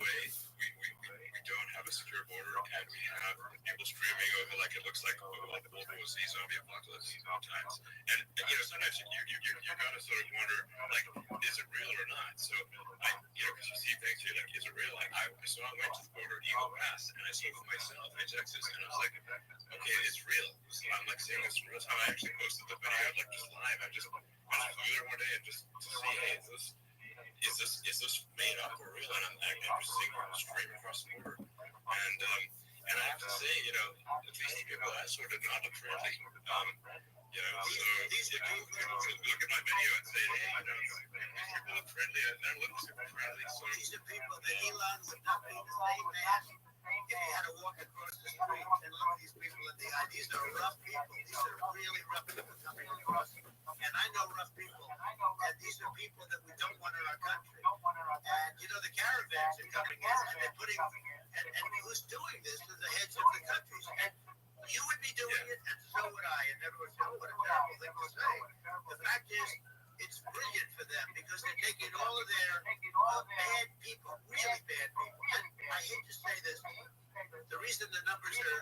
way, we don't have a secure border, and we have people streaming over like it looks like the World War Z zombie apocalypse sometimes. And sometimes you gotta sort of wonder, like, is it real or not? So because you see things, you're like, is it real? Like I went to the border at Eagle Pass, and I saw for myself in Texas, and I was like, okay, it's real. So I'm like seeing this in real time. I actually posted the video like just live. I just flew there one day and just to see, hey, is this made up or real? And I'm just seeing it stream across the border. And I have to say, at least the people I sort of not look friendly. So if you look at my video and say, hey, these people look friendly, and they're looking super friendly. So these are people that Elon would not be the same man if he had to walk across the street and look these people in the eye. These are rough people. These are really rough people coming across. And I know rough people. And these are people that we don't want in our country. And the caravans are coming in, and they're putting, and who's doing this are the heads of the countries. And you would be doing it, and so would I. And everyone said, what a terrible thing to say. The fact is, it's brilliant for them because they're taking all of their bad people, really bad people. And I hate to say this, the reason the numbers are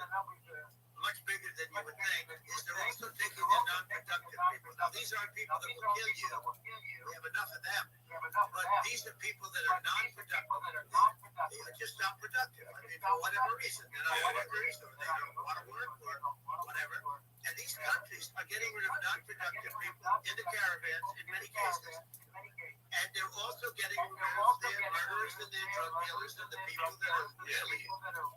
much bigger than you would think is they're also taking the non-productive people. Now, these aren't people that will kill you. We have enough of them. But these are people that are non-productive. They are just not productive. I mean, for whatever reason. They're not workers, or they don't want to work, or whatever. And these countries are getting rid of non-productive people in the caravans in many cases. And they're also getting rid of their murderers and their drug dealers and the people that are really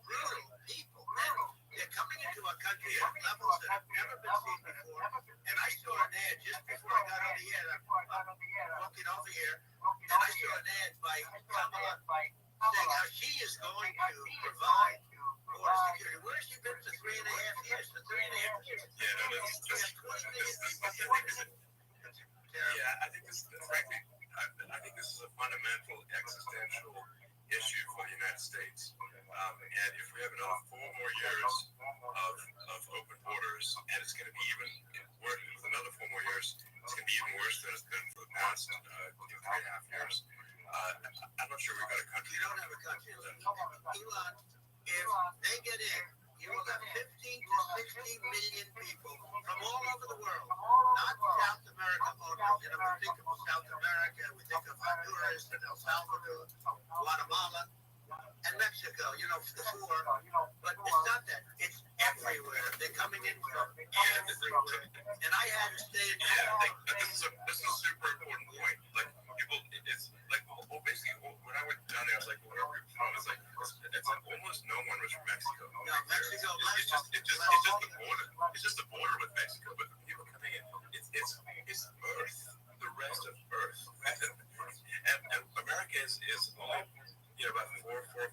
brutal people. And they're coming into our country at levels that have never been seen before. And I saw an ad just before I got on the air. I'm walking over here, and I saw an ad by Kamala saying how she is going to provide border security. Where has she been for 3.5 years? For 3.5 years. yeah, no, We have 20 million people. I think this, frankly, I think this is a fundamental existential issue for the United States. And if we have another 4 more years of open borders, and it's going to be even worse with another 4 more years, it's going to be even worse than it's been for the past 3.5 years. I'm not sure we've got a country. You don't have a country. Elon, if they get in, you will have 15 to 60 million people from all over the world, not South America only. We think of South America, we think of Honduras and El Salvador, Guatemala, and Mexico, the 4. But it's not that. It's everywhere. They're coming in from everywhere. And I had to stay in this is a super important point. Like, people, it's like, basically, when I went down there, I was like, where are we from? It's like almost no one was from Mexico. No, Mexico, it's just the border. It's just the border with Mexico. But the people coming in, it's Earth, the rest of Earth. and America is only, about 4 or 5% of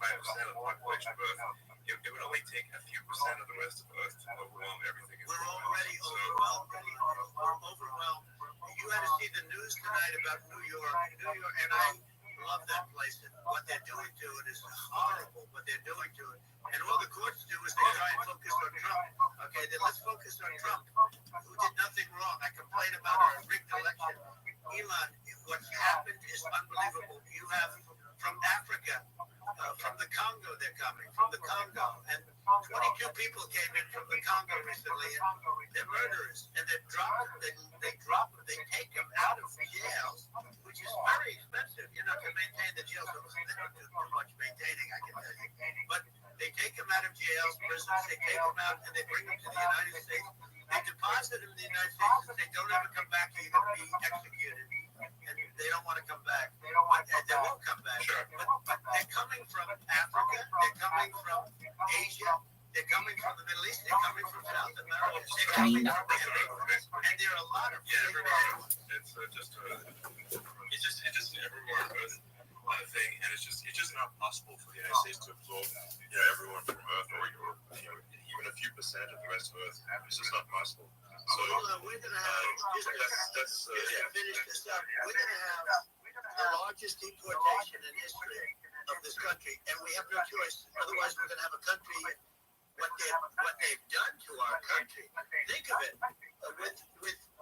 the population of Earth. It would only take a few percent of the rest of Earth to overwhelm everything. We're already overwhelmed. We're overwhelmed. You had to see the news tonight about New York, and I love that place. And what they're doing to it is horrible. What they're doing to it, and all the courts do is they try and focus on Trump. Okay, then let's focus on Trump, who did nothing wrong. I complain about our rigged election. Elon, what's happened is unbelievable. You have from Africa, from the Congo, they're coming from the Congo, and 22 people came in from the Congo recently, and they're murderers, and they drop them, they take them out of jails, which is very expensive, to maintain the jails. They don't do too much maintaining, I can tell you, but they take them out of jails, prisons, they take them out, and they bring them to the United States. They deposit them in the United States, and they don't ever come back, you're going to be executed. And they don't want to come back. They won't come back. Sure. But they're coming from Africa. They're coming from Asia. They're coming from the Middle East. They're coming from South America. They're coming from everywhere. And there are a lot of really bad ones. It's just everywhere thing, and it's just not possible for the United States to absorb everyone from Earth, or even a few percent of the rest of Earth. It's just not possible. So we're going to have, just to finish this up, we're going to have the largest deportation in history of this country, and we have no choice. Otherwise, we're going to have a country, what they've done to our country. Think of it, with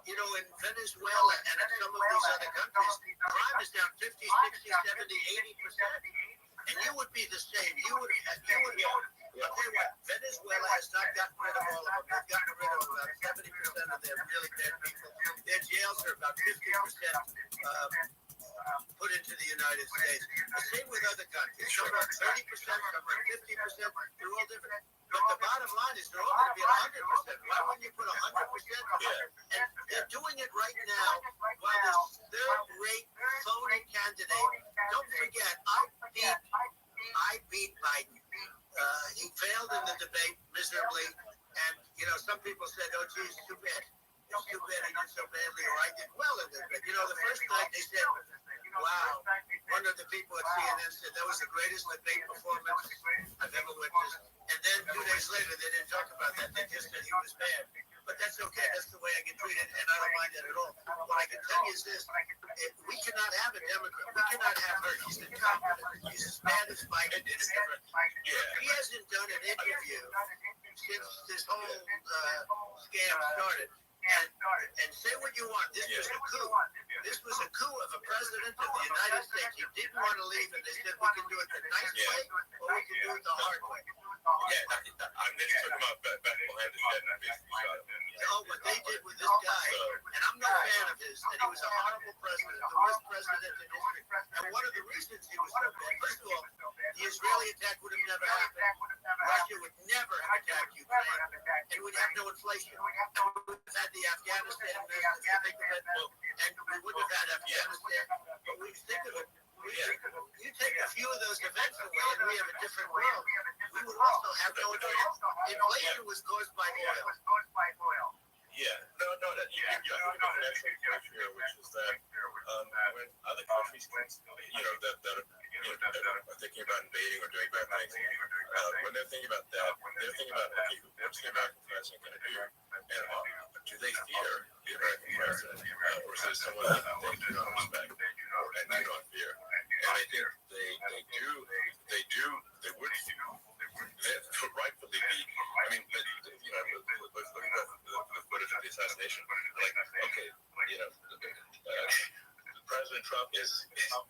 in Venezuela and in some of these other countries, crime is down 50, 60, 70, 80%. and you would be the same. You would. I'll tell you what. Venezuela has not gotten rid of all of them. They've gotten rid of about 70% of their really bad people. Their jails are about 50% put into the United States. The same with other countries. Some are 30%, some are 50%. They're all different. But the bottom line is they're all going to be 100%. Why wouldn't you put 100%? And they're doing it right now while this third-rate phony candidate. Don't forget, I beat Biden. He failed in the debate miserably. And, some people said, oh, geez, too bad. It's too bad I did so badly, or I did well in the debate. The first night they said, wow, one of the people at CNN said that was the greatest debate performance I've ever witnessed. And then 2 days later, they didn't talk about that. They just said he was bad. But that's okay. That's the way I get treated, and I don't mind that at all. What I can tell you is this. We cannot have a Democrat. We cannot have her. She's incompetent. She's as bad as Biden did. He hasn't done an interview since this whole scam started. And say what you want. This was a coup. This was a coup of a president of the United States. He didn't want to leave, and they said we can do it the nice way, or we can do it the hard way. Yeah, I'm then talking about back behind the shed and basically shot him. Oh, what they did with this guy, and I'm no fan of his, and he was a horrible president, the worst president in history. And one of the reasons he was so bad, first of all, the Israeli attack would have never happened. Russia would never have attacked Ukraine, and we'd have no inflation. And we would have had the Afghanistan mess, and we wouldn't have had Afghanistan. But we think of it, you take a few of those events away, and we have a different world. We would also have no inflation. Inflation was caused by oil. Yeah, no, you're talking about an excellent point here, which is that when other countries, that are thinking about invading or doing bad things, when they're thinking about that, they're thinking about, okay, what's the American president going to do? And do they fear the American president, or is it someone that they do not respect and do not fear? And I think they would rightfully be. I mean, let's look at the footage of the assassination. Like, okay, President Trump is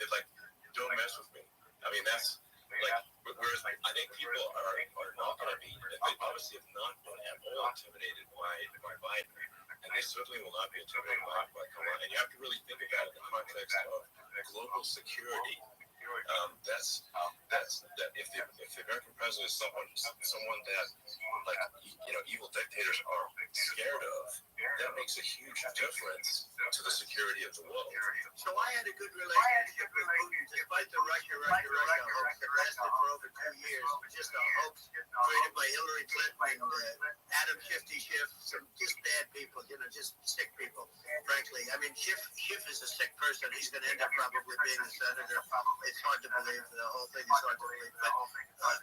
like, don't mess with me. I mean, that's like, whereas I think people are not going to be, they obviously have not been at all intimidated by Biden, and they certainly will not be intimidated by Kamala. And you have to really think about it in the context of global security. That if the American president is someone that, like, evil dictators are scared of, that makes a huge difference to the security of the world. So I had a good relationship with Putin, despite the Russia hoax that lasted for over 2 years. Just a hoax created by Hillary Clinton and Adam Schiff, some just bad people, just sick people, frankly. I mean, Schiff is a sick person. He's going to end up probably being a senator. It's hard to believe. The whole thing is hard to believe. But,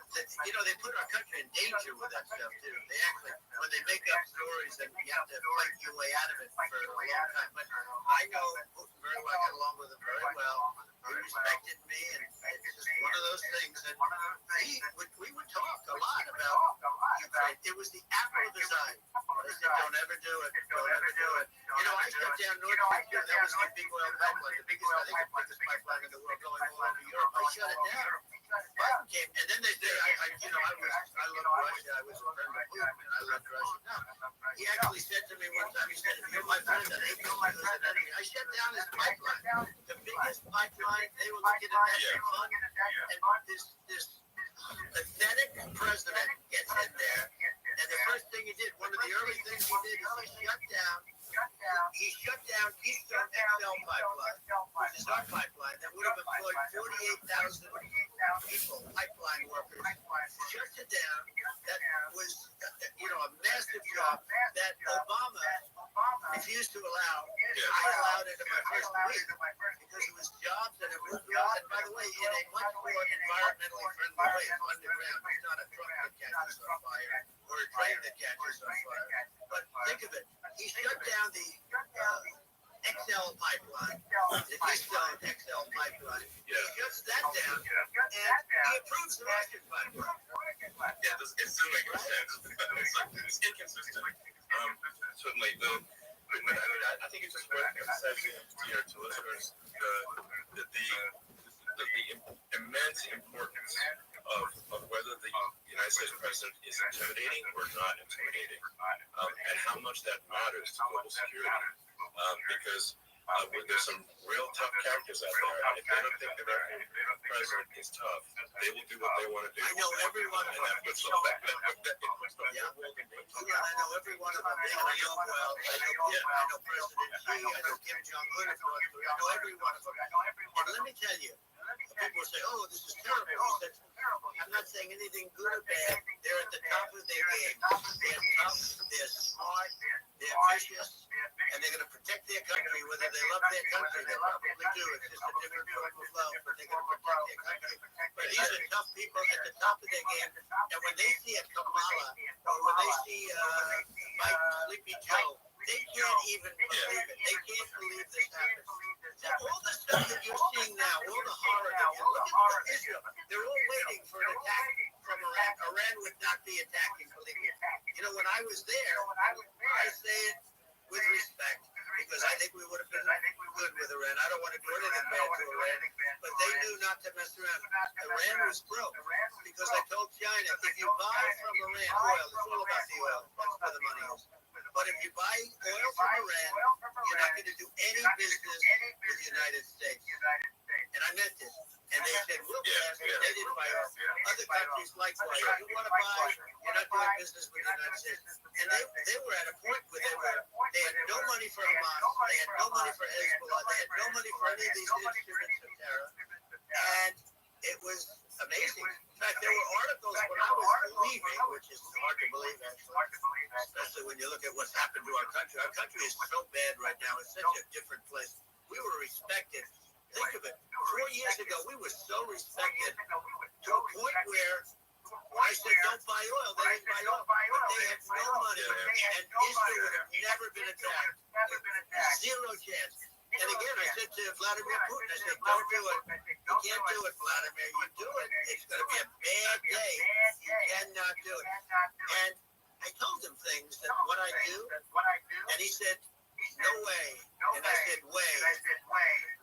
they put our country in danger with that stuff, too. They actually, when they make up stories, then you have to fight your way out of it for a long time. But I know Putin very well. I got along with him very well. He respected me, and it's just one of those things that we would talk a lot about Ukraine. It was the apple of his eye. They said, don't ever do it. Don't ever do it. I shut down Nord Stream 2. That was the big oil pipeline, the biggest pipeline in the world going all over Europe. I shut it down. Biden came, and then they say, I love Russia. I was a friend of Putin, and I loved Russia. No, he actually said to me one time, he said, if you're my friend, I hate you as an enemy. I shut down his pipeline, the biggest pipeline. They were looking at that fund, and this pathetic president gets in there, and the first thing he did, one of the early things he did, is he shut down Keystone XL pipeline, which is our pipeline that would have employed 48,000 people, pipeline workers. Shut it down. That was, a massive job that Obama refused to allow. I allowed it in my first week because it was jobs and it moved on. And by the way, in a much more environmentally friendly way, underground. It's not a truck that catches on fire or a train that catches on fire. But think of it. He shut down the XL pipeline, the Keystone XL pipeline. He shuts that down, and he approves the Russian pipeline. Yeah, it doesn't make any sense. It's inconsistent. Certainly, I think it's just worth emphasizing to listeners the immense importance of whether the United States president is intimidating or not intimidating, and how much that matters to global security. Because there's some real tough characters out there, and if they don't think that their president is tough, they will do what they want to do. I know every one of them. It puts the whole world in danger. I know every one of them. And I know well. I know President Xi. I know Kim Jong-un. I know every one of them. And let me tell you, people say, "Oh, this is terrible." He said, I'm not saying anything good or bad. They're at the top of their game. They're tough. They're smart. They're vicious. And they're going to protect their country, whether they love their country. They probably do. It's just a different form of love, but they're going to protect their country. But these are tough people at the top of their game. And when they see a Kamala, or when they see Biden, Sleepy Joe, they can't even believe it. They can't believe this happened. All the stuff that you're seeing now, all the horror that you look at Israel, they're all waiting for an attack from Iran. Iran would not be attacking, believe me. You know, when I was there, I say it with respect, because I think we would have been good with Iran. I don't want to do anything bad to Iran, but they knew not to mess around. Iran was broke, because I told China, if you buy from Iran oil, it's all about the oil. That's where the money is. But if you buy oil from Iran, you're not going to do any business with the United States. And I meant this. And they said, we'll pass it. They didn't buy oil. Other countries likewise. You want to buy, you're not doing business with the United States. And they were at a point where they had no money for Hamas. They had no money for Hezbollah. They had no money for any of these instruments of terror. And it was amazing. In fact, there were articles when I was leaving, which is hard to believe, actually, especially when you look at what's happened to our country. Our country is so bad right now. It's such a different place. We were respected. Think of it. 4 years ago, we were so respected to a point where I said, don't buy oil. They didn't buy oil. But they had no money. And Israel would have never been attacked. Zero chance. And again, I said to Vladimir Putin, I said, don't do it. You can't do it, Vladimir. You do it, it's going to be a bad day. You cannot do it. And I told him things that what I do, and he said, no way. And I said, way.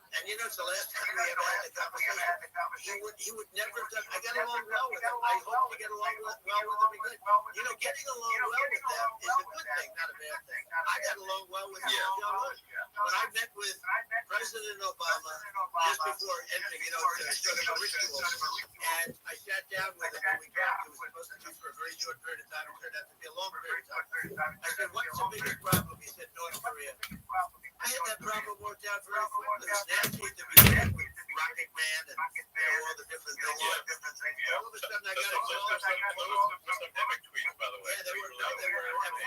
And you know, it's the last time we ever had the conversation. He would never have done. I got along well with him. I hope to get along well with him again. You know, getting along well with them is a good thing, not a bad thing. I got along well with Kim Jong-un. When I met with President Obama just before entering, you know, to sort of a ritual, and I sat down with him and we talked. It was supposed to be for a very short period of time. It turned out to be a long period of time. I said, what's the biggest problem? He said, North Korea. I had that problem worked out very quickly. Nancy at the beginning with Rocket Man and all the different things. All of a sudden, I got a call. Those some epic tweets, by the way. Yeah, they were epic.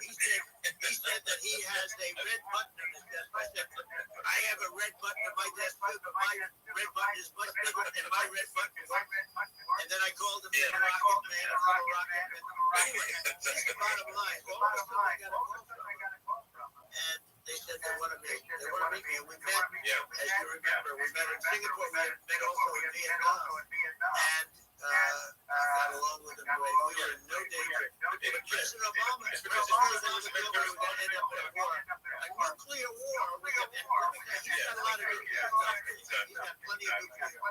He said that he has a red button on his desk. I said, I have a red button on my desk too, but my red button is much bigger than my red button. And then I called him Rocket Man, a little Rocket Man. Anyway, that's the bottom line. All of a sudden, I got a call from him. And they said they want to meet me. And we met, as you remember, we met in Singapore. We met also in Vietnam. And I got along with them great. We were in no danger. But President Obama, he's going to end up in a war. A nuclear war with him. And he's got a lot of nuclear stuff. He's got plenty of nuclear.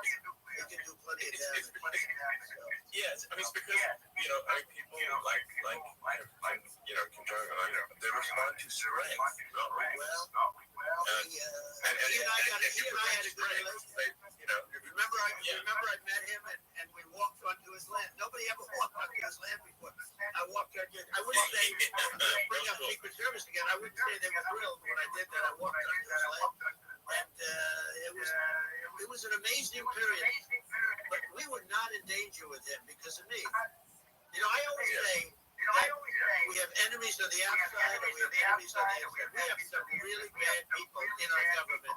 He can do plenty of damage. Yes, I mean, it's because, you know, I mean, people like you know, Kim Jong-un, they respond to strength, not weakness. Well, he and I had a good relationship. You know, remember I met him and we walked onto his land. Nobody ever walked onto his land before. I walked onto I wouldn't say bring up Secret Service again. I wouldn't say they were thrilled when I did that. I walked onto his land. And it was an amazing period. But we were not in danger with him because of me. You know, I always say we have enemies on the outside and we have enemies on the inside. We have some really bad people in our government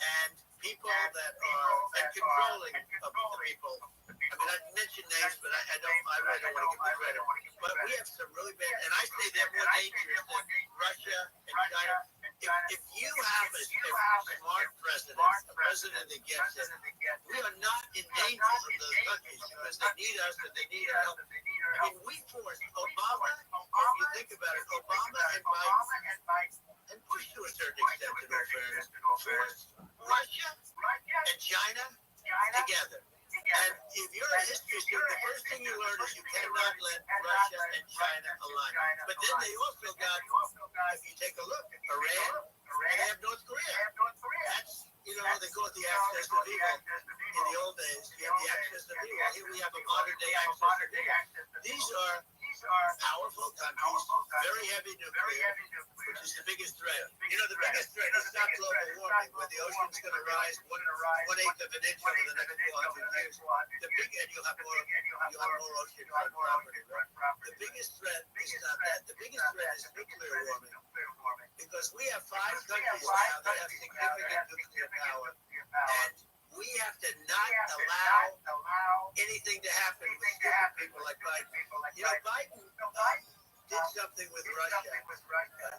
and people that are controlling of the people. I mean, I mentioned names, but I really don't want to give them credit. But we have some really bad, and I say they're more dangerous than Russia and China. If you have a smart president, a president that gets it, we are not in danger from those countries because they need us and they need our help. I mean, we forced Obama, if you think about it, Obama and Biden, and Bush to a certain extent, in all fairness, forced Russia and China together. And if you're a history student, the first thing you learn is you cannot let Russia and China align. But then they also got, if you take a look, Iran, and they have North Korea. That's, they call it the axis of evil. In the old days, you have the axis of evil. Here we have a modern day axis of evil. These are powerful countries, very heavy nuclear, which is the biggest threat. The biggest threat is not global warming, where the ocean's going to rise 1/8 of an inch over the next 400 years. And you'll have more ocean property. Right? The biggest threat is not that. The biggest threat is nuclear warming, because we have 5 countries now that have significant nuclear power, and we have to not allow anything to happen with stupid people like Biden. Biden did something with Russia.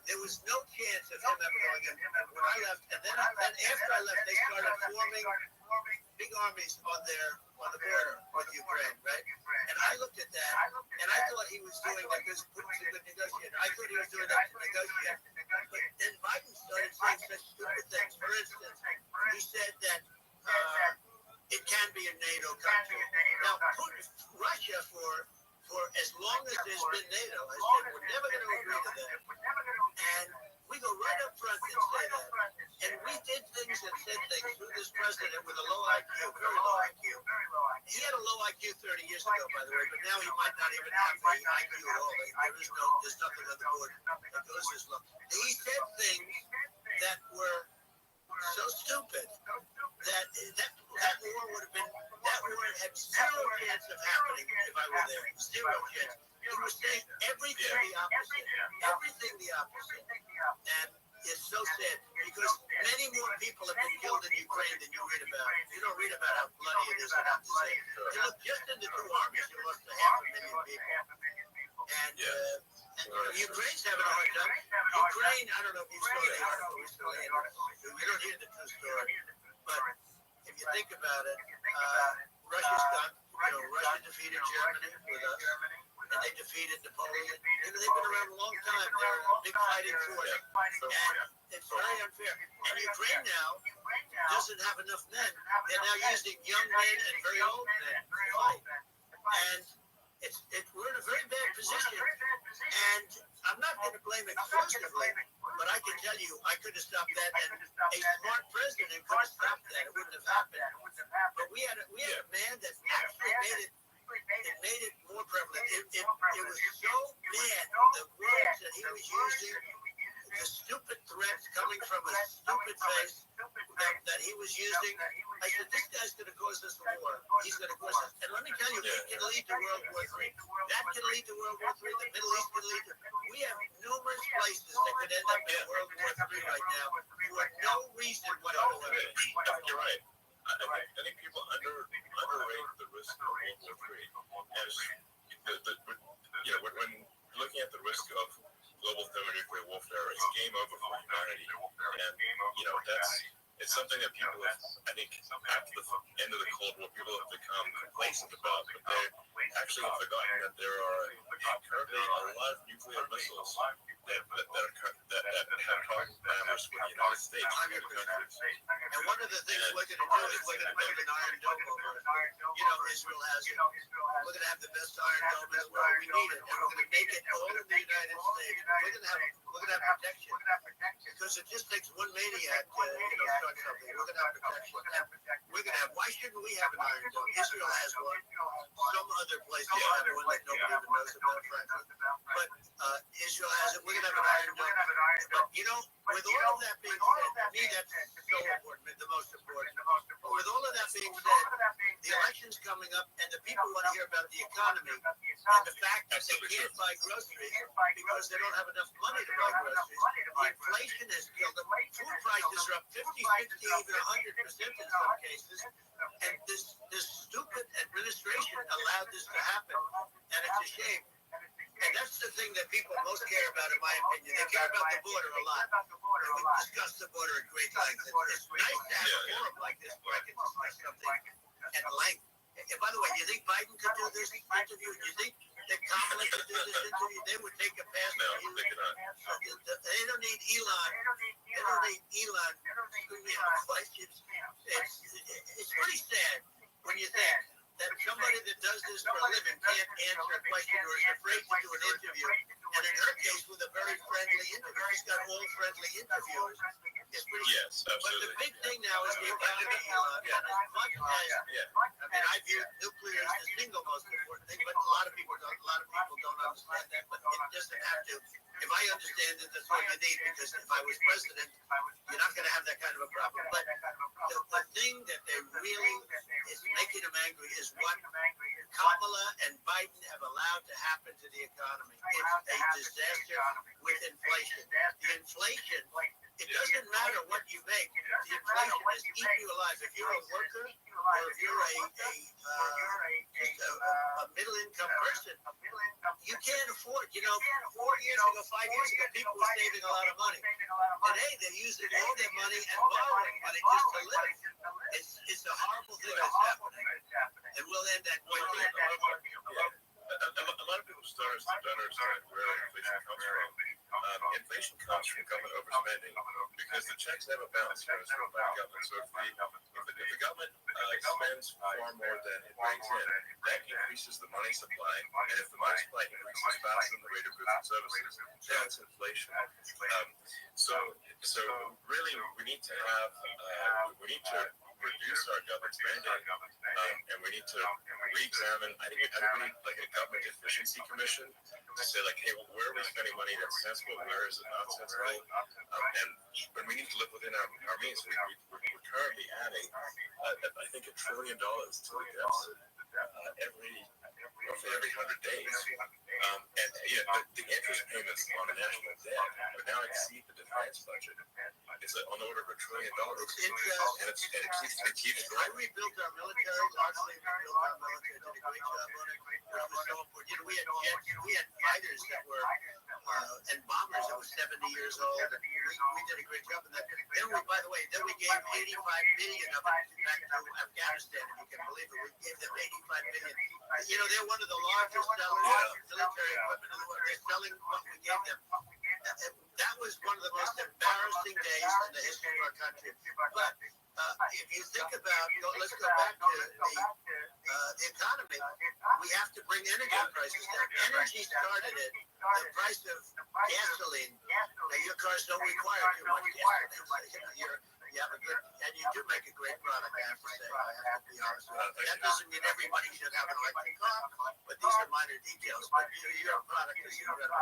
There was no chance of him ever going in. When I left, and then after I left, they started forming big armies on the border with Ukraine, right? And I looked at that, and I thought he was doing that because Putin's a good negotiator. I thought he was doing that to negotiate. But then Biden started saying such stupid things. For instance, he said that it can be a NATO country. Now, Russia, for as long as there's been NATO, has said we're never going to agree to that. And we go right up front and say that. And we did things and said things through this president with a low IQ, very low IQ. He had a low IQ 30 years ago, by the way, but now he might not even have the IQ at all. There's nothing on the board that goes this low. He said things that were so stupid that war would have been, that war had zero chance of happening if I were there. Zero chance. He was saying everything the opposite. Everything the opposite. And it's so sad because many more people have been killed in Ukraine than you read about. You don't read about how bloody it is. Look, just in the 2 armies, you lost 500,000 people. And Ukraine's having a hard time. Ukraine, I don't know if you saw the article recently. We don't hear the true story. But if you think about it, Russia's done. Russia defeated Germany with us. And they defeated Napoleon. They've been around a long time. They're a big fighting force. And it's very unfair. And Ukraine now doesn't have enough men. They're now using young men and very old men to fight. And we're in a very bad position. And I'm not going to blame it exclusively, but I can tell you I could have stopped that. And a smart president could have stopped that. It wouldn't have happened. But we had a man that actually made it more prevalent. It was so bad, the words that he was using, the stupid threats coming from a stupid face that he was using. I said, this guy's going to cause us a war. He's going to cause us. And let me tell you, it can lead to World War III. That can lead to World War III. The Middle East can lead to. We have numerous places that could end up in World War III right now for no reason whatsoever. You're right. I think people underrate the risk of World War III. As when looking at the risk of global thermonuclear warfare, it's game over for humanity. And it's something that people have, I think, after the end of the Cold War, people have become complacent about, but they actually have forgotten that there are currently a lot of nuclear missiles that have target parameters with the United States. And one of the things we're going to do is we're going to build an iron dome over it. Israel has it. We're going to have the best iron dome in the world. We need it. And we're going to make it all in the United States. We're going to have protection. Because it just takes one maniac to start something. We're going to have protection. Why shouldn't we have an iron dome? Israel has one. Some other places have one that nobody even knows about, frankly. But Israel has it. We're going to have an iron dome. But, with all of that being said, to me that's so important, the most important. But with all of that being said, the election's coming up, and the people want to hear about the economy and the fact that they can't buy groceries because they don't have enough money to buy groceries. The inflation has killed them. Food prices are up 50, 60, even 100% in some cases. And this stupid administration allowed this to happen, and it's a shame. And that's the thing that people most care about, in my opinion. They care about the border a lot. And we discuss the border at great length. It's nice to have a forum like this where I can discuss something at length. And by the way, do you think Biden could do this interview? Do you think that Kamala could do this interview? They would take a pass. No, they cannot. They don't need Elon. They don't need Elon. Questions. It's pretty sad. this for a living can't answer a question or is afraid to do an interview. And in her case, with a very friendly interview, she's got all friendly interviewers. It's pretty. Yes, absolutely. But the big thing now is the economy, Elon. And as much as I mean, I view nuclear as the single most important thing, but a lot of people don't understand that. But it doesn't have to. If I understand it, that's all you need. Because if I was president, you're not going to have that kind of a problem. But the thing that they really is making them angry is what Kamala and Biden have allowed to happen to the economy. It's a disaster with inflation. The inflation, it doesn't matter what you make. The inflation is eating you alive. If you're a worker or if you're a middle-income person, you can't afford. 4 years ago, 5 years ago, people were saving a lot of money. Today, they're using all their money and borrowing money just to live. It's a horrible thing that's happening. And we'll end that point there. A lot of people don't understand where inflation comes from. Inflation comes from government overspending because the checks never bounce when it's run by the government. So if the government spends far more than it brings in, that increases the money supply. And if the money supply increases faster than the rate of goods and services, that's inflation. So really, we need to reduce our government spending, and we need to re-examine. I think we need like a government efficiency commission to say like, hey, well, where are we spending money that's sensible? Where is it not sensible? And we need to live within our means. We're currently adding, I think, $1 trillion to the deficit every 100 days. And the interest payments on the national debt would now exceed the defense budget. It's on the order of $1 trillion. And it keeps growing. I rebuilt our military, largely rebuilt our military, did a great job on it, which was so important. We had fighters that were, and bombers that were 70 years old, and we did a great job in that. By the way, we gave $85 million of it back to Afghanistan, if you can believe it. We gave them $85 million. They're one of the largest sellers of military equipment in the world. They're selling what we gave them. That was one of the most embarrassing days in the history of our country. But if you think about, let's go back to the economy. We have to bring energy prices down. Energy started it. The price of gasoline. Now, your cars don't require too much gasoline. You have a good, and you do make a great product, I have to say. I have to be honest with you. That doesn't mean everybody should have an electric car, but these are minor details. But your product is incredible.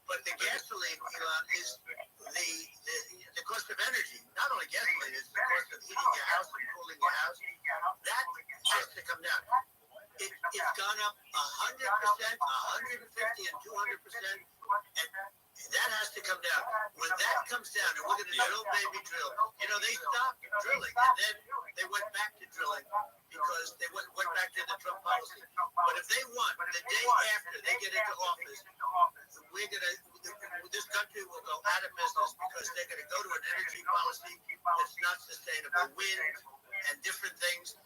But the gasoline, Elon, is the cost of energy. Not only gasoline, it's the cost of heating your house and cooling your house. That has to come down. It's gone up 100%, 150, and 200%. And that has to come down. When that comes down, and we're going to drill, baby, drill. They stopped drilling, and then they went back to drilling because they went back to the Trump policy. But if they want, the day after they get into office, this country will go out of business because they're going to go to an energy policy that's not sustainable. Wind and different things.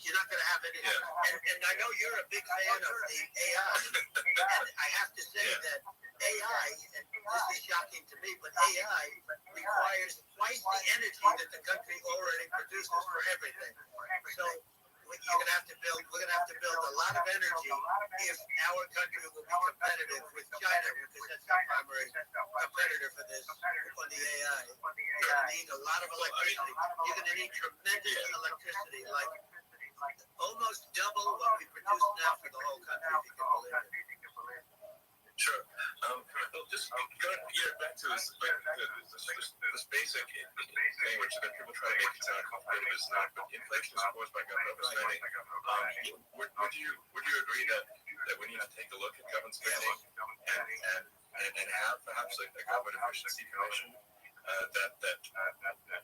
You're not going to have any. And I know you're a big fan of the AI. And I have to say that AI, and this is shocking to me, but AI requires twice the energy that the country already produces for everything. So we're going to have to build a lot of energy if our country will be competitive with China, because that's our primary competitor for this, on the AI. You're going to need a lot of electricity. You're going to need tremendous electricity, like almost double what we produce now for the whole country, if you can believe it. Sure. Just going back to this basic thing, which people try to make it sound complicated, it's not. But inflation is caused by government overspending. Would you agree that we need to take a look at government spending and have perhaps a government efficiency commission that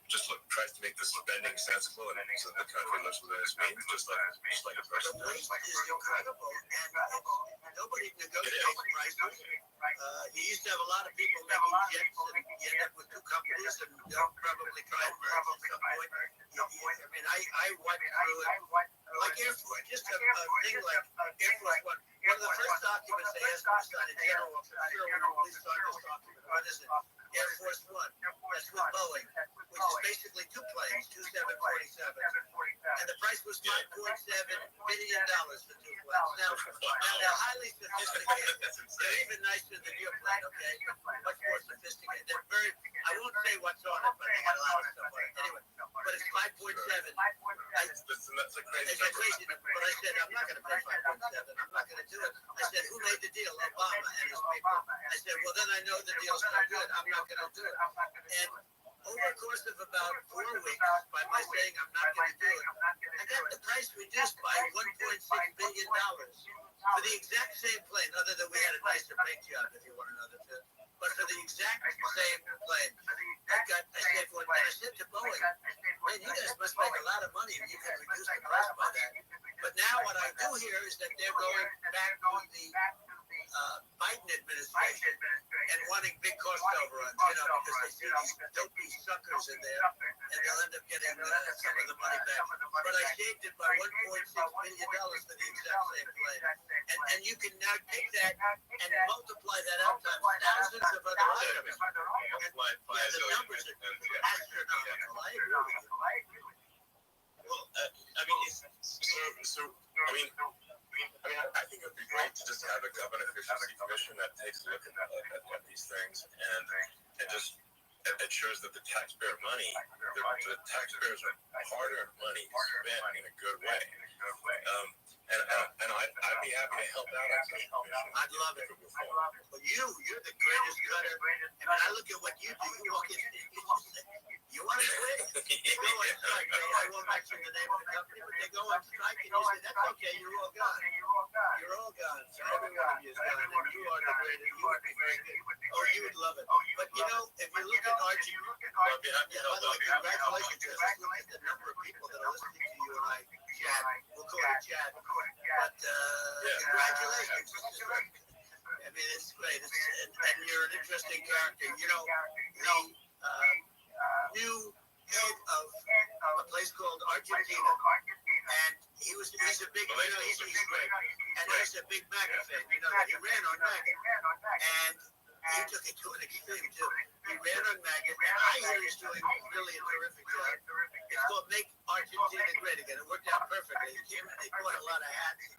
just tries to make the spending sensible and so the country lives within its means, just like a person. The waste is incredible, and nobody negotiates prices. You used to have a lot of people making jets, and you end up with two companies, and they'll probably try and merge at some point. I went through it, like Air Force, just a thing like Air Force One. One of the first documents they asked me to sign in general, I'm sure when the police signed this document, what is it? Air Force One. That's with Boeing, which is basically two planes, two 747s. And the price was $5.7 billion for two planes. Now they're highly sophisticated. They're even nicer than your plane, okay? Much more sophisticated. They're very, I won't say what's on it, but they got a lot of stuff on it. Anyway, but it's 5.7. That's a crazy number. But I said, I'm not going to pay 5.7. I'm not going to do it. I said, who made the deal? Obama and his people. I said, well, then I know the deal's no good. I'm not going to do it. And over the course of about 4 weeks, by my saying I'm not going to do it, I got the price reduced by $1.6 billion for the exact same plane, other than we had a nicer paint job, if you want to know the truth. But for the exact same plane, I said to Boeing, man, you guys must make a lot of money if you can reduce the price by that. But now what I do hear is that they're going back to the Biden administration and wanting big cost overruns, because they see these dopey suckers in there, and they'll end up getting some of the money back. But I saved it by $1.6 billion for the exact same plane. And you can now take that and multiply that out times thousands of other items. And the numbers are astronomical. I agree with you. Well, I think it would be great to just have a government efficiency commission that takes a look at these things and just ensures that the taxpayer money, the taxpayers' hard-earned money is spent in a good way. And I'd be happy to help out on such a commission. I'd love it. But you're the greatest cutter. And when I look at what you do, you walk in and you want to quit? They go on strike. I won't mention the name of the company, but they go on strike and you say, that's okay, you're all gone. You're all gone. So every one of you is gone. And you are the greatest. You would be very good. Oh, you would love it. But if you look at Archie, I'd be happy to help by the way, out. congratulations. Just look at the number of people that are listening to you and I chat. We'll call it chat. But congratulations. I mean, it's great. And you're an interesting character. The new head of a place called Argentina, and he's a big, he's great, and he's a big MAGA fan. That he ran on MAGA, and he took it to an extreme too. He ran on MAGA, and I hear he's doing really a terrific job. It's called Make Argentina Great Again. It worked out perfectly. They bought a lot of hats,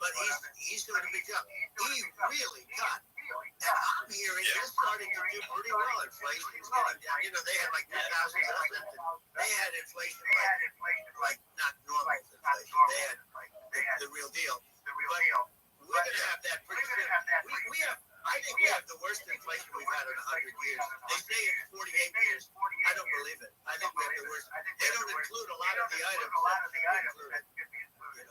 but he's doing a big job. He really got. And I'm hearing they're starting to do pretty well. Inflation's getting down. They had like 2,000%. They had inflation like not normal inflation. They had the real deal. But we're going to have that pretty soon. I think we have the worst inflation we've had in 100 years. They say it's 48 years. I don't believe it. I think we have the worst. They don't include a lot of the items that should be included.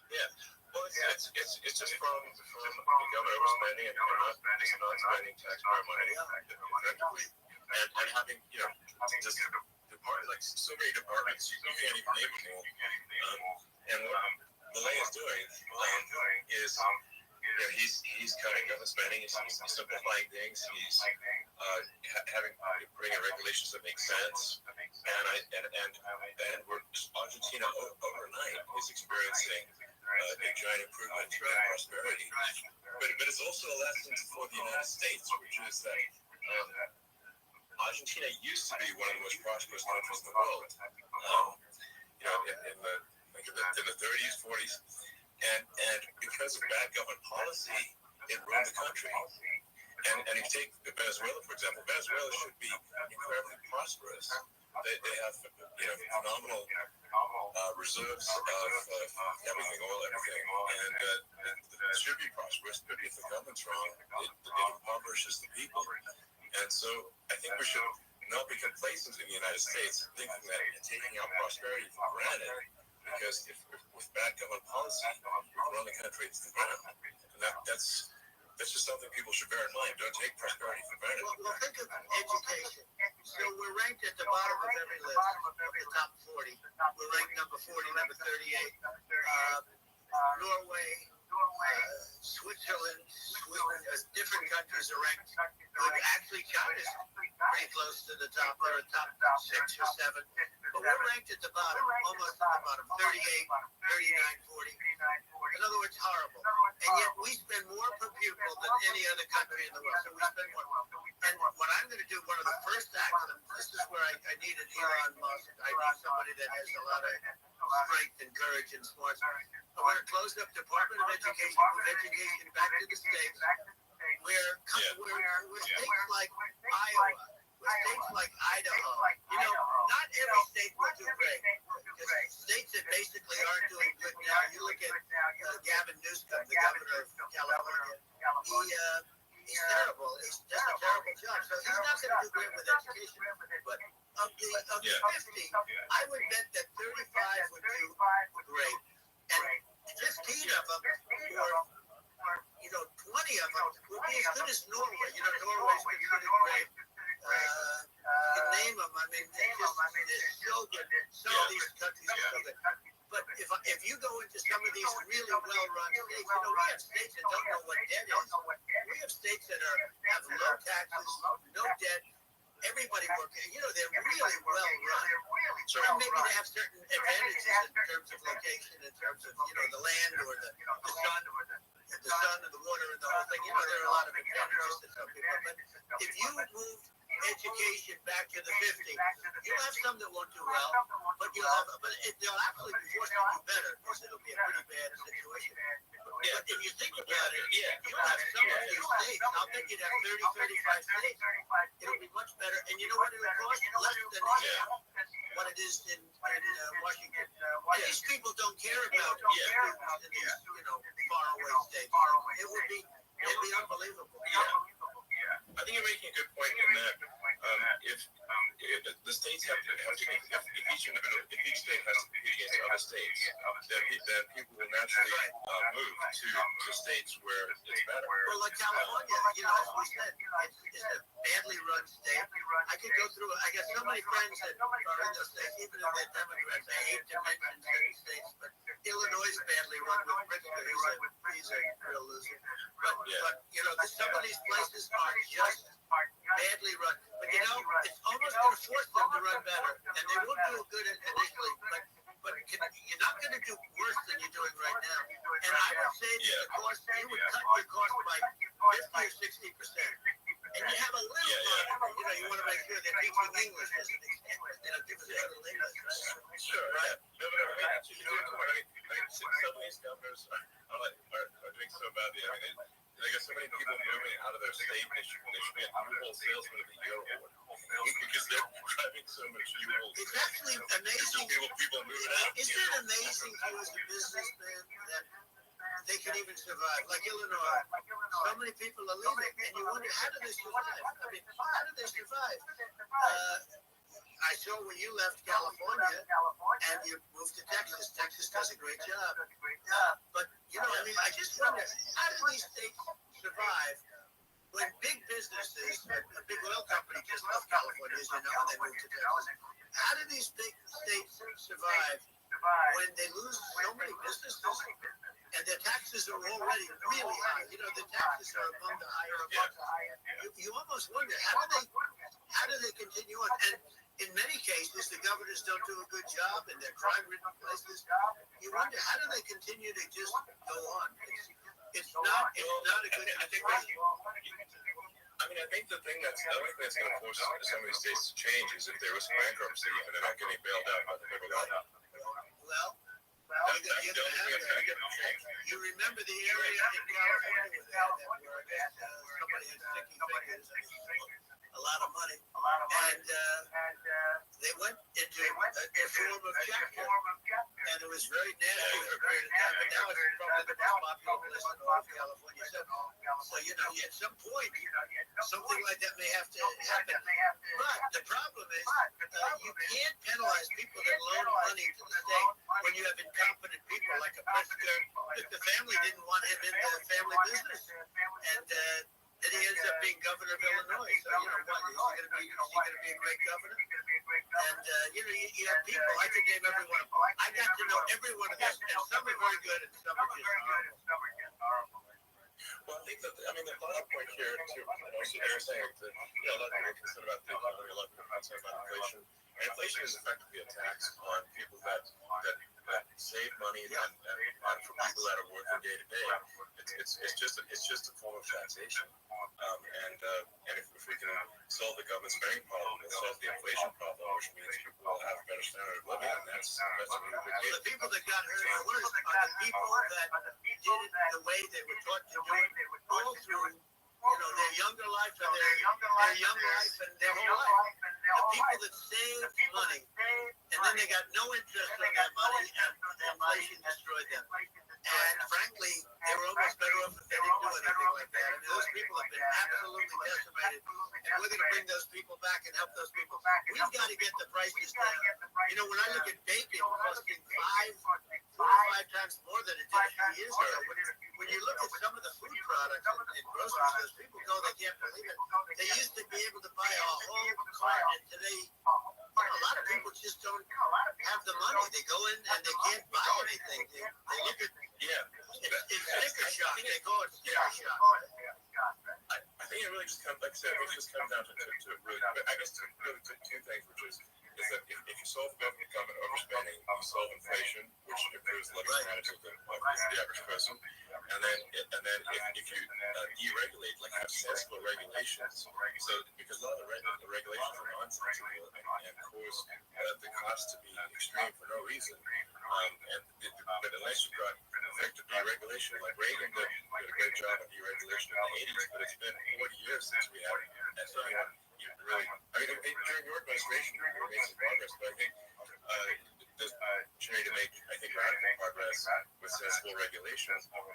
Yeah. Well, it's just from the government overspending and not spending taxpayer money effectively, and having just departments, like so many departments you can't even name them all. And what Delay is doing is he's cutting government spending. He's simplifying things. He's bringing regulations that make sense. And Argentina overnight is experiencing a giant improvement in prosperity. But it's also a lesson for the United States, which is that Argentina used to be one of the most prosperous countries in the world. In the 30s, 40s, and because of bad government policy, it ruined the country. And if you take Venezuela, for example, Venezuela should be incredibly prosperous. They have phenomenal reserves of everything, oil, everything, and it should be prosperous. But if the government's wrong, it impoverishes the people. And so I think we should not be complacent in the United States, thinking that taking our prosperity for granted, because if with bad government policy, we run the country into the ground. And that's just something people should bear in mind. Don't take prosperity for granted. Well, think of education. So we're ranked at the bottom of every list of the top 40. We're ranked number 40, number 38. Norway, Switzerland, different countries are ranked. Actually, China's pretty close to the top. They're at top 6 or 7. But we're ranked at the bottom, almost at the bottom, 38, 39, 40. In other words, horrible. any other country in the world. So we spend more. And what I'm going to do, one of the first acts, and this is where I need an Elon Musk. I need somebody that has a lot of strength and courage and smarts. I want to close up Department of Education, move education back to the states, where states like Iowa, states like Idaho, not every state will do great. States that basically aren't doing good now, you look at Gavin Newsom, the governor of California, he's terrible. He's does a terrible job. So he's not going to do great with education. But of the 50, I would bet that 35 would do great. And 15 of them, or 20 of them, would be as good as Norway. Norway's considered great. You can name them. I mean, they're so good. Some of these countries are so good. But if you go into some of these really well-run states, we have states that don't know what debt is. We have states that have low taxes, no debt, everybody working. They're really well-run. So maybe they have certain advantages in terms of location, in terms of the land or the sun or the water and the whole thing. There are a lot of advantages to some people. But if you move education back to the 50, you'll have some that won't do well, but they'll actually be forced to do better because it'll be a pretty bad situation. But if you think about it, you'll have some of these states. I'll bet you'd have 30, 35 states. It'll be much better. And you know what it'll cost? Less than what it is in Washington. And these people don't care about students in these faraway states. It'd be unbelievable. I think you're making a good point in that if the states have to if each state has to compete against other states, then people will naturally move to states where it's better. Well, like California, as we said, it's a badly run state. I could go through it. I got so many friends that are in those states, even if they're Democrats. I hate to mention certain states, but Illinois is badly run with Pritzker. He's a real loser. But some of these places are just badly run. But it's almost going to force them to run better, and they will do good initially. But you're not going to do worse than you're doing right now. And I would say that the cost, you would cut your cost by 50 or 60%. And you have a little bit, you want to make sure they're teaching English as an example. Give us a little English. Sure, right. No, actually, you're doing cool. Some of these governors are doing so badly. They got so many people moving out of their state. They should be a U-Haul salesman of the year award because they're driving so much U-Haul. It's actually amazing. People moving out. Isn't it amazing to as a businessman that they can even survive? Like Illinois, so many people are leaving, and you wonder, how do they survive? How do they survive? I saw when you left California and you moved to Texas. Texas does a great job. But, I just wonder, how do these states survive when big businesses, a big oil company just left California, as you know, and they moved to Texas. How do these big states survive when they lose so many businesses and their taxes are already really high? The taxes are among the highest. You almost wonder, how do they continue on? And in many cases, the governors don't do a good job in their crime-ridden places. You wonder, how do they continue to just go on? It's not a good. I think the thing that's going to force some of these states to change is if there was bankruptcy and they're not getting bailed out by the federal government. Well, you remember the area in California where somebody had sticky fingers, a lot of money, and they went into a form of chapter, and it was very nasty for a period of time, but now it's probably the most popular place in all of California. So at some point, something like that may have to happen. But the problem is, you can't penalize people that loan money to the state when you have incompetent people like a Pritzker. The family didn't want him in the family business, and he ends up being governor of Illinois. So, is he going to be a great governor? And, you have people, I can name every one of them. I got to know every one of them, and some are very good, and some are just horrible. Well, I think that, the final point here, too, you're saying that, a lot of people concerned about the economy, a lot of people concerned about inflation. And inflation is effectively a tax on people that save money and for people that are working day to day. it's just a form of taxation. And if we can solve the government spending problem and solve the inflation problem, which means people will have a better standard of living, and that's a really good deal. The people that got hurt worse are the people that did it the way they were taught to do it all through, their younger life and their young life and their whole life. The people that saved money and then they got no interest on that money and the inflation destroyed them. And frankly, they were almost better off if they didn't do anything like that. I mean, those people have been absolutely decimated, and we're going to bring those people back and help those people. We've got to get the prices down. When I look at bacon costing 4 or 5 times more than it did a few years ago, when you look at some of the food products in grocery stores, people go, they can't believe it. They used to be able to buy a whole cart, and today, a lot of people just don't have the money. They go in and they can't buy anything. They look at it's sticker shock. They call it sticker shock. I think it really just comes, like I said, it just comes down to really, I guess really two things, which is that if you solve government overspending, you solve inflation, which improves the living standards of the average person, and then if you deregulate, like have sensible regulations, so because a lot of the regulations are nonsensical and cause the cost to be extreme for no reason, but unless you've got effective deregulation, like Reagan did a great job of deregulation in the 80s, but it's been 40 years since we had it. And so really, during your administration, you made some progress, but I think there's opportunity to make, radical progress with sensible regulations. Those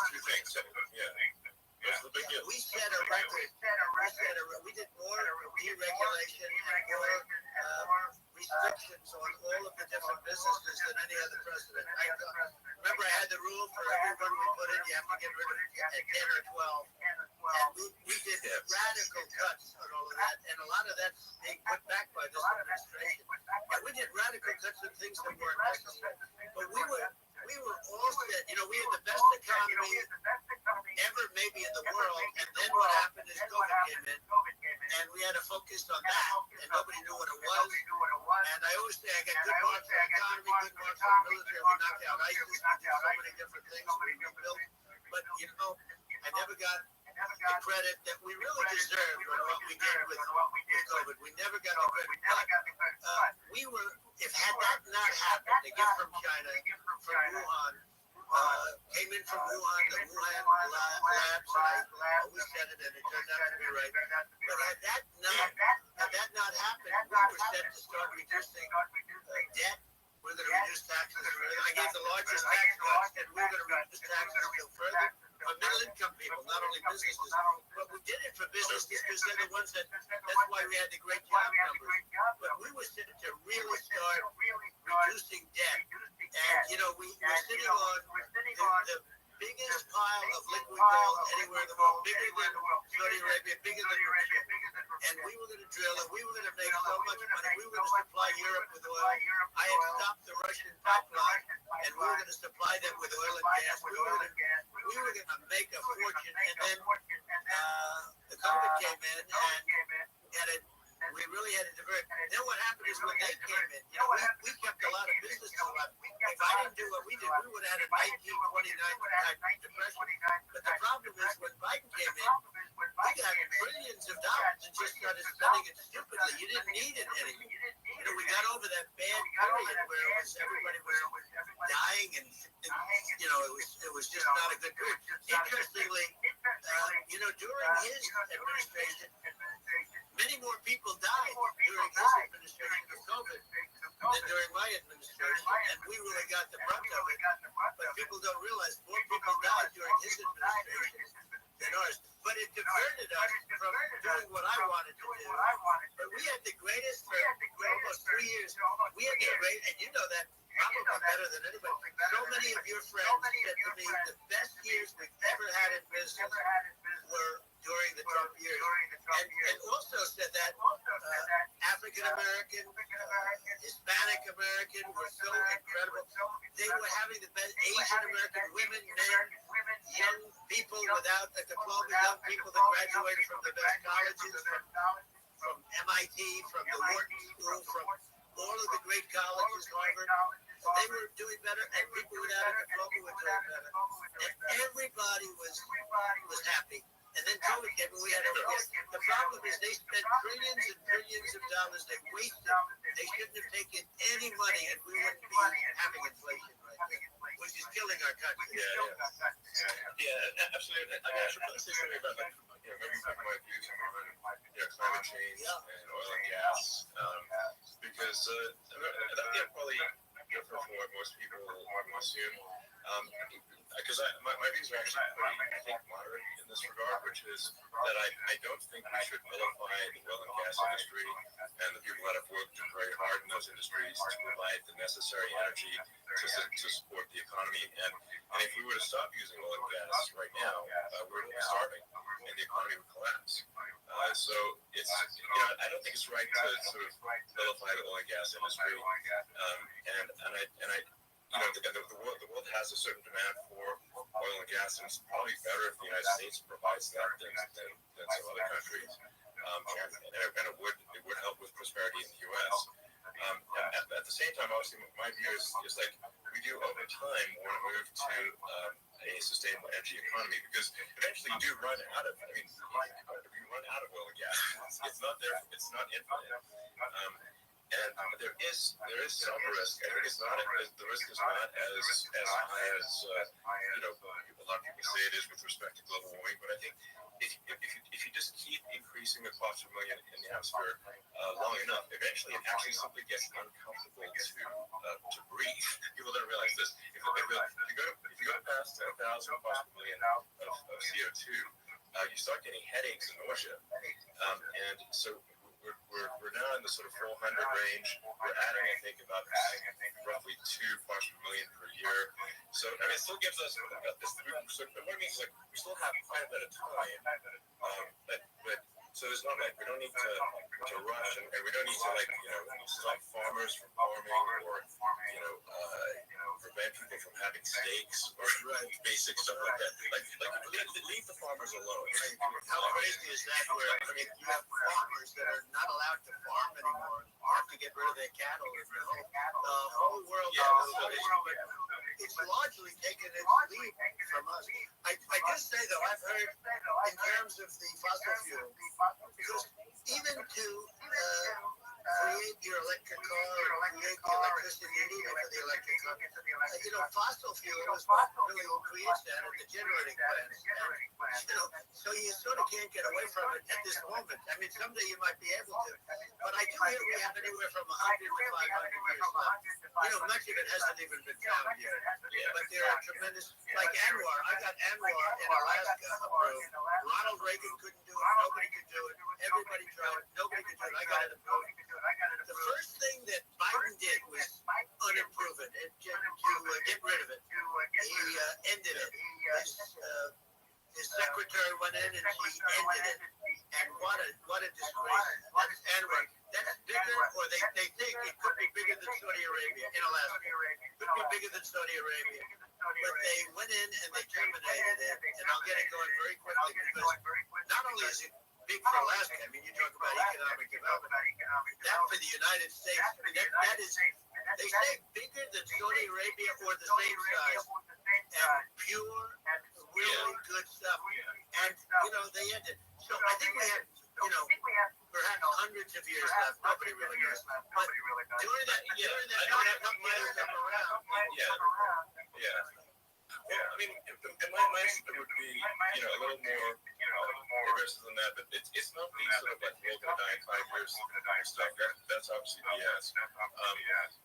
two things, that's the big deal. We set a record. We did more deregulation and more restrictions on all of the different businesses than any other president. Remember, I had the rule for everyone we put in, you have to get rid of 10 or 12. And we did radical cuts on all of that, and a lot of that's being put back by this administration. And we did radical cuts on things that weren't necessary. But we were all set. We had the best economy ever maybe in the world, and then what happened is COVID came in, and we had to focus on that, and nobody knew what it was. And I always say I got good marks on the economy, good marks on the military, we knocked out ISIS, we did so many different things, we rebuilt. But, I never got the credit that we really deserved for what we did with COVID. We never got the credit. Had that not happened, the gift from China, from Wuhan, came in from Wuhan, the Wuhan labs, and I always said it, and it turned out to be right. But had that not happened, we were set to start reducing debt. We're going to reduce taxes. I gave the largest tax cuts, and we're going to reduce taxes still further for middle-income people, not only businesses. But we did it for businesses because they're the ones that's why we had the great job numbers. But we were set to really start reducing debt. And, we're sitting on the biggest pile of liquid gold anywhere in the world, bigger than Saudi Arabia, bigger than Russia. And we were going to drill it. We were going to make so much money. We were going to supply Europe with oil. I had stopped the Russian pipeline, and we were going to supply them with oil and gas. We were going to make a fortune. And then the COVID came in, and we really had to divert. Then what happened is when they came in, we kept a lot of businesses alive. If I didn't do what we did, we would have had a 1929 type depression. But the problem is when Biden came in, we got trillions of dollars and just started spending it stupidly. You didn't need it anymore. We got over that bad period where everybody was dying and it was just not a good period. Interestingly, during his administration, many more people died during his administration of COVID than during my administration, and we really got the brunt of it. But people don't realize more people died during his administration than ours. But it diverted us from doing what I wanted to do. But we had the greatest for almost 3 years. We had the great, and you know that probably better than anybody. So many of your friends said to me the best years we've ever had in business were during the Trump years. And also said that African American, Hispanic American were so incredible. They were having the best Asian American women, men, young people without a diploma, young people that graduated from the best colleges, from MIT, from the Wharton School, from all of the great colleges, Harvard. they were doing better, and people without a diploma were doing better, and everybody was happy. And then COVID came, and we had to forget. The problem is they spent trillions and trillions of dollars. They wasted. They shouldn't have taken any money, and we wouldn't be having inflation right now, which is killing our country. Yeah, absolutely. I mean, I should probably say something about maybe some of my views on climate change and oil and gas, because that probably differ from what most people assume. Because my views are actually pretty, I think, moderate in this regard, which is that I don't think we should vilify the oil and gas industry and the people that have worked very hard in those industries to provide the necessary energy to support the economy. And if we were to stop using oil and gas right now, we're going to be starving, and the economy would collapse. So it's, I don't think it's right to sort of vilify the oil and gas industry. The world has a certain demand for oil and gas, and it's probably better if the United States provides that than some other countries. And it would help with prosperity in the U.S. At the same time, obviously, my view is like we do over time want to move to a sustainable energy economy, because eventually you do run out of. I mean, you run out of oil and gas. It's not there. It's not infinite. And there is some risk. I think the risk is not as high as a lot of people say it is with respect to global warming. But I think if you just keep increasing the parts per million in the atmosphere long enough, eventually it actually simply gets uncomfortable to breathe. People don't realize this. If you go past 1,000 parts per million of CO2, you start getting headaches and nausea. And so we're now in the sort of 400 range. We're adding, I think, about roughly 2 parts per million per year. So I mean, it still gives us this. So what it means is like we still have quite a bit of time. But so it's not like we don't need to rush, and we don't need to stop farmers from farming, or prevent people from having steaks or basic stuff like that. Like leave the farmers alone. How crazy is that? Where you have farmers that are not allowed to farm anymore, have to get rid of their cattle. The whole world it's largely taken its lead from us. I just say though, I've heard in terms of the fossil fuel, because even to create your electric car or create the electricity you need for the electric car, fossil fuel is what really creates that at the generating plants. So you sort of can't get away from it at this moment. I mean, someday you might be able to. But I do hear we have anywhere from 100 to 500 years left. Much of it hasn't even been found yet. But there are tremendous, like Anwar. I got Anwar in Alaska approved. Ronald Reagan couldn't do it. Nobody could do it. Everybody tried. Nobody could do it. I got it approved. The first thing that Biden did was unimprove it and to get rid of it. He ended it. His secretary went in and she ended it. And what a disgrace. That's Anwar. That's bigger, or they think it could be bigger than Saudi Arabia in Alaska. Could be bigger than Saudi Arabia. But they went in and they terminated it. And I'll get it going very quickly, because not only is it big for Alaska, I mean, you talk about economic development. That for the United States, that is, they say bigger than Saudi Arabia or the same size. And pure, really good stuff. And, they ended. So I think we had, perhaps hundreds of years left. Nobody really knows. But during that money come around. Yeah. Well, I mean, my estimate would be, a little more aggressive than that, but it's not the sort of like we're going to die in 5 years stuff. That's obviously BS.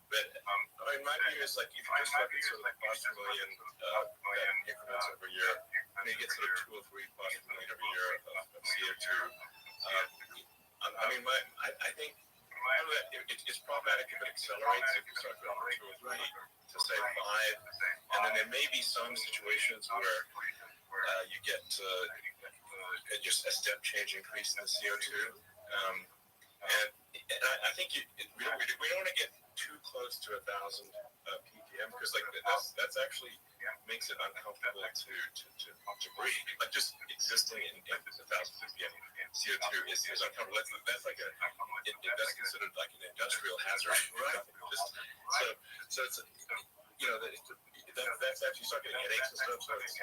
But I mean, my view is like if you just look at sort of the cost per million increments every year, and you get sort of 2 or 3 cost per million every year of CO2. I mean, I think it's problematic if it accelerates, if you start going from 2 or 3 to say 5, and then there may be some situations where you get just a step change increase in the CO2, and I think we don't want to get too close to 1,000 ppm, because like that's actually makes it uncomfortable to breathe. Like just existing in 1,000 ppm CO2 is uncomfortable. That's like that's considered like an industrial hazard. Right. So it's that's actually start getting headaches and stuff. So it's,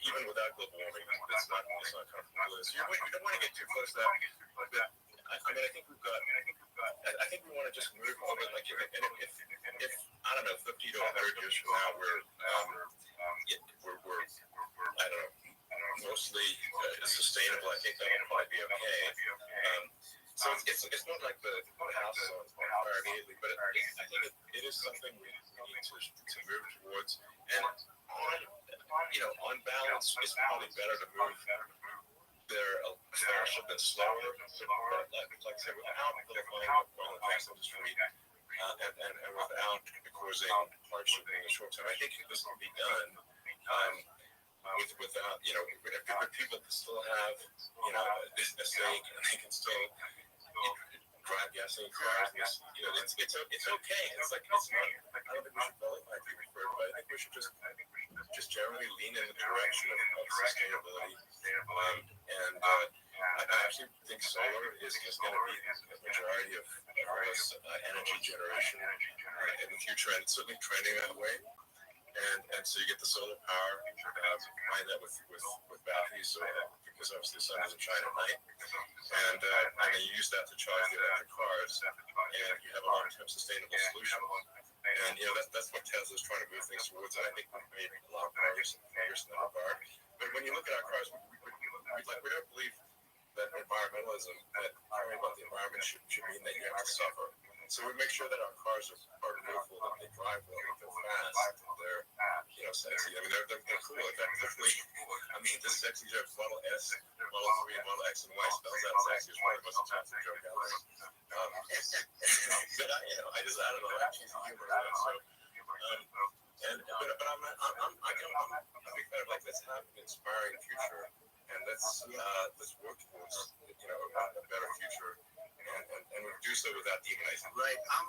even without global warming, it's not comfortable. So you don't want to get too close to that. But I mean, I think we've got. I think we want to just move on. Like if I don't know, 50 to 100 years from now, we're I don't know, mostly sustainable. I think that will probably be okay. So it's not like the house is on fire immediately, but I think it is something we need to move towards. And on balance, it's probably better to move there faster than slower. Like I said, without vilifying the oil and gas industry and without causing hardship in the short term, I think this can be done. Without if people can still have a stake and they can still drive gasoline cars. It's okay. It's like it's not. I don't think we should vilify people for it, but I think we should just generally lean in the direction of sustainability. And I actually think solar is going to be the majority of this energy generation in the future, and it's certainly trending that way. And so you get the solar power, combine that with batteries, because obviously the sun doesn't shine at night, and then you use that to charge the electric cars, and you have a long-term sustainable solution. And that's what Tesla's trying to move things towards. And I think we've made a lot of progress in that regard. But when you look at our cars, we don't believe that environmentalism, that caring about the environment should mean that you have to suffer. So we make sure that our cars are beautiful, that they drive well, that they're fast, they're sexy. I mean, they're cool. In fact, hopefully, the sexy Jeff Model S, Model 3, and Model X and Y spells out sexy is one of the most offensive joke out there. But I don't know, that cheesy humor. So, but I'm a big fan of like, let's have an inspiring future, and let's work towards a better future. And we do so without demonizing. Right. I'm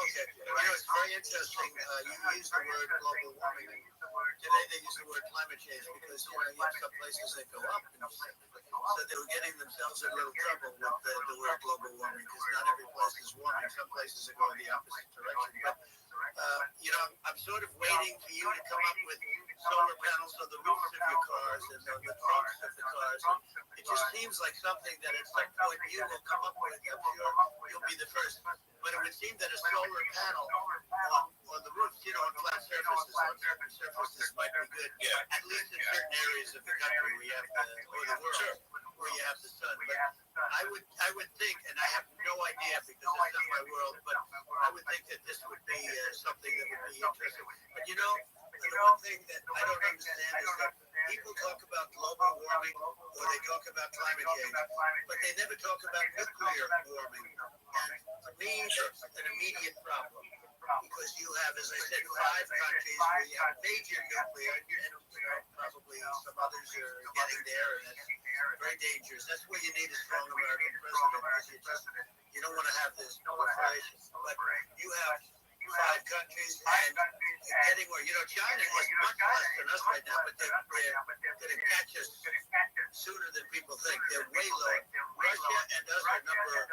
okay. It's very interesting. You use the word global warming. Today they use the word climate change because you have some places that go up. So they were getting themselves in a little trouble with the word global warming because not every place is warming. Some places are going the opposite direction. But I'm sort of waiting for you to come up with solar panels on the roofs of your cars and on the trunks of the cars. It just seems like something that at some point you will come up with. I'm sure you'll be the first. But it would seem that a solar panel on the roofs, on flat surfaces might be good. Yeah. At least in certain areas of the country where you have or the world where you have the sun. But I would think, and I have no idea because that's not my world, but I would think that this would be something that would be interesting. But the one thing that I don't understand is that people talk about global warming or they talk about climate change, but they never talk about nuclear warming. And to me, that's an immediate problem because you have, as I said, 5 countries where you have major nuclear, and probably some others are getting there, and that's very dangerous. That's where you need a strong American president because you don't want to have this proliferation. But you have 5 countries and getting where China is much less than us right now, but they're going to catch us sooner than people think. They're way lower. Russia and us are number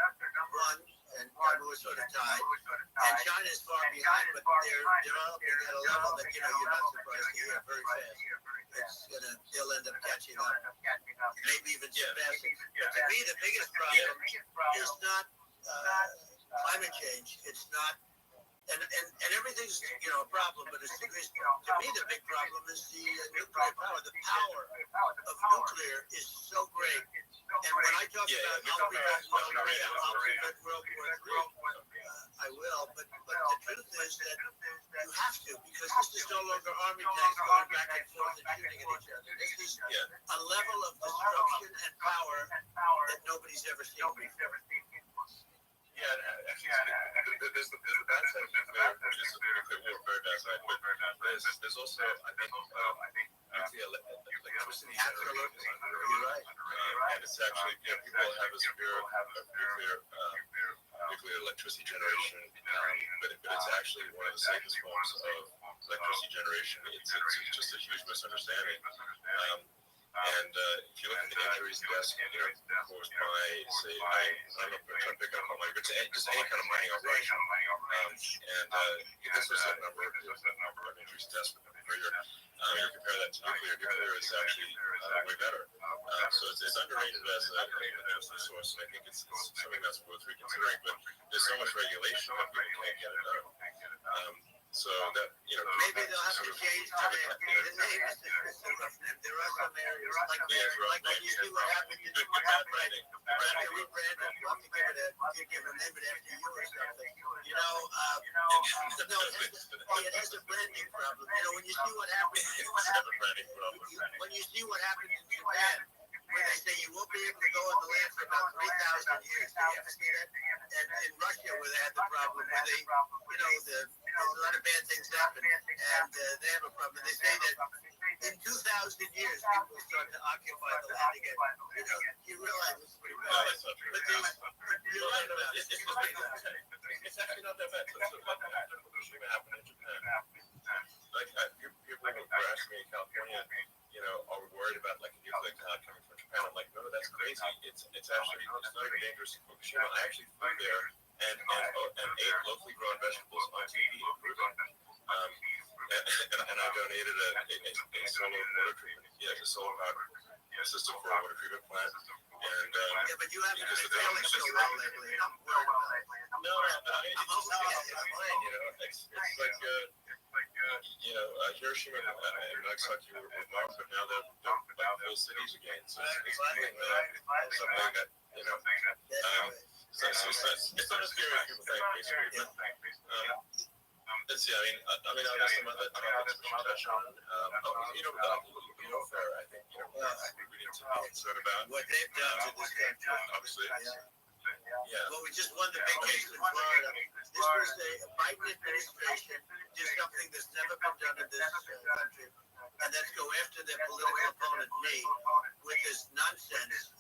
1, and we're sort of tied. And China is far behind, but they're developing at a level that you're not surprised to hear very fast. They'll end up catching up, maybe even surpassing. But to me, the biggest problem is not climate change. It's not. And everything's a problem, but to me the big problem is the nuclear power. The power of nuclear is so great. And when I talk about I'll prevent World War III, I will. But the truth is that you have to, because this is no longer army tanks going back and forth and shooting at each other. This is a level of destruction and power that nobody's ever seen before. Yeah, actually, there's the bad side of nuclear, which is nuclear war, very bad side, but there's also, I think, nuclear electricity generation is underrated. You're right. And it's actually, people have this fear of nuclear nuclear electricity generation, but it's actually one of the safest forms of electricity generation. It's just a huge misunderstanding. And if you look at the injuries and deaths, caused by, say, I'm not trying to pick up on money, but just any kind of mining operation. And this was a number of injuries and deaths per year. You compare that to nuclear. Nuclear is actually way better. So it's underrated as a resource, and I think it's something that's worth reconsidering. But there's so much regulation that people can't get it done. So that, maybe they'll have to change the name. There are some areas like when you see what happened in the branding. Rebranded. You have to give a name it after you or something. It has a branding problem. When you see what happened in Japan, where they say you won't be able to go on the land for about 3,000 years. Did you ever see that? And in Russia, where they had the problem, where they, a lot of bad things happen, and they have a problem. They say that in 2,000 years, people will start to occupy the land again. You realize it's pretty bad. But you're right about it. It's actually not that bad. So what's going to happen in Japan? Like, people were asking me in California, are we worried about like a nuclear cloud coming from Japan? I'm like, no, that's crazy. It's actually it's not even dangerous in Fukushima. I actually flew there and ate locally grown vegetables on TV in Peru. And I donated a solar water treatment, a solar power system for a water treatment plant. And but you haven't been failing so well lately. No, it's fine. It's like Hiroshima and Nagasaki were bombed, but now they're full cities again. So it's something that it's not as scary as people think, basically. But let's see. I mean, there's some other topics we should touch on. The welfare, I think, we need to be concerned about what they've done to this country. Obviously. Yeah. Well, we just won the big case in Florida. This was a Biden administration did something that's never been done in this country, and that's go after their political opponent, me, with this nonsense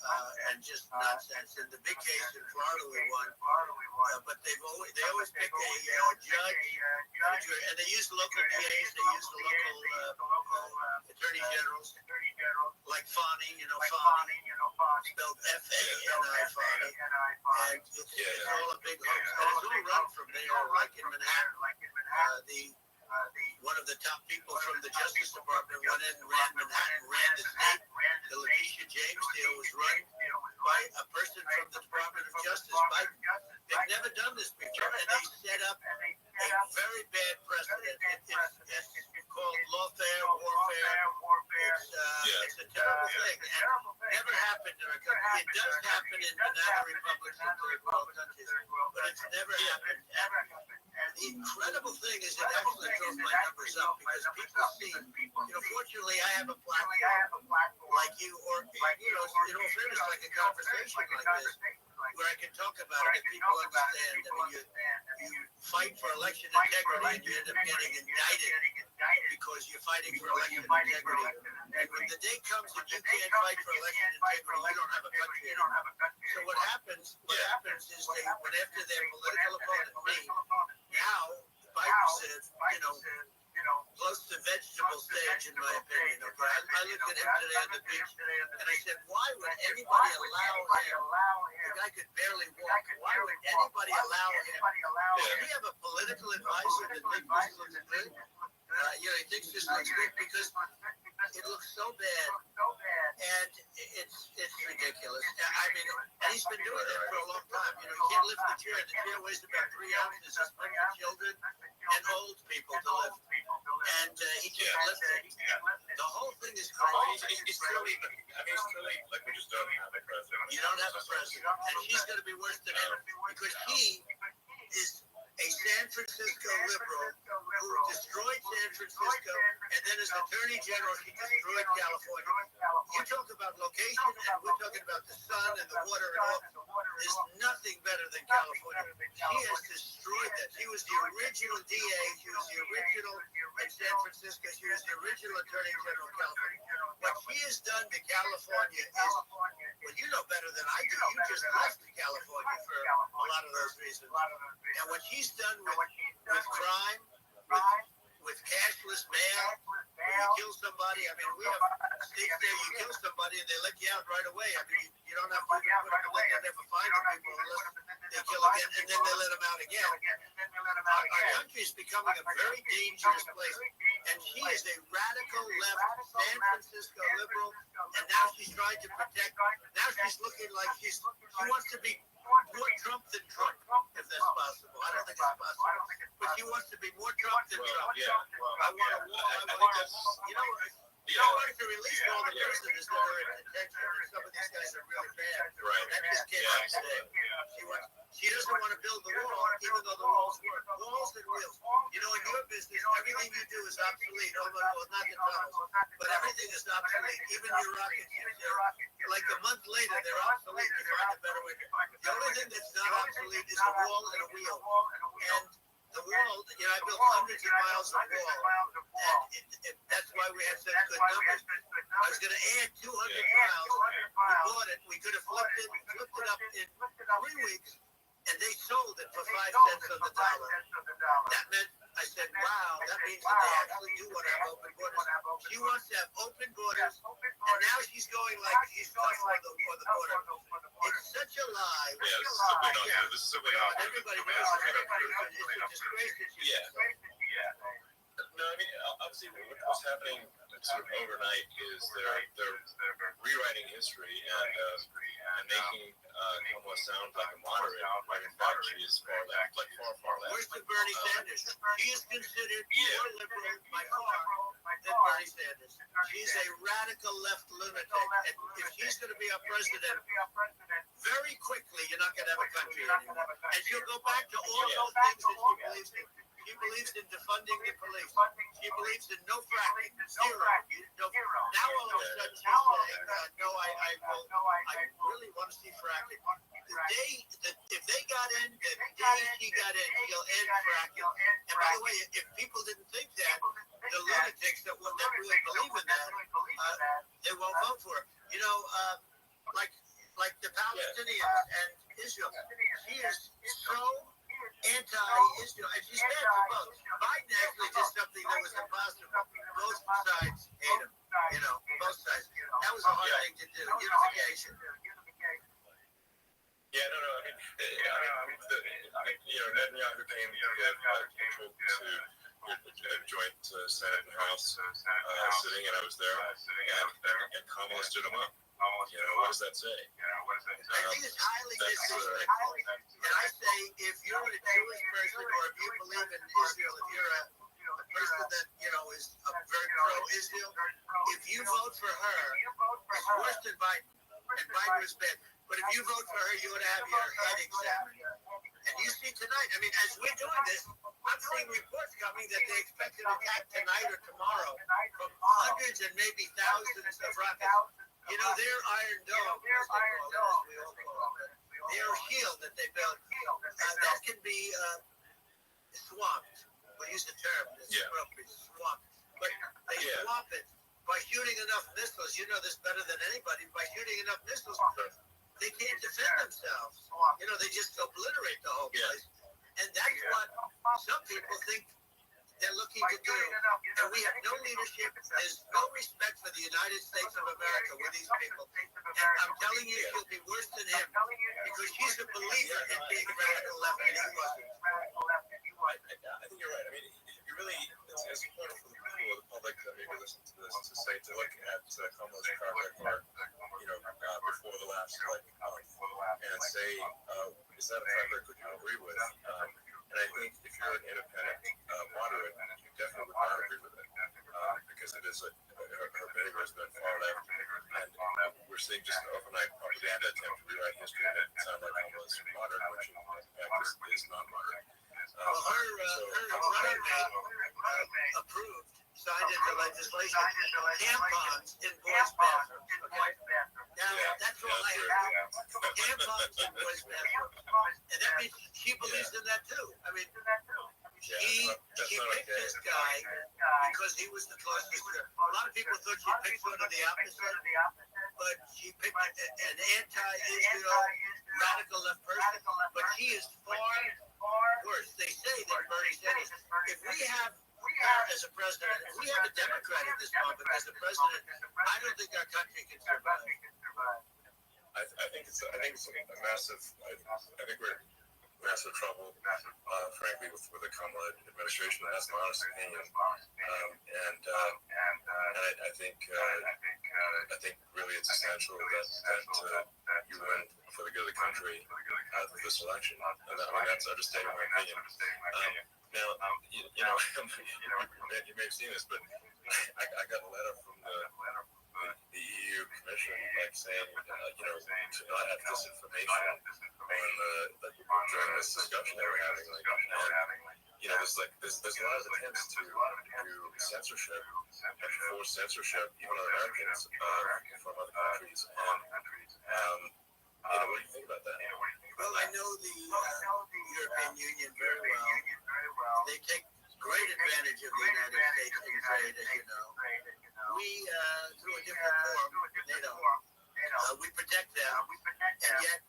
and just nonsense. In the big case in Florida, we won, but they always pick a judge, and they use local DAs, they use the local attorney generals, like Fani, spelled F-A-N-I, Fani, and it's all a big hoax. And it's all run from there, like in Manhattan. One of the top people from the Justice Department went in and ran Manhattan, ran the state. The Letitia James deal was run by a person from the Department of Justice, Biden. They've never done this before, and they set up a very bad precedent. It's called lawfare, warfare. It's a terrible thing. And never happened in our country. It does happen in banana republics and third world countries, but it's never happened ever. The incredible thing is it actually drove my numbers up because people see, fortunately I have a platform like you, or, in all fairness, like a conversation like this, where I can talk about it and people understand. I mean, you fight for election integrity and you end up getting indicted because you're fighting for election integrity. And when the day comes that you can't fight for election integrity, you don't have a country anymore. So what happens is they went after their political opponent, me. Now, Biden says, close to vegetable stage, in my opinion. Okay, I looked at him today on the beach, and I said, why would anybody allow him? The guy could barely walk. Why would anybody allow him? Does he have a political advisor that thinks this looks good? He thinks this looks good because it looks so bad, and it's ridiculous. I mean, and he's been doing it for a long time. You can't lift the chair. The chair weighs about 3 ounces. It's meant for children and old people to lift. And he can't lift it. The whole thing is crazy. It's truly like we just don't have a president. You don't have a president. And she's going to be worse than him because he is a San Francisco liberal who destroyed San Francisco, and then as Attorney General, she destroyed California. You talk about location, and we're talking about the sun and the water and all. There's nothing better than California. She has destroyed that. She was the original DA. She was the original in San Francisco. She was the original Attorney General of California. What she has done to California is, well, you know better than I do. You just left California for a lot of those reasons. And what she's done with crime, with cashless mail, when you kill somebody, I mean, we have states there, you kill somebody and they let you out right away. I mean, you don't have to put them in, they never find the people unless they kill again, and then they let them out again. Our country is becoming a very dangerous place, and she is a radical left San Francisco liberal, and now she's trying to protect, now she's looking like she wants to be more Trump than Trump, if that's possible. I don't think it's possible. But she wants to be more Trump than Trump. I want a wall. You know, to release all the prisoners that are in detention, and some of these guys are really bad. Right. That just came out today. She doesn't want to build the wall, even though the walls work. Walls and wheels. You know, in your business, everything you do is obsolete. Well, not the tunnels, but everything is obsolete. Even your rockets. Like a month later, they're obsolete. You find a better way. The only thing that's not obsolete is a wall and a wheel. And the wall, you know, I built hundreds of miles of wall, and that's why we had such good numbers. I was going to add 200 miles. We bought it. We could have flipped it up in 3 weeks, and they sold it for 5 cents on the dollar. That meant, I said, wow, that means that they actually do want to have open borders. She wants to have open borders, and now she's going like she's tough for the border. It's such a lie. Yeah, this is simply not true. This is simply not true. Everybody knows it's a disgrace that she's No, I mean, obviously, what's happening sort of overnight is they're rewriting history and making Kamala sound like a moderate, when in fact she is far left, like far left. Where's the Bernie Sanders? She is considered more liberal by far than Bernie Sanders. She's a radical left lunatic, and if she's going to be our president, very quickly you're not going to have a country anymore. And she'll go back to all those things that she believes in. She believes in defunding the police. She believes in no fracking, zero. Now all of a sudden she's saying, no, I really want to see fracking. If they got in, the day she got in, she'll end fracking. And by the way, if people didn't think that, the lunatics that would really believe in that, they won't vote for her. You know, like the Palestinians and Israel, she is so anti-Israel, and she's bad for both. Biden actually did something that was impossible. Both sides hate him, you know, both sides. That was a hard thing to do, unification. Yeah, no, I mean, Netanyahu came to joint Senate and House sitting, and I was there, and Kamala stood him up. You know, what does that say? I think it's highly disrespectful. And I say, if you're a Jewish person, or if you believe in Israel, if you're a person that, you know, is very pro-Israel, if you vote for her, it's worse than Biden. And Biden was bad. But if you vote for her, you ought to have your head examined. And you see tonight, I mean, as we're doing this, I'm seeing reports coming that they expect an attack tonight or tomorrow from hundreds and maybe thousands of rockets. You know, their Iron Dome, their shield that they built, that can be swamped. We'll use the term, appropriate, swamped. But they swamp it by shooting enough missiles. You know this better than anybody. By shooting enough missiles, they can't defend themselves. You know, they just obliterate the whole place. And that's what some people think they're looking to do. And we have no leadership. There's no respect for the United States of America with these people. And I'm telling you, she'll be worse than him, because she's a believer in being radical left, and he wasn't. I think you're right. I mean, you really, it's important for the people of the public that maybe listen to this to say, to look at Kamala's car record, you know, before the last month, and say, is that a track record you agree with? And I think if you're an independent moderate, you definitely would not agree with it, because it is her behavior has been far left, and we're seeing just an overnight propaganda attempt to rewrite history that sound like Kamala's moderate, which in fact is non-moderate. Well, her running mate approved, signed into legislation, tampons in boys' bathrooms. Okay? That's all I have. Tampons and boys' bathrooms. And that means she believes in that too. I mean, she picked this guy because he was the closest to her. A lot of people thought she picked sort of the opposite, but she picked an anti-Israel radical left person. But she is far worse, they say, than Bernie Sanders. If we have her as a president, if we have a Democrat at this moment as a president, I don't think our country can survive. I think it's a massive. I think we're in massive trouble, frankly, with the Kamala administration. That's my honest opinion. And I think really it's essential that you win for the good of the country this election. And that's just stating my opinion. Now, you may have seen this, but I got a letter from the EU Commission, saying, to not have disinformation during this discussion that we're having. There's a lot of attempts to do censorship and force censorship, even on Americans from other countries. And what do you think about that? Well, I know the European Union very well. They take great advantage of the United States in trade, as you know. We, through a different form, NATO, we protect them, and yet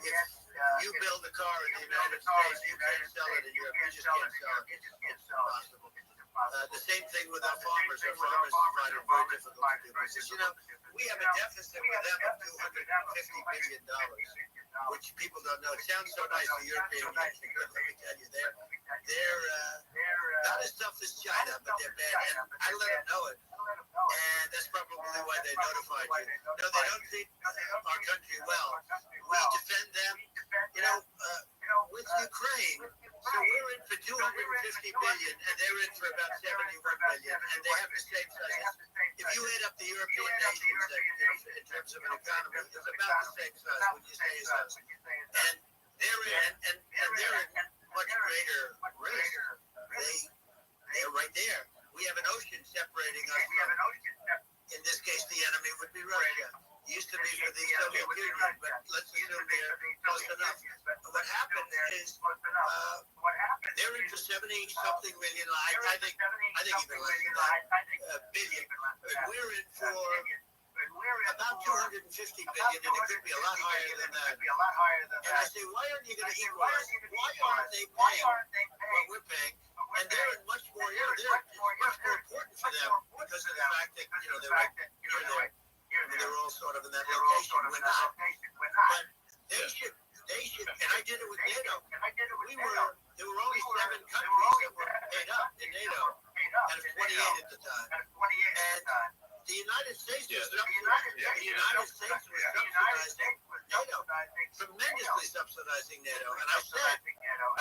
if you build a car in the United States, you can't sell it in Europe. You just can't sell it. It's impossible. The same thing with our farmers. Our farmers find it very difficult to do business. We have a deficit with them of $250 billion, which people don't know. It sounds so nice, the European Union, but let me tell you, they're not as tough as China, but they're bad. And I let them know it. And that's probably why they notified you. No, they don't treat our country well. We defend them. With Ukraine, so we're in for $250 billion, and they're in for about $71 billion, and they have the same size. If you add up the European nations in terms of an economy, it's about the same size when you say us. And they're in much greater risk. They're right there. We have an ocean separating us from, in this case, the enemy would be Russia. It used to be for the Soviet Union, but let's assume they're close enough. What happened is they're into 70-something million. I think even less than that, billion. But we're in for about $250 billion, and it could be a lot higher than that. And I say, why aren't you going to equalize? Why aren't they paying what we're paying? And they're in much more. It's much more important for them because of the fact that they're right here there. They're all sort of in that location. We're not. But they should, and I did it with NATO. There were only 7 countries that were paid up in NATO, out of 28 at the time. And the United States was subsidizing NATO, tremendously subsidizing NATO. And I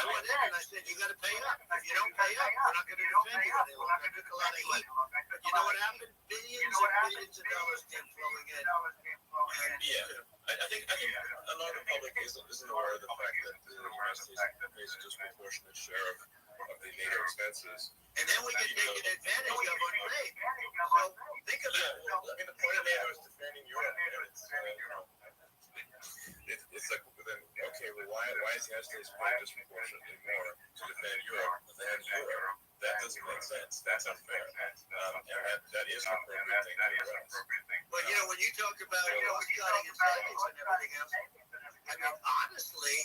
went in and I said, you got to pay up. If you don't pay up, we're not going to defend you any longer. I took a lot of heat. But you know what happened? Billions and billions of dollars came flowing in. I think a lot of the public isn't aware of the fact that the United States pays a disproportionate share of the NATO expenses. And then we get taken advantage of unpaid. So think of it. The point of NATO is defending Europe. It's like, then, okay, well, why is the United States paying disproportionately more to defend Europe than Europe? That doesn't make sense. That's unfair. And that is an appropriate thing to do. But when you talk about cutting and savings and everything else, I mean, honestly,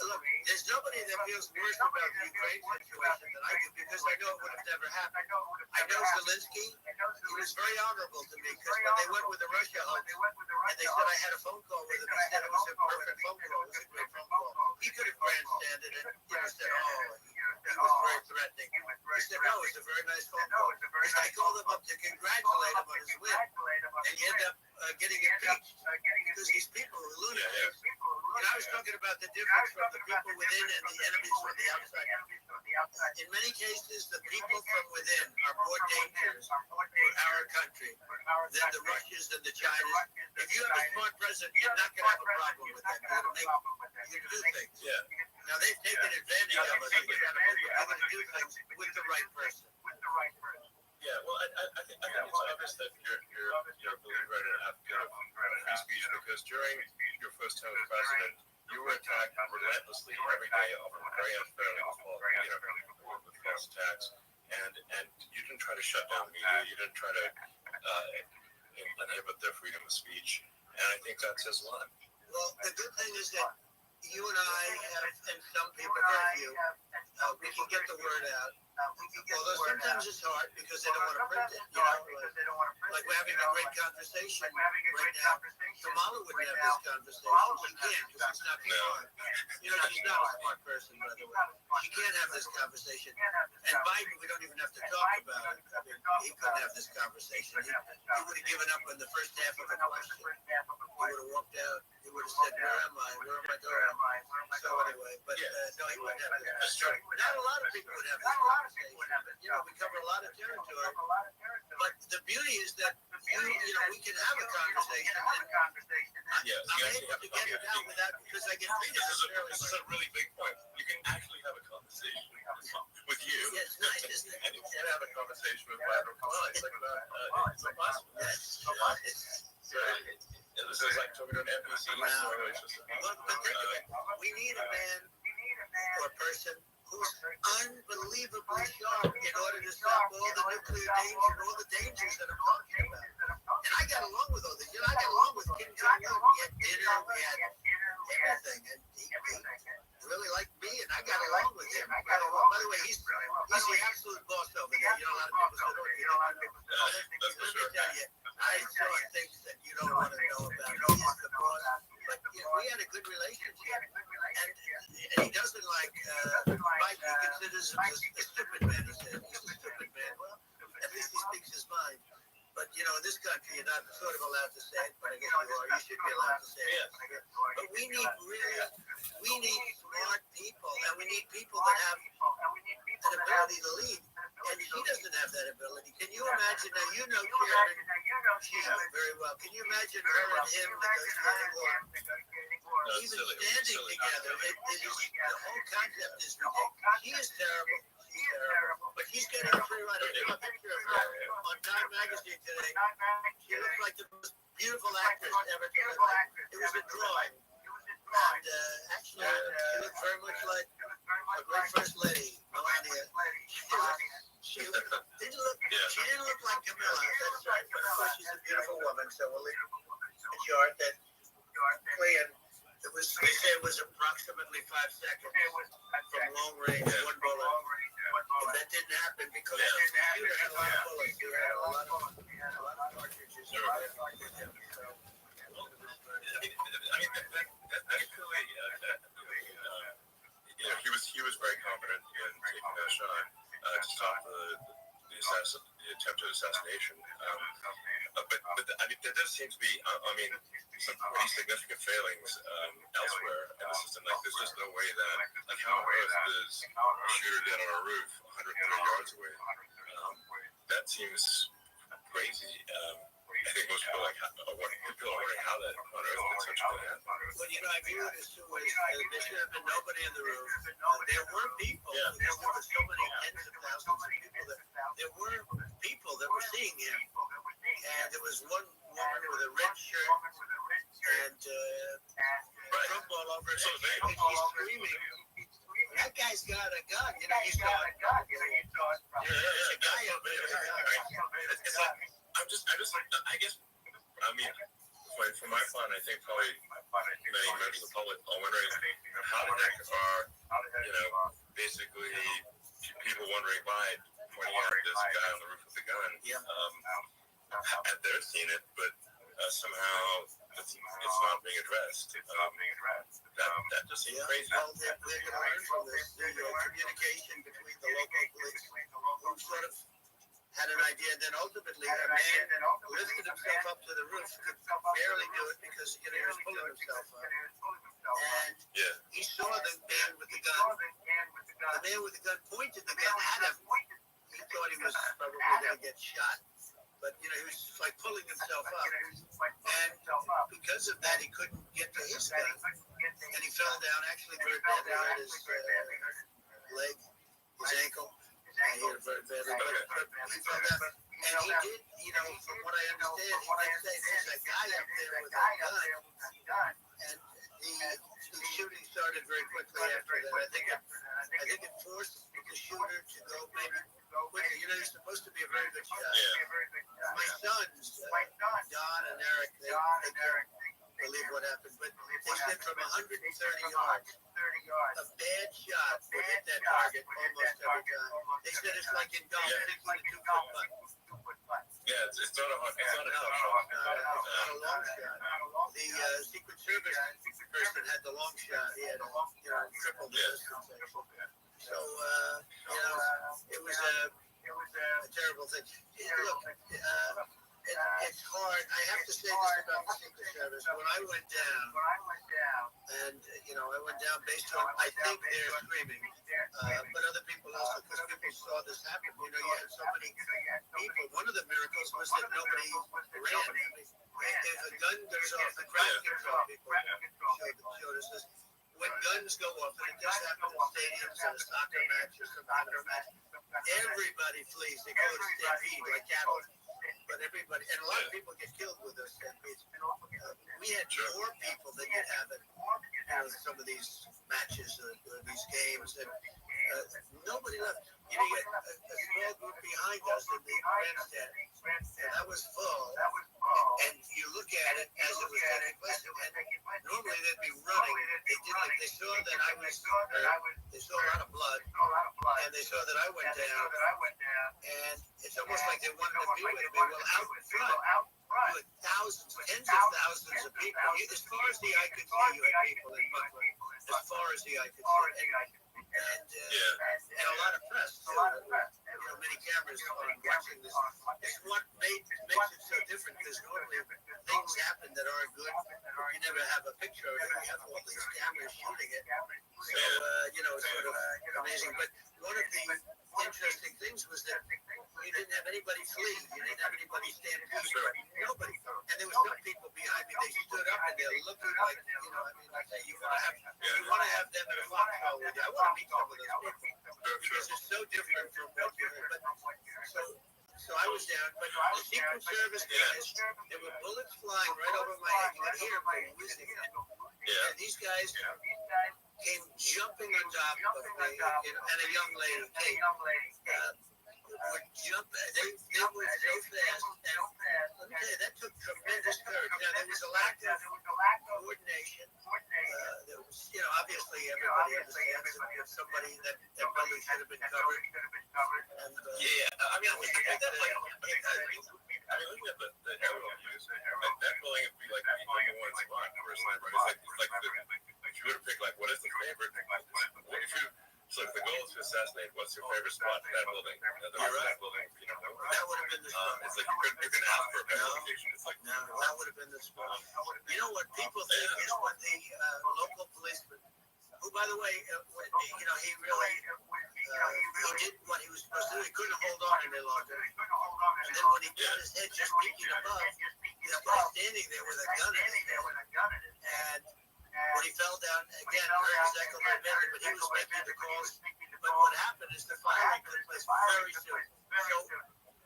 look, there's nobody that feels worse about the Ukraine situation than I do, because I know it would have never happened. I know Zelensky. He was very honorable to me, because when they went with the Russia hoax, and they said I had a phone call with him, he said it was a perfect phone call. It was a great phone call. He could have grandstanded it. Said, he was very threatening. He said, no, it was a very nice phone call. I called him up to congratulate him on his win, and you end up getting impeached, because these people are lunatics. I was talking about the difference from the people within and the enemies from the outside. In many cases, the people from within are more dangerous for our country than the Russians and the Chinas. If you have a smart president, you're not going to have a problem with them. You can do things. Now, they've taken advantage of us. You're going to do things with the right person. Yeah, well, I think it's obvious noticed that you're a believer and an advocate of free speech because during your first term as president, you were attacked relentlessly every day, often very unfairly with false attacks, and you didn't try to shut down media. You didn't try to inhibit their freedom of speech, and I think that says a lot. Well, the good thing is that you and I have, and some people, very few, we can get the word out. Although sometimes it's hard because they don't want to print it. Like we're having a great conversation right now. Kamala wouldn't have this conversation. She can't because it's not smart. She's not a smart person, by the way. She can't have this conversation. And Biden, we don't even have to talk about it. I mean, he couldn't have this conversation. He would have given up on the first half of the question. He would have walked out. He would have said, where am I? Where am I going? So anyway, but no, he wouldn't have this. Not a lot of people would have this conversation. But, we cover a lot of territory. But the beauty is that we can have a conversation. I'm able to get it out without because I get treated This is a really big point. You can actually have a conversation with you. Yeah, it's nice, isn't it? And you can't have a conversation with Vladimir Putin. It's like it's impossible. This is like talking to an NPC. But think of it. We need a man or a person who's unbelievably sharp in order to stop all the nuclear danger and all the dangers that I'm talking about. And I got along with all this. I got along with Kim Jong-un. We had dinner, we had everything. And he really liked me, and I got along with him. By the way, he's the absolute boss over there. A lot of people say, let me tell you, I saw things that you don't want to know about. He's the boss. But we had a good relationship. And he doesn't like Biden. He considers him a stupid man. He said, he's a stupid man. Well, at least he speaks his mind. But, in this country, you're not sort of allowed to say it, but I guess you are. You should be allowed to say it. But we need smart people, and we need people that have an ability to lead. And he doesn't have that ability. Can you imagine, now you know Karen very well. Can you imagine her and him negotiating war? Even standing together, the whole concept is ridiculous. She is terrible. She's terrible. But she's getting through. I saw a picture of her on Time Magazine today. She looks like the most beautiful actress ever to live. It was a drawing. And actually, she looked very much like a great first lady, Melania. She didn't look like Camilla. That's right. But of course, she's a beautiful woman. So we'll leave a chart that clear. They say it was approximately 5 seconds from long range, one bullet. And that didn't happen because the computer had a lot of bullets. You had a lot of cartridges. He was very confident in taking that shot to stop the attempted assassination. But there does seem to be, some pretty significant failings elsewhere in the system. Like, there's just no way that, like, how on earth does a shooter get on a roof 130 yards away? That seems crazy. I think most people are wondering how that on earth did such a thing happen. Well, I view it as 2 ways. There should have been nobody in the room. There were people, because there were so many tens of thousands of people, there were people that were seeing him. And there was one woman with a red shirt and Trump all over her face. And she's screaming. That guy's got a gun. He's got a gun. There's a guy up there. I guess, for my fun, I think probably many members of the public are wondering how the heck are, basically people wondering why pointing at this guy on the roof with the gun. And they're seeing it, but somehow it's not being addressed. That just seems crazy. Well, they're going to learn from this. The communication between the local police who sort of had an idea, and then ultimately a man lifted himself up to the roof, could barely do it because he was pulling himself up. And he saw the man with the gun. The man with the gun pointed the gun at him. He thought he was probably going to get shot. But, he was like pulling himself up. And because of that, he couldn't get to his gun. And he fell down, actually very badly hurt his leg, his ankle. And he hurt very badly. But he fell down. And he from what I understand, he did say there's a guy up there with a gun, and the shooting started very quickly after that. I think it forced the shooter to go maybe quicker. You're supposed to be a very good shot. Yeah. My sons, Don and Eric, they can't believe what happened, but they said from 130 yards, a bad shot will hit that target almost every time. They said it's like in golf, 62 foot putt. Yeah, it's not a tough shot. It's not a long shot. The Secret Service person had the long shot. He had triple the distance. So, it was a terrible thing. Look, it's hard. I have to say this about the Secret Service. When I went down, and I went down based on I think they're screaming, but other people also, because people saw this happen. You had so many people. One of the miracles was that nobody ran. If a gun goes off, the crowd control people showed us this. When guns go off, and it does happen in stadiums and a soccer match or some kind of match, everybody flees. They go to stampede like cattle. But everybody, and a lot of people get killed with those stampedes. We had more people than you have at some of these matches, these games, and nobody left. You get a small group behind us in the grandstand, and that was full. And you look at it as it was taking place, and normally they'd be running. They saw that I was hurt. They saw a lot of blood, and they saw that I went down. And it's almost like they wanted to be with me. Well, out front, with thousands, tens of thousands of people. As far as the eye could see, you had people in Buffalo. As far as the eye could see. And a lot of press, too. Many cameras are watching this. It's what makes it so different, because normally things happen that aren't good. You never have a picture of it. You have all these cameras shooting it. So, it's sort of amazing. But one of the interesting things was that you didn't have anybody flee. You didn't have anybody stampede. Nobody. And there was no people behind me. They stood up and they're looking like, you want to have them in a foxhole with you. I want to meet some of those people. Because it's so different from what you heard. So I was down, but the Secret Service guys, there were bullets flying right over my head. You could hear them whizzing. And these guys came jumping on top of me, and a young lady came. Would jump. They were so fast, and let me tell you, that took tremendous courage. Now, there was a lack of coordination. There was, obviously everybody understands that somebody that probably should have been covered. And, I think that's like, looking at the aerial views, that building would be like the number one spot, personally, right? It's like if you were to pick, like, what is the favorite? So if the goal is to assassinate, what's your favorite spot in that building? That building, that would have been the spot. It's like you're going to ask for a better location. It's like, no, that would have been the spot. You know what people think is when the local policeman, who, by the way, he really he did what he was supposed to do. He couldn't hold on any longer. And then when he got his head just peeking above, this guy standing there with a gun in his head. And when he fell down, again, heard his echo better, but he was making the calls. But what happened is the firing took place very soon. So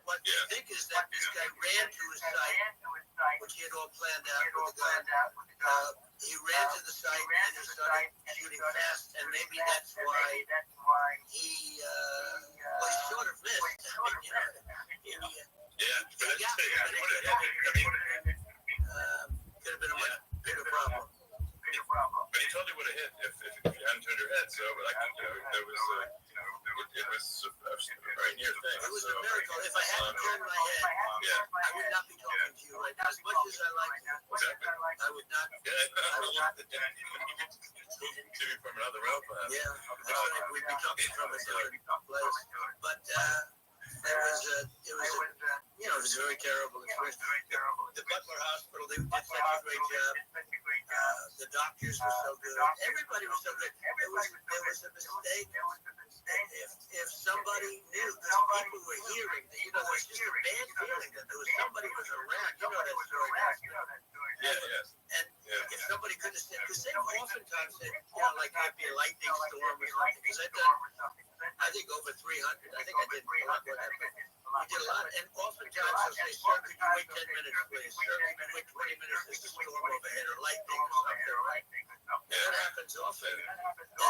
what we think is that this guy ran to his site, which he had all planned out with the gun. He ran to the site and he started shooting fast, and maybe that's why he sort of missed. He got me, but it could have been a much bigger problem. But he totally would have hit if you hadn't turned your head. So, but there was it was a very near thing. It was a miracle. If I hadn't turned my head, I would not be talking to you right now. As much as I like you, I would not. Maybe from another realm, perhaps. Yeah, we'd be talking from a different place. But it was a very terrible experience. The Butler Hospital, they did such a great job. The doctors were so good. Everybody was so good. There was a mistake. If somebody knew, because people were hearing, there was just a bad feeling that there was somebody was around. You know that story. And if somebody could have said, because they oftentimes said, like there'd be a lightning storm or something, because I've done I think over 300. I think I did a lot more than that. We did a lot. And oftentimes they'll say, sir, could you wait 10 minutes, please? Sir, could you wait 20 minutes? There's a storm overhead or lightning or something. That happens often. And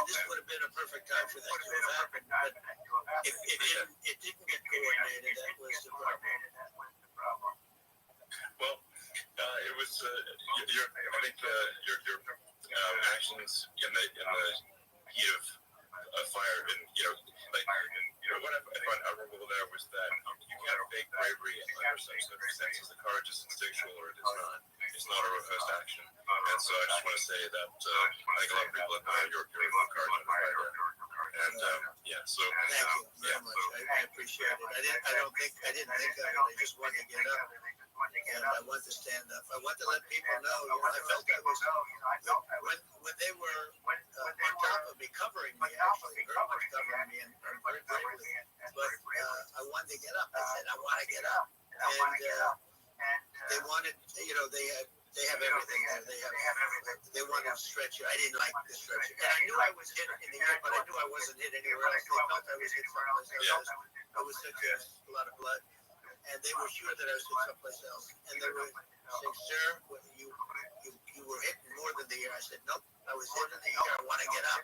this would have been a perfect time for that to have happened. But it didn't get coordinated. That was the problem. Well, it was. I think your actions in the heat of fire, and what I find admirable there was that you can't fake bravery under such circumstances. The courage is instinctual, or it is not. It's not a rehearsed action. And so I just want to say that I think a lot of people admire your courage and fire. And so thank you very much. I appreciate it. I didn't think of it. I just wanted to get up. And I want to stand up. I want to let people know. I felt I was when they were on top of me, covering me, actually, very much covering me, and very bravely. But I wanted to get up. I said, I want to get up. And they wanted, they have everything there. They wanted to stretch you. I didn't like the stretch. And I knew I was hit in the ear, but I knew I wasn't hit anywhere else. They felt I was hit someplace else. I was such a lot of blood. And they were sure that I was hit someplace else. And they were saying, sir, you were hit more than the ear. I said, nope, I was hit in the ear. I want to get up.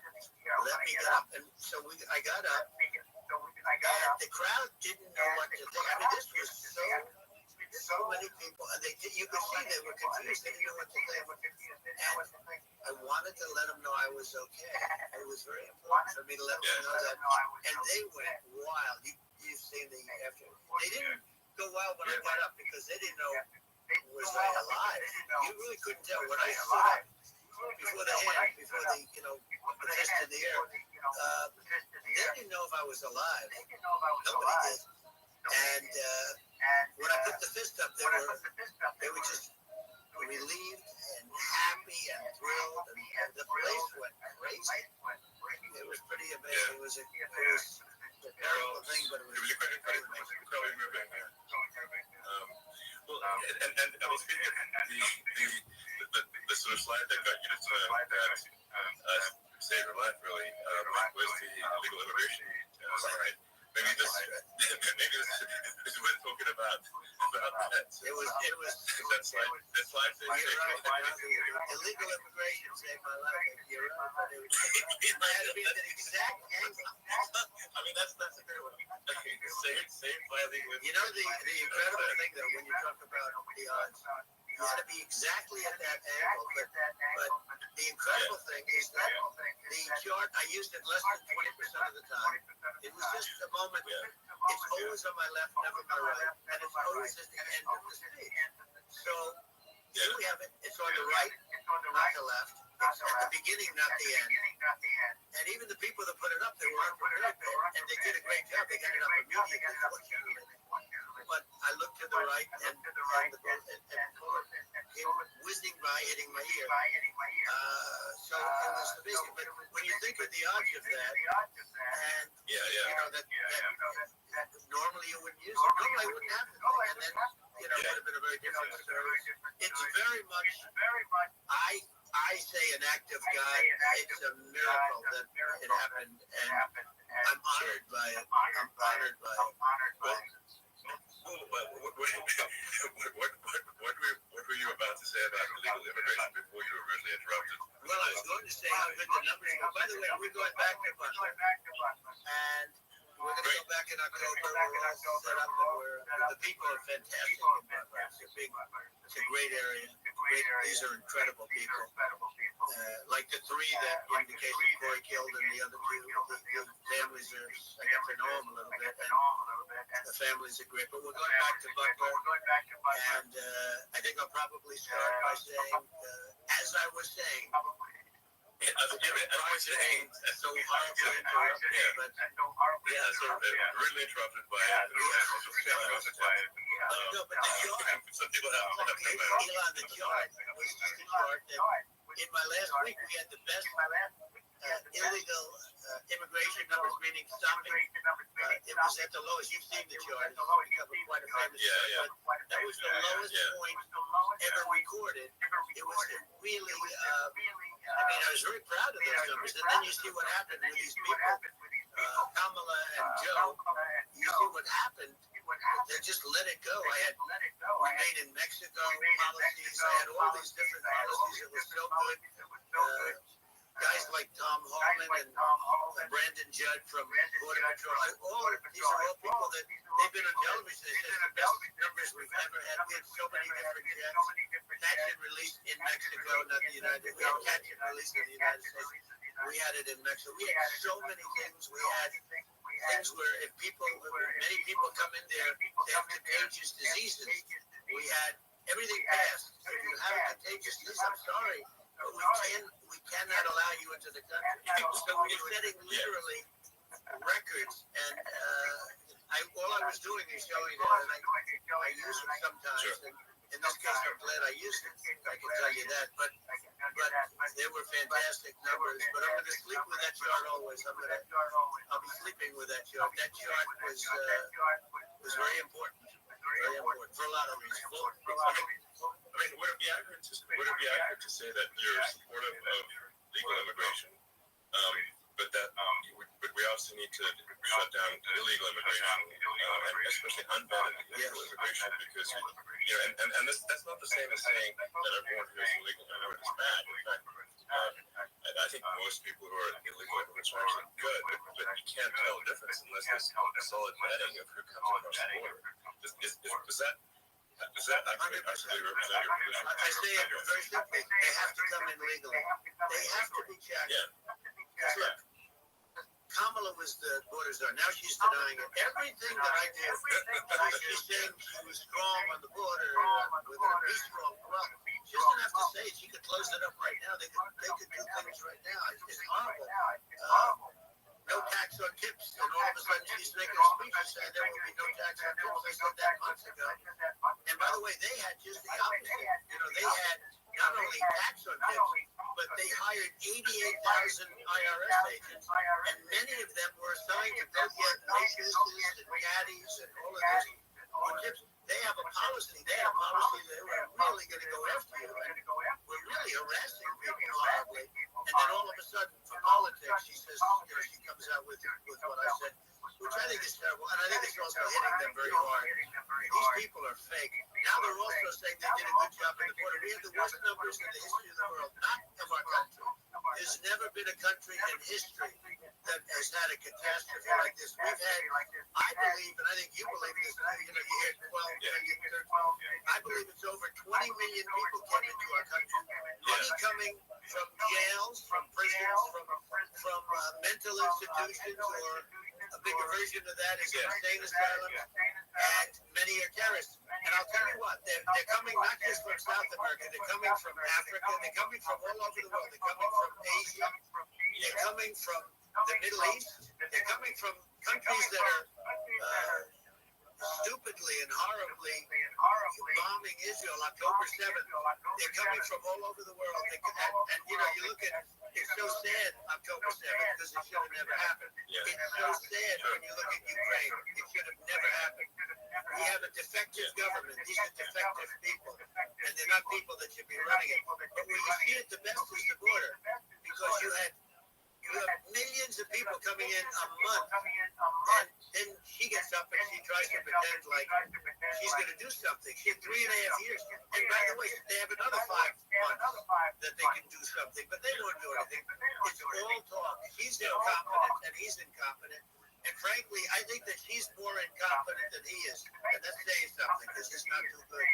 Let me get up. And so I got up. And the crowd didn't know what to think. I mean, this was so many people. And you could see they were confused. They didn't know what to think. And I wanted to let them know I was okay. It was very important for me to let them know that. And they went wild. You've seen the after. They didn't go wild when I got up because they didn't know was I alive. You really couldn't tell. When I stood up before the fist in the air, they didn't know if I was alive. Nobody did. And when I put the fist up, they were just relieved and happy and thrilled, and the place went crazy. It was pretty amazing. It was a terrible thing, but it was pretty amazing. Well, and I was speaking of the sort of slide that got you to that saved your life, really, was the illegal immigration slide. Maybe this is worth talking about that. It was that slide thing. Illegal immigration saved my life. You're right, but it had to be at an exact angle. I mean, that's a good one. Saved by illegal immigration. The incredible thing, though, when you talk about the odds, you had to be exactly at that angle. But the incredible thing is that the chart, I used it less than 20% of the time. It was just a moment. It's always on my left, never my right. And it's always at the end of the stage. So here we have it. It's on the right, not the left. It's at the beginning, not the end. And even the people that put it up, they were unprepared. And they did a great job. They got it up immediately. But I looked to the right, and the bullet came whizzing by, hitting my ear. So it was amazing. But when you think of the odds of that, and that normally you wouldn't use it. Normally I wouldn't have it. And then, it would have been a very different story. It's very much, I say an act of God. It's a miracle that it happened, and I'm honored by it. I'm honored by it. What were you about to say about illegal immigration before you were really interrupted? Well, I was going to say how good the numbers were. By the way, we're going back to Butler. And we're going to go back in October. We're all set up, and the people are fantastic in Butler. It's a great area. These are incredible people. Like the three that in the case of Corey killed, and the other two, the families are, I got to know them a little bit, and the families are great. But we're going back to Butler, and I think I'll probably start by saying, as I was saying, so horribly interrupted, but really interrupted by it. No, but the chart, some people have Elon, the chart was just a chart that in my last week we had the best illegal immigration numbers, meaning stopping. It was at the lowest. You've seen the chart. It's become quite a famous chart. But that was the lowest point ever recorded. It was really, I was very proud of those numbers. And then you see what happened with these people Kamala and Joe, you see what happened. They just let it go. We made in Mexico policies. I had all these different policies. It was so good. Guys like Tom Harlan and Brandon Judd from Border Patrol. These are all people that they've been on television. They said the best numbers we've ever had. We had so many different jets. Catch and release in Mexico, not the United States. We had catch and release in the United States. We had it in Mexico. We had so many things. We had things where if many people come in there, they have contagious diseases. We had everything passed. If you have a contagious disease, I'm sorry, but we cannot allow you into the country. So we're setting literally records, and all I was doing is showing that, and I use it sometimes. Sure. And in this case, I'm glad I used it. I can tell you that. But they were fantastic numbers. But I'm going to sleep with that chart always. I'll be sleeping with that chart. That chart was very important. Very important for a lot of reasons. I mean, would it be accurate to say that you're supportive of legal immigration, but we also need to shut down illegal immigration, and especially unvetted illegal immigration, because and that's not the same as saying that everyone who is illegal immigrant is bad. In fact, I think most people who are illegal immigrants are actually good, but you can't tell the difference unless there's a solid vetting of who comes across the border. Does that actually represent your position? I say it very simply. They have to come in legally. They have to be checked. Yeah. Look, Kamala was the border czar. Now she's denying it. Everything that I did, she's saying she was strong on the border. We're going to be strong. Well, she doesn't have to say it. She could close it up right now. They could do things right now. It's horrible. No tax on tips, and all of a sudden she's making a speech and saying there will be no tax on tips. They said that months ago. And by the way, they had just the opposite. They had not only tax on tips, but they hired 88,000 IRS agents, and many of them were assigned to go get waitresses and caddies and all of this on tips. They have a policy. They were really going to go after you, and we're really harassing people horribly. And then all of a sudden, for politics, she says, she comes out with what I said, which I think is terrible, and I think it's also hitting them very hard. These people are fake. Now they're also saying they did a good job in the border. We have the worst numbers in the history of the world, not of our country. There's never been a country in history that has had a catastrophe like this. We've had, I believe, and I think you believe this, you hear 12 million, I believe it's over 20 million people came into our country. Money coming from jails, from prisons, from mental institutions, or a bigger version of that is insane asylums, and many are terrorists. And I'll tell you what, they're coming not just from South America, they're coming from Africa, they're coming from all over the world, they're coming from Asia, they're coming from the Middle East, they're coming from countries that are stupidly and horribly bombing Israel October 7th. They're coming from all over the world. And you look at, it's so sad October 7th because it should have never happened. Yeah. It's so sad when you look at Ukraine. It should have never happened. We have a defective government. These are defective people. And they're not people that should be running it. But where you see it the best is the border. Because you have millions of people coming in a month, and then she gets up and she tries to pretend like she's going to do something. She had 3.5 years. And by the way, they have another 5 months that they can do something, but they won't do anything. It's all talk. She's incompetent and he's incompetent. And frankly, I think that she's more incompetent than he is. And that's saying something because he's not too good.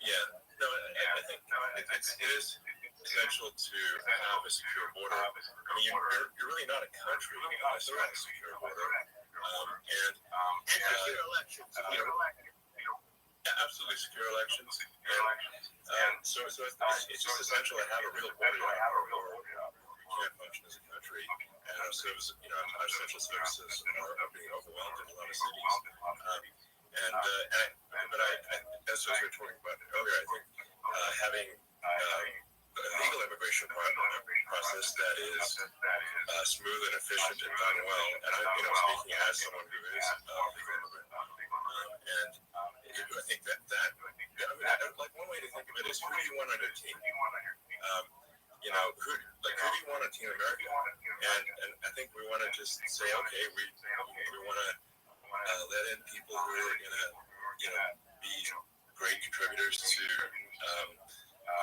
Yeah. No, I think it is essential to have a secure border. I mean, you're really not a country unless you have a secure border. And secure elections. Yeah, absolutely, secure elections. And so it's just essential to have a real border. We can't function as a country, and our service, our central services are being overwhelmed in a lot of cities. But as we were talking about earlier, I think having a legal immigration process that is smooth and efficient and done well, and speaking as someone who is a legal immigrant, and I think that one way to think of it is who do you want on your team? who do you want on Team America? And I think we want to just say, okay, we want to let in people who are going to, be great contributors to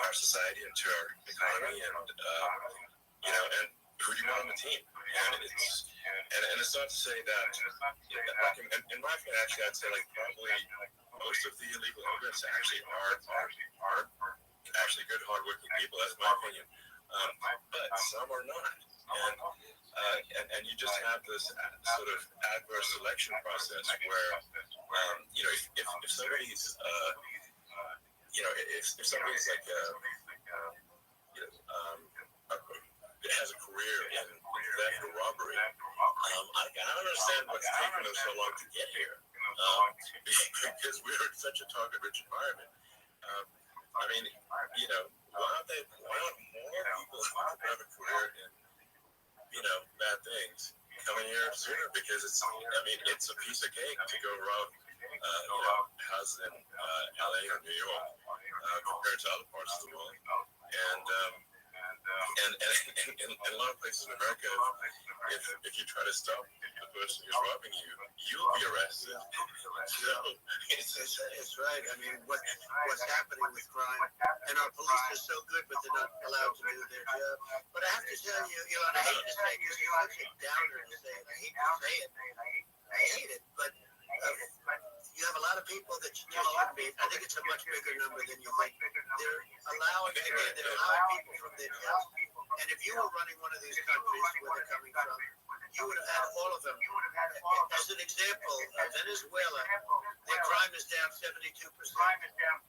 our society and to our economy, and and who do you want on the team? And it's not to say that, in my opinion, actually, I'd say probably most of the illegal immigrants actually are actually good, hardworking people. That's my opinion. But some are not, and you just have this sort of adverse selection process where, if somebody's, if somebody's has a career in theft or robbery, I don't understand what's taking them so long to get here, because we're in such a target-rich environment. Why don't more people who have a career in, bad things coming here sooner? Because it's a piece of cake to go rob, houses in LA or New York, compared to other parts of the world. And in a lot of places in America, if you try to stop the person who's robbing you, you'll be arrested. So it's right. What's happening with crime, and our police are so good, but they're not allowed to do their job. But I have to tell you, Elon, I hate to say it because you're such a downer to say it. I hate to say it. I hate it, but you have a lot of people that you just shouldn't be. I think it's a much bigger number than you think. They're allowing people from their jails. And if you were running one of these countries where they're coming from, you would have had all of them. As an example, Venezuela, their crime is down 72%.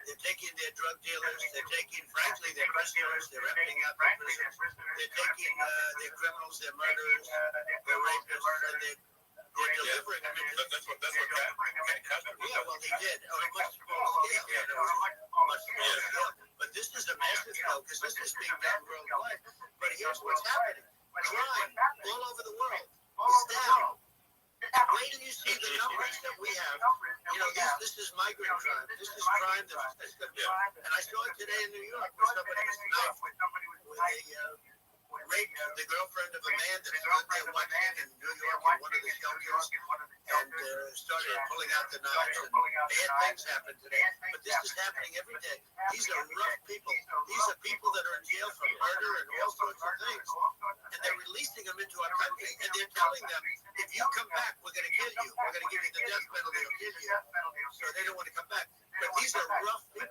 They're taking their drug dealers, they're taking, frankly, their prisoners, they're emptying out their prisons, they're taking their criminals, their murderers, their rapists, and they're delivering them into... That's what happened. Yeah, well, they did. On a much smaller scale. Much smaller scale. But this is a massive scale, because this is being done worldwide. But here's what's happening. Crime all over the world is down. Wait till you see the numbers that we have. This is migrant crime. This is crime that's going to be... And I saw it today in New York where somebody was knifed with a raped the girlfriend of a man that stood there watching in New York in one of the shelters and started pulling out the knives, and bad things happen today. But this is happening every day. These are rough people. These are people that are in jail for murder and all sorts of things. And they're releasing them into our country, and they're telling them, if you come back, we're going to kill you. We're going to give you the death penalty or kill you. So they don't want to come back. But these are rough people.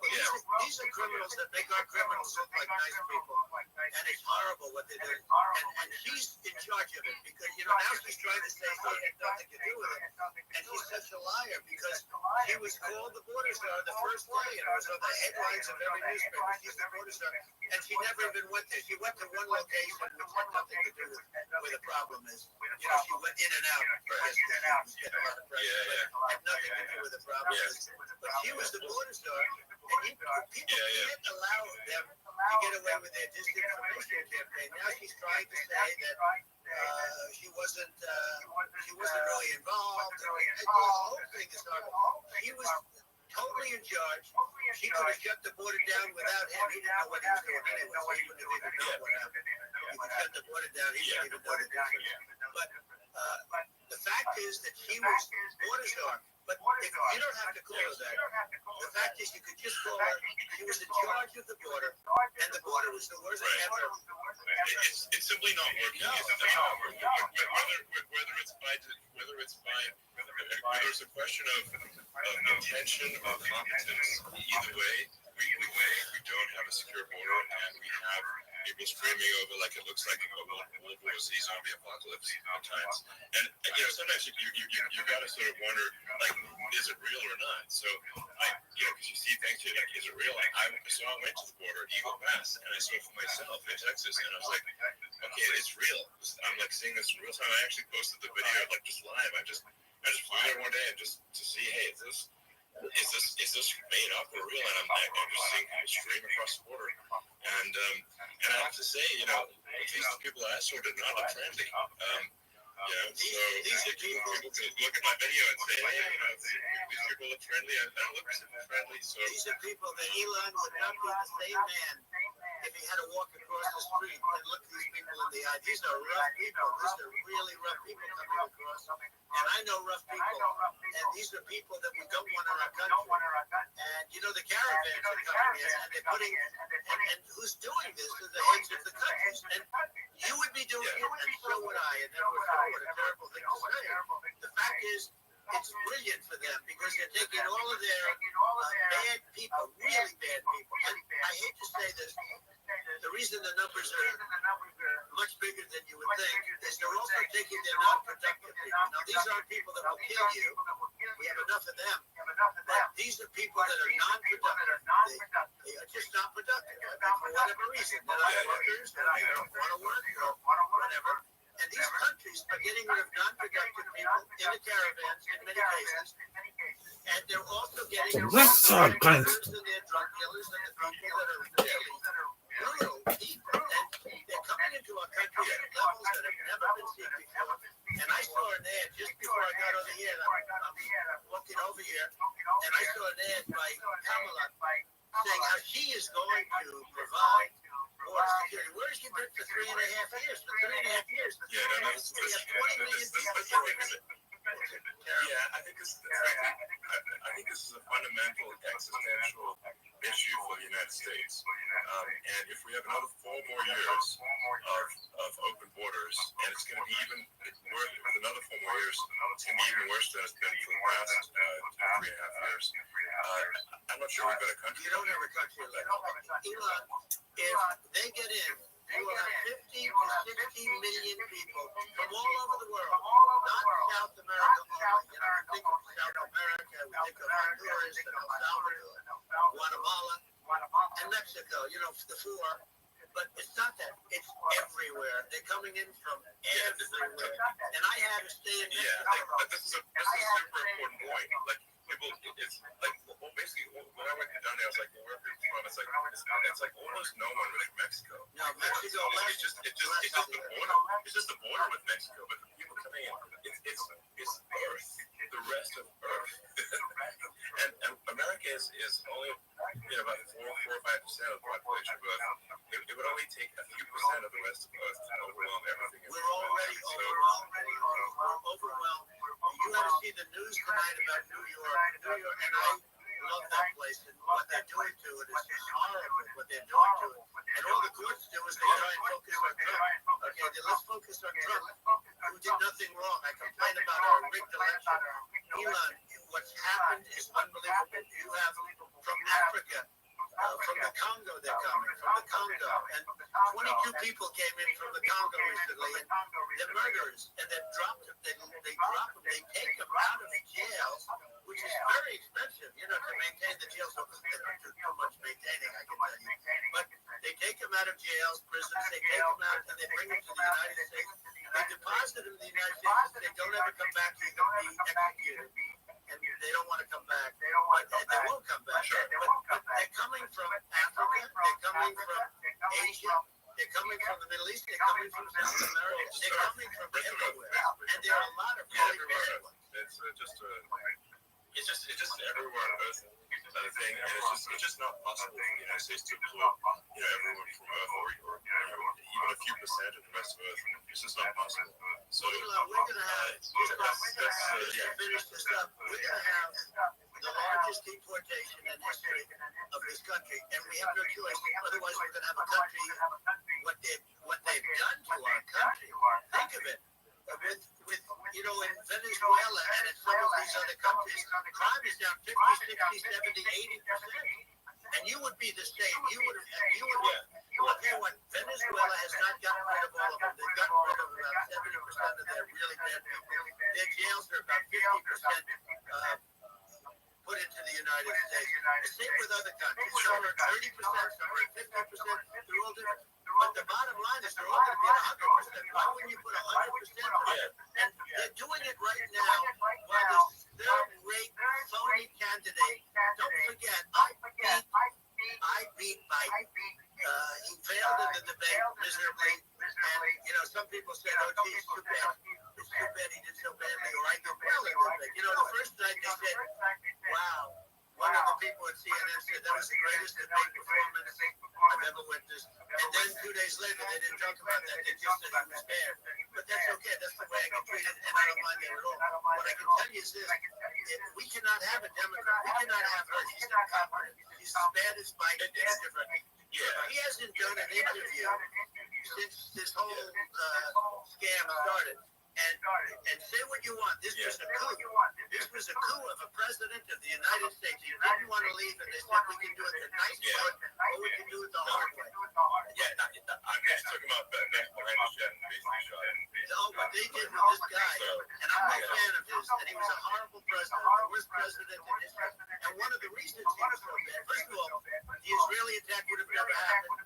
These are criminals that make our criminals look like nice people. And it's horrible what they do. And she's in charge of it because, now she's trying to say he had nothing to do with it. And she's such a liar because she was called the border star the first day. And it was on the headlines of every newspaper. She's the border star. And she never even went there. She went to one location which had nothing to do with where the problem is. She went in and out. Yes, she was getting a lot of pressure. Had nothing to do with the problem. But she was the border star. And people can't allow them to get away with their disinformation campaign. Now she's trying to say that she wasn't really involved. And the whole thing is horrible. She was totally in charge. She could have shut the border down without him. He didn't know what he was doing anyway. So he wouldn't have even known what happened. He could shut the border down. He didn't even know the difference. But the fact is that she was border star. But if you don't have to call her that. The fact is you could just call her. She was in charge of the border, and the border was the worst ever. It's simply not working. No. Whether it's a question of intention or competence, either way, we don't have a secure border, and we have people streaming over like it looks like a World War Z zombie apocalypse at times. And sometimes you got to sort of wonder, is it real or not? So because you see things, you're like, is it real? I went to the border at Eagle Pass, and I saw it for myself in Texas, and I was like, okay, it's real. I'm seeing this in real time. I actually posted the video just live. I just flew there one day and just to see, hey, is this made up or real? And I'm just seeing people stream across the border. And I have to say, these people I saw did not look friendly. These people can look at my video and say, hey, these people look friendly. I don't look friendly. So these are people that Elon would not be the same man if he had to walk across the street and look these people in the eye. These are rough people. These are really rough people coming across. And I know rough people. And these are people that we don't want in our country. And, you know, the caravans are coming in, and they're putting, and who's doing this are the heads of the countries. And you would be doing it, and so would I. And that was what a terrible thing to say. The fact is, it's brilliant for them because they're taking all of their bad people, really bad people. And I hate to say this, the reason the numbers are much bigger than you would think is they're also taking their non-productive people. Now, these aren't people that will kill you. We have enough of them. But these are people that are non-productive. They are just not productive. I mean, for whatever reason. They're not workers, they don't want to work, or whatever. And these countries are getting rid of non-productive people in the caravans in many cases. And they're also getting rid of their drug dealers and the people that are really brutal people. And they're coming into our country at levels that have never been seen before. And I saw an ad just before I got over here. I'm walking over here, and I saw an ad by Kamala saying how she is going to provide border security. Where has she been for 3.5 years? For 3.5 years. Yeah, no, that's we have 20 million people. Yeah, I think this is a fundamental existential issue for the United States. And if we have another 4 more years of open borders, and it's going to be even worse with another 4 more years, it's going to be even worse than it's been for the past 3.5 years. I'm not sure we've got a country. You don't have a country left. Elon, if they get in, you will have 50 to 60 million people from all over the world, not South America only. You know, we think of South America, we think of Honduras and El Salvador, Guatemala, and Mexico, you know, the 4. But it's not that. It's everywhere. They're coming in from everywhere. And I had to stay in Mexico. Yeah, this is a super important point. Like, people, it's like, well, basically, when I went down there, I was like, well, where are people from? It's like almost no one was from Mexico. No, Mexico. It's just the border. It's just the border with Mexico. But the people coming in, it's Earth, the rest of Earth. and America is only about 4 or 5% of the population of Earth. It would only take a few percent of the rest of Earth to overwhelm everything. We're already overwhelmed. You had to see the news tonight about New York, and I love that place, and what they're doing to it is just horrible, what they're doing to it. And all the courts do is they try and focus on Trump. Okay, then let's focus on Trump, who did nothing wrong. I complain about our rigged election. Elon, what's happened is unbelievable. You have from Africa, from the Congo, they're coming, from the Congo. And 22 people came in from the Congo recently, and they're murderers. And they drop them, they take them out of the jails, which is very expensive, to maintain the jails. So they don't do too much maintaining, I can tell you. But they take them out of jails, prisons, they take them out, and they bring them to the United States. They deposit them in the United States, and they don't ever come back, they're going to be executed. And they don't want to come back. They won't come back. Sure. But they're coming from Africa. They're coming from Asia. They're coming from the Middle East. They're coming from South America. They're coming from everywhere. And there are a lot of really bad ones. It's just everywhere on Earth kind of thing, and it's just not possible for the United States to absorb everyone from Earth or even a few percent of the rest of Earth. It's just not possible. So we're going to have finish this up. We're going to have the largest deportation in history of this country, and we have no choice. Otherwise, we're going to have a country. What they've done to our country. Think of it. With in Venezuela and in some of these other countries, crime is down 50, 60, 70, 80%. And you would be the same. You would. I'll tell you what, Venezuela has not gotten rid of all of them. They've gotten rid of about 70% of their really bad people. Their jails are about 50% put into the United States. The same with other countries. Some are 30%, some are 50%. They're all different. But the bottom line is they're all going to be at 100%. Why wouldn't you put 100% on it? And they're doing it right now while this third-rate phony candidate. Don't forget, I beat Biden. He failed in the debate miserably. And, some people said, oh, gee, it's too bad. It's too bad he did so badly, or I did well in the debate. The first night they said, wow, one of the people in what CNN said. That was the greatest debate performance I've ever witnessed. And then 2 days later, they didn't talk about that. They just said he was bad. But that's okay. That's the way I get treated, and I don't mind that at all. What I can tell you is this. We cannot have a Democrat. We cannot have her. She's incompetent. She's as bad as Biden. It's different. He hasn't done an interview since this whole scam started. And say what you want. This was a coup. This was a coup of a president of the United States. He didn't want to leave, and they said we can do it the nice way, or we can do it the hard way. I'm just talking about behind the jet and basically shot him. No, what they did with this guy, and I'm no fan of his, and he was a horrible president, the worst president in history. And one of the reasons he was so bad, first of all, the Israeli attack would have never happened.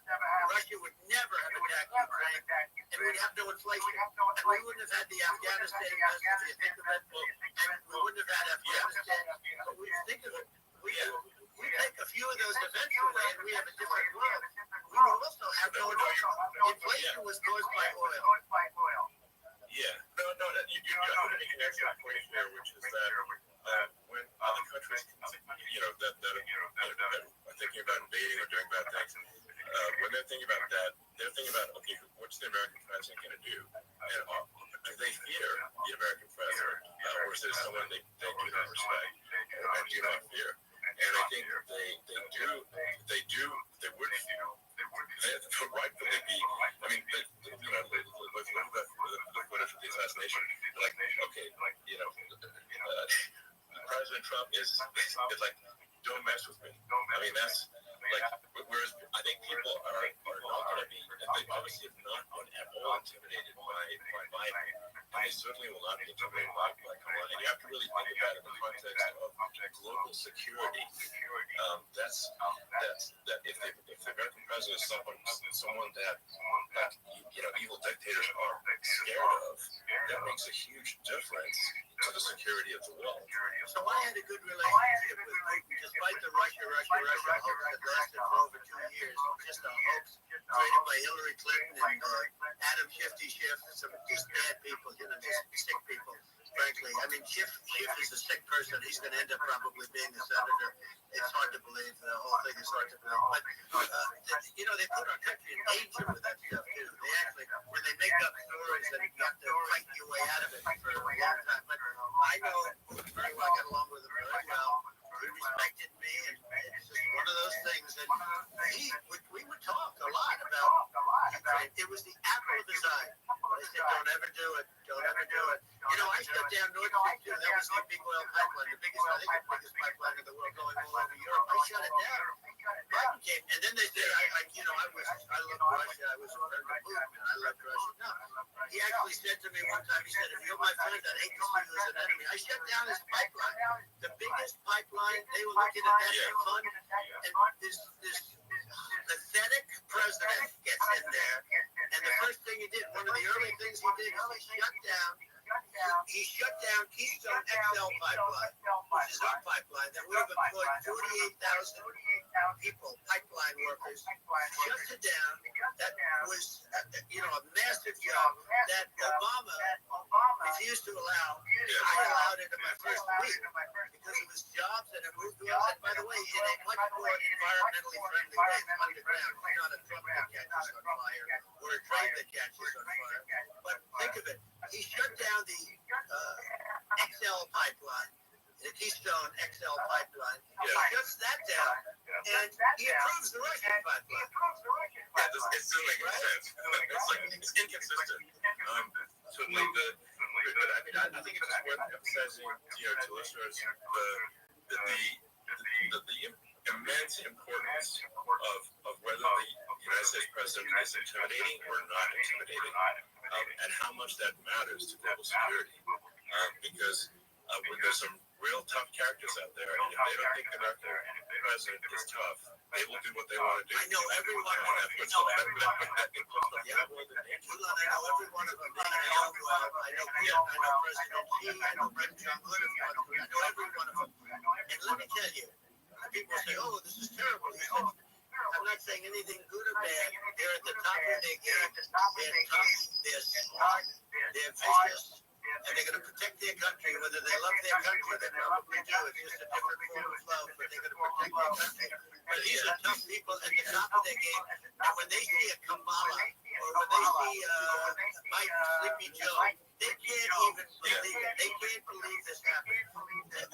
Russia would never have attacked Ukraine, and we'd have no inflation, and we wouldn't have had the Afghanistan message, you think of it, and we wouldn't have had Afghanistan. But we think of it, we take a few of those events away, and we have a different world. We would also have no inflation was caused by oil. You're making an excellent point there, which is that when other countries, that are thinking about invading or doing bad things, when they're thinking about that, they're thinking about, okay, what's the American president going to do? And do they fear the American president, or is there someone they do not respect and do not fear? And I think they would rightfully be. I mean, let's look at the footage of the assassination. Like, okay, President Trump is like, don't mess with me. I mean, that's like, whereas I think people are not going to be, and they obviously have not been at all intimidated by Biden. And they certainly will not be intimidated by Kamala. And you have to really think about it in the context of global security. That's that if the American president is someone that evil dictators are scared of, that makes a huge difference to the security of the world. So I had a good relationship with Putin, despite the Russia hoax that lasted for over 2 years. Just a hoax created by Hillary Clinton and Adam Schiff, some just bad people, just sick people, frankly. I mean, Schiff is a sick person. He's going to end up probably being a senator. It's hard to believe. The whole thing is hard to believe. But, they put our country in danger with that stuff, too. They actually, when they make up stories, and you have to fight your way out of it for a long time. But I know Putin very well. I got along with him very well. He respected me, and it's just one of those things. And we would talk a lot about Ukraine. It was the apple of his eye. I said, don't ever do it. Don't ever do it. I shut down Nord Stream 2. That was the big oil pipeline, the biggest pipeline in the world going all over Europe. I shut it down. Biden came, and then they said, I love Russia. I was a friend of Putin, and I loved Russia. No, he actually said to me one time, he said, if you're my friend, I'd hate to see you as an enemy. I shut down his pipeline, the biggest pipeline. They were looking at that for fun, and this pathetic president gets in there, and the first thing he did, one of the early things he did, is he shut down Keystone XL pipeline, which is our pipeline that would have employed 48,000 people, pipeline workers. Shut it down. That was, a massive job that Obama refused to allow. I allowed it in my first week because it was jobs and it moved to us. And by the way, in a much more environmentally friendly way, underground. It's not a truck that catches on fire or a train that catches on fire. But think of it. He shut down the XL pipeline, the Keystone XL pipeline. He shuts that down, and he approves the Russian pipeline. It doesn't make any sense. It's inconsistent. Certainly, I think it's just worth emphasizing to listeners the immense importance of whether the United States president is intimidating or not intimidating, and how much that matters to global security. Because there's some real tough characters out there, and if they don't think the American president is tough, they will do what they want to do. I know every one of them. I know every one of them. I know President Xi, I know President Trump, I know every one of them. And let me tell you, people say, oh, this is terrible. I'm not saying anything good or bad. They're at the top of their game. They're tough, they're smart, they're vicious, and they're going to protect their country, whether they love their country, they probably do. It's just a different form of love, but they're going to protect their country. But these are tough people at the top of their game, and when they see a Kamala or when they see Mike Sleepy Joe, they can't even believe it. They can't believe this happened.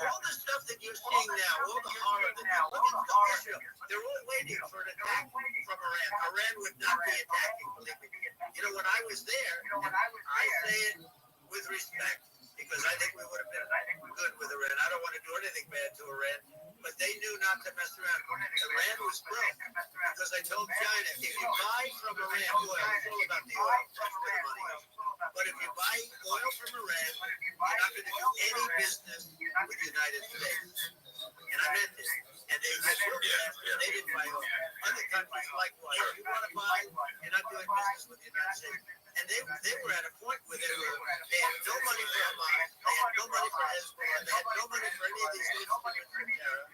All the stuff that you're seeing now, all the horror that you're looking at, Russia, they're all waiting for an attack from Iran. Iran would not be attacking, believe me. You know, when I was there, I say it with respect, because I think we would have been good with Iran. I don't want to do anything bad to Iran, but they knew not to mess around. Iran was broke, because I told China, if you buy from Iran oil, it's all about the oil, that's where the money is. But if you buy oil from Iran, you're not going to do any business with the United States. And I meant this. And they said, they didn't buy oil. Other countries likewise. If you want to buy, you're not doing business with the United States. And they were at a point where they had no money for Hamas, they had no money for Hezbollah, they had no money for any of these things for terror.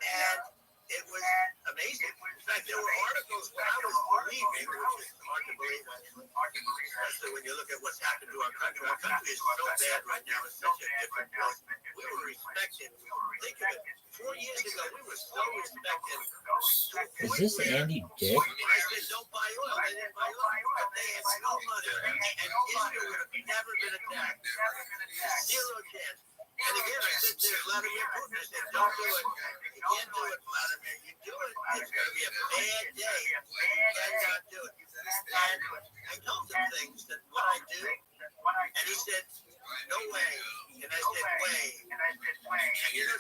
And it was amazing. In fact, there were articles when I was leaving, which is hard to believe, especially when you look at what's happened to our country. Our country is so bad right now. It's such a different place. We were respected. Think of it. 4 years ago, we were so respected. Is this Andy Dick? I said, don't buy oil. They didn't buy oil. But they had no money. And Israel would have never been attacked. Zero chance. And again, I said to Vladimir Putin, I said, don't do it. You can't do it, Vladimir. You do it, it's going to be a bad day. You cannot do it. And I told him things that what I do, and he said, no way. And I said, way. And you know,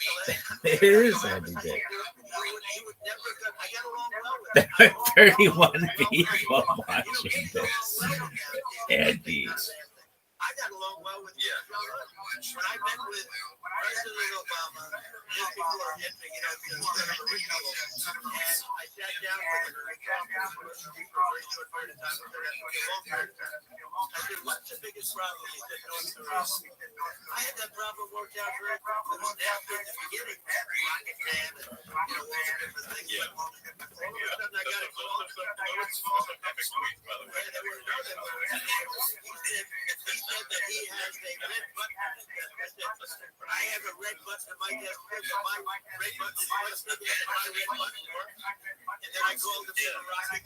It is Andy Dick. He would never go. I got along well with There him. are 31 people watching this. Andy's. I got along well with him. When I met with President Obama just before entering, you know, to sort of a ritual, and I sat down with him and we talked for a very short period of time, but there has to be a long period of time. I said, what's the biggest problem? He said, North Korea. I had that problem worked out very well. It was nasty at the beginning, Rocket Man, and, you know, all the different things. But all of a sudden, I got a call. He said that he has a red button. I have a red button on my desk. My red button is much bigger than my red button works. And then I called him the Rocket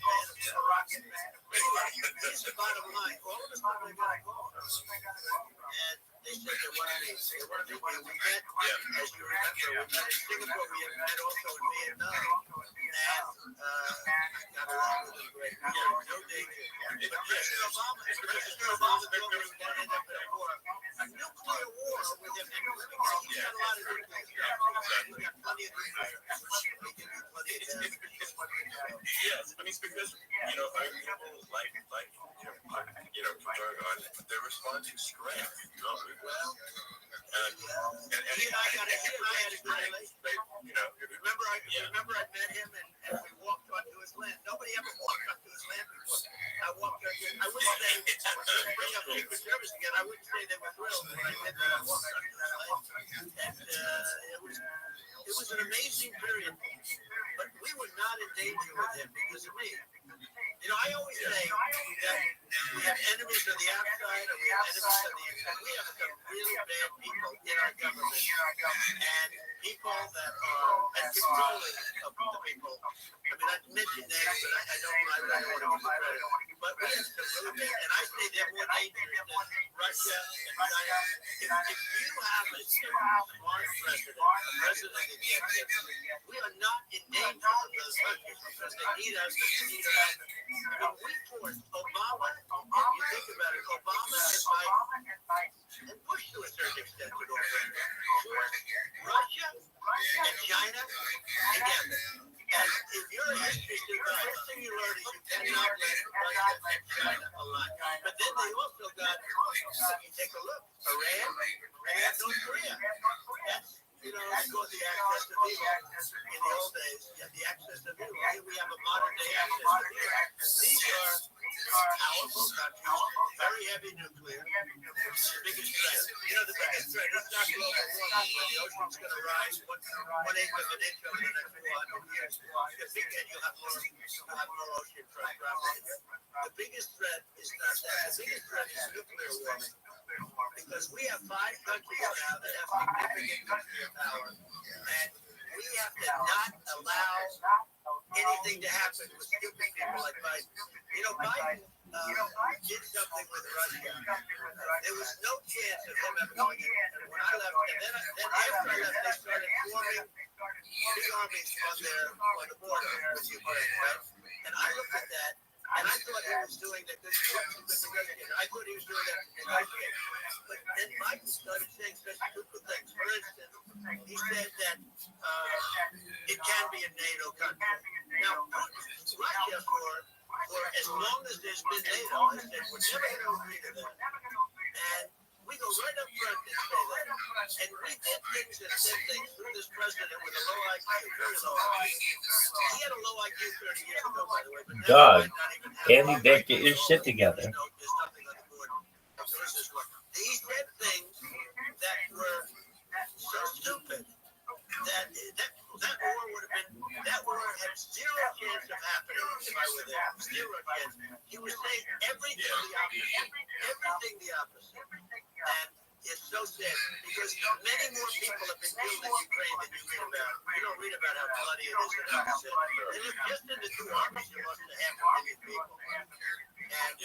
Man. Anyway, here's the bottom line. All of a sudden, I got a call. And they said they wanted me. We met, as you remember, we met in Singapore. We met also in Vietnam. And got along with him great. No danger. But President Obama told me we got to end up in a war. A nuclear war with him. And he's got a lot of nuclear stuff. He's got plenty of nuclear. He can do plenty of damage. Yes, I mean, it's because, you know, people like they respond to strength, you know. Well, And he and I had a good relationship. You know, Remember I met him and we walked onto his land. Nobody ever walked onto his land before. I walked onto it. I wouldn't say, bring up Secret Service again, I wouldn't say they were thrilled when I did that. I walked onto his land. And it was an amazing period. But we were not in danger with him because of me. You know, I always say that we have enemies on the outside and we have enemies on the inside. We have some really bad people in our government and people that are controlling of the people. I mean, I mentioned names, but I don't want to give them credit. But we have some really bad, and I say they're more dangerous than Russia and China. If you have a smart president, a president that gets it, we are not in danger of those countries because they need us and they need us. I mean, we forced Obama, if you think about it, Obama and Biden, and Bush to a certain extent, to go forced Russia and China together. And if you're a history student, the first thing you learn is you cannot let Russia and China align. But then they also got, if you take a look, Iran and North Korea. That's, you know, it's called the access to evil. In the old days, you had the access to evil. Here we have a modern day access to evil. These are powerful countries, very heavy nuclear. The biggest threat. You know, the biggest threat is not global warming, when the ocean's going to rise 1/8 of an inch over the next 400 years. You'll have more ocean dropping. The biggest threat is not that. The biggest threat is nuclear warming. Because we have 5 countries now that have significant nuclear power, and we have to not allow anything to happen with stupid people like Biden. Biden did something with Russia. There was no chance of them ever going in. And when I left, and then after I left, they started forming big armies on the border with Ukraine, right? And I looked at that, and I thought he was doing that good negotiation. I thought he was doing that to negotiate. But then Biden started saying such stupid things. For instance, he said that it can be a NATO country. Now, Russia, for as long as there's been NATO, I said, we're never going to agree to that. And we go right up front and say that. And we did things and said things through this president with a low IQ, very low IQ. He had a low IQ 30 years ago, by the way. But now Doug, he might not even have Andy Dick, get your shit together. There's nothing on the board. He said things that were so stupid that war would have been, that war had zero chance of happening if I were there. Zero chance. He was saying everything the opposite. Everything the opposite. And it's so sad because many more people have been killed in Ukraine than you read about. You don't read about how bloody it is and how sad. And it's just in the 2 armies, you lost 500,000 people. And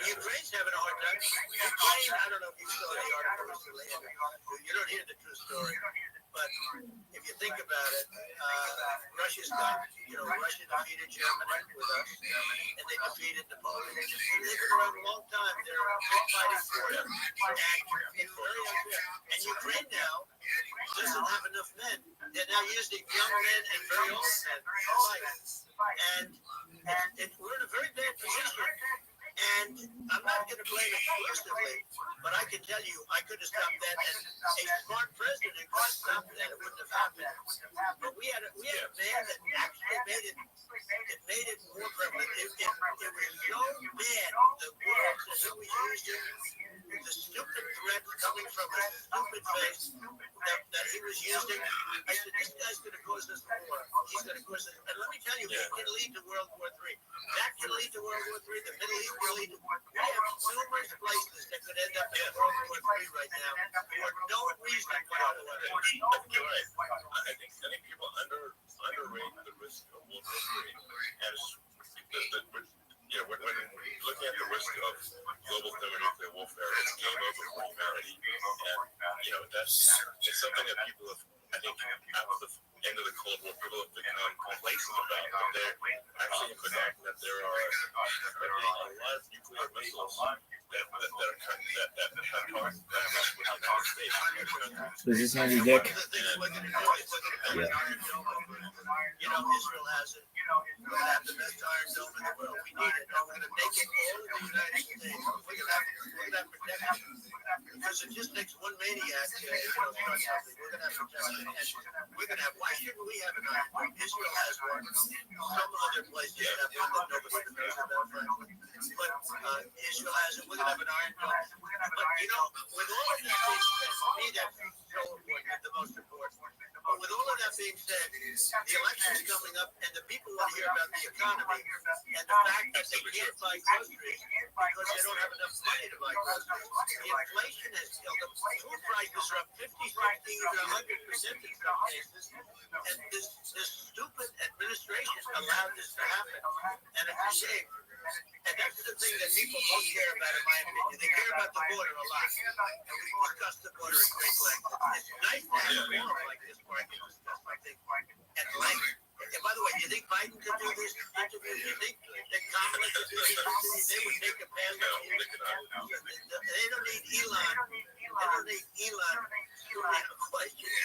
Ukraine's having a hard time. Ukraine, I don't know if you saw the article recently. You don't hear the true story. But if you think about it, Russia's got, Russia defeated Germany with us, and they defeated the Poland. And they've been around a long time. They're fighting for them. And it's very unfair. And Ukraine now doesn't have enough men. They're now using young men and very old men to fight. And we're in a very bad position. And I'm not going to blame it exclusively, but I can tell you I could have stopped that, and a smart president could have stopped that. It wouldn't have happened. But we had a man that actually made it more prevalent. It was so bad, the words that he was using, the stupid threats coming from his stupid face that he was using. I said, this guy's going to cause us war. He's going to cause us. And let me tell you, he can lead to World War III. That can lead to World War III. The Middle East can lead to. We have numerous places that could end up in World War III right now for no reason whatsoever. You're right. I think people underrate the risk of World War III, and when looking at the risk of global thermonuclear warfare, it's game over for humanity, and it's something that people have, I think, after the end of the Cold War, people have become complacent about. But they're actually forgotten that there are a lot of nuclear missiles that have caused damage with the United States. Is this Andy Dick? Yeah. Israel has it. We're going to have the best iron dome in the world. We need it. We're going to make it all in the United States. We're going to have protection. Because it just takes one maniac to start something. We're going to have protection. And we're going to have, why shouldn't we have an iron dome? Israel has one. Some other places have one that nobody knows about, frankly. But Israel has it. We're going to have an iron dome. But, with all of that being said, to me, that's so important, the most important. But with all of that being said, the election's coming up, and the people want to hear about the economy and the fact that they can't buy groceries because they don't have enough money to buy groceries. The inflation has killed them. Food prices are up 50, 60, even 100% in some cases. And this stupid administration allowed this to happen. And it's a shame. And that's the thing that people most care about, in my opinion. They care about the border a lot. And we discuss the border at great length. It's nice to have a forum like this where I can discuss my thing at length. And by the way, do you think Biden could do this interview? Do you think that Kamala could do this interview? They would take a pass on you. They don't need Elon. They don't need Elon to make a question.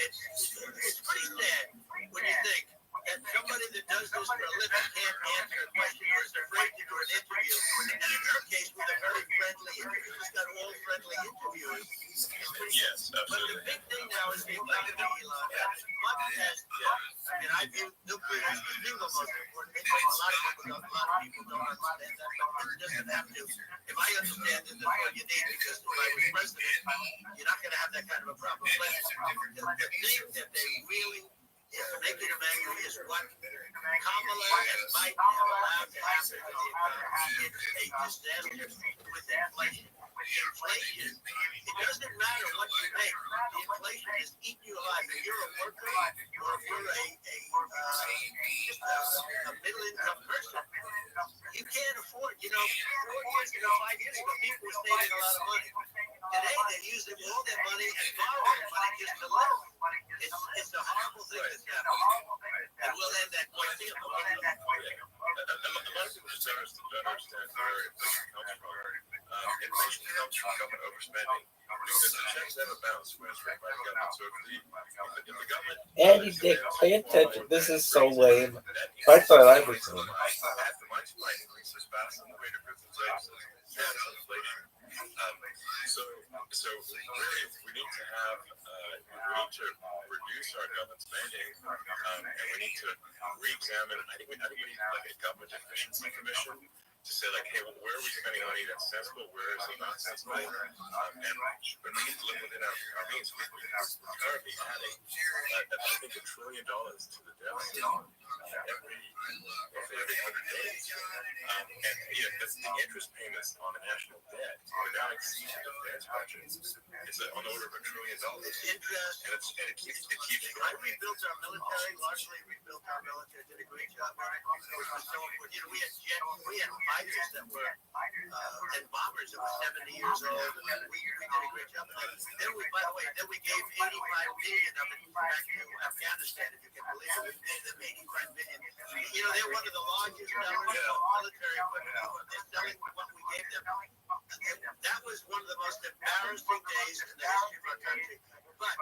It's pretty sad when you think that somebody that does this for a living can't answer a question or is afraid to do an interview. And in her case, with a very friendly interview, she's got all friendly interviewers. Yes, absolutely. But the big thing now is the economy, Elon. As much as, I view nuclear as the single most important thing. A lot of people don't understand that, but it doesn't have to. If I understand it, that's all you need, because if I was president, you're not going to have that kind of a problem. But the thing that they really is making them angry is what Kamala and Biden have allowed to happen with the economy. It's a disaster with inflation. inflation, it doesn't matter what you make. The inflation is eating you alive. If you're a worker or if you're a middle-income person, you can't afford, 4 years ago, 5 years ago, people were saving a lot of money. Today, they're using all their money and borrowing money just to live. It's a horrible thing that's happening. And we'll end that quickly. A lot of people just don't understand where inflation comes from. Inflation comes from government overspending because the checks never bounce when it's run by the government. So if the government... Andy Dick, pay attention. This is so lame. I thought I was lame. Half the money supply increases faster than the rate of growth inflation. That's inflation. So really, we need to reduce our government spending, and we need to re-examine. I think we need like a government efficiency commission to say like, hey, well, where are we spending money that's sensible? Where is it not sensible? And we need to live within our means. We're currently adding, I think, $1 trillion to the deficit every 100 days. And the interest payments on the national debt are now exceeding the defense budget. It's on the order of $1 trillion. Interest. And it keeps I rebuilt our military, largely rebuilt our military, did a great job on it. It was so important. We had fighters that were, and bombers that were 70 years old. And we did a great job on it. Then we gave 85 million of it back to Afghanistan, if you can believe it. We gave them 85 million. They're one of the largest sellers of military equipment. They're selling what we gave them. That was one of the most embarrassing days in the history of our country. But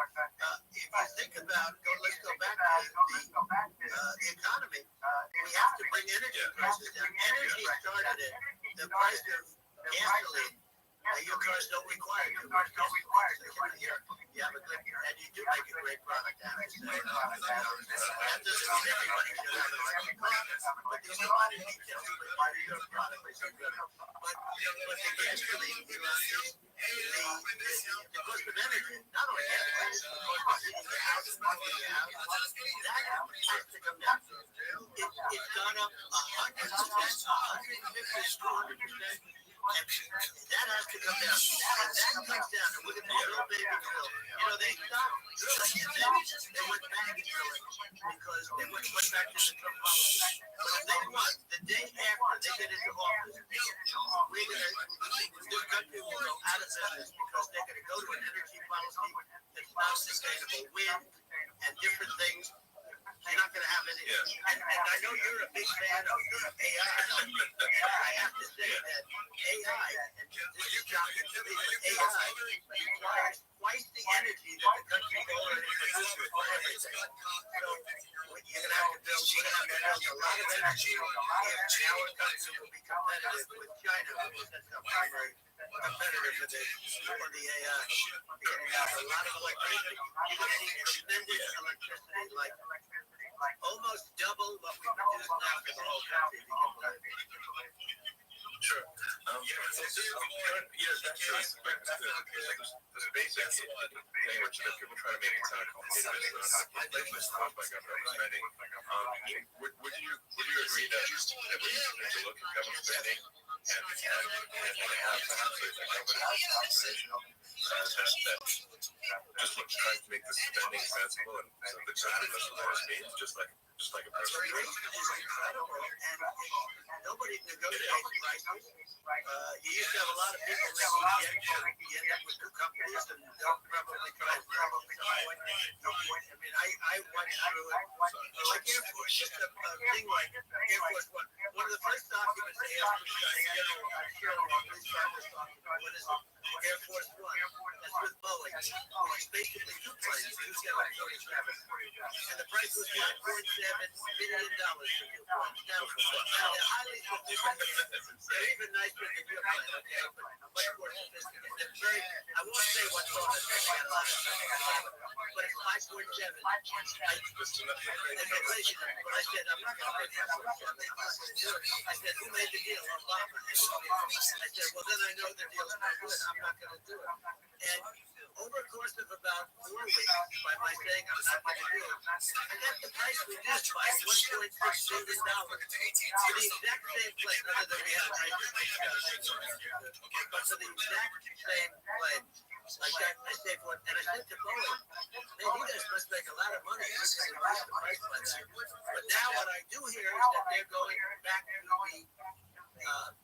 if you think about, let's go back to the economy. We have to bring energy prices down. Energy started it. The price of gasoline. Your cars don't require you. You have a good, and you do make a great product. That doesn't mean everybody should have an electric car, but these are minor details. But your product is so good. But the gasoline, the cost of energy, not only gasoline, the cost of heating the house, that has to come down. It's gone up 100%, 150%, 200%. And that has to come down. And that comes down, and we're going to do a little baby drill. They stopped drilling, and then they went back to drilling because they went back to the Trump policy. But if they won, the day after they get into office, this country will go out of business because they're going to go to an energy policy that's not sustainable. Wind and different things. You're not going to have any. And I know you're a big fan of AI. I have to say that AI, and this is shocking to me, but AI requires twice the energy that the country already produces for everything. So you're going to have to build a lot of energy if our country will be competitive with China, which is our primary competitor for the AI. You're going to have a lot of electricity. You're going to need tremendous electricity, like almost double what we produce now for the whole country. Sure. That's the basic thing which people try to make it sound complicated. Inflation is caused by government spending. Would you agree that we need to look at government spending and have perhaps a government administration that just tries to make the spending sensible and so the country doesn't always means just like a person. Nobody negotiates prices. You used to have a lot of people making checks, and you end up with two companies, and they'll probably try to I mean, I went through it. Like Air Force, just a thing like Air Force One. One of the first documents they asked me, what is it? Air Force One. That's with Boeing. It's basically two planes, 747. And the price was $1.7 billion for two planes. Now they're highly sophisticated. They're even nicer than your plane, okay? But much more sophisticated. I won't say what's on it. But it's 5.7. And they raised it. But I said, I'm not going to pay 5.7. I'm not going to do it. I said, who made the deal? Obama. I said, well, then I know the deal's not good. I'm I'm not going to do it. And over a course of about 4 weeks, by my saying I'm not going to do it, I got the price reduced by $1.6 billion for the exact same plane, other than we had a great but for the exact same plane. I saved one, and I said to Boeing, man, you guys must make a lot of money. You can reduce the price by that. But now what I do hear is that they're going back to the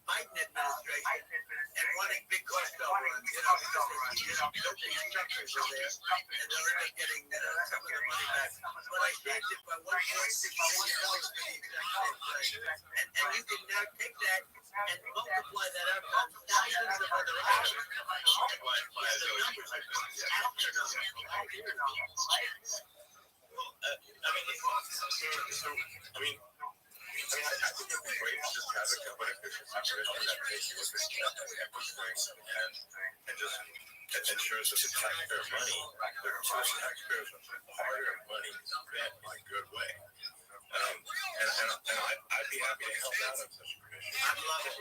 Biden administration and running big cost overruns, because they see just doping structures are there, and they'll end up getting some of the money back. But I saved it by $1.6 billion for the exact same plane. And you can now take that and multiply that out by thousands of other items. The numbers are astronomical. I think it'd be great to just have a government efficiency commission that takes a look at things and just ensures that the taxpayer money, the taxpayers' hard-earned money is spent in a good way. And I'd be happy to help out on such a commission. I love it.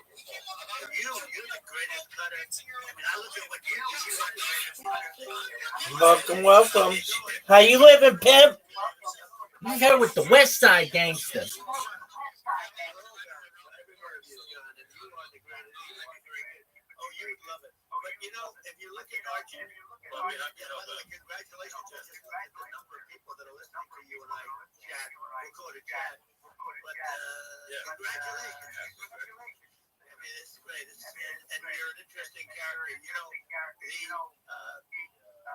You're the greatest cutter. I mean, I look at what you Welcome, welcome. How you living, pimp? You here with the West Side gangsters. You would love it. But if you look at Archie, by the way, congratulations on the number of people that are listening to you and I chat, recorded chat. But congratulations. I mean, it's great. And you're an interesting character. The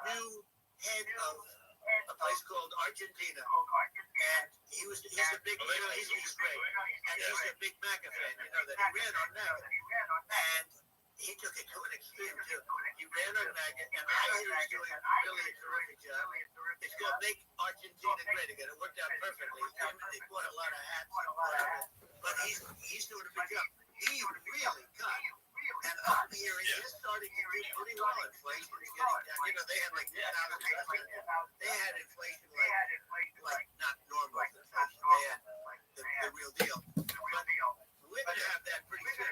new head of a place called Argentina, and he's a big, he's great, and he's a big MAGA fan. You know that he ran on MAGA, and he took it to an extreme too. He ran on MAGA, and I hear he's doing really a terrific job. It's going to make Argentina great again. It worked out perfectly. They bought a lot of hats, but he's doing a good job. He really got. And up here, he's starting to do pretty well. Inflation is getting down. They had like 10,000. They had inflation like not normal inflation. They had the real deal. But we're going to have that pretty soon.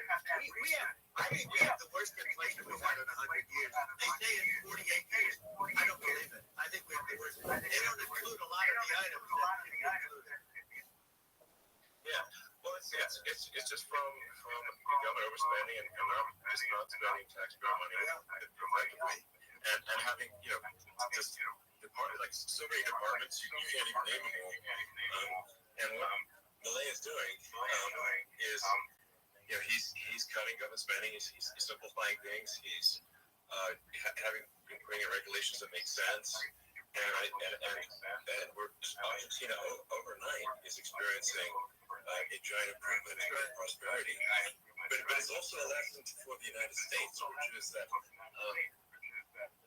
I think we have the worst inflation we've had in 100 years. They say in 48 years. I don't believe it. I think we have the worst. They don't include a lot of the items that should be included. Yeah. Well, it's just from government overspending and just not spending taxpayer money effectively, and having just department like so many departments you can't even name them all. And what Millet is doing is he's cutting government spending. He's simplifying things. He's bringing regulations that make sense. And we're Argentina overnight is experiencing a giant improvement in prosperity. But it's also a lesson for the United States, which is that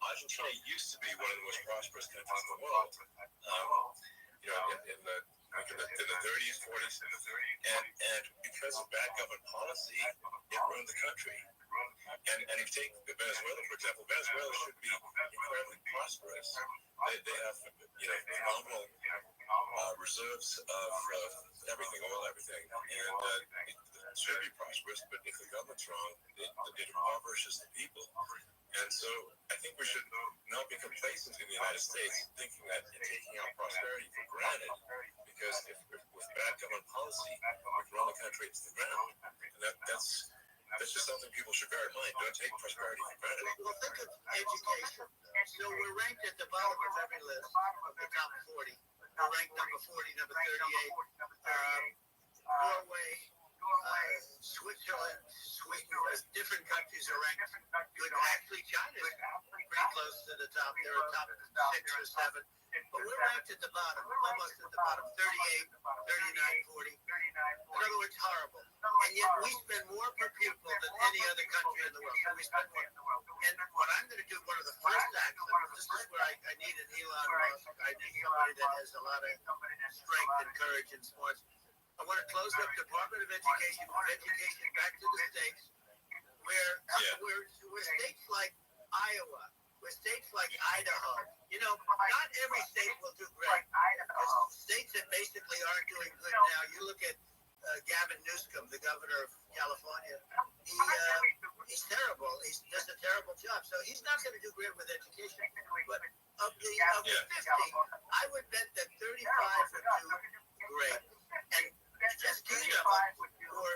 Argentina used to be one of the most prosperous countries in the world. In the 30s, 40s, and because of bad government policy, it ruined the country. And if you take Venezuela, for example, Venezuela should be incredibly prosperous. They have phenomenal reserves of everything, oil, everything, and it should be prosperous. But if the government's wrong, it impoverishes the people. And so I think we should not be complacent in the United States, thinking that taking out prosperity for granted, because if with bad government policy, we can run the country into the ground. And that's just something people should bear in mind. Don't take prosperity for granted. Well, think of education. So we're ranked at the bottom of every list of the top 40. We're ranked number 40, number 38. Norway, Switzerland, Sweden, different countries are ranked good. Actually, China's pretty close to the top. They're a top 6 or 7. But we're ranked at the bottom, almost at the bottom, 38, 39, 40. In other words, horrible. And yet we spend more per pupil than any other country in the world. So we spend more. And what I'm going to do, one of the first acts, this is where I need an Elon Musk. I need somebody that has a lot of strength and courage and smarts. I want to close up Department of Education, back to the states, where states like Iowa, where states like Idaho, not every state will do great. States that basically aren't doing good now, you look at Gavin Newsom, the governor of California, he's terrible. He does a terrible job. So he's not going to do great with education. But of the 50, I would bet that 35 would do great. And 15 of them, or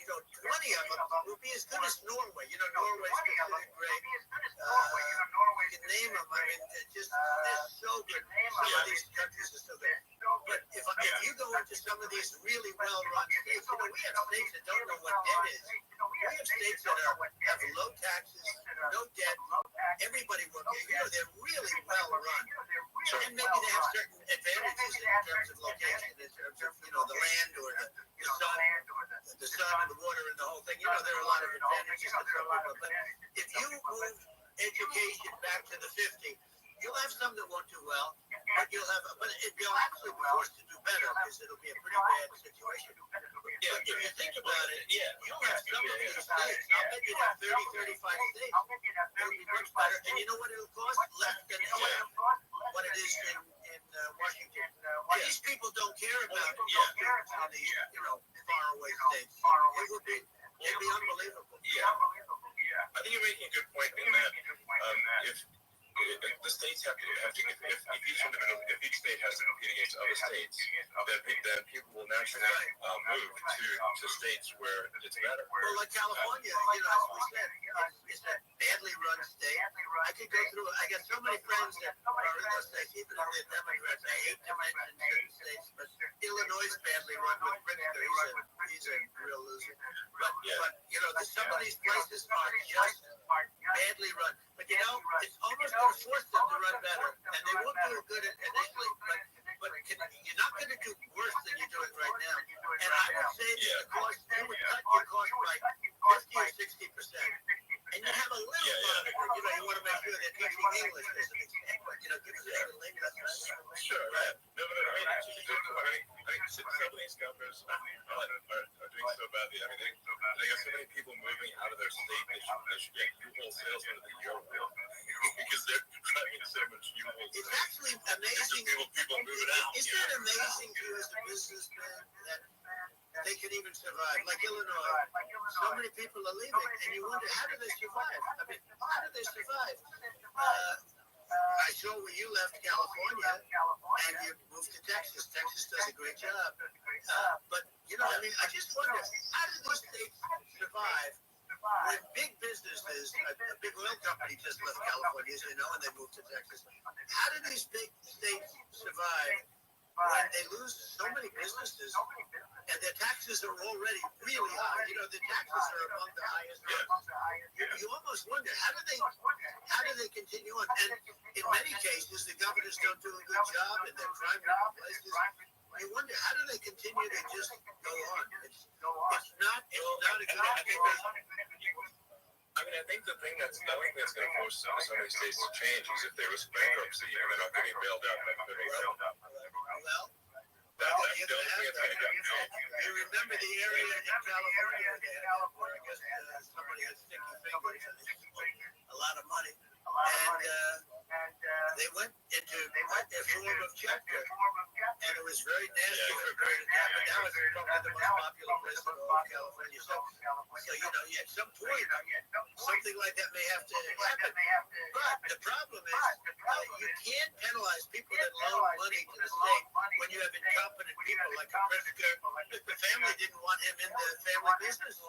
20 of them, would be as good as Norway. Norway's considered great. You can name them. I mean, they're so good. Some of these countries are so good. But if you go into some of these really well-run states, we have states that don't know what debt is. We have states that have low taxes, no debt, everybody working. They're really well-run. And maybe they have certain advantages in terms of location, in terms of, the land or the sun and the water and the whole thing. There are a lot of advantages to some people. But if you move education back to the 50, you'll have some that won't do well, but you'll actually be forced to do better because it'll be a pretty bad situation. Yeah, if you think about it, you'll have some of these states. I'll bet you'd have 30, 35 states. It'll be much better. And you know what it'll cost? Less than what it is in Washington. These people don't care about these, faraway states. It'd be unbelievable. I think you're making a good point in that if the states have to if each state has to compete against other states, then people will naturally move to states where it's better. Well, like California, as we said, it's a badly run state. I could go through. I got so many friends that are in those states, even if they're Democrats. I hate to mention certain states, but Illinois is badly run with Pritzker. He's a real loser. But some of these places are just badly run. But it's almost going to force them to run better, and they won't do good initially. But you're not going to do worse than you're doing right now. And I would say that the cost, you would cut your cost by 50 or 60%. And you have a little bit of it. You want to make sure they're teaching English as an example. Give us a little English. Sure, right. No, I mean, it's a good point. I think some of these governors are doing so badly. I mean, they got so many people moving out of their state, they should get U-Haul salesmen of the year because they're driving so much U-Haul. It's actually amazing. People moving out. Isn't it amazing to you as a businessman that they can even survive? Like Illinois, so many people are leaving, and you wonder, how do they survive? I mean, how do they survive? I saw when you left California and you moved to Texas. Texas does a great job. But, I just wonder, how do these states survive when big businesses, a big oil company just left California, as you know, and they moved to Texas. How do these big states survive when they lose so many businesses and their taxes are already really high? The taxes are among the highest. You almost wonder, how do they continue on? And in many cases, the governors don't do a good job and they're crime places. You wonder, how do they continue to just go on? It's not a good idea. I think the thing that's going to force some of these states to change is if they risk bankruptcy and they're not getting bailed out by the federal government. You remember the area in California where I guess somebody had sticky fingers and they smoked a lot of money. And they went into a form of chapter, and it was very nasty for a period of time. But that was probably the most popular president of all California. So at some point, something like that may have to happen. But the problem is, you can't penalize people that loan money to the state when you have incompetent people like a Pritzker. The family didn't want him in the family business,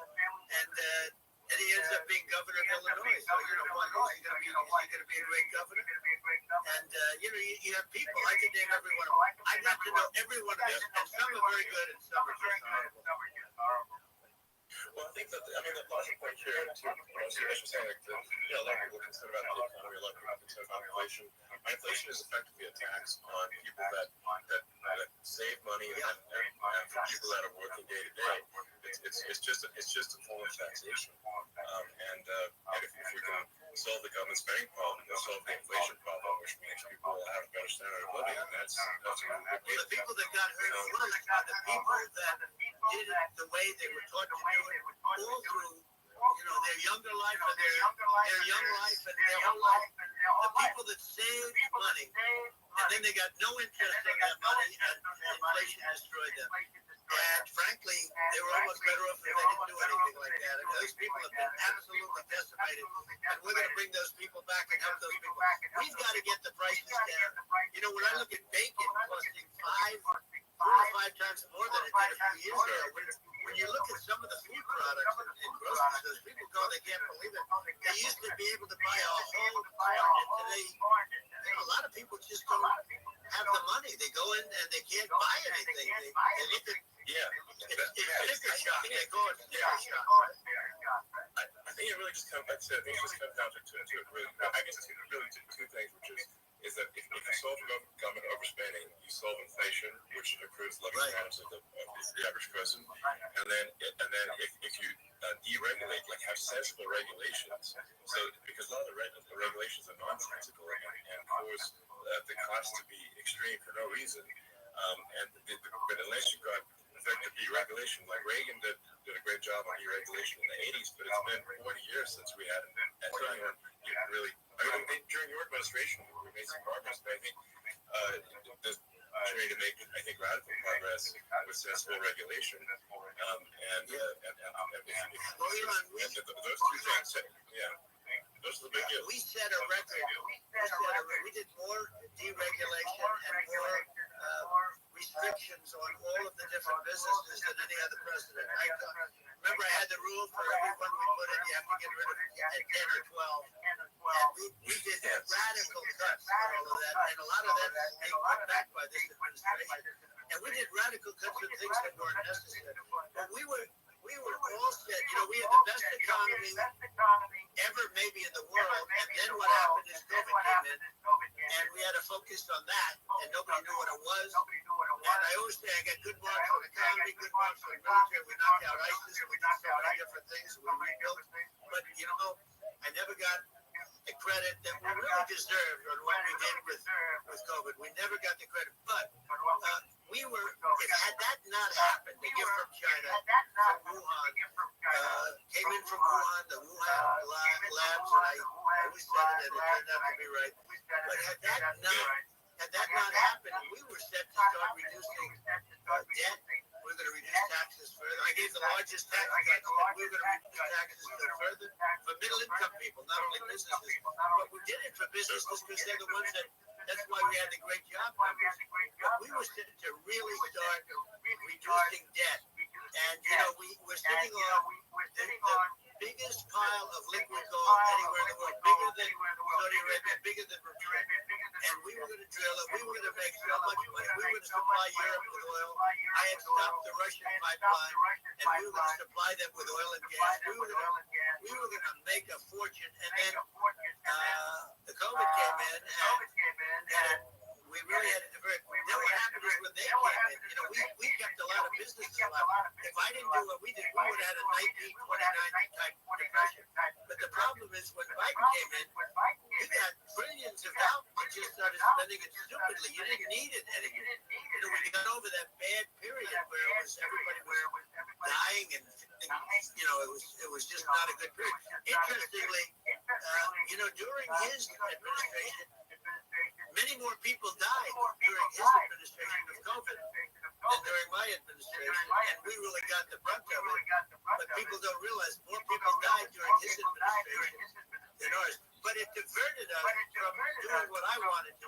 and he ends up being governor of Illinois. So, is he going to be a great governor? And, you have people, I can name every one of them. I got to know every one of them, and some are very good and some are just horrible. Well, I think that, the logic point here, too, as you're saying, a lot of people concerned about the economy, a lot of people concerned about inflation. Inflation is effectively a tax on people that save money and for people that are working day to day. It's just a form of taxation. And if we can solve the government spending problem, we'll solve the inflation problem, which means people will have a better standard of living. And that's a really good deal. The people that got hurt worse are the people that did it the way they were taught to do it all through their younger life and their young life and their whole life. The people that saved money and then they got no interest in that money and inflation destroyed them. And frankly, they were almost better off if they didn't do anything like that. those people have been absolutely decimated, and we're going to bring those people back and help those people. We've got to get the prices down. You know, when I look at bacon costing 4 or 5 times more than it did a few years ago, when you look at some of the food products in grocery stores, people go, they can't believe it. They used to be able to buy a whole corn, and today, you know, a lot of people just don't have the money. They go in and they can't buy anything. They look at it's sticker shock. They call it sticker shock. I think it really just comes back to, I think it just comes down to really, I guess it's really two things, which is that if you solve government overspending, you solve inflation, which improves living standards of the average person, and then if you deregulate, like have sensible regulations, so because a lot of the regulations are nonsensical and cause the cost to be extreme for no reason, but unless you've got effective deregulation, like Reagan did a great job on deregulation in the 80s, but it's been 40 years since we had anyone really. I mean, during your administration, we made some progress, but I think there's opportunity to make, radical progress with sensible regulation. Those two things, those are the big deals. We set a record. We did more deregulation and more restrictions on all of the different businesses than any other president. Remember, I had the rule for everyone we put in, you have to get rid of 10 or 12. And we did radical cuts for all of that, and a lot of that is being put back by this administration. And we did radical cuts for things that weren't necessary. But we were all set. You know, we had the best economy ever maybe in the world, and then what happened is COVID came in, and we had to focus on that, and nobody knew what it was. And I always say I got good marks on economy, good marks on military. We knocked out ISIS, and we did so many different things, and we rebuilt. But, you know, I never got the credit that we really deserved on what we did with COVID. We never got the credit. But had that not happened, the gift from China, from Wuhan, came in from Wuhan, the Wuhan labs, and I always said it, and it turned out to be right. But had that not happened, we were set to start reducing debt. We're going to reduce taxes further. I gave the largest tax cut. We're going to reduce taxes further for middle-income people, not only businesses. But we did it for businesses because they're the ones that's why we had the great job numbers. But we were set to really start reducing debt. And, you know, we're sitting on the biggest pile of liquid gold anywhere in the world, bigger than Saudi Arabia, bigger than Rabbi. And we were going to drill it. We were going to make so much money. We were going to supply Europe with oil. I had stopped the Russian pipeline, and we were going to supply them with oil and gas. We were going to make a fortune. And then the COVID came in, and we really had to divert. Then what happened is when they came in, you know, we kept a lot of businesses alive. If I didn't do what we did, we would have had a 1929 type depression. But the problem is when Biden came in, you got trillions of dollars. You just started spending it stupidly. You didn't need it anymore. You know, we got over that bad period where everybody was dying, and you know, it was just not a good period. Interestingly, you know, during his administration, many more people died during his administration of COVID than during my administration, and we really got the brunt of it. But people don't realize more people died during his administration than ours. But it diverted us from doing what I wanted to do.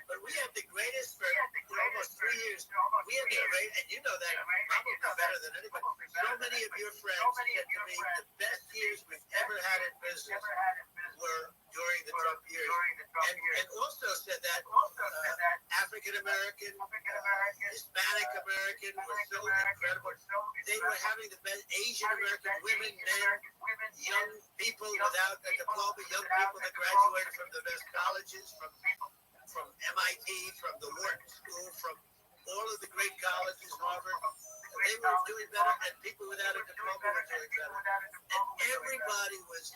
But we had the greatest for almost 3 years. We had the great, and you know that probably better than anybody. So many of your friends said to me the best years we've ever had in business were during the Trump years. And also said that African American, Hispanic American were so incredible. They were having the best Asian American women, men, young people without a diploma, young people that graduated from the best colleges, from MIT, from the Wharton School, from all of the great colleges, Harvard. They were doing better, and people without a diploma were doing better. And everybody was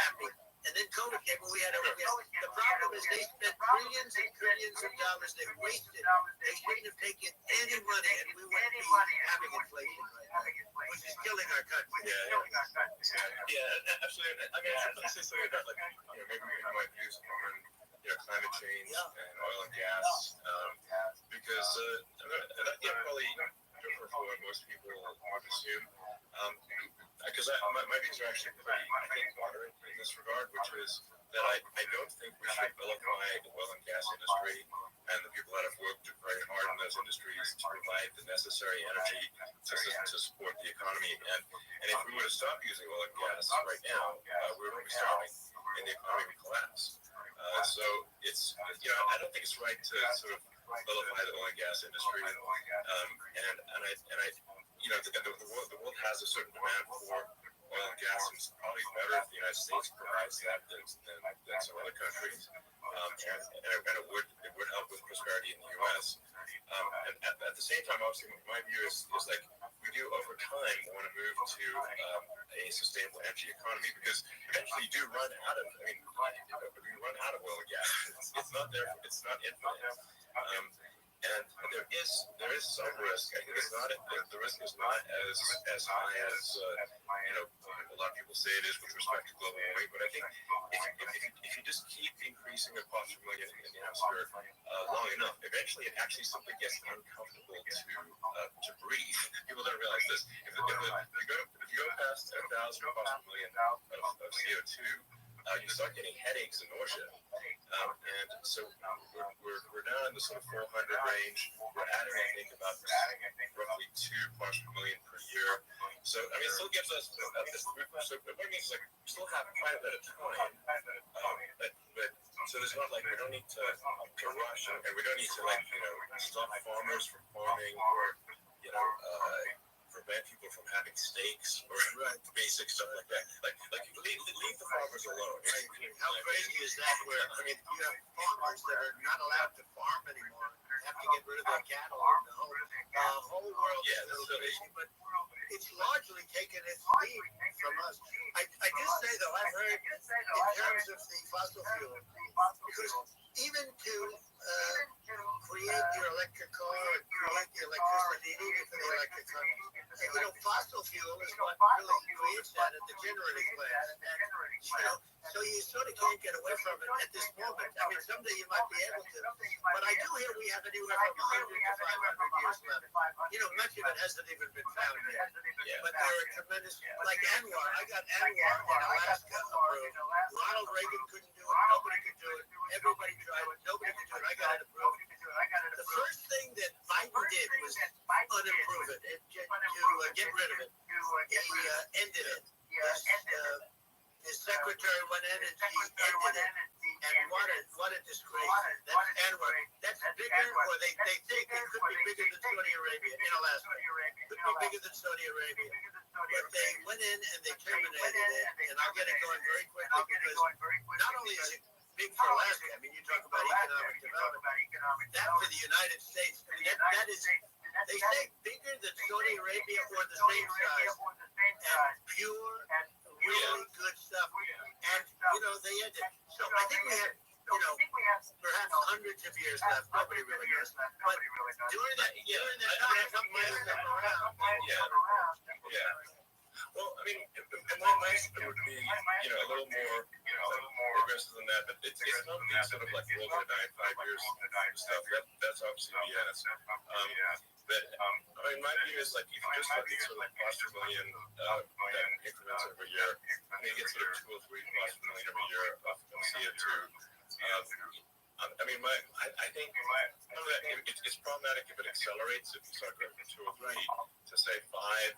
happy. And then COVID came, and we had the problem is they spent trillions and trillions of dollars. They wasted. They shouldn't have taken any money, and we wouldn't be having inflation right now, which is killing our country. Yeah, absolutely. I mean, let's say something about, like, you know, maybe my views on, you know, climate change and oil and gas, because and that probably differ from what most people would assume. Because my views are actually pretty, I think, moderate in this regard, which is that I don't think we should vilify the oil and gas industry and the people that have worked very hard in those industries to provide the necessary energy to support the economy. And if we were to stop using oil and gas right now, we would be starving and the economy would collapse. So it's, I don't think it's right to sort of vilify the oil and gas industry. And the world has a certain demand for oil and gas, and it's probably better if the United States provides that than some other countries. And it would help with prosperity in the U.S. And at the same time, obviously, my view is like we do over time want to move to a sustainable energy economy, because eventually you do run out of. I mean, you run out of oil and gas. It's not there. It's not infinite. And there is some risk. I think it's not. The risk is not as high as a lot of people say it is with respect to global warming. But I think if you just keep increasing the parts per million in the atmosphere long enough, eventually it actually simply gets uncomfortable to breathe. People don't realize this. If you go past 1,000 parts per million of CO2, you start getting headaches and nausea. And so we're now in the sort of 400 range. We're adding, I think, about roughly 2 parts per million per year. So, I mean, it still gives us, so what it means is like we still have quite a bit of time. But so there's not like we don't need to rush, and we don't need to stop farmers from farming or prevent people from having steaks or basic stuff like that. Like leave the farmers alone. How crazy is that? Where you have farmers that are not allowed to farm anymore, have to get rid of their cattle, and the whole world is a little crazy. But it's largely taken its lead from us. I just say though, I've heard in terms of the fossil fuel, because even to create your electric car and create the electricity needed for the electric car, fossil fuel is what really creates that at the generating plant. So you sort of can't get away from it at this moment. I mean, someday you might be able to. But I do hear we have anywhere from 100 to 500 years left. Much of it hasn't even been found yet. But there are tremendous, like Anwar. I got Anwar in Alaska approved. Ronald Reagan couldn't do it. Nobody could do it. Everybody tried it. Nobody could do it. I got it approved. The first thing that Biden did was unapprove it, to get rid of it. He ended it. His secretary went in and she ended it. And what a disgrace. That's Anwar. That's bigger, or they think it could be bigger than Saudi Arabia in Alaska. Could be bigger than Saudi Arabia. But they went in and they terminated it. And I'll get it going very quickly, because not only is it big for Alaska, I mean, you talk about economic development. That for the United States, I mean, that is, they say bigger than Saudi Arabia or the same size. And pure, really good stuff. And, they ended. So I think we have, perhaps hundreds of years left. Nobody really knows. But during that time, something might come around. Yeah. Well, I mean, my estimate would be, a little more aggressive than that, but it's not the sort of like world will die in 5 years stuff. That's obviously BS. But I mean, my view is like if you just look at sort of like parts per million increments every year, you get sort of 2 or 3 parts per million every year of CO2. I mean, I think it's problematic if it accelerates, if you start going from 2 or 3 to say 5.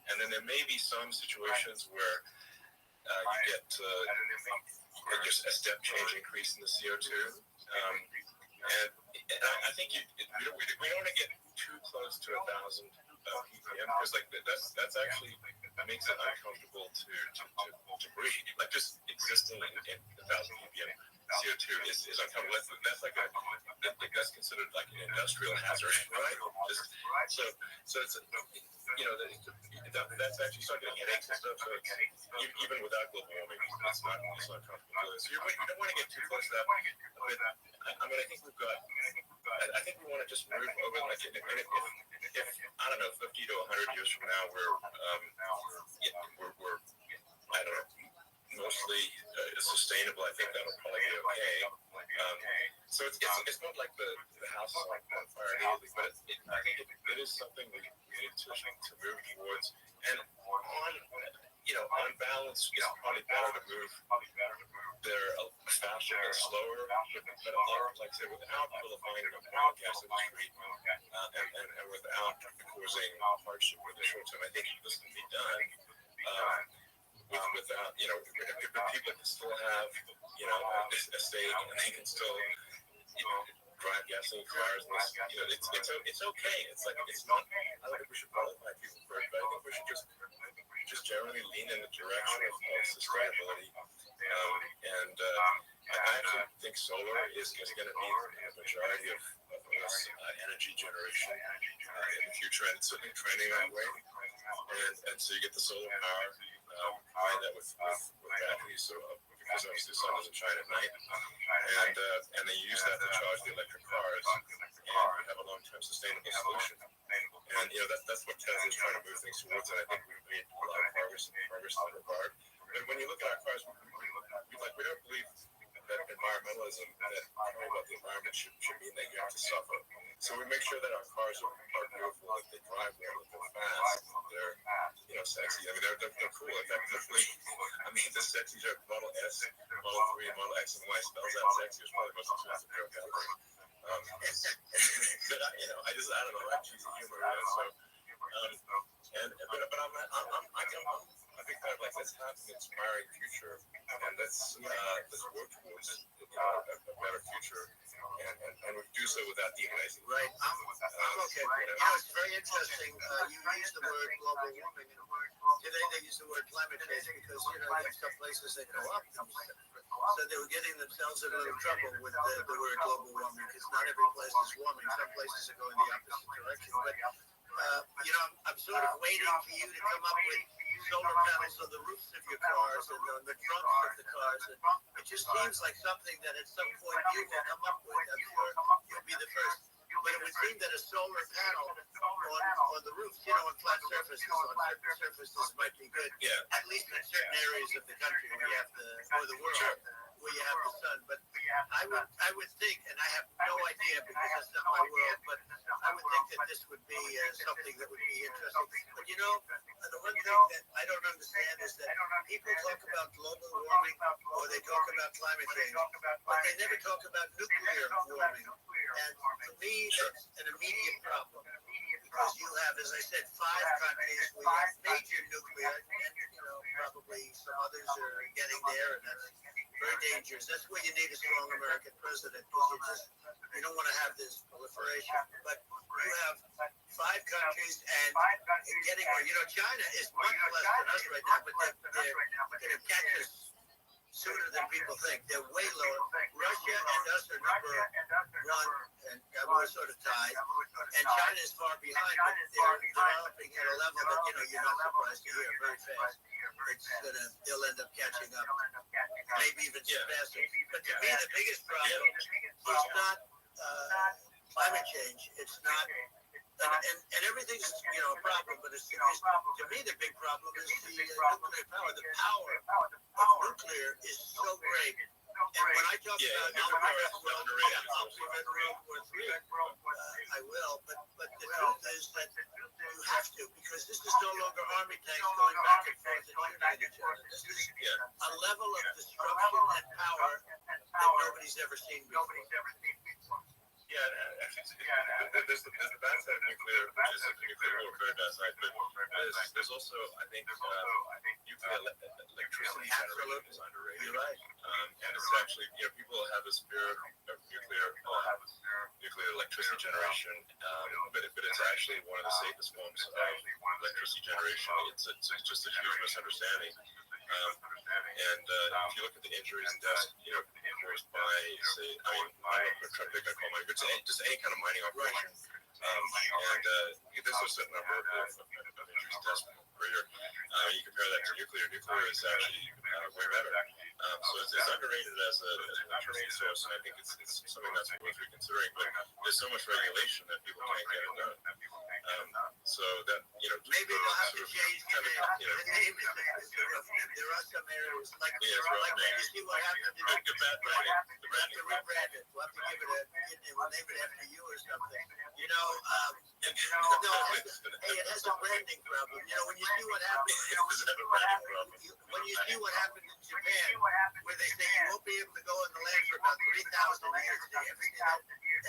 And then there may be some situations where you get just a step change increase in the CO2. And I think we don't want to get too close to 1,000 ppm, because like that's actually makes it uncomfortable to breathe. Like just existing in 1,000 ppm CO2 is uncomfortable. That's considered like an industrial hazard, right? So it's that's actually starting getting headaches and stuff. So even without global warming, it's not comfortable. So you don't want to get too close to that. I mean, I think we've got. I think we want to just move over. Like if I don't know, 50 to 100 years from now, we're I don't know, mostly sustainable. I think that'll probably be okay. So it's not like the house is on fire immediately, but I think it is something we need to move towards. And it's probably better to move there faster and slower, but like I said, without vilifying the oil gas industry and without causing hardship in the short term. I think this can be done without, people can still have, a stake, and they can still, drive gasoline cars. And it's okay. It's like, it's not, I don't think we should qualify people for it, but I think we should just generally lean in the direction of sustainability. I actually think solar is going to be the majority of this energy generation in the future, and it's certainly trending that way. And so you get the solar power, combine that with batteries, so because obviously the sun doesn't shine at night, and they use that to charge the electric cars, and we have a long-term sustainable solution. And that's what Tesla is trying to move things towards, and I think we've made a lot of progress in that regard. And when you look at our cars, we don't believe that environmentalism, that caring about the environment should mean that you have to suffer. So we make sure that our cars are beautiful, that they drive well, that they're fast, they're sexy. I mean, they're cool. In fact, the sexy Model S, Model 3, and Model X and Y spells out sexy. It's probably the most expensive joke ever. But I don't know, I choose humor. I'm a big fan of let's have an inspiring future, and let's work towards a better future, and we do so without demonizing. Right. I'm okay. It's very interesting. You use the word global warming. Today they use the word climate change because you have some places that go up. So they were getting themselves in a little trouble with the word global warming because not every place is warming. Some places are going the opposite direction. But I'm sort of waiting for you to come up with solar panels on the roofs of your cars and on the trunks of the cars. And it just seems like something that at some point you will come up with. I'm sure you'll be the first. But it would seem that a solar panel on the roofs, on flat surfaces, might be good. Yeah. At least in certain areas of the country where you have or the world, where you have the sun. But I would think, and I have no idea because that's not my world, but I would think that this would be something that would be interesting. But the one thing that I don't understand is that people talk about global warming or they talk about climate change, but they never talk about nuclear warming. And to me, it's an immediate problem because you have, as I said, 5 countries where you have major nuclear, and probably some others are getting there, and that's very dangerous. That's where you need a strong American president because you don't want to have this proliferation. But you have 5 countries and getting where China is much less than us right now, but they're going to catch us sooner than people think. They're way lower. Russia and us are number 1, and we're sort of tied. And China is far behind, but they're developing at a level that you're not surprised to hear very fast. They'll end up catching up, maybe even faster. But to me, the biggest problem is not climate change. It's not. And everything's a problem, but to me the big problem is the nuclear power. The power of nuclear is so great. And when I talk about nuclear, I'll prevent World War III. I will, but the truth is that you have to, because this is no longer army tanks going back and forth and shooting each other. This is a level of destruction and power that nobody's ever seen before. Yeah, actually, there's the bad side of nuclear, which is nuclear warfare does, right? But there's also, I think, nuclear electricity generation is underrated. You're right. And it's actually, people have this fear of nuclear electricity generation, but it's actually one of the safest forms of electricity generation. It's just a huge misunderstanding. And if you look at the injuries and deaths, caused by, say, I'm trying to pick a coal mine, just any kind of mining operation. And there's a certain number of injuries and deaths per year. You compare that to nuclear. Nuclear is actually way better. So it's underrated as an electricity source, and I think it's something that's worth reconsidering. But there's so much regulation that people can't get it done. So that maybe they'll have to change the name. There are some areas like when you see what happened to the bad branding. We'll have to rebrand it. We'll have to give it we'll name it after you or something. No, it has a branding problem. When you see what happened, when you see what happened in Japan, where they say you won't be able to go in the land for about 3,000 years,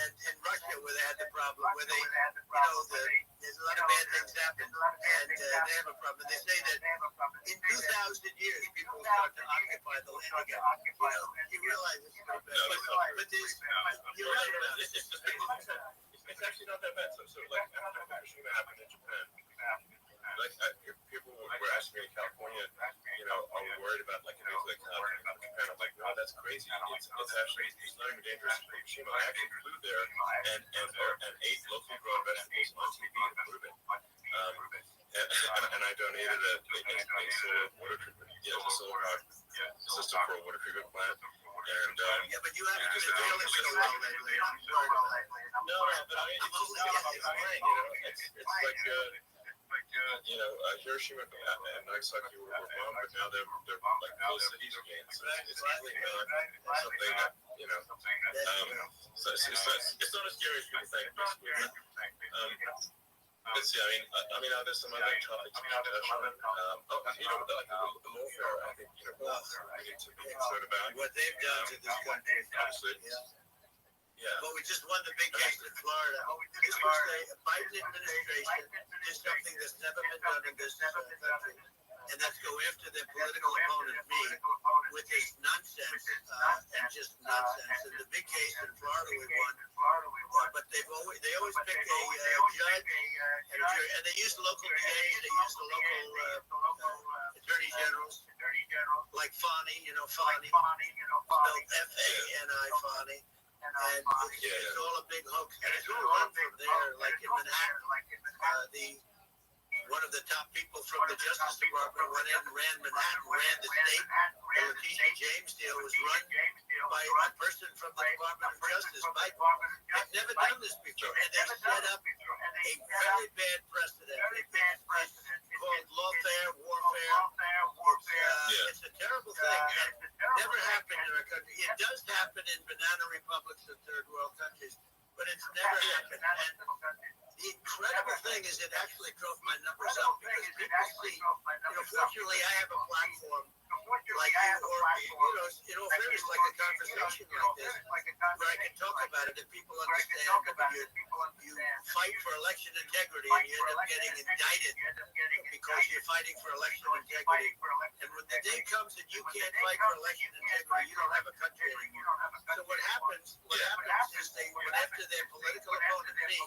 and Russia, where they had the problem, where they, there's a lot of bad things happen, and they have a problem. They say that in 2,000 years, people will start to occupy the land again. You realize it's pretty bad. But you're right about it. It's actually not that bad. So like after Fukushima happened in Japan, like people were asking me in California, are we worried about like a nuclear conflict in Japan? I'm like, no, that's crazy. It's actually not even dangerous in Fukushima. I actually flew there and ate locally grown vegetables on TV in Peruvian. And I donated a solar water treatment, a solar power system for a water treatment plant. And but you haven't been feeling so well lately. No, but I mean, it's fine. It's like Hiroshima and Nagasaki were bombed, but now they're like full cities again. So it's really not something that so it's not as scary as people think. Let's see. I mean, there's some other topics we can touch on. The warfare. I think we need to be concerned about what they've done to this country. Obviously. Yeah. But we just won the big case in Florida. This was the Biden administration did something that's never been done in this country, and that's go after their political opponent, me, with this nonsense and just nonsense. And the big case in Florida we won, but they always pick a judge and a jury, and they use local DAs, they use the local attorney generals, like Fani, Fani, spelled F-A-N-I, Fani. And it's all a big hoax. And it's all run from there, like in Manhattan. One of the top people from the Justice Department went in and ran Manhattan, ran the state. The Letitia James deal was run by a person from the Department of Justice. They've never done this before. And they set up a very bad precedent. It's called lawfare, warfare. It's a terrible thing. It never happened in our country. It does happen in banana republics and third world countries, but it's never happened. And the incredible thing is it actually drove my numbers up because people see, fortunately I have a platform like you, or, in all fairness, like a conversation like this, where I can talk about it and people understand that you fight for election integrity and you end up getting indicted because you're fighting for election integrity. And when the day comes and you can't fight for election integrity, you don't have a country anymore. So what happens is they went after their political opponent, me.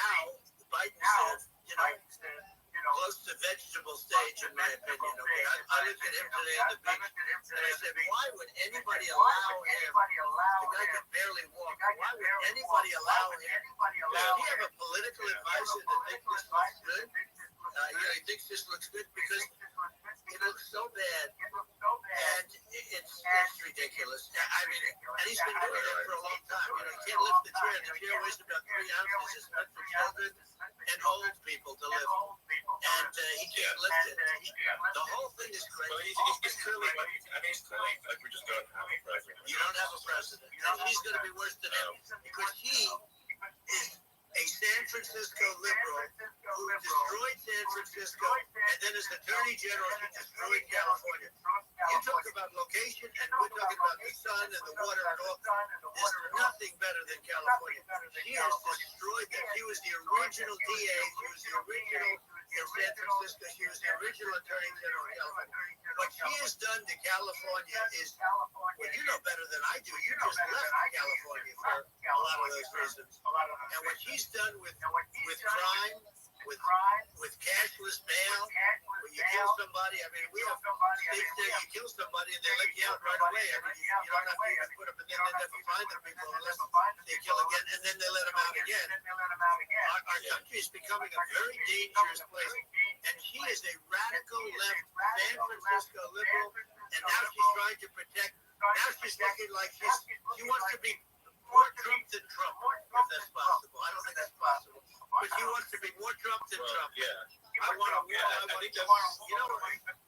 Now, Biden said, close to vegetable stage, in my opinion. Okay, I looked at him today on the beach, and I said, why would anybody allow him? The guy could barely walk. Why would anybody allow him? Does he have a political advisor that thinks this looks good? He thinks this looks good because it looks so bad, and it's ridiculous. I mean, and he's been doing it for a long time. You can't lift the chair. The chair weighs about 3 ounces. It's meant for children and old people to lift. And he can't lift it. The whole thing is crazy. Well, he's clearly like we just don't have a president. You don't have a president. And he's going to be worse than him because he is a San Francisco liberal who destroyed San Francisco and then as Attorney General he destroyed California. You talk about location and we're talking about the sun and the water and all. There's nothing better than California. He has destroyed that. He was the original DA. He was the original in San Francisco. She was the original Attorney General of California. What she has done to California is, well, you know better than I do. You just left California for a lot of those reasons. And what she's done with crime, with cashless bail, when you kill somebody, I mean, we have states there, you kill somebody and they let you out right away. I mean, you don't have to even put them, and then they never find the people unless they kill again, and then they let them out again. Our country is becoming a very dangerous place, and she is a radical left San Francisco liberal, and now she's trying to protect, now she's looking like she wants to be more Trump than Trump, if that's possible. I don't think that's possible. But she wants to be more Trump than Trump. Yeah. I want a wall. I want think to, that's- you know,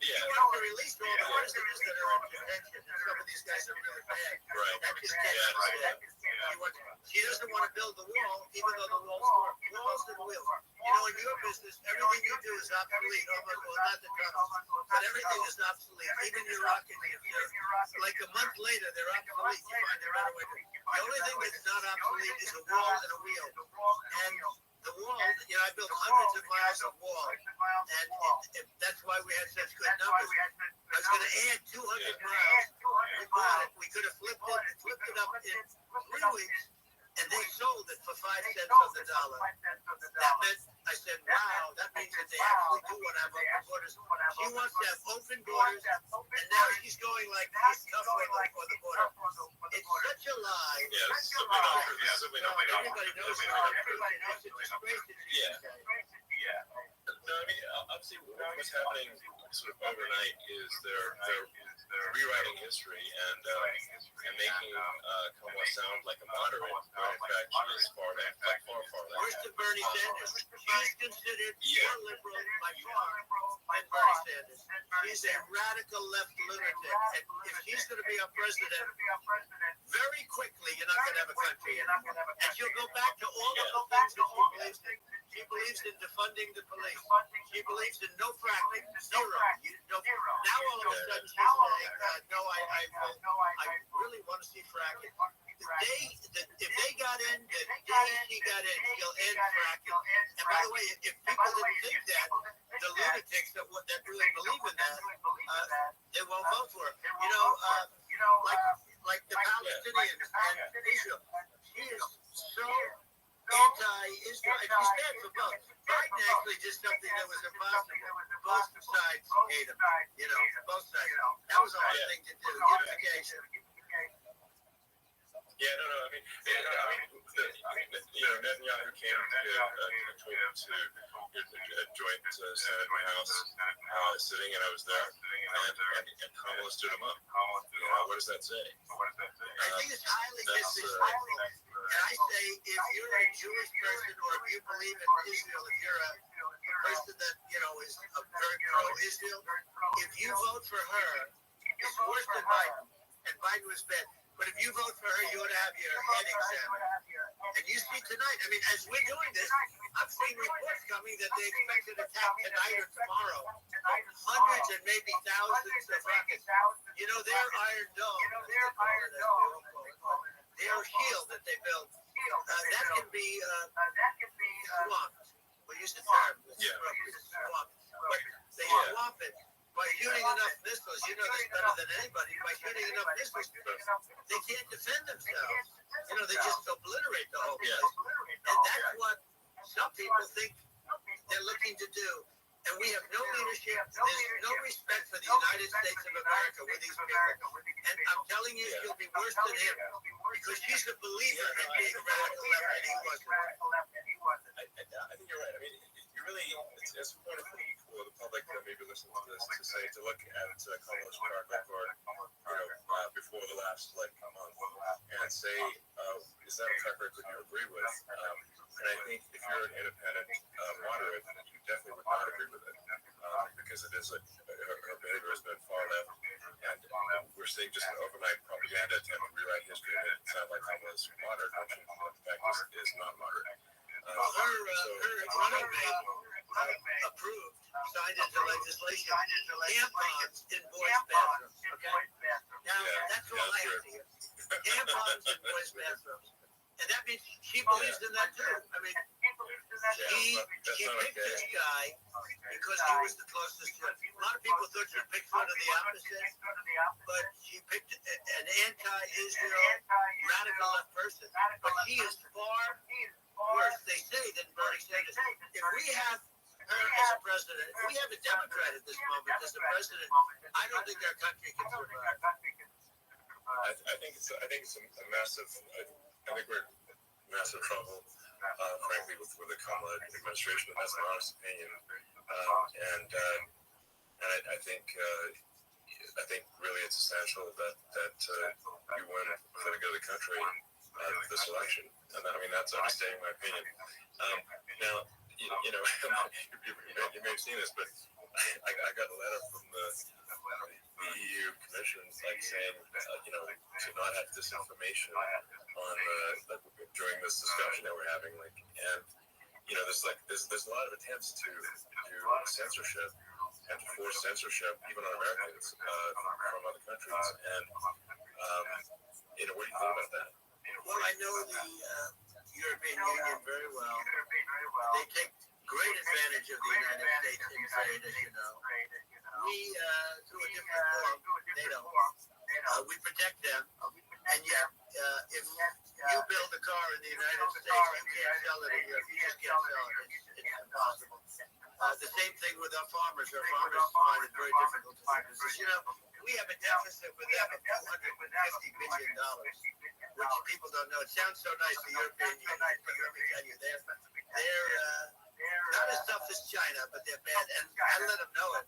Yeah. you want to release all the prisoners that are in detention. And some of these guys are really bad. Right. That just can't understand. She doesn't want to build the wall, even though the walls work. Walls that will. You know, in your business, everything you do is obsolete. Almost, well, not the tunnels, but everything is obsolete. Even your rocket ships. Like a month later, they're obsolete. You find a better way to. The only thing that's not obsolete is a wall and a wheel. And the wall, you know, I built hundreds of miles of wall, and that's why we had such good numbers. I was going to add 200 miles. We bought it. We could have flipped it up in 3 weeks, and they sold it for 5 cents on the dollar. That meant, I said, wow, that means that they actually do want to have open borders. She wants to have open borders, and now she's going like this tough on the border. It's such a lie. Yeah, this is simply not true. This is simply not true. Everybody knows it's not true. It's a disgrace that she Yeah. said. No, I mean, obviously, what's happening sort of overnight is they're rewriting history and making Kamala sound like a moderate, when in fact she is far left. Worse than Bernie Sanders. She's considered Yeah. more liberal by far than Bernie Sanders. She's a radical left lunatic. And if she's going to be our president, very quickly you're not going to have a country anymore. And she'll go back to all of the things that she believes in. She believes in defunding the police. She believes in no fracking, zero. Now all of a sudden she's saying, no, I really want to see fracking. If they got in, the day she got in, she'll end fracking. And by the way, if people didn't think that, the lunatics that really believe in that, they won't vote for her. You know, like the Palestinians and Israel. She is so anti-Israel. And she's bad for both. Biden actually did something that was impossible. Both sides hate him. You know, both sides. That was a hard thing to do. Unification. Yeah, no. I mean, Netanyahu came to a joint Senate and House sitting, and I was there, and Kamala stood him up. What does that say? I think it's highly disrespectful. And I say, if you're a Jewish person or if you believe in Israel, if you're a person that, is very pro-Israel, if you vote for her, it's worse than Biden. And Biden was bad. But if you vote for her, you ought to have your head examined. And you see tonight, I mean, as we're doing this, I'm seeing reports coming that they expect an attack tonight or tomorrow. Hundreds and maybe thousands of rockets. You know, their Iron Dome, their shield that they built, that can be swamped. We'll use the term. Swamped. But they swamp it. By shooting enough missiles, you know this better than anybody, by shooting enough missiles, they can't defend themselves. They just obliterate the whole place. And that's what some people think they're looking to do. And we have no leadership. There's no respect for the United States of America with these people. And I'm telling you, she'll be worse than him. Because she's a believer in being radical left, and he wasn't. I think you're right. I mean, you really, it's important for the public that maybe listen to this to look at Kamala's track record, before the last month, and say, is that a track record you agree with? And I think if you're an independent moderate, you definitely would not agree with it, because it is her behavior has been far left, and we're seeing just an overnight propaganda attempt to rewrite history and it sounds like Kamala's moderate, which in fact is not moderate. Her running mate approved, signed into legislation, tampons in boys' bathrooms. Okay? Now, that's all I have to hear. Tampons in boys' bathrooms. And that means she believes in that too. I mean, she picked this guy because he was the closest to it. A lot of people thought she picked one of the opposite, but she picked an anti-Israel, radical left person. But he is far worse, they say, than Bernie Sanders. If we have her as a president, if we have a Democrat at this moment as a president, I don't think our country can survive. I think it's a massive. I think we're in massive trouble, frankly, with the Kamala administration. And that's my honest opinion. And I think really it's essential that you win for the good of the country this election. And I mean that's understating my opinion. Now, you know, you may have seen this, but I got a letter from the EU Commission, like saying, you know, to not have disinformation on during this discussion that we're having, like, and you know, there's a lot of attempts to do censorship and to force censorship, even on Americans from other countries, and you know, what do you think about that? Well, I know the European Union very well. They take great advantage of the United States in trade, as you know. We, through a different form, NATO, we protect them, and yet, if you build a car in the United States, you can't sell it in Europe. You just can't sell it. It's impossible. The same thing with our farmers. Our farmers find it very difficult to do business. You know, we have a deficit with them of $250 billion, which people don't know. It sounds so nice, the European Union, but let me tell you, they're not as tough as China, but they're bad, and I let them know it.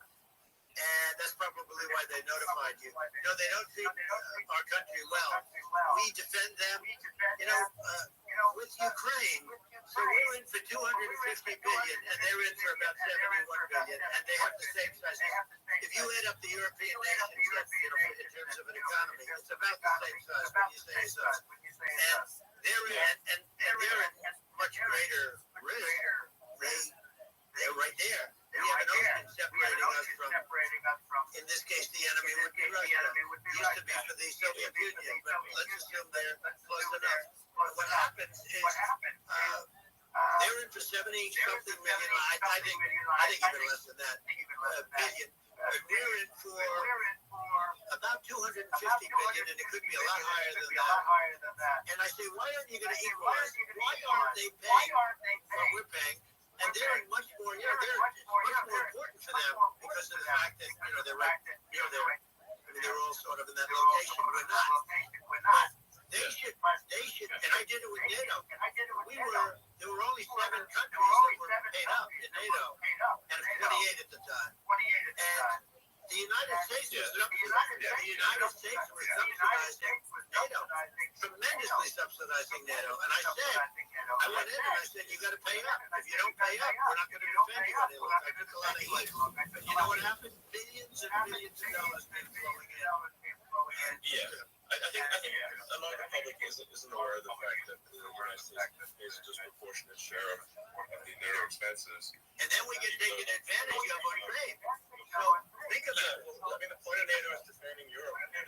And that's probably why they notified you. No, they don't treat our country well. We defend them. You know, with Ukraine, so we're in for $250 billion, and they're in for about $71 billion, and they have the same size. If you add up the European nations, you know, in terms of an economy, it's about the same size when you say so. And they're in much greater risk. They're right there. We have an ocean separating us from, in this case, the enemy would be Russia. It used to be for the Soviet Union, but let's assume they're close enough. What happens is they're in for 70-something million. I think even less than that, billion. But we're in for about 250 billion, and it could be a lot higher than that. And I say, why aren't you going to equalize? Why aren't they paying what we're paying? And they're much more, they're much more important for them because of the fact that, you know, they're right, you know, they're all sort of in that location. We're not. But they should, and I did it with NATO. There were only 7 countries that were paid up in NATO, and 28 at the time. And the United States was subsidizing NATO, tremendously subsidizing NATO. And I went in and I said, you got to pay up. If you don't pay up, we're not going to defend you any longer. I took a lot of heat. But you know what happened? Billions and billions of dollars came flowing in. And, I think a lot of the public isn't aware of the fact that the United States pays a disproportionate share of the NATO expenses. and then we get taken advantage of on trade. So think of it. I mean, the point of NATO is defending Europe, and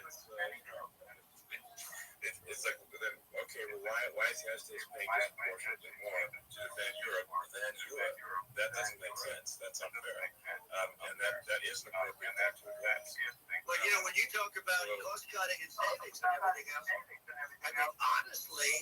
it's like, then, okay, well, why is the United States paying disproportionately more to defend Europe than Europe? That doesn't make sense. That's unfair. And that is an appropriate thing to address. But you know, when you talk about cost cutting and savings and everything else, I mean, honestly,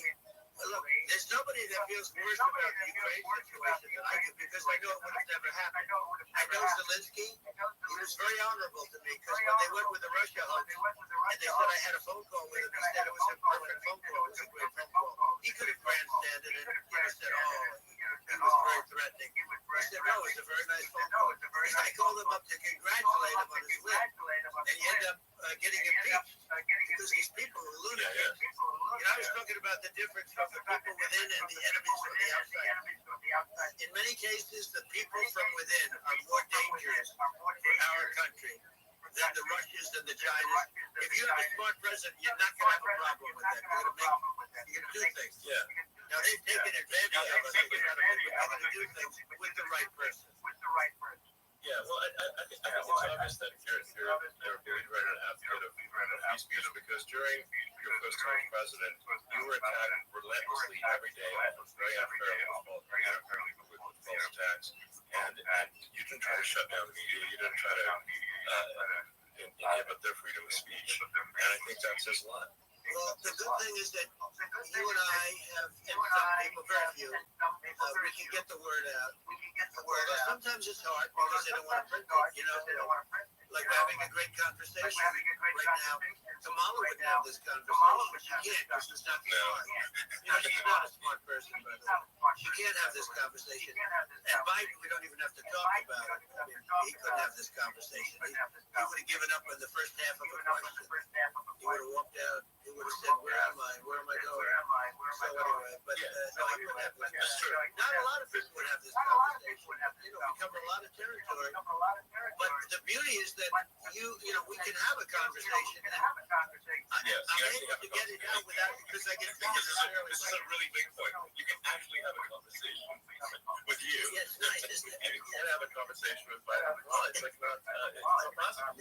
look, there's nobody that feels worse about the Ukraine situation than I do, because I know it would have never happened. I know Zelensky. He was very honorable to me, because when they went with the Russia hoax, and they said I had a phone call with him, he said it was a perfect phone call. It was a great phone call. He could have grandstanded it, and said, oh, he was very threatening. I said, no, it was a very nice phone call. I called him up to congratulate him on his win, and he ended up getting impeached, because these people are lunatics. You know, I was talking about the difference from the people within and the enemies from the outside. In many cases, the people from within are more dangerous for our country than the Russians and the Chinese. If you have a smart president, you're not going to have a problem with that. You're going to do things. Yeah. Now, they've taken advantage of us. We're going to do things with the right person. Yeah, well, I think it's obvious that you're a believer and an advocate of free speech, because during your first term as president, you were attacked relentlessly every day, very unfairly with false attacks, and you didn't try to shut down the media, you didn't try to give up their freedom of speech, and I think that says a lot. Well, the good thing is that you and I have, and some people, very few, we can get the word out. Well, sometimes it's hard because they don't want to print it, you know, like we're having a great conversation right now. Kamala would have this conversation, but she can't because she's not smart. You know, she's not a smart person, by the way. She can't have this conversation. And Biden, we don't even have to talk about it. I mean, he couldn't have this conversation. He would have given up on the first half of a question. He would have walked out. He would have said, where am I? Where am I going? So anyway, but no, he wouldn't have this. That's true. Not a lot of people would have this conversation. You know, we cover a lot of territory. But the beauty is that you know, we can have a conversation. And Yes, I'm you able to get it out without, because I get This thinking early. is a really big point. You can actually have a conversation with you. Yes, nice, isn't it? And you can't have a conversation with my it's like not it's not possible.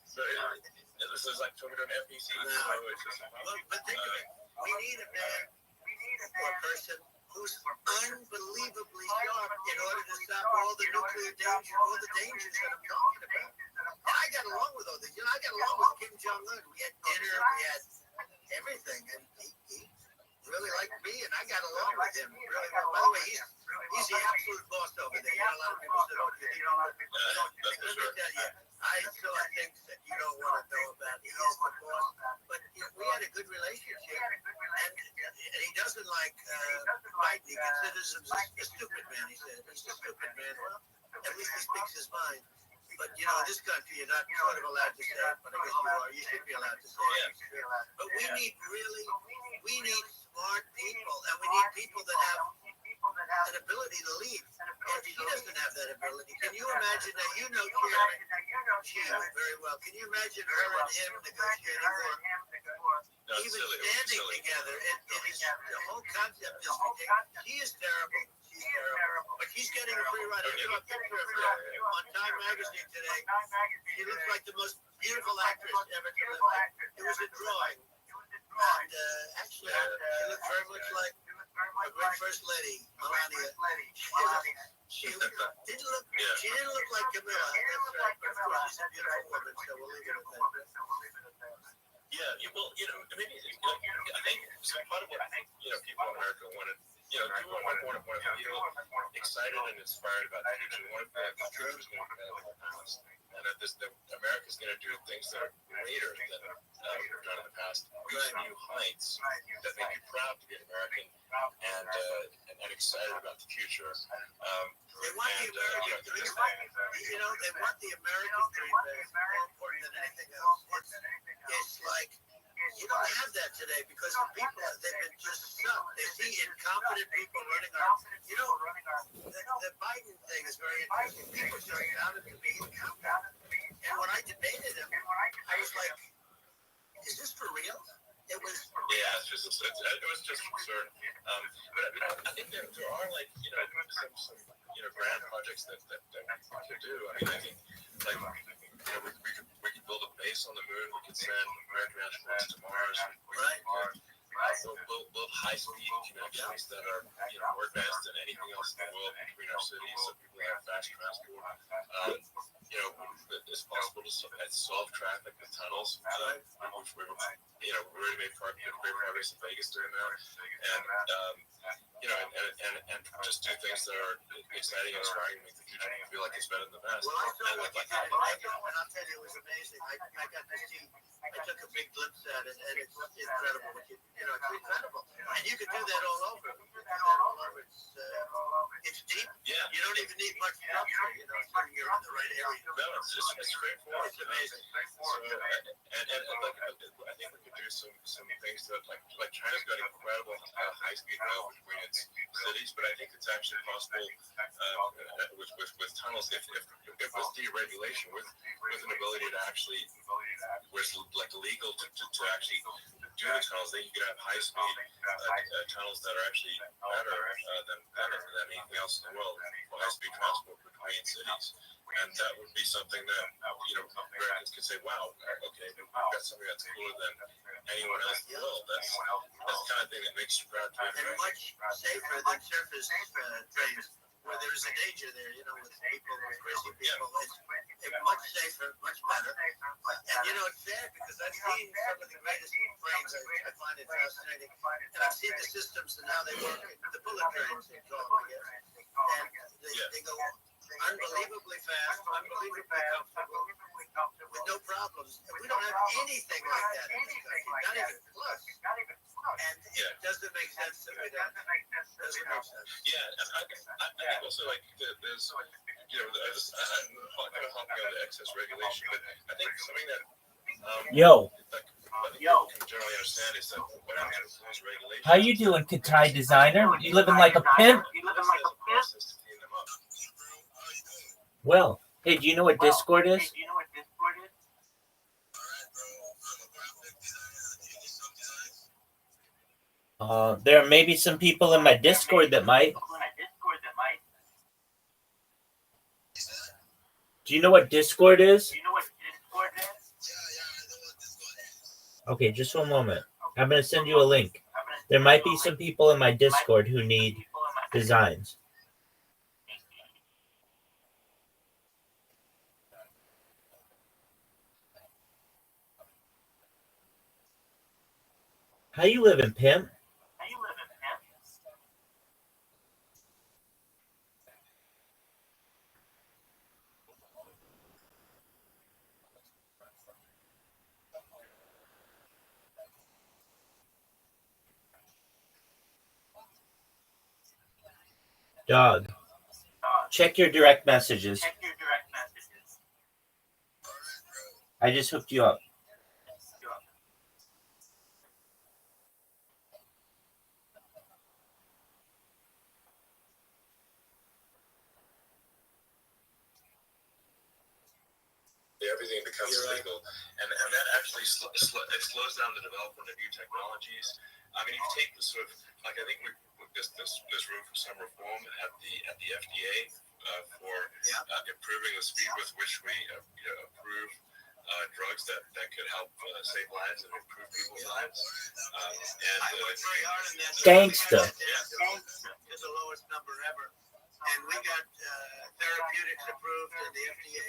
So this is like talking to an NPC. So it's just But think of it. We need a man or a person who's unbelievably sharp in order to stop all the nuclear danger, all the dangers that I'm talking about. And I got along with all this. You know, I got along with Kim Jong-un. We had dinner, we had everything. And he really liked me, and I got along with him really well. By the way, he's the absolute boss over there. You know, a lot of people say, oh, you think let me tell you, I saw things that you don't want to know about. He is the boss. But you know, we had a good relationship, and he doesn't like Biden. He considers him a stupid man, he said. He's a stupid man. Well, at least he speaks his mind. But, you know, in this country, you're not sort of allowed to say it, but I guess you are. You should be allowed to say it. But we need smart people, and we need people that have an ability to lead. And he doesn't have that ability. Can you imagine that? You know Chairman very well. Can you imagine her and him negotiating for even standing together? It is, the whole concept is ridiculous. She is terrible. She's terrible. But she's getting a free ride. I saw a picture of her on Time Magazine today. She looks like the most beautiful actress ever to live. It was a drawing. And actually, she looked very much like a great First Lady, Melania. She didn't look like Camilla. That's right. But of course, she's a beautiful woman, so we'll leave it at that. Yeah, well, you know, maybe I think so part of what people in America wanted, do want to feel excited and inspired about the future. One of the truth is going to be better than the past, and that America's going to do things that are greater than we've done in the past. Reach new heights that make you proud to be American and excited about the future. They want the American dream back. You know, they want the American dream back. More important than anything else. It's like, you don't have that today because the people, they've been just stuck. They see incompetent people running around. You know, the Biden thing is very interesting. People just found him to be incompetent. And when I debated him, I was like, is this for real? It was. Yeah, it was just absurd. But I think there are some grand projects that we could do. I mean, I think we could build a base on the moon. We could send American astronauts to Mars. We could build high-speed connections that are more advanced than anything else in the world between our cities, so people have fast transport. It's possible to solve traffic with tunnels. We've already made great progress in Vegas doing that, and just do things that are exciting and inspiring and make the future feel like it's better than the past. Well, I saw what you did, and I'll tell you, it was amazing. I got to see. I took a big glimpse at it, and it's incredible. It's incredible, and you can do that all over. It's deep. Yeah. You don't even need much structure. Assuming you're in the right area. No, it's just straightforward. It's amazing. So, I think we could do some things that like China's got incredible high-speed rail between its cities, but I think it's actually possible with tunnels if with deregulation, with an ability to actually, where it's like legal to actually do the tunnels, then you could have high-speed tunnels that are actually better than anything else in the world for high-speed transport between cities. And that would be something that, Americans could say, wow, okay, we've got something that's cooler than anyone else in the world. That's the kind of thing that makes you proud to be And much safer than surface trains, where there's a danger there, with people, with crazy people. It's much safer, much better. And, it's sad because I've seen some of the greatest trains. I find it fascinating. And I've seen the systems and how they work. The bullet trains, they call them, I guess. And they go unbelievably fast, unbelievably comfortable, with no problems. And we don't have anything like that in this country, not even close. And it doesn't make sense to me. Doesn't make sense. Yeah, I think also there's, I'm kind of hopping on the excess regulation, but I think something that Yo. what people can generally understand is that what happens with those regulations. How you doing, Katai designer? You living like a pimp? Well, hey, do you know what Discord is? There may be some people in my Discord that might. Do you know what Discord is? Okay, just one moment. I'm going to send you a link. There might be some people in my Discord who need designs. How you living, pimp? Dog. Check your direct messages. I just hooked you up. Everything becomes legal, and that actually it slows down the development of new technologies. I mean, if you take the sort of like I think there's room for some reform at the FDA for improving the speed with which we approve drugs that could help save lives and improve people's lives. I worked very hard on that. Gangsta. It's the lowest number ever, and we got therapeutics approved in the FDA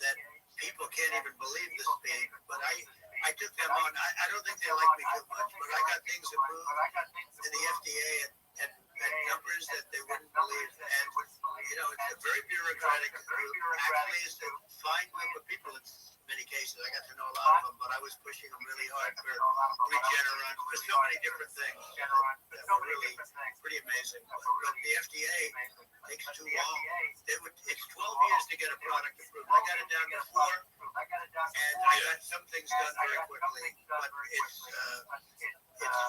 that people can't even believe the speed, but I took them on. I don't think they like me too much, but I got things approved in the FDA at numbers that they wouldn't believe. And, it's a very bureaucratic group. Actually, it's a fine group of people in many cases. I got to know a lot of them, but I was pushing them really hard for Regeneron, for so many different things that were really pretty amazing. But the FDA takes too long. It's 12 years to get a product approved. I got it down to 4, and I got some things done very quickly, but it's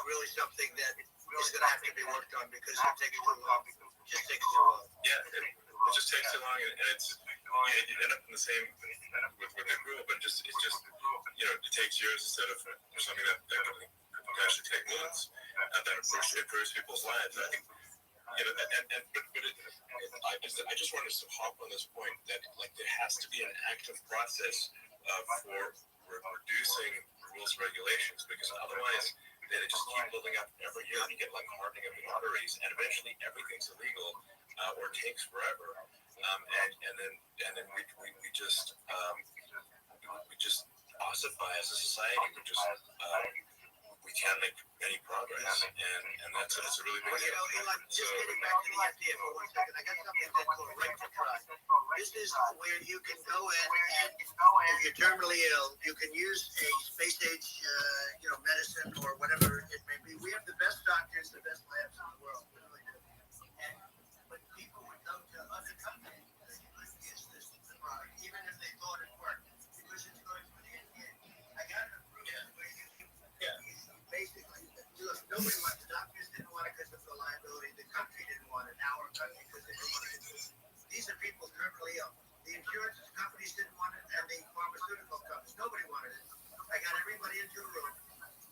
really something that is going to have to be worked on because it takes too long. It just takes too long. Yeah, it just takes too long, and you end up in the same with the approval, but it takes years instead of something that could actually take months, and that improves people's lives. I think, I just wanted to hop on this point that there has to be an active process for reducing rules and regulations, because otherwise they just keep building up every year, and you get hardening of the arteries, and eventually everything's illegal or takes forever, and then we just ossify as a society. We can't make any progress, and that's a really big deal. Just getting back to the FDA for 1 second, I got something that's called right to try. This is where you can go in, and if you're terminally ill, you can use a space age, medicine or whatever it may be. We have the best doctors, the best labs in the world. We really do. But people would go to other countries to use this product, even if they thought it worked, because it's going for the FDA. I got it approved. Basically, nobody wants the doctors didn't want it because of the liability. The country didn't want it. Our country because they didn't want it. These are people terminally ill. The insurance companies didn't want it, and the pharmaceutical companies. Nobody wanted it. I got everybody into a room,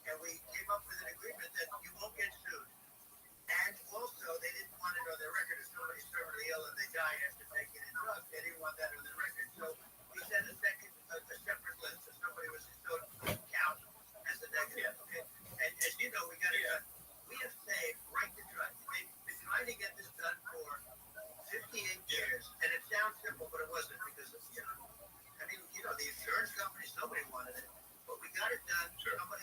and we came up with an agreement that you won't get sued. And also, they didn't want it on their record. If somebody's terminally ill and they die after taking a drug, they didn't want that on their record. So we sent a separate list. If somebody was still count as a negative. Okay. And as you know, we have saved right to try. They've been trying to get this done for 58 years, and it sounds simple, but it wasn't because of, the insurance companies, nobody wanted it, but we got it done. Sure. Somebody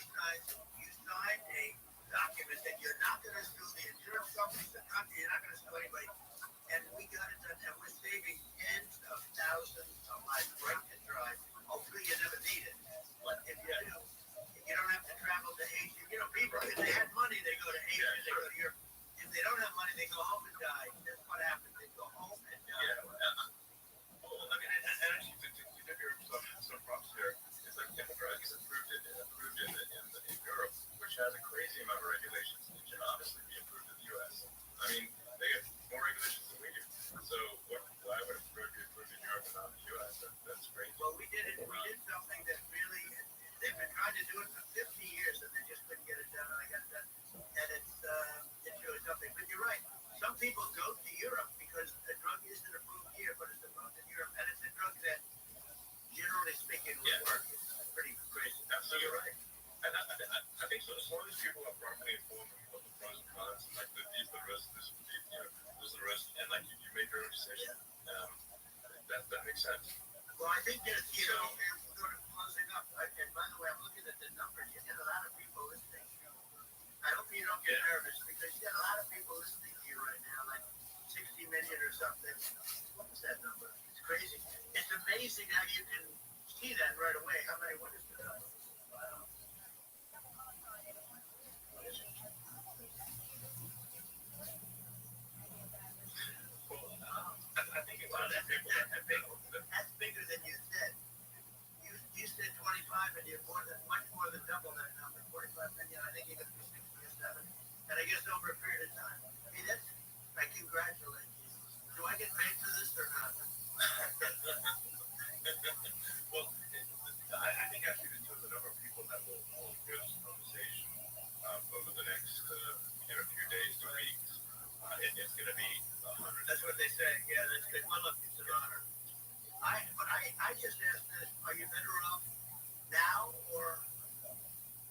So as long as people are properly informed of the pros and cons, and like these are the risks, this is the risk, and like you make your own decision. That makes sense. Well, I think that, sort of closing up, and by the way, I'm looking at the numbers. You get a lot of people listening. I hope you don't get nervous because you get a lot of people listening to you right now, like 60 million or something. What is that number? It's crazy. It's amazing how you can see that right away. What is the number? I think it's that's bigger than you said. You said 25, and you're much more than double that number. 45 million. I think you're going to be 60 or 70. And I guess over a period of time. I mean, I congratulate you. Do I get paid for this or not? Well, I think actually there's a number of people that will hear this conversation over the next few days to weeks. It's going to be 100. That's what they say. Yeah, that's good. Well, look, it's an honor. I just asked this: are you better off now, or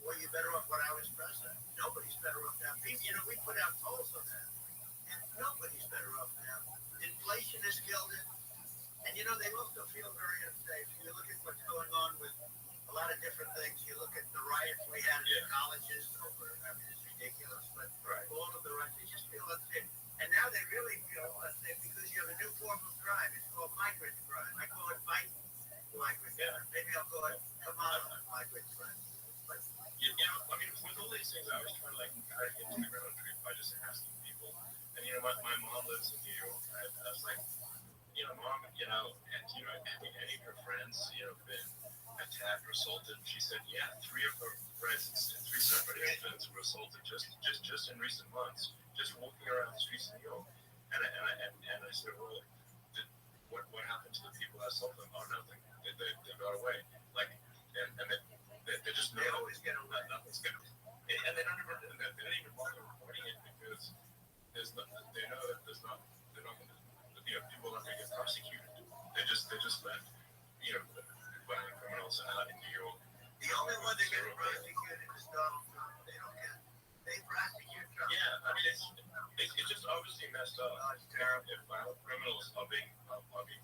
were you better off when I was president? Nobody's better off now. We put out polls on that, and nobody's better off now. Inflation has killed it, and they also feel very unsafe. You look at what's going on with a lot of different things. You look at the riots we had in colleges over. I mean, it's ridiculous, but all of the riots, they just feel unsafe. And now they really feel unsafe because you have a new form of crime. It's called migrant crime. I call it migrant crime. Maybe I'll call it migrant crime. But, I mean, with all these things, I was trying to encourage into the ground truth by just asking people. And my mom lives in New York. I was like, Mom, and any of her friends, been attacked or assaulted? She said, yeah, 3 of her friends, 3 separate infants were assaulted just in recent months, just walking around the streets of New York. And I said, well, what happened to the people that assaulted them? Oh, nothing. They got away. They just know they always get away. Nothing's gonna. And they don't even bother reporting it because they know that they're not gonna. People aren't gonna get prosecuted. They just let violent criminals out in New York. The only one that gets prosecuted is Donald Trump. They prosecute Trump. Yeah, I mean it's just obviously messed up. Oh, it's terrible. If violent criminals are being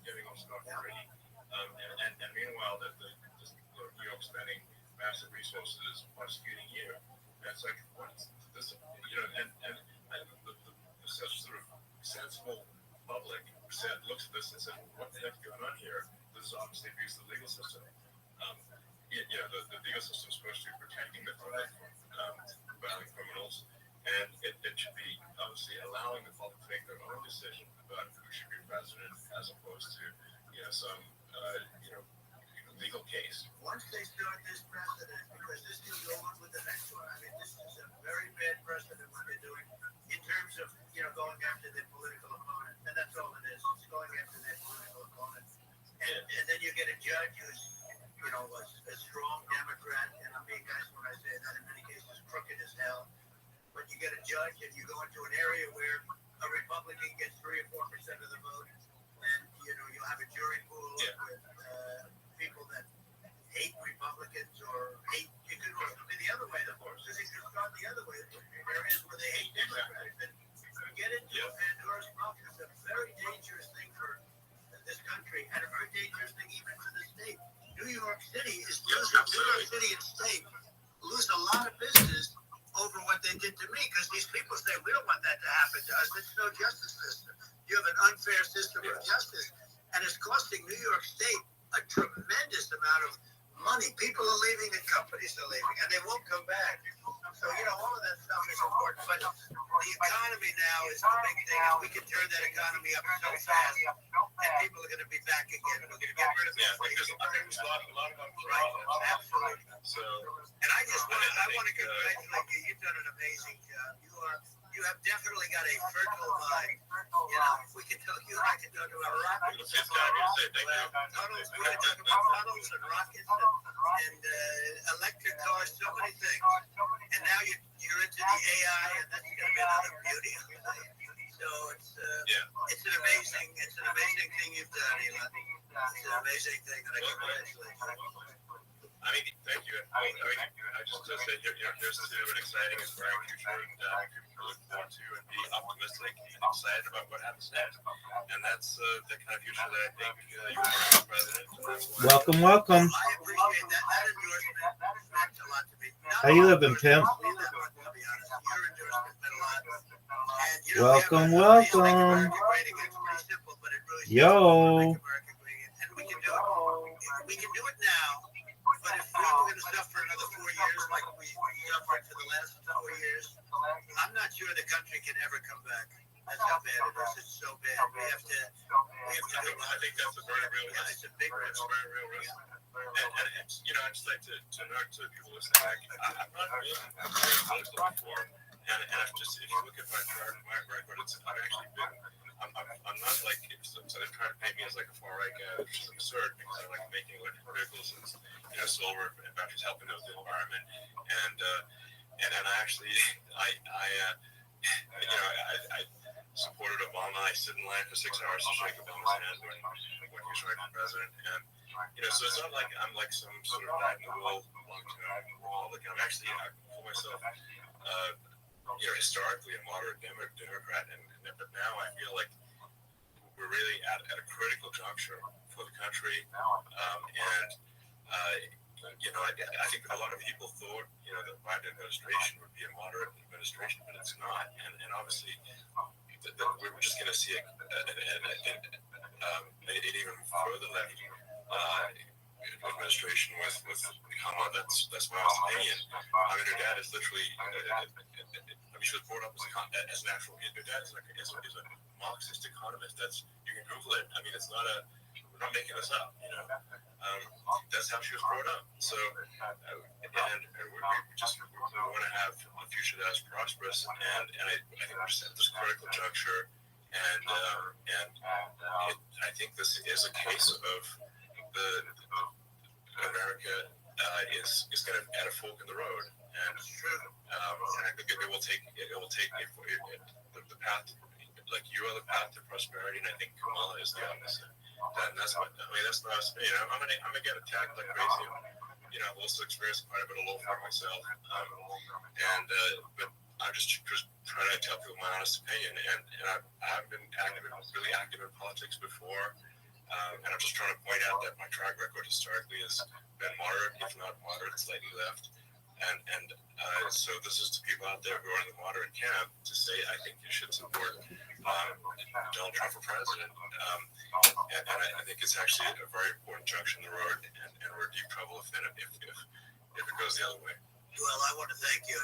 getting off scot-free, and meanwhile that the New York spending massive resources prosecuting you, and it's like what's this? And the sort of sensible public looks at this and said, what the heck's going on here? This is obviously abuse of the legal system. The legal system is supposed to be protecting the public from violent criminals, and it should be obviously allowing the public to make their own decision about who should be president, as opposed to some legal case. Once they start this precedent, because this can go on with the next one. I mean, this is a very bad precedent what they're doing in terms of going after their political opponent, and that's all it is. It's going after their political opponent, and then you get a judge who's a strong Democrat, and I'm being nice when I say that. In many cases, crooked as hell. But you get a judge, and you go into an area where a Republican gets 3 or 4% of the vote, and you'll have a jury pool with people that hate Republicans or hate. It could also be the other way, of course. Because it could start the other way. Areas where they hate Democrats. And you get into a Pandora's box. It's a very dangerous thing for this country, and a very dangerous thing even for the state. New York City is losing. New York City and state lose a lot of business over what they did to me, because these people say we don't want that to happen to us. It's no justice system. You have an unfair system of justice, and it's costing New York State a tremendous amount of money. People are leaving and companies are leaving, and they won't come back. So, all of that stuff is important. But the economy now is the big thing, and we can turn that economy up so fast, and people are going to be back again. We're going to get rid of because there's a lot of right, absolutely. So, and I want to congratulate you. You've done an amazing job. You have definitely got a fertile mind. We can tell you, I can talk about rockets. it's time to say thank you. Tunnels, we can talk about tunnels and rockets and electric cars, so many things. And now you're into the AI, and that's going to be another beauty of it. So it's an amazing thing you've done, Elon. It's an amazing thing, and I congratulate you. I mean, thank you. I just say here's to an exciting and bright future, and people look forward to and be optimistic and excited about what happens next. And that's the kind of future that I think you are as president. Welcome, welcome. I appreciate that. That endorsement meant a lot to me. How you living, Pimp? To be honest, your endorsement meant a lot. And, you know, Welcome, we have a phrase, Make welcome. America Great Again. It's pretty simple, but it really Yo. Make America Great Again. And we can do it. We can do it now. But if we're going to suffer another 4 years like we suffered for the last 4 years, I'm not sure the country can ever come back. That's how bad it is. It's so bad. We have to do it. I think that's a very real risk. It's a big risk. It's a very real risk. And I'd just like to note to people listening, I'm not really political before, and if you look at my record, I've actually been, I'm not like, so they're trying to paint me as like a far right guy, which is absurd because I like making electric vehicles and solar and batteries helping with the environment, and I actually I supported Obama. I stood in line for 6 hours to shake Obama's hand when he was running for president, and so it's not like I'm like some sort of dyed-in-the-wool long-term Republican. I'm actually, I call myself, historically a moderate Democrat, but now I feel like we're really at a critical juncture for the country, and I think a lot of people thought, the Biden administration would be a moderate administration, but it's not, and obviously we're just going to see an even further left administration with Kamala. That's my opinion. I mean, her dad is literally. She was brought up as an actual. Her dad is a Marxist economist. You can Google it. I mean, it's not we're not making this up. That's how she was brought up. So, and we want to have a future that is prosperous. And I think we're just at this critical juncture. And I think this is a case of America is going to add a fork in the road, and I think it will take the path, like you are the path to prosperity, and I think Kamala is the opposite. And that's not. I'm gonna get attacked like crazy. I've also experienced quite a bit of lawfare myself, but I'm just trying to tell people my honest opinion, and I've been really active in politics before. And I'm just trying to point out that my track record historically has been moderate, if not moderate, slightly left. And so this is to people out there who are in the moderate camp to say, I think you should support Donald Trump for president. And I think it's actually a very important junction in the road, and we're in deep trouble if it goes the other way. Well, I want to thank you.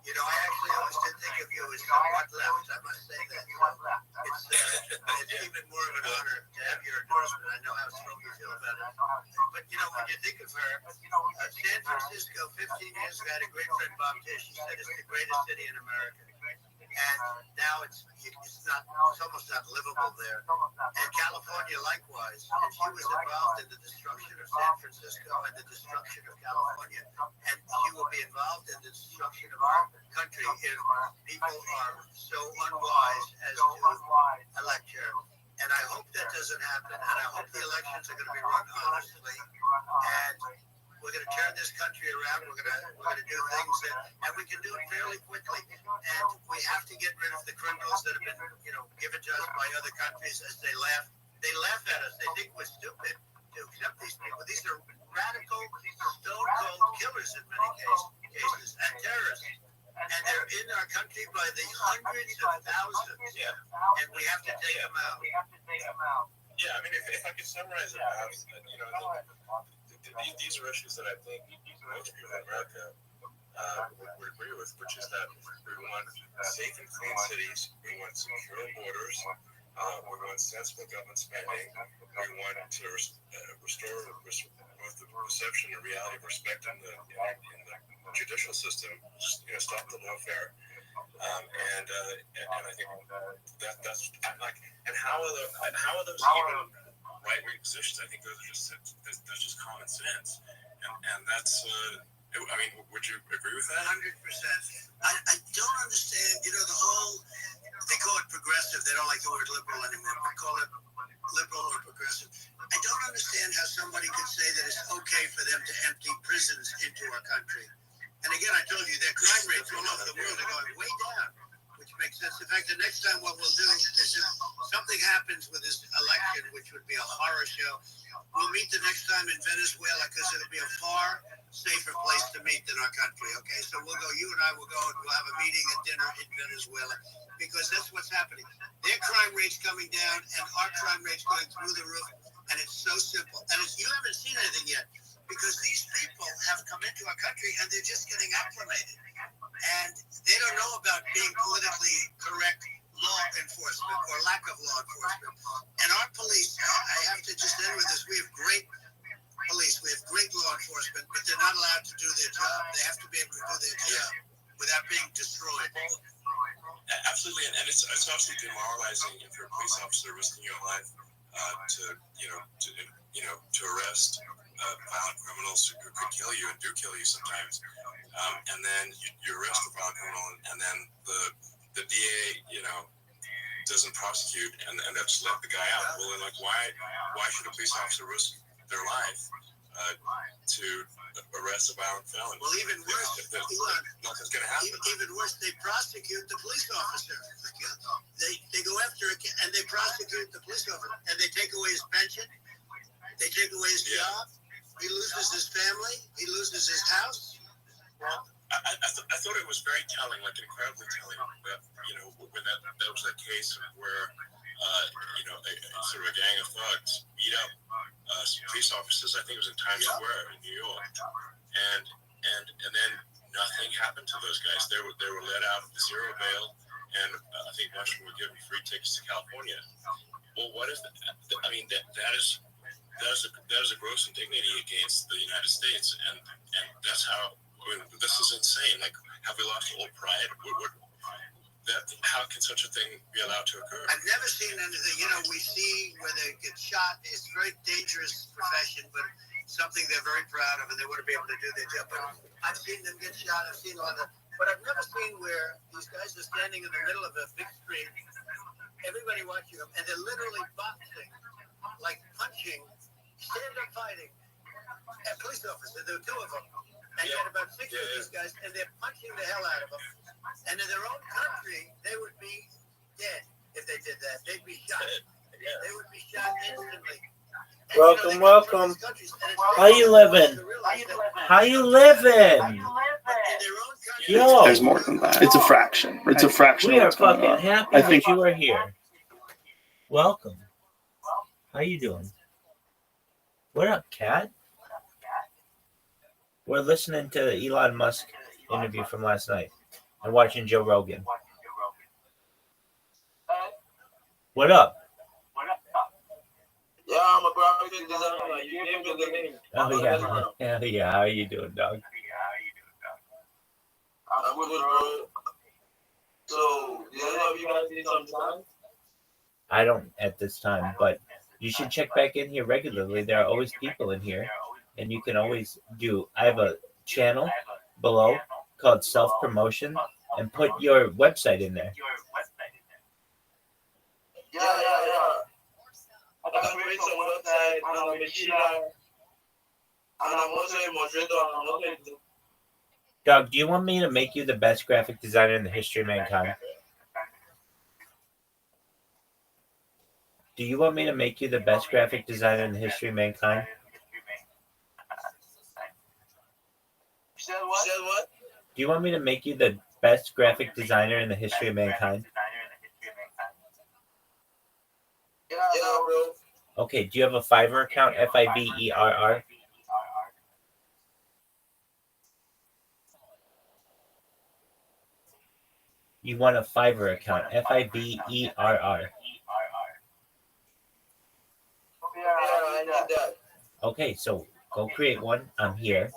I actually always did think of you as somewhat left. I must say that. It's even more of an honor to have your endorsement. I know how strong you feel about it. But, when you think of her, San Francisco, 15 years ago, I had a great friend, Bob Tish. He said it's the greatest city in America. And now it's almost not livable there. And California likewise. And she was involved in the destruction of San Francisco and the destruction of California. And she will be involved in the destruction of our country if people are so unwise as to elect her. And I hope that doesn't happen. And I hope the elections are going to be run honestly. And we're going to turn this country around. We're going to do things and we can do it fairly quickly. And we have to get rid of the criminals that have been, given to us by other countries as they laugh. They laugh at us. They think we're stupid to accept these people. These are radical, stone-cold killers in many cases, and terrorists. And they're in our country by the hundreds of thousands. Yeah. And we have to take them out. Yeah, I mean, if I could summarize it, these are issues that I think most people in America would agree with, which is that we want safe and clean cities, we want secure borders, we want sensible government spending, we want to restore both the perception and reality of respect in the judicial system, stop the lawfare, and I think that's like, and how are those even right-wing positions? I think those are just common sense, and that's. I mean, would you agree with that? 100%. I don't understand. The whole. They call it progressive. They don't like the word liberal anymore. But call it liberal or progressive. I don't understand how somebody could say that it's okay for them to empty prisons citizens into our country. And again, I told you, their crime rates all over the world are going way down, which makes sense. In fact, the next time what we'll do is if something happens with this election, which would be a horror show, we'll meet the next time in Venezuela because it'll be a far safer place to meet than our country, okay? So we'll go, you and I will go and we'll have a meeting and dinner in Venezuela because that's what's happening. Their crime rate's coming down and our crime rate's going through the roof, and it's so simple. And you haven't seen anything yet because these people have come into our country and they're just getting acclimated. And they don't know about being politically correct law enforcement or lack of law enforcement. And our police, I have to just end with this, we have great police, we have great law enforcement, but they're not allowed to do their job. They have to be able to do their job without being destroyed. Absolutely, and it's also demoralizing if you're a police officer risking your life to arrest violent criminals who could kill you and do kill you sometimes, and then you arrest the violent criminal, and then the DA doesn't prosecute and just let the guy out. Well, then, why should a police officer risk their life to arrest a violent felon? Well, even worse, nothing's going to happen. Even worse, they prosecute the police officer. They go after it and they prosecute the police officer, and they take away his pension, they take away his job, he loses his family, he loses his house. Well, I thought it was very telling, like incredibly telling, that when that was a case where sort of a gang of thugs beat up some police officers. I think it was in Times Square in New York, and then nothing happened to those guys. They were let out with zero bail, and I think much of them were given free tickets to California. Well, what is that? I mean, that is a gross indignity against the United States, and that's how. I mean, this is insane. Like, have we lost all pride? How can such a thing be allowed to occur? I've never seen anything. We see where they get shot. It's a very dangerous profession, but something they're very proud of, and they want to be able to do their job. But I've seen them get shot. I've seen a lot of, but I've never seen where these guys are standing in the middle of a big street, everybody watching them, and they're literally boxing, like punching, stand-up fighting. A police officer, there were two of them. And you had about 6 of these guys, and they're punching the hell out of them. And in their own country, they would be dead if they did that. They'd be shot. They would be shot instantly. And welcome. How you living? How you living? Yo, There's more than that. It's a fraction. It's a fraction. We are fucking happy that you are here. Welcome. How you doing? What up, Cat? We're listening to the Elon Musk interview from last night and watching Joe Rogan. What up? Yeah, I'm a graphic designer. You gave me the name. Oh, yeah. How are you doing, dog? I'm good, bro. So, do any of you guys need some time? I don't at this time, but you should check back in here regularly. There are always people in here. And you can always I have a channel below called Self Promotion, and put your website in there. Yeah. I can create some website, and I'm a cheater, and I'm also a moderator, and I'm also Doug, do you want me to make you the best graphic designer in the history of mankind? Do you want me to make you the best graphic designer in the history of mankind? You said what? Do you want me to make you the best graphic designer in the history of mankind? Yeah, bro. Okay, do you have a Fiverr account? Fiverr? You want a Fiverr account? Fiverr. Yeah, I need that. Okay, so go create one. I'm here.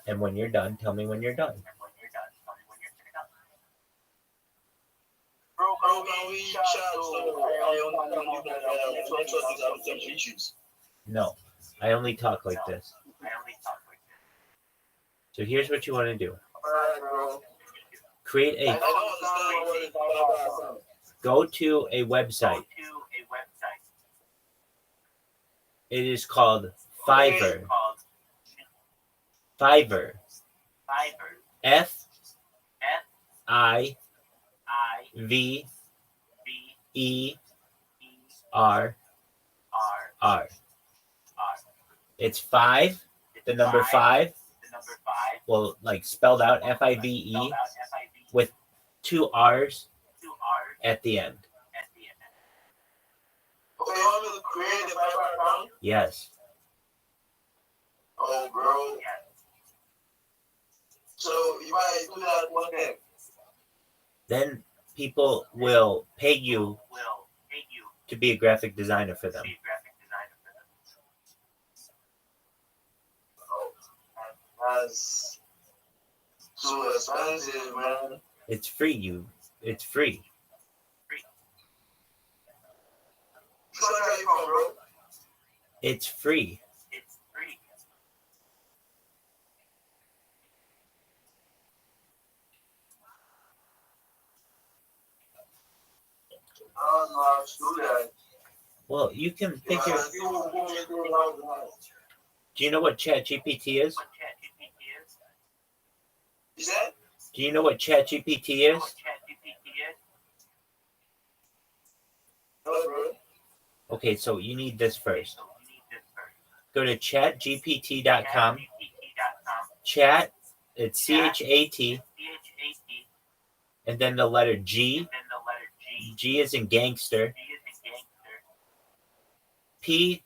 And when you're done, tell me when you're done. Bro, can we chat so I understand you network is having some issues? No, I only talk like this. So here's what you want to do. Alright, bro. Create I don't understand what it's about. go to a website. It is called Fiverr. Fiverr. Fiverr. It's 5, the number 5, well, like spelled out FIVE with 2 R's at the end. Okay, you want me to create a Fiverr account? Yes. Oh, bro. So if I do that, what then? Then people will pay you to be a graphic designer for them. That's too expensive, man. It's free. It's free. Which country are you from, bro? It's free. I don't know how to do that. Well, you can pick your. Do you know what ChatGPT is? You said? Do you know what ChatGPT is? No, bro. Okay, so you need this first. Go to chatgpt.com. Chat, it's CHAT, and then the letter G. G is in gangster. P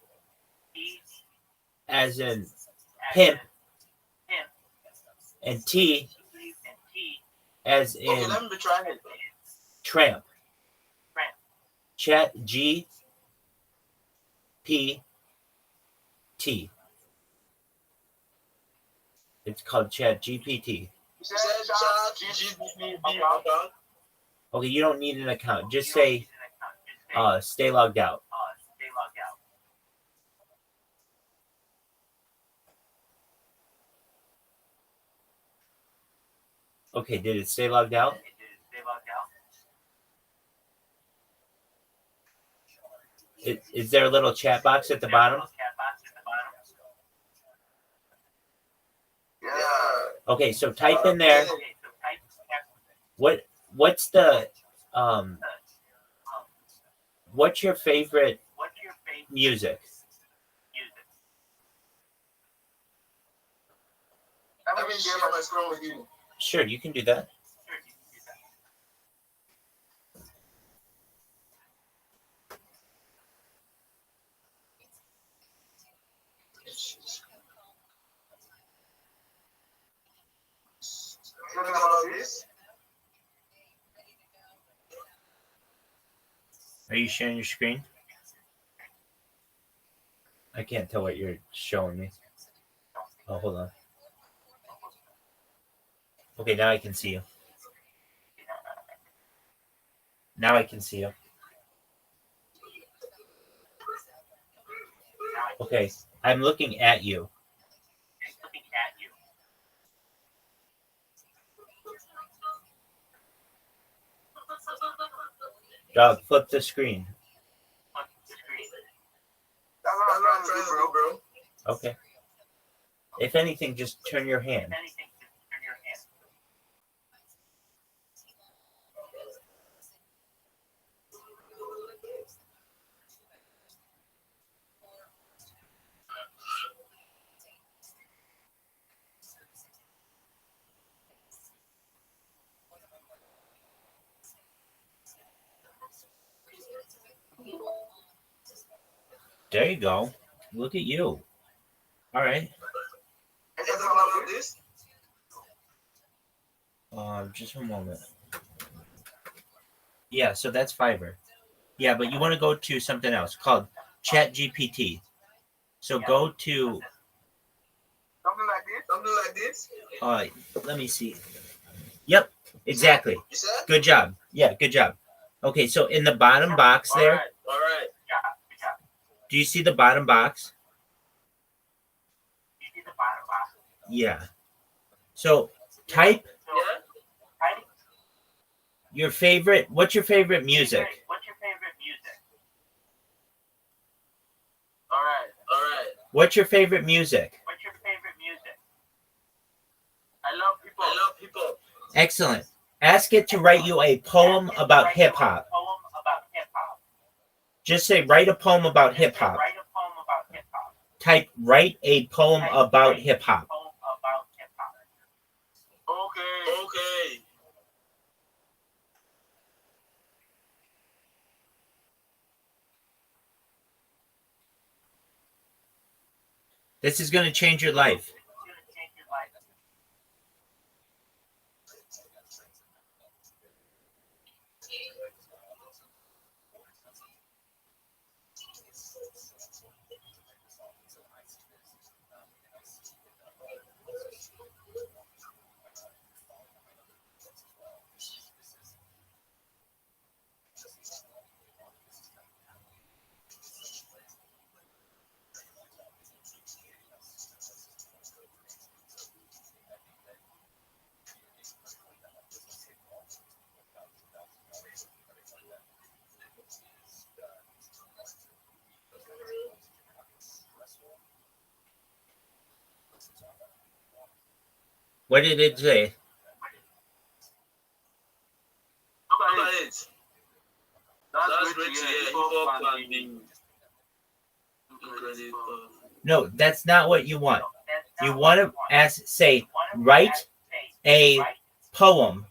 as in pimp. And T as in Okay, let me try it. tramp. Chat G P T. It's called Chat GPT. You said ChatGPT account? Okay, you don't need an account. Just say stay logged out. Okay, did it stay logged out? Is there a little chat box at the bottom? Yeah. Okay, so type in there. What's the what's your favorite music? Let me share my screen with you. Sure, you can do that. Something about this? Are you sharing your screen? I can't tell what you're showing me. Oh, hold on. Okay, now I can see you. Now I can see you. Okay, I'm looking at you. Dog, flip the screen. That's what I'm trying to do, bro. Okay. If anything, just turn your hand. There you go. Look at you. All right. And that's about this? Just one moment. Yeah, so that's Fiverr. Yeah, but you want to go to something else called ChatGPT. So go to. Something like this? Something like this? Let me see. Yep, exactly. You said? Good job. Yeah, good job. Okay, so in the bottom box there, All right. do you see the bottom box? Yeah. So type Yeah? your favorite. What's your favorite music? All right. What's your favorite music? Excellent. Ask it to write you a poem about hip hop. Just say, write a poem about hip hop. Type, write a poem about hip hop. Okay. This is going to change your life. What did it say? Look at it. That's great to hear. Hip hop can be incredible. No, that's not what you want. You want to say, write a poem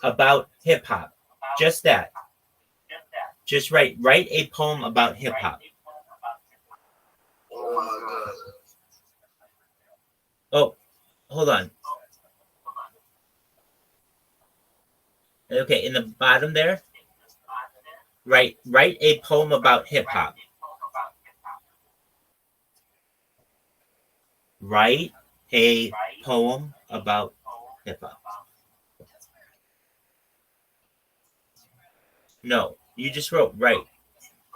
about hip hop. Just that. Just write a poem about hip hop. Oh my God. Oh, hold on. Okay, in the bottom there, write a poem about hip hop. Write a poem about hip hop. No, you just wrote write.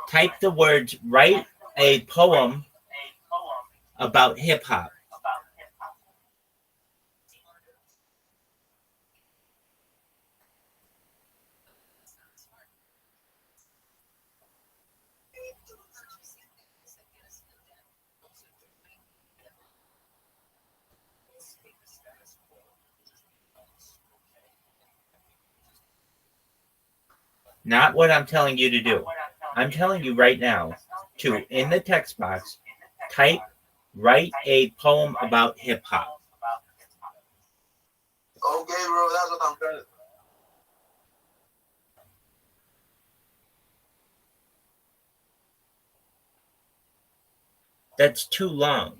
Type the words, write a poem about hip hop. Not what I'm telling you to do. I'm telling you right now to, in the text box, type, write a poem about hip hop. Okay, bro, that's what I'm trying to. That's too long.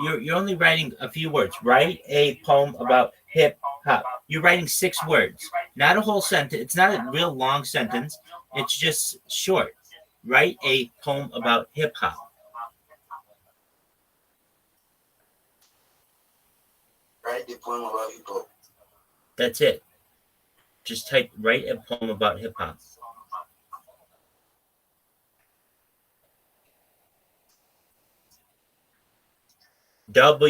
You're only writing a few words. Write a poem about hip hop. You're writing 6 words, not a whole sentence. It's not a real long sentence. It's just short. Write a poem about hip hop. Write the poem about hip hop. That's it. Just type, write a poem about hip hop. WRITE.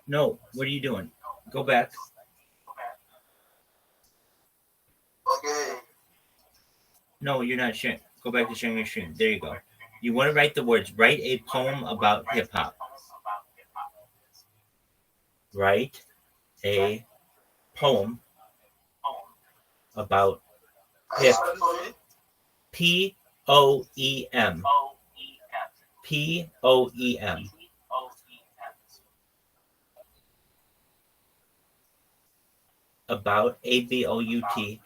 No, what are you doing? Go back. Okay. No, you're not sharing. Go back to sharing your screen. There you go. You want to write the words, write a poem about hip hop. Write a poem about hip. POEM. POEM. About ABOUT.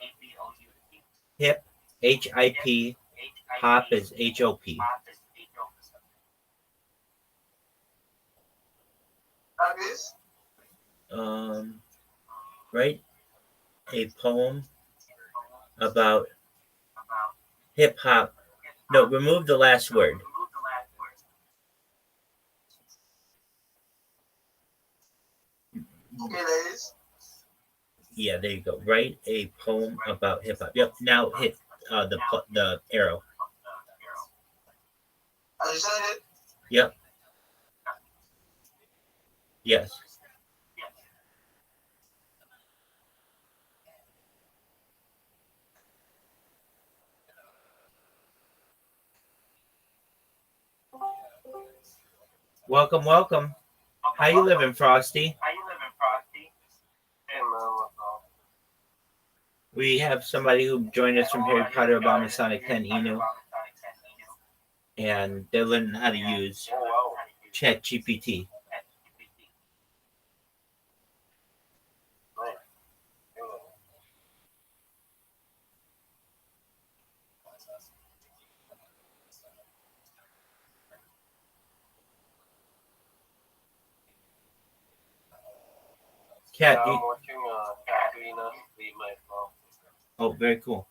Hip. HIP. Hop is HOP. That is? Write a poem about hip hop. No, remove the last word. Okay, that is? Yeah, there you go. Write a poem about hip hop. Yep. Now hit the arrow. I decided. Yep. Yes. Welcome, welcome. How you living, Frosty? Hey, man, what's up? We have somebody who joined us from Harry Potter about Masonic 10 Inu, and they're learning how to use Oh, wow. Chat GPT. Nice. Cat, I'm watching Guinness leave my phone. oh, very cool.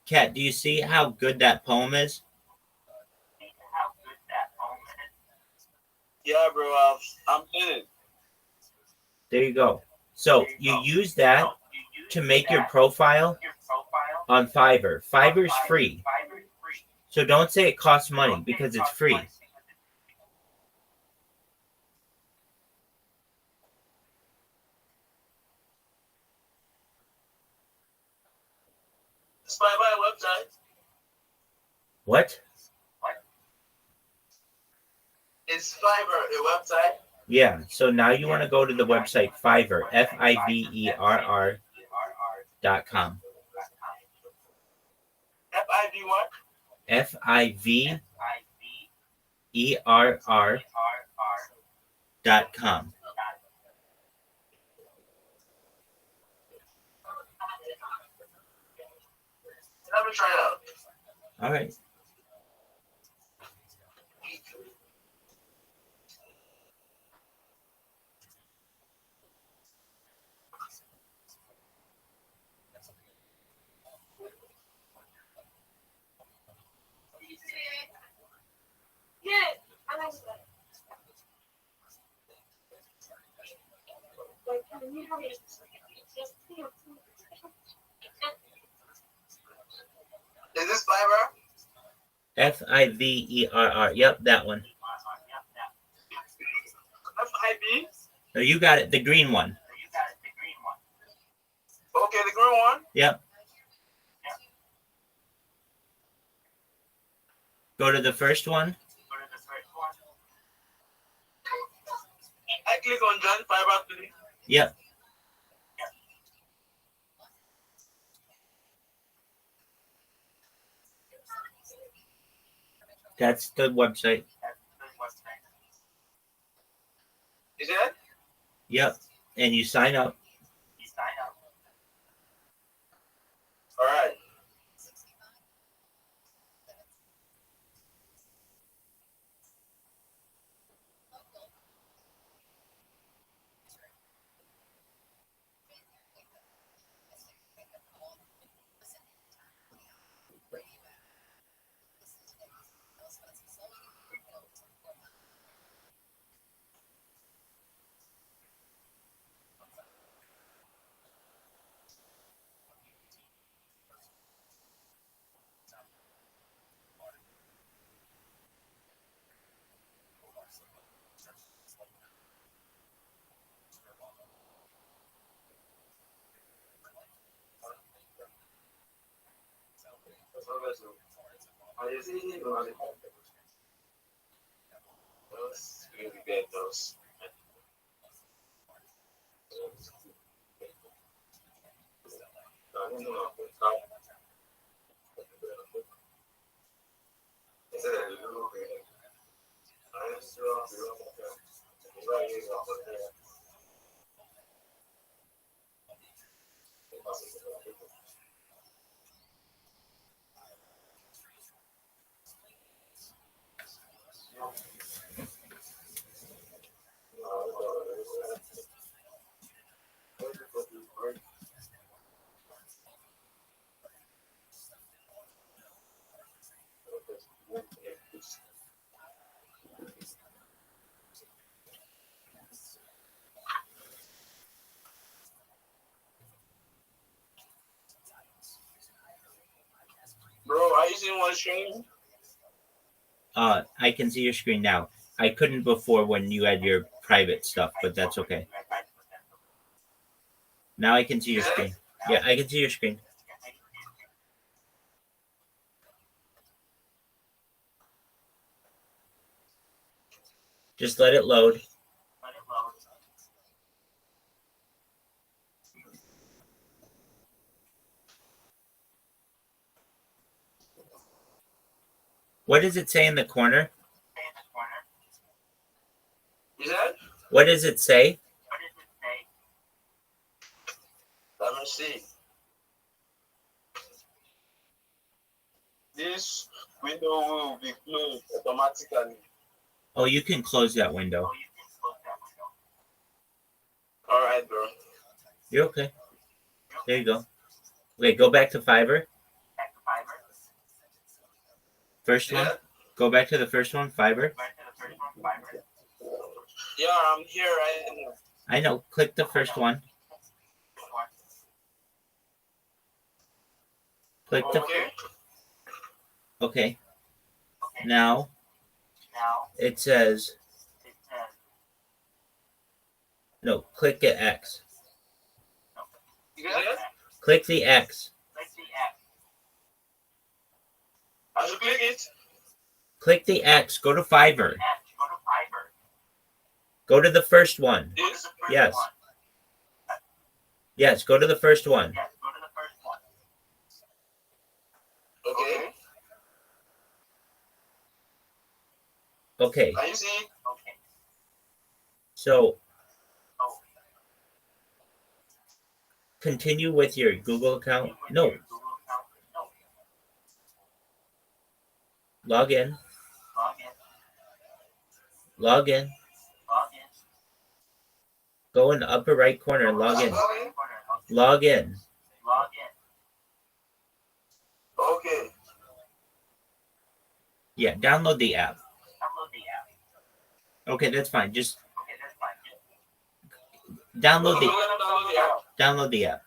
Cat, do you see how good that poem is? Yeah, bro, I'm in it. There you go. So you use that to make your profile on Fiverr. Fiverr's free. So don't say it costs money because it's free. It's my website. What? It's Fiverr, a website. Yeah. So now you want to go to the website Fiverr, FIVERR.com. FIV what? FIVERR.com. Let me try it out. All right. Is this Fiverr? FIVERR. Yep, that one. FIV? No, you got it. The green one. Okay, the green one. Yep. Go to the first one. I click on join Fiverr today. Yep. That's the website. Is it? Yep. And you sign up. All right. Those. see my screen? I can see your screen now. I couldn't before when you had your private stuff, but that's okay. Now I can see your screen. Yeah, I can see your screen. Just let it load. What does it say in the corner? Is that? What does it say? Let me see. This window will be closed automatically. Oh, you can close that window. All right, bro. You're okay. There you go. Okay, go back to Fiverr. First one. Yeah. Go back to the first one, Fiverr. Yeah, I'm here right now. I know. Click the first one. Click the. Okay. Okay. Now it says. No, click at X. You got it? Click the X. I should click it. Click the X. Go to Fiverr. Go to the first one. This? Yes. Yes, go to the first one. Okay. Okay. Can you see? So continue with your Google account. No. Log in. Log in. Go in the upper right corner and log in. Log in. Okay. Yeah, download the app. Okay, that's fine. Just download the download the app.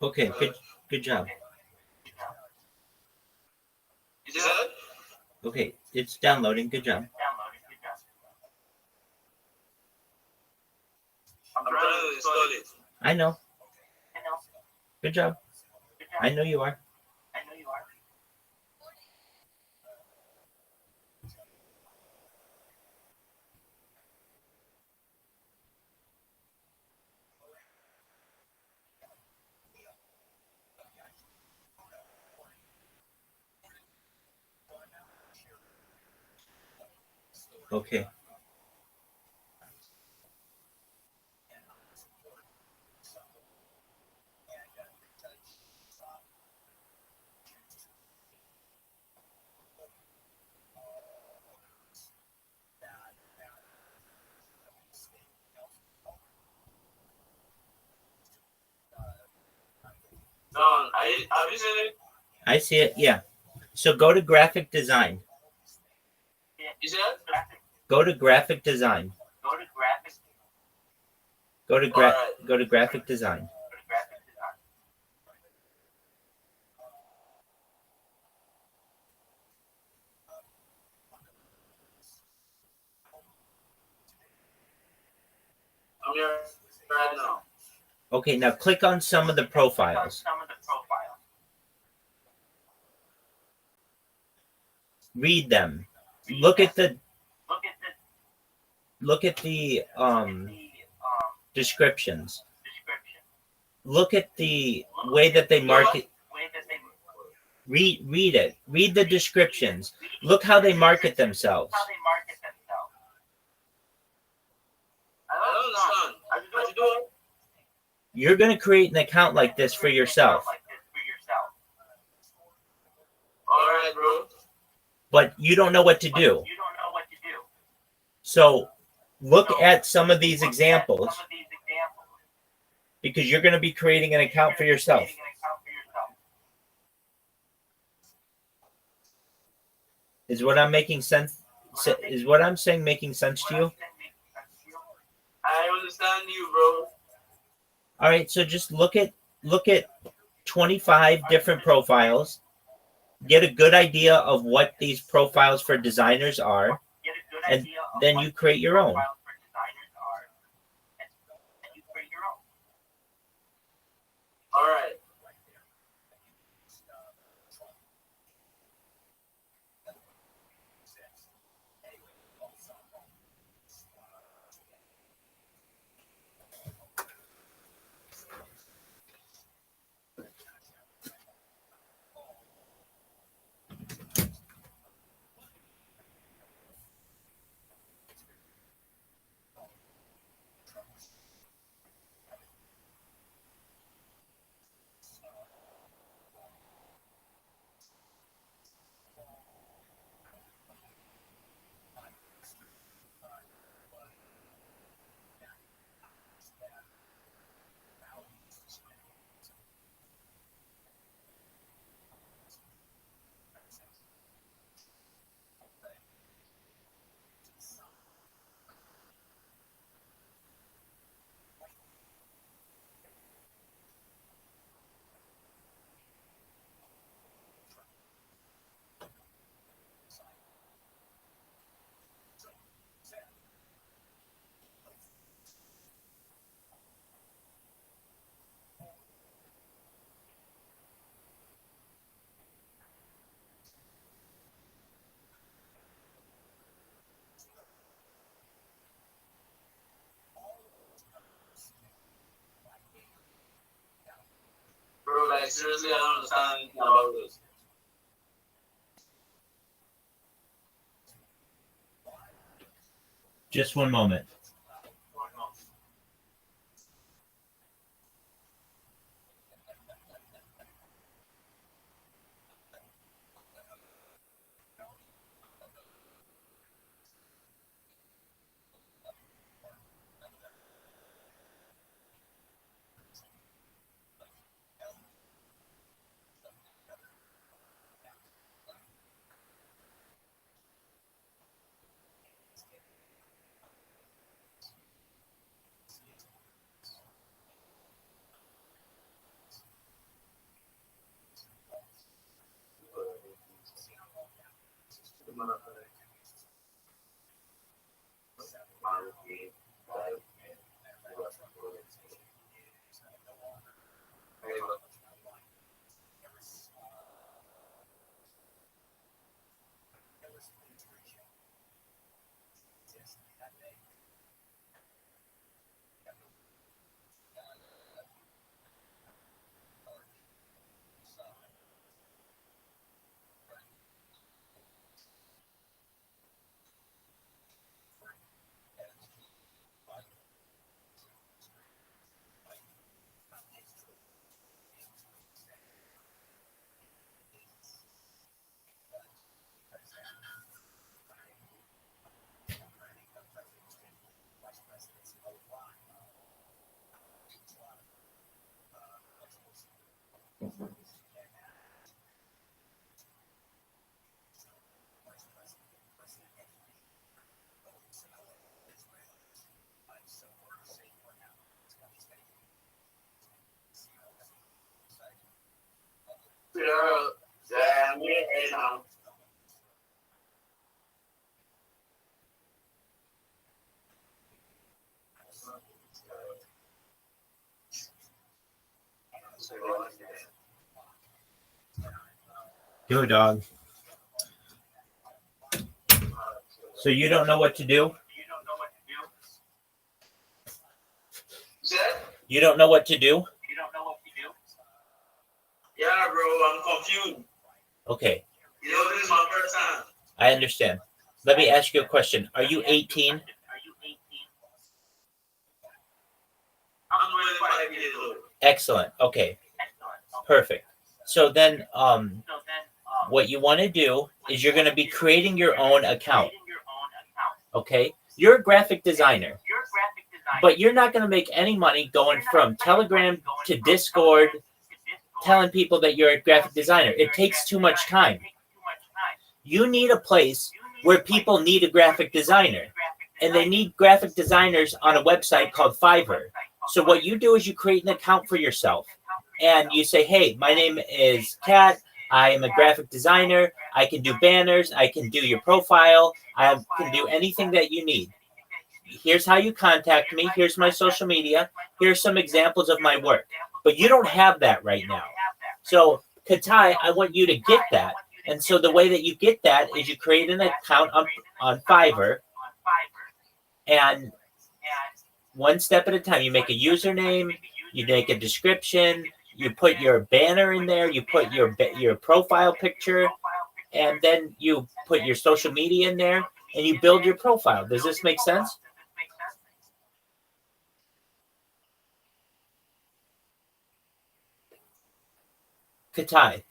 Okay, good job. Is that? Okay, it's downloading. Good job. I'm trying to install it. I know. Good job. I know you are. Okay. Done. Have you seen it? I see it. Yeah. So go to graphic design. You said? Go to graphic design. Go to graphic design. I'm here right now. Okay, now click on some of the profiles. Read them. Look at the descriptions. Look at the way that they market. Read it. Read the descriptions. Look how they market themselves. I don't understand. How you doing? You're going to create an account like this for yourself. All right, bro. But you don't know what to do. So look at some of these examples because you're going to be creating an account for yourself. Is what I'm making sense? Is what I'm saying making sense to you? I understand you, bro. All right, so just look at 25 different profiles. Get a good idea of what these profiles for designers are, and then you create your own. All right. Bro, like seriously, I don't understand anything about this. Just one moment. Do, dog. So you don't know what to do? You don't know what to do? Yeah, bro, I'm confused. Okay, This is my first time. I understand. Let me ask you a question. Are you 18? I'm 25 years old. Excellent. Okay, perfect. So then, what you want to do is you're going to be creating your own account. Okay, you're a graphic designer, but you're not going to make any money going from Telegram to Discord telling people that you're a graphic designer. It takes too much time. You need a place where people need a graphic designer, and they need graphic designers on a website called Fiverr. So what you do is you create an account for yourself, and you say, hey, my name is Kat. I am a graphic designer. I can do banners. I can do your profile. I can do anything that you need. Here's how you contact me. Here's my social media. Here's some examples of my work. But you don't have that right now. So, Katai, I want you to get that. And so the way that you get that is you create an account on Fiverr, and one step at a time, you make a username, you make a description, you put your banner in there, you put your profile picture, and then you put your social media in there, and you build your profile. Does this make sense? Katai.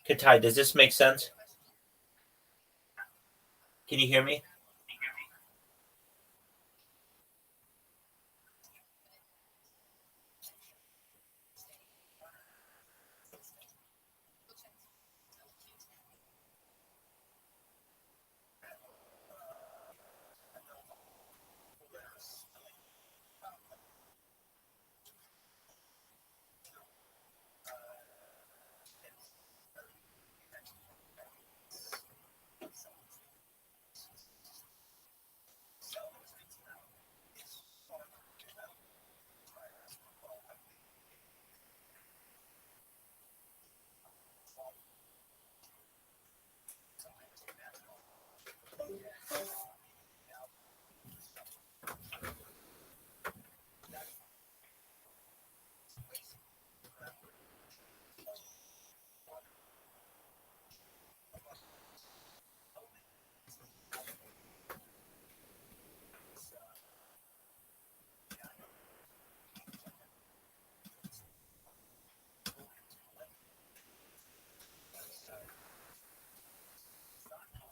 Katai, does this make sense? Can you hear me?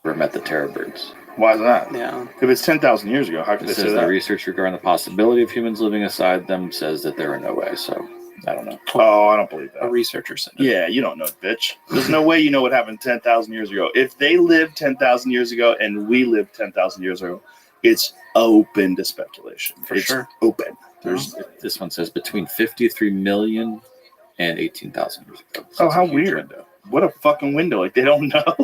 Never met the terror birds. Why is that? Yeah. If it's 10,000 years ago, how could It they say says the that? research regarding the possibility of humans living aside them says that there are no way. So I don't know. Oh, I don't believe that. A researcher said it. Yeah, you don't know, bitch. There's no way you know what happened 10,000 years ago. If they lived 10,000 years ago and we lived 10,000 years ago, it's open to speculation. For it's sure. open. There's this one says between 53 million and 18,000 years ago. So Oh, it's a how huge weird. window. What a fucking window. Like, they don't know.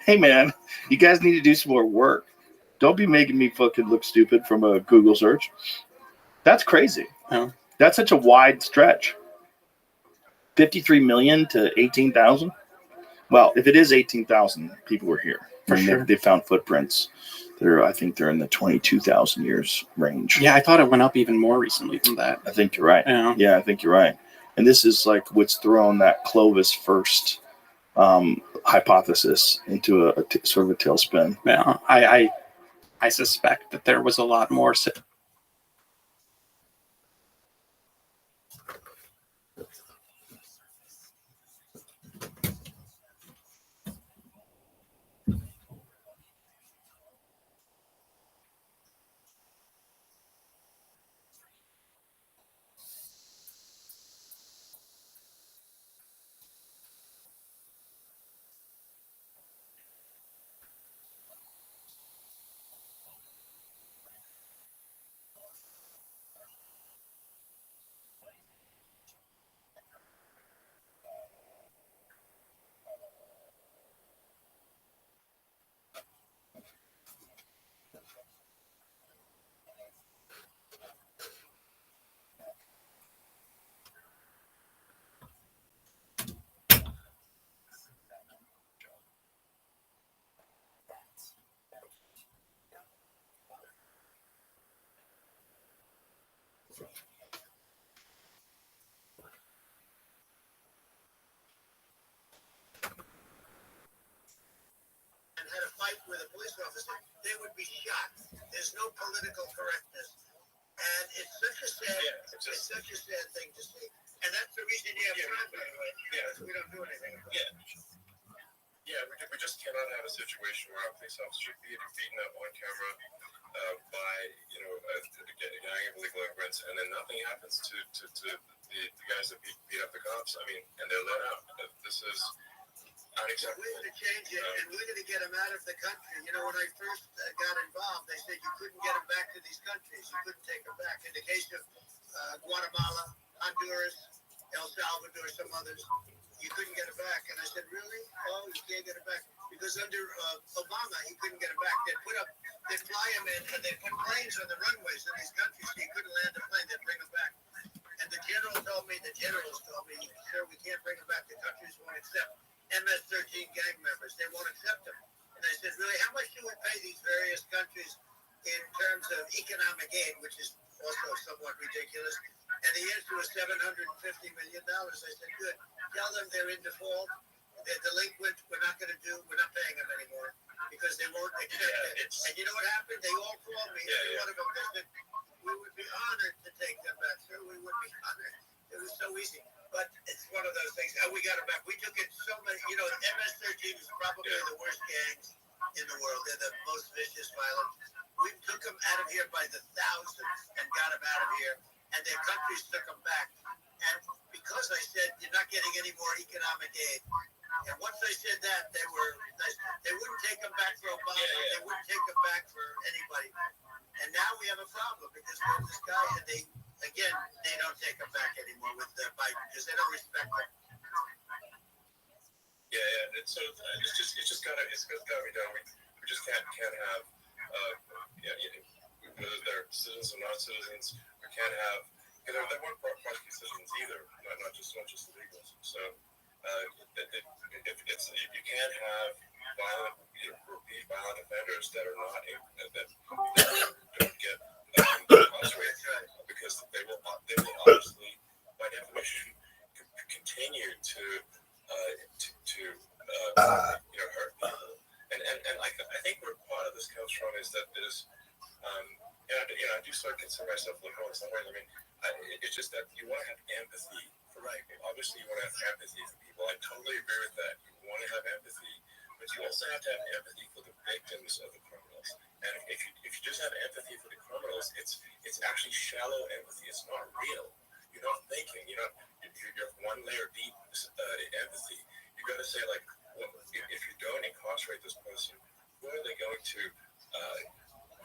Hey, man, you guys need to do some more work. Don't be making me fucking look stupid from a Google search. That's crazy. Yeah. That's such a wide stretch. 53 million to 18,000? Well, if it is 18,000, people were here. For I mean, sure. They found footprints. I think they're in the 22,000 years range. Yeah, I thought it went up even more recently than that. I think you're right. Yeah. Yeah, I think you're right. And this is like what's thrown that Clovis first hypothesis into sort of a tailspin. Yeah, I suspect that there was a lot more. and had a fight with a police officer, they would be shot. There's no political correctness. And it's such a sad, it's such a sad thing to see. And that's the reason you have crime, by the way. Because we don't do anything about it. We just cannot have a situation where our police officers are beaten up on camera by a gang of illegal immigrants, and then nothing happens to the guys that beat up the cops. I mean, and they're let out. This is unacceptable. We're going to change it, and we're going to get them out of the country. You know, when I first got involved, they said you couldn't get them back to these countries. You couldn't take them back. In the case of Guatemala, Honduras, El Salvador, some others, you couldn't get them back. And I said, really? Oh, you can't get them back. Because under Obama, he couldn't get them back. They'd fly them in, and they'd put planes on the runways in these countries, so you couldn't land a plane. They'd bring them back. And the generals told me, sir, we can't bring them back. The countries won't accept MS-13 gang members. They won't accept them. And I said, really, how much do we pay these various countries in terms of economic aid, which is also somewhat ridiculous? And the answer was $750 million. I said, good. Tell them they're in default. They're delinquent. We're not paying them anymore because they won't accept it. And you know what happened? They all called me. Every one of them. They said, we would be honored to take them back, sir. We would be honored. It was so easy. But it's one of those things. We got them back. We took it so many. You know, MS-13 is probably the worst gangs in the world. They're the most vicious, violent. We took them out of here by the thousands and got them out of here. And their countries took them back. And because I said you're not getting any more economic aid, and once I said that, they wouldn't take them back for Obama. They wouldn't take them back for anybody. And now we have a problem because we have this guy, and they don't take them back anymore with Biden because they don't respect them. And so it's just gotta be done. We just can't have whether they're citizens or not citizens. We can't have they weren't prosecute citizens either, not just illegals. So you can't have repeat violent offenders that are not that don't get incarcerated because they will obviously by definition continue to hurt people. And I think where part of this comes from is that there's I do sort of consider myself liberal in some ways. I mean, it's just that you want to have empathy for people. Obviously, you want to have empathy for people. I totally agree with that. You want to have empathy, but you also have to have empathy for the victims of the criminals. And if you just have empathy for the criminals, it's actually shallow empathy. It's not real. You're not thinking. You're one layer deep empathy. You got to say if you don't incarcerate this person, who are they going to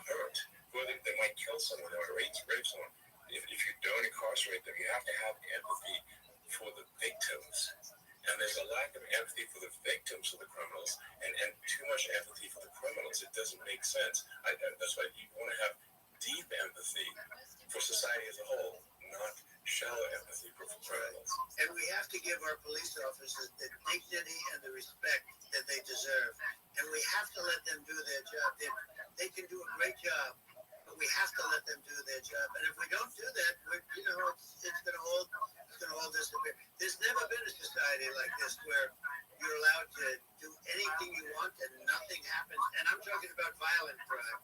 hurt? They might kill someone, they might rape someone. If you don't incarcerate them, you have to have empathy for the victims. And there's a lack of empathy for the victims of the criminals and too much empathy for the criminals. It doesn't make sense. That's why you want to have deep empathy for society as a whole, not shallow empathy for criminals. And we have to give our police officers the dignity and the respect that they deserve. And we have to let them do their job. They can do a great job, but we have to let them do their job. And if we don't do that, it's going to all disappear. There's never been a society like this where you're allowed to do anything you want and nothing happens. And I'm talking about violent crime.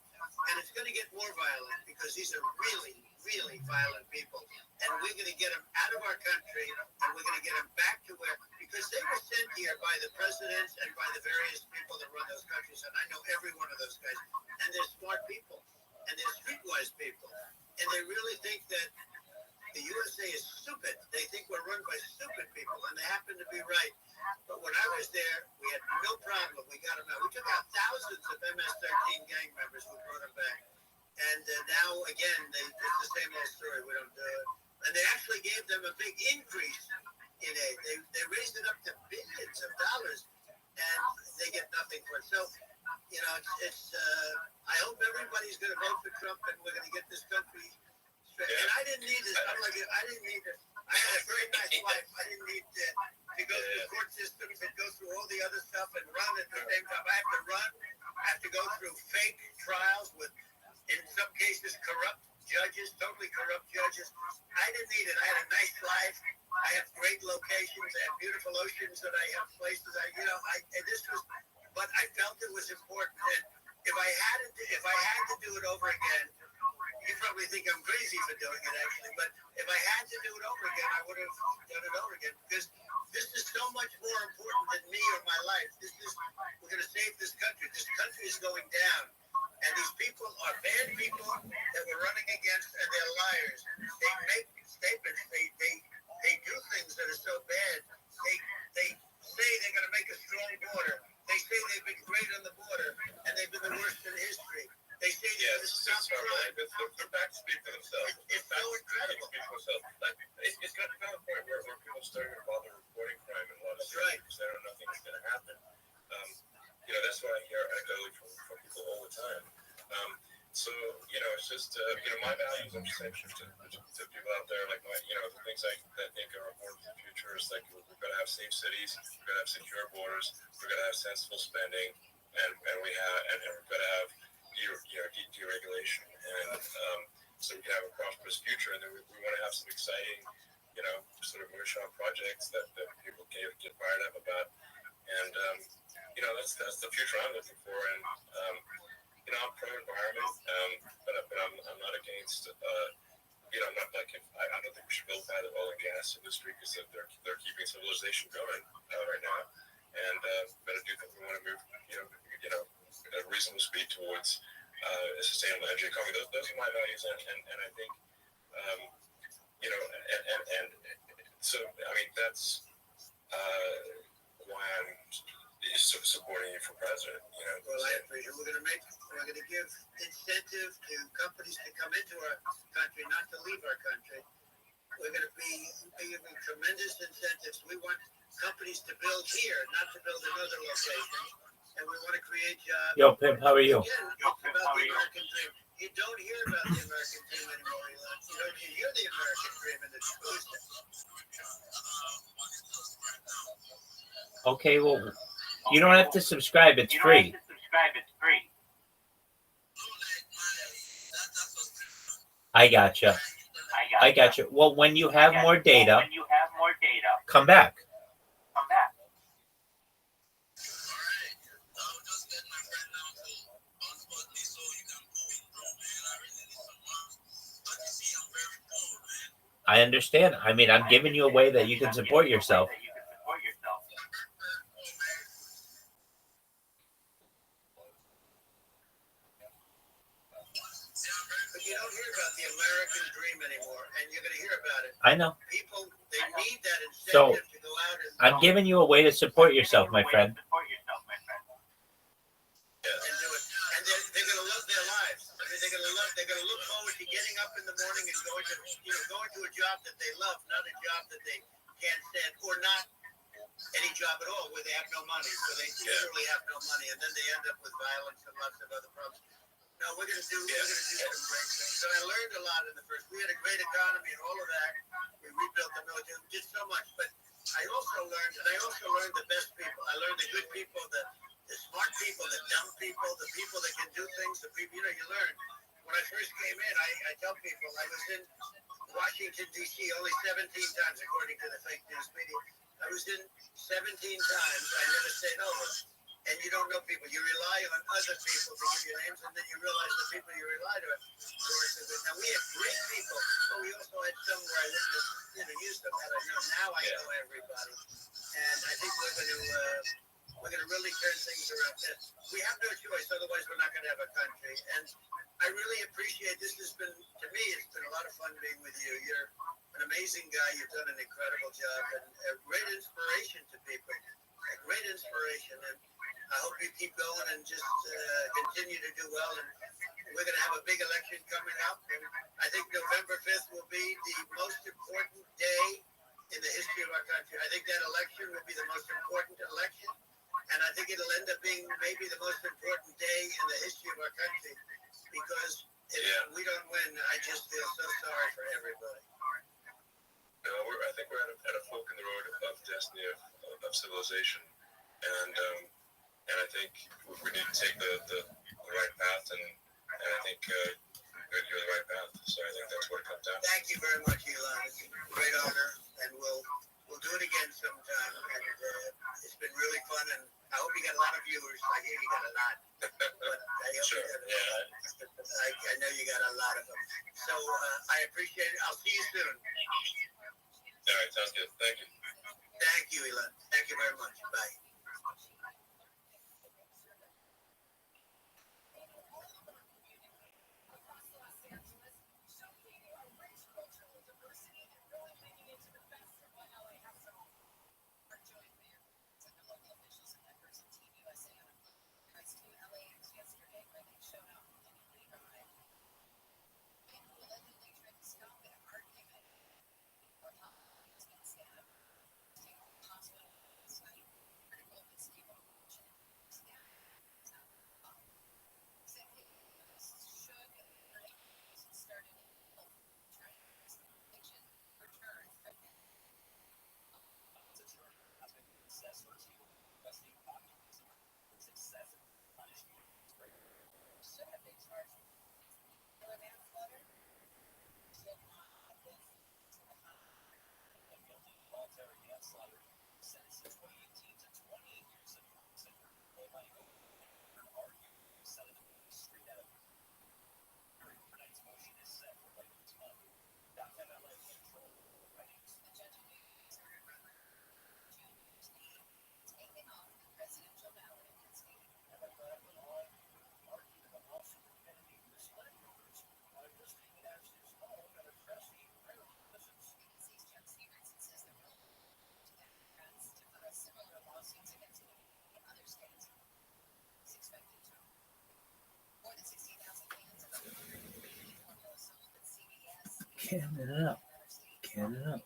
And it's going to get more violent because these are really, really violent people. And we're going to get them out of our country, and we're going to get them back to because they were sent here by the presidents and by the various people that run those countries. And I know every one of those guys. And they're smart people. And they're streetwise people. And they really think that the USA is stupid. They think we're run by stupid people, and they happen to be right. But when I was there, we had no problem. We got them out. We took out thousands of MS-13 gang members. We brought them back. And now, again, it's the same old story. We don't do it. And they actually gave them a big increase in aid. They raised it up to billions of dollars, and they get nothing for it. So, I hope everybody's going to vote for Trump, and we're going to get this country straight. And I didn't need this. I didn't need this. I had a very nice life. I didn't need to go through court systems and go through all the other stuff and run at the same time. I have to run. I have to go through fake trials with, in some cases, corrupt judges, totally corrupt judges. I didn't need it. I had a nice life. I have great locations. I have beautiful oceans that I have places. But I felt it was important that if I had to do it over again, you probably think I'm crazy for doing it, actually. But if I had to do it over again, I would have done it over again because this is so much more important than me or my life. We're going to save this country. This country is going down. And these people are bad people that we're running against, and they're liars. They make statements. They do things that are so bad. They say they're going to make a strong border. They say they've been great on the border, and they've been the worst in history. They say they're going to stop crime. The facts speak for themselves. It's so incredible. It's got to become a point where people start to bother reporting crime in a lot of Right. because they don't know nothing's going to happen. That's what I hear anecdotally from people all the time. So, it's just, my values are essential to people out there. Like, the things I think are important for the future is like, we've got to have safe cities, we've got to have secure borders, we've got to have sensible spending, and we've got to have deregulation. And so we can have a prosperous future. And then we want to have some exciting, sort of moonshot projects that people can get fired up about. And, that's the future I'm looking for. And, I'm pro-environment, but I'm not against, I'm not like, I don't think we should build by the oil and gas industry because they're keeping civilization going right now. And better do that. We want to move, at a reasonable speed towards a sustainable energy economy. Those are my values. And I think, and so, I mean, that's why I'm supporting you for president. Well, I appreciate it. We're going to give incentive to companies to come into our country, not to leave our country. We're going to be giving tremendous incentives. We want companies to build here, not to build in other locations. And we want to create jobs. Yo, Pimp, how are you? Again, it's about the American dream. You don't hear about the American dream anymore, Elon. You hear the American dream in the truth. Okay, well, you don't have to subscribe. It's free. I gotcha. Well, when you have more data, come back. I understand. I mean, I'm giving you a way that you can support yourself. You don't hear about the American dream anymore, and you're going to hear about it. I know. People, they need that incentive to go out and I'm giving you a way to support yourself, my friend. do it. And they're going to love their lives. I mean, they're going to look forward to getting up in the morning and going to a job that they love, not a job that they can't stand, or not any job at all where they have no money, where they literally have no money, and then they end up with violence and lots of other problems. No, we're going to do some great things. And I learned a lot in the first. We had a great economy and all of that. We rebuilt the military. We did so much. But I also learned the best people. I learned the good people, the smart people, the dumb people, the people that can do things. The people, you learn. When I first came in, I tell people I was in Washington, D.C. only 17 times, according to the fake news media. I was in 17 times. I never stayed over. And you don't know people. You rely on other people to give you names, and then you realize the people you rely on. Now, we have great people, but we also had some where I didn't use them. Had I known. Now I know everybody. And I think we're going to really turn things around. We have no choice, otherwise we're not going to have a country. And I really appreciate this. Has been, to me, it's been a lot of fun being with you. You're an amazing guy. You've done an incredible job and a great inspiration to people. A great inspiration. And I hope you keep going and just continue to do well. And we're going to have a big election coming up. And I think November 5th will be the most important day in the history of our country. I think that election will be the most important election. And I think it'll end up being maybe the most important day in the history of our country. Because if we don't win, I just feel so sorry for everybody. I think we're at a fork in the road of destiny of civilization. And I think we need to take the right path, and I think you're the right path. So I think that's what it comes down to. Thank you very much. Can it up. Can it up.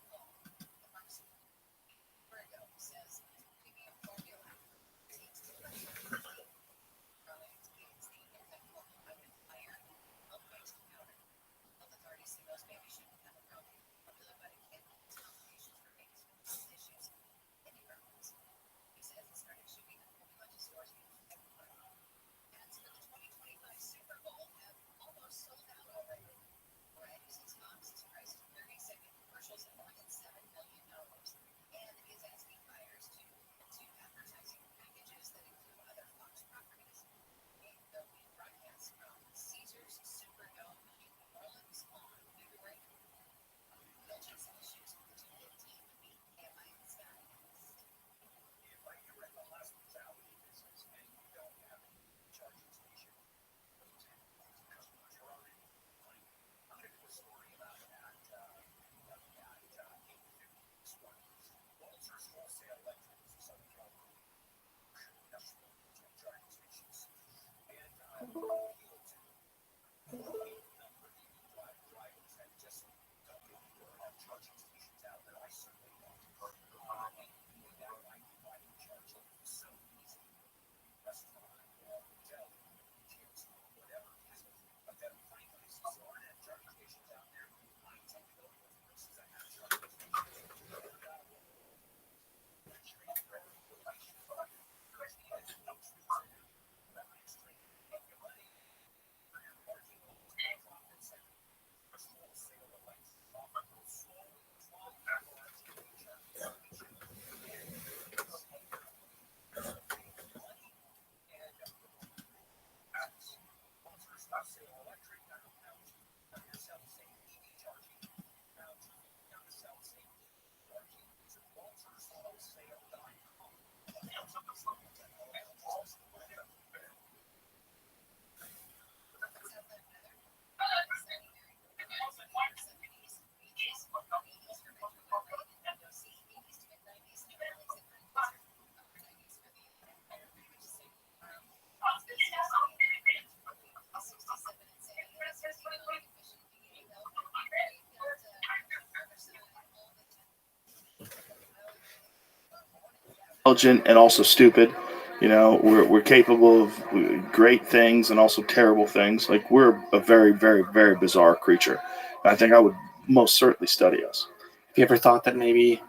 Intelligent and also stupid. You know, we're capable of great things and also terrible things. Like we're a very, very, very bizarre creature. I think I would most certainly study us. Have you ever thought that maybe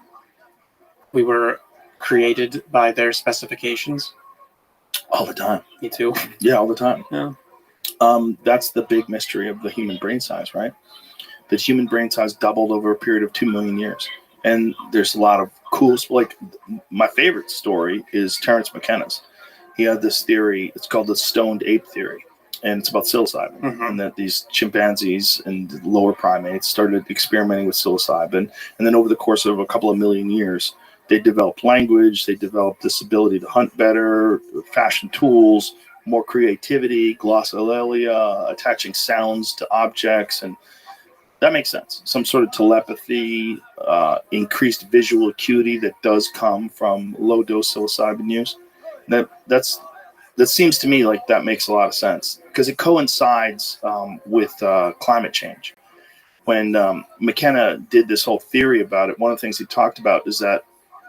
we were created by their specifications? All the time. Me too. Yeah, all the time. Yeah. That's the big mystery of the human brain size, right? The human brain size doubled over a period of 2 million years. And there's a lot of cool, like my favorite story is Terence McKenna's. He had this theory, it's called the stoned ape theory. And it's about psilocybin. Mhm. And that these chimpanzees and lower primates started experimenting with psilocybin. And then over the course of a couple of million years, they developed language, they developed this ability to hunt better, fashion tools, more creativity, glossolalia, attaching sounds to objects, and that makes sense. Some sort of telepathy, increased visual acuity that does come from low dose psilocybin use. That seems to me like that makes a lot of sense because it coincides with climate change. When McKenna did this whole theory about it, one of the things he talked about is that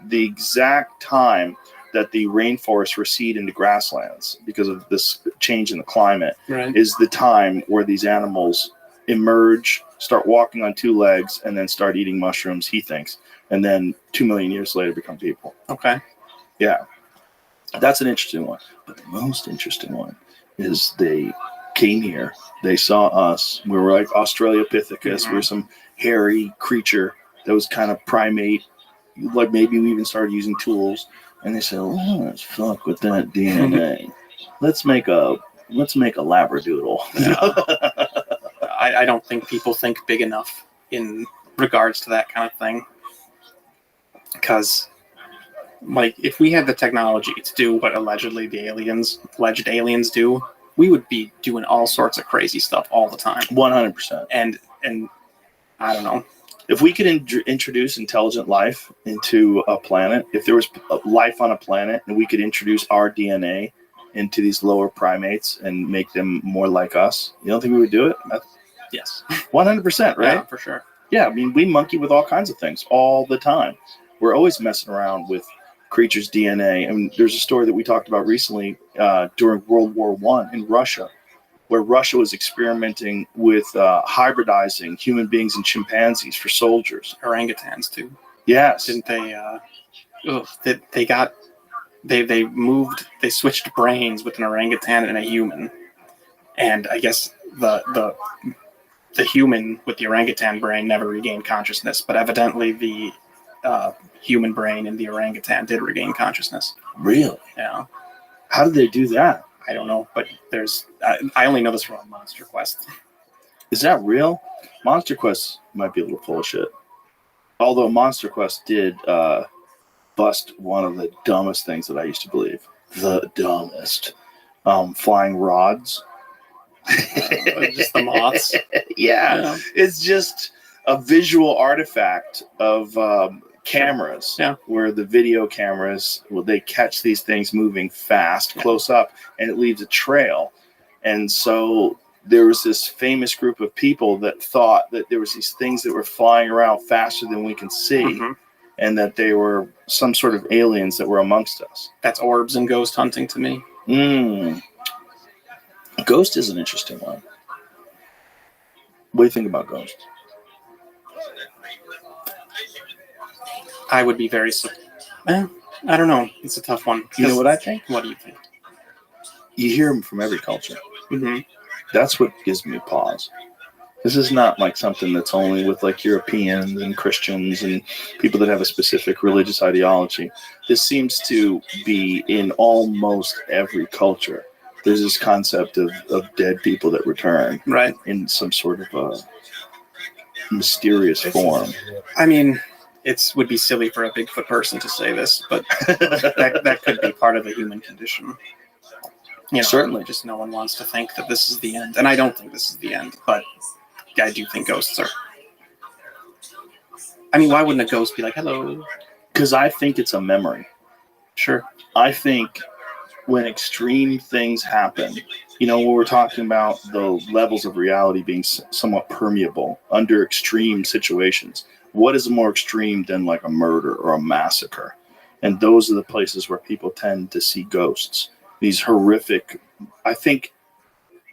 the exact time that the rainforests recede into grasslands because of this change in the climate Right. is the time where these animals emerge, start walking on two legs, and then start eating mushrooms, he thinks. And then 2 million years later become people. Okay. Yeah. That's an interesting one. But the most interesting one is they came here. They saw us. We were like Australopithecus. Mhm. We were some hairy creature that was kind of primate, like maybe we even started using tools, and they said, "Oh, let's fuck with that DNA. let's make a labradoodle." I don't think people think big enough in regards to that kind of thing. Because, like, if we had the technology to do what alleged aliens do, we would be doing all sorts of crazy stuff all the time. 100%. And I don't know. If we could introduce intelligent life into a planet, if there was life on a planet, and we could introduce our DNA into these lower primates and make them more like us, you don't think we would do it? Yes. 100%, right? Yeah, for sure. Yeah, I mean, we monkey with all kinds of things all the time. We're always messing around with creatures' DNA. I mean, there's a story that we talked about recently during World War I in Russia, where Russia was experimenting with hybridizing human beings and chimpanzees for soldiers. Orangutans, too. Yes. Didn't they? They switched brains with an orangutan and a human. And I guess the human with the orangutan brain never regained consciousness, but evidently the human brain in the orangutan did regain consciousness. Really? Yeah. How did they do that? I don't know, but I only know this from Monster Quest. Is that real? Monster Quest might be a little full of shit. Although Monster Quest did bust one of the dumbest things that I used to believe. The dumbest. Flying rods. Just the moths. Yeah. It's just a visual artifact of cameras, where the video cameras, they catch these things moving fast, close up, and it leaves a trail. And so there was this famous group of people that thought that there was these things that were flying around faster than we can see, and that they were some sort of aliens that were amongst us. That's orbs and ghost hunting to me. Ghost is an interesting one. What do you think about ghosts? I would be very... I don't know. It's a tough one. You know what I think? What do you think? You hear them from every culture. Mm-hmm. That's what gives me pause. This is not like something that's only with like Europeans and Christians and people that have a specific religious ideology. This seems to be in almost every culture. There's this concept of dead people that return, right, in some sort of a mysterious form. I mean, it would be silly for a Bigfoot person to say this, but that could be part of the human condition. You know, certainly. Just no one wants to think that this is the end, and I don't think this is the end, but I do think ghosts are. I mean, why wouldn't a ghost be like, hello? Because I think it's a memory. Sure. I think when extreme things happen, you know, when we're talking about the levels of reality being somewhat permeable under extreme situations, what is more extreme than like a murder or a massacre? And those are the places where people tend to see ghosts. These horrific. I think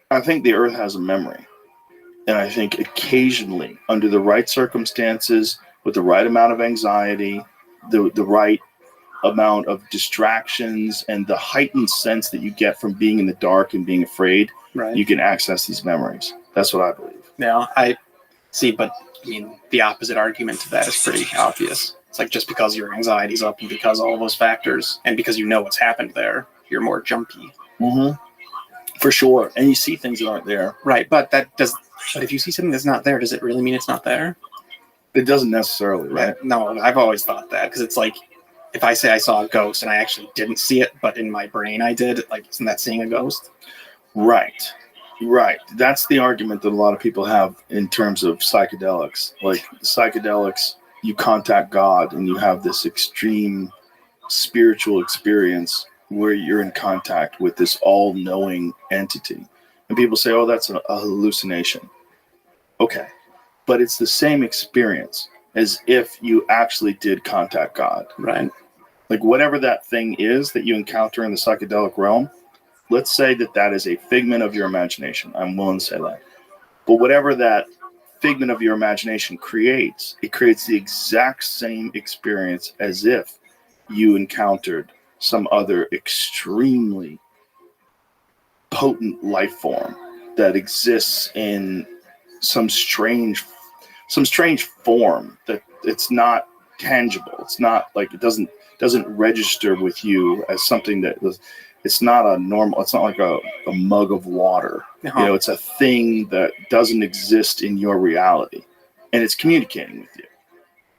the earth has a memory. And I think occasionally, under the right circumstances, with the right amount of anxiety, the right amount of distractions, and the heightened sense that you get from being in the dark and being afraid, right, you can access these memories. That's what I believe. Yeah, I see, but I mean, the opposite argument to that is pretty obvious. It's like just because your anxiety's up and because all those factors, and because you know what's happened there, you're more jumpy. Mm-hmm. For sure. And you see things that aren't there. Right, but But if you see something that's not there, does it really mean it's not there? It doesn't necessarily, right? No, I've always thought that, because it's like, if I say I saw a ghost and I actually didn't see it, but in my brain I did, like, isn't that seeing a ghost? Right. That's the argument that a lot of people have in terms of psychedelics. Like, psychedelics, you contact God and you have this extreme spiritual experience where you're in contact with this all-knowing entity. And people say, oh, that's a hallucination. Okay. But it's the same experience as if you actually did contact God. Right. Like, whatever that thing is that you encounter in the psychedelic realm, let's say that is a figment of your imagination. I'm willing to say that. But whatever that figment of your imagination creates, it creates the exact same experience as if you encountered some other extremely potent life form that exists in some strange form that it's not tangible. It's not like it doesn't register with you as something that it's not a normal. It's not like a mug of water. Uh-huh. You know, it's a thing that doesn't exist in your reality, and it's communicating with you.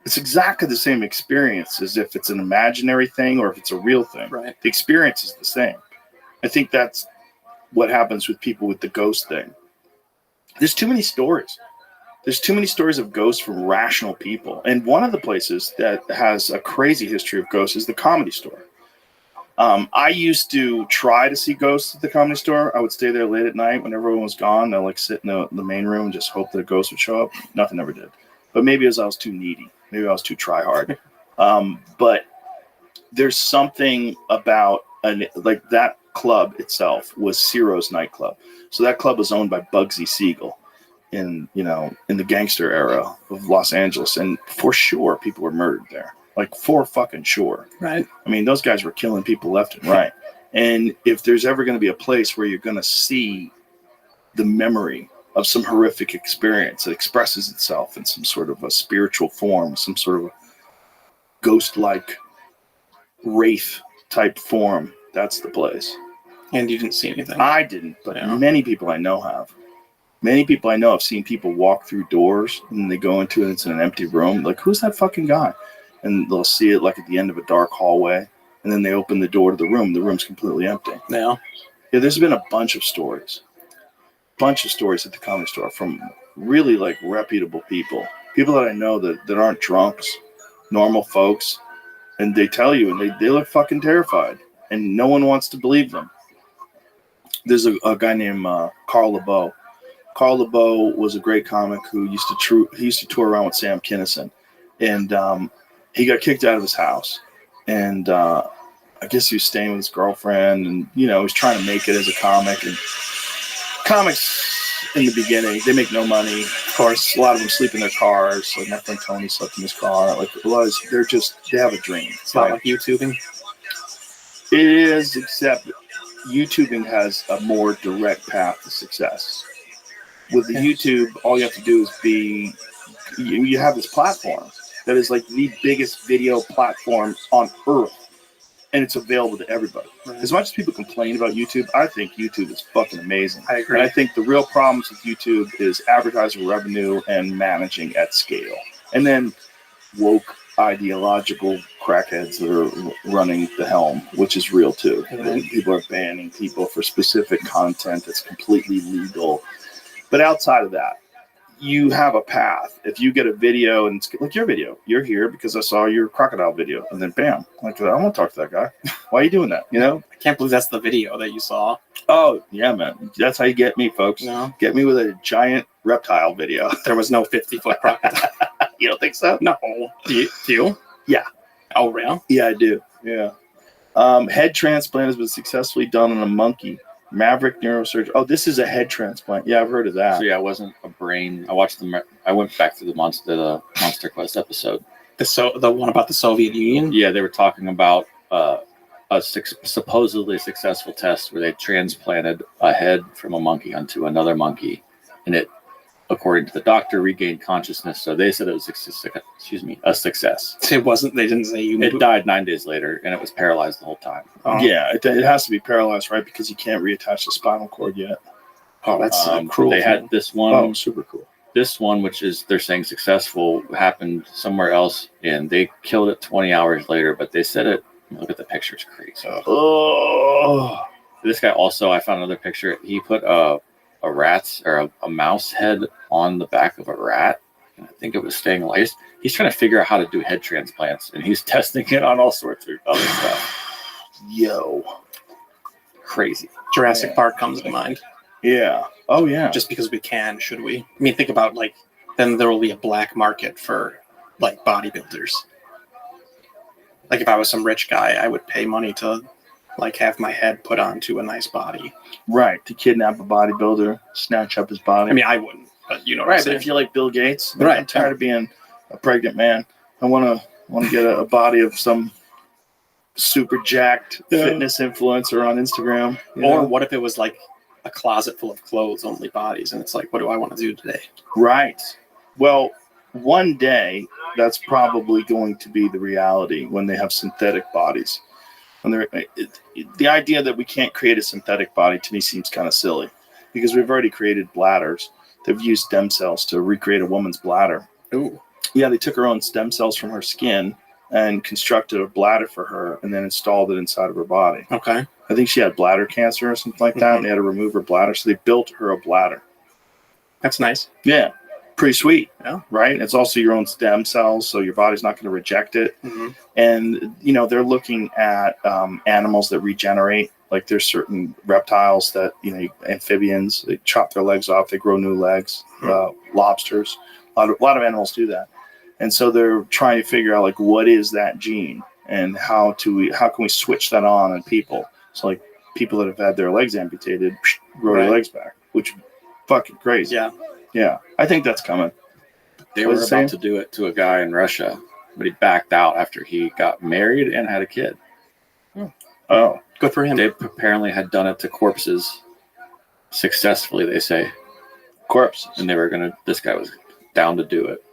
It's exactly the same experience as if it's an imaginary thing or if it's a real thing. Right. The experience is the same. I think that's what happens with people with the ghost thing. There's too many stories. There's too many stories of ghosts from rational people. And one of the places that has a crazy history of ghosts is the Comedy Store. I used to try to see ghosts at the Comedy Store. I would stay there late at night when everyone was gone. I'd like sit in the main room and just hope that a ghost would show up. Nothing ever did. But maybe it was I was too needy. Maybe I was too try hard. But there's something about like that club itself was Ciro's nightclub. So that club was owned by Bugsy Siegel in the gangster era of Los Angeles, and for sure people were murdered there. Like for fucking sure. Right. I mean, those guys were killing people left and right. And if there's ever going to be a place where you're going to see the memory of some horrific experience that expresses itself in some sort of a spiritual form, some sort of a ghost-like wraith type form, that's the place. And you didn't see anything. I didn't, but many people I know have. Many people I know have seen people walk through doors and they go into it and it's in an empty room. Like, who's that fucking guy? And they'll see it like at the end of a dark hallway. And then they open the door to the room. The room's completely empty. Yeah. Yeah, there's been a bunch of stories. Bunch of stories at the Comedy Store from really like reputable people. People that I know that aren't drunks, normal folks. And they tell you, and they look fucking terrified. And no one wants to believe them. There's a guy named Carl LeBeau. Carl LeBeau was a great comic who used to tour around with Sam Kinison. And he got kicked out of his house. And I guess he was staying with his girlfriend. And, he was trying to make it as a comic. And comics in the beginning, they make no money. Of course, a lot of them sleep in their cars. Like my friend Tony slept in his car. Like a lot of, they have a dream. It's not like YouTubing. It is, except YouTubing has a more direct path to success. With the YouTube, all you have to do is you have this platform that is like the biggest video platform on earth. And it's available to everybody. Right. As much as people complain about YouTube, I think YouTube is fucking amazing. I agree. And I think the real problems with YouTube is advertiser revenue and managing at scale. And then woke ideological crackheads that are running the helm, which is real too. And people are banning people for specific content that's completely legal. But outside of that, you have a path. If you get a video, and it's like your video, you're here because I saw your crocodile video, and then bam, like I want to talk to that guy. Why are you doing that? I can't believe that's the video that you saw. Oh yeah, man, that's how you get me, folks. No. Get me with a giant reptile video. There was no 50-foot crocodile. You don't think so? No. Do you? Yeah. Oh, really? Yeah, I do. Yeah. Head transplant has been successfully done on a monkey. Maverick neurosurgeon. Oh, this is a head transplant. Yeah, I've heard of that. So yeah, it wasn't a brain. I watched I went back to the Monster Quest episode. The one about the Soviet Union. Yeah, they were talking about a supposedly successful test where they transplanted a head from a monkey onto another monkey, and it, according to the doctor, regained consciousness. So they said it was a success. It wasn't. They didn't say It died 9 days later, and it was paralyzed the whole time. Yeah, it has to be paralyzed, right? Because you can't reattach the spinal cord yet. Oh, that's cruel. They had this one. Oh, super cool. This one, which is they're saying successful, happened somewhere else, and they killed it 20 hours later. But they said it. Look at the picture; it's crazy. Oh, this guy also. I found another picture. He put a rat's or a mouse head on the back of a rat, and I think it was staying alive. He's trying to figure out how to do head transplants, and he's testing it on all sorts of other stuff. Yo, crazy. Jurassic Park comes to mind. Yeah. Oh yeah. Just because we can, should we? I mean, think about then there will be a black market for bodybuilders. Like if I was some rich guy, I would pay money to have my head put onto a nice body. Right, to kidnap a bodybuilder, snatch up his body. I mean, I wouldn't, but you know what right, I'm saying. but if you're like Bill Gates, right. I'm tired of being a pregnant man. I want to get a body of some super jacked fitness influencer on Instagram. Or what if it was like a closet full of clothes, only bodies, and it's like, what do I want to do today? Right. Well, one day that's probably going to be the reality when they have synthetic bodies. And the idea that we can't create a synthetic body to me seems kind of silly, because we've already created bladders. They've used stem cells to recreate a woman's bladder. Ooh. Yeah, they took her own stem cells from her skin and constructed a bladder for her and then installed it inside of her body. Okay. I think she had bladder cancer or something like that, and they had to remove her bladder, so they built her a bladder. That's nice. Yeah, pretty sweet. Yeah. Right? It's also your own stem cells, so your body's not going to reject it. Mm-hmm. And, you know, they're looking at animals that regenerate. Like there's certain reptiles that, you know, amphibians, they chop their legs off, they grow new legs. Lobsters, a lot of animals do that. And so they're trying to figure out, like, what is that gene and how can we switch that on in people? So, like, people that have had their legs amputated grow their legs back, which fucking crazy. Yeah. Yeah. I think that's coming. They What were was it saying? about to do it to a guy in Russia, but he backed out after he got married and had a kid. Oh, Good for him. They apparently had done it to corpses successfully, they say. corpses. And this guy was down to do it.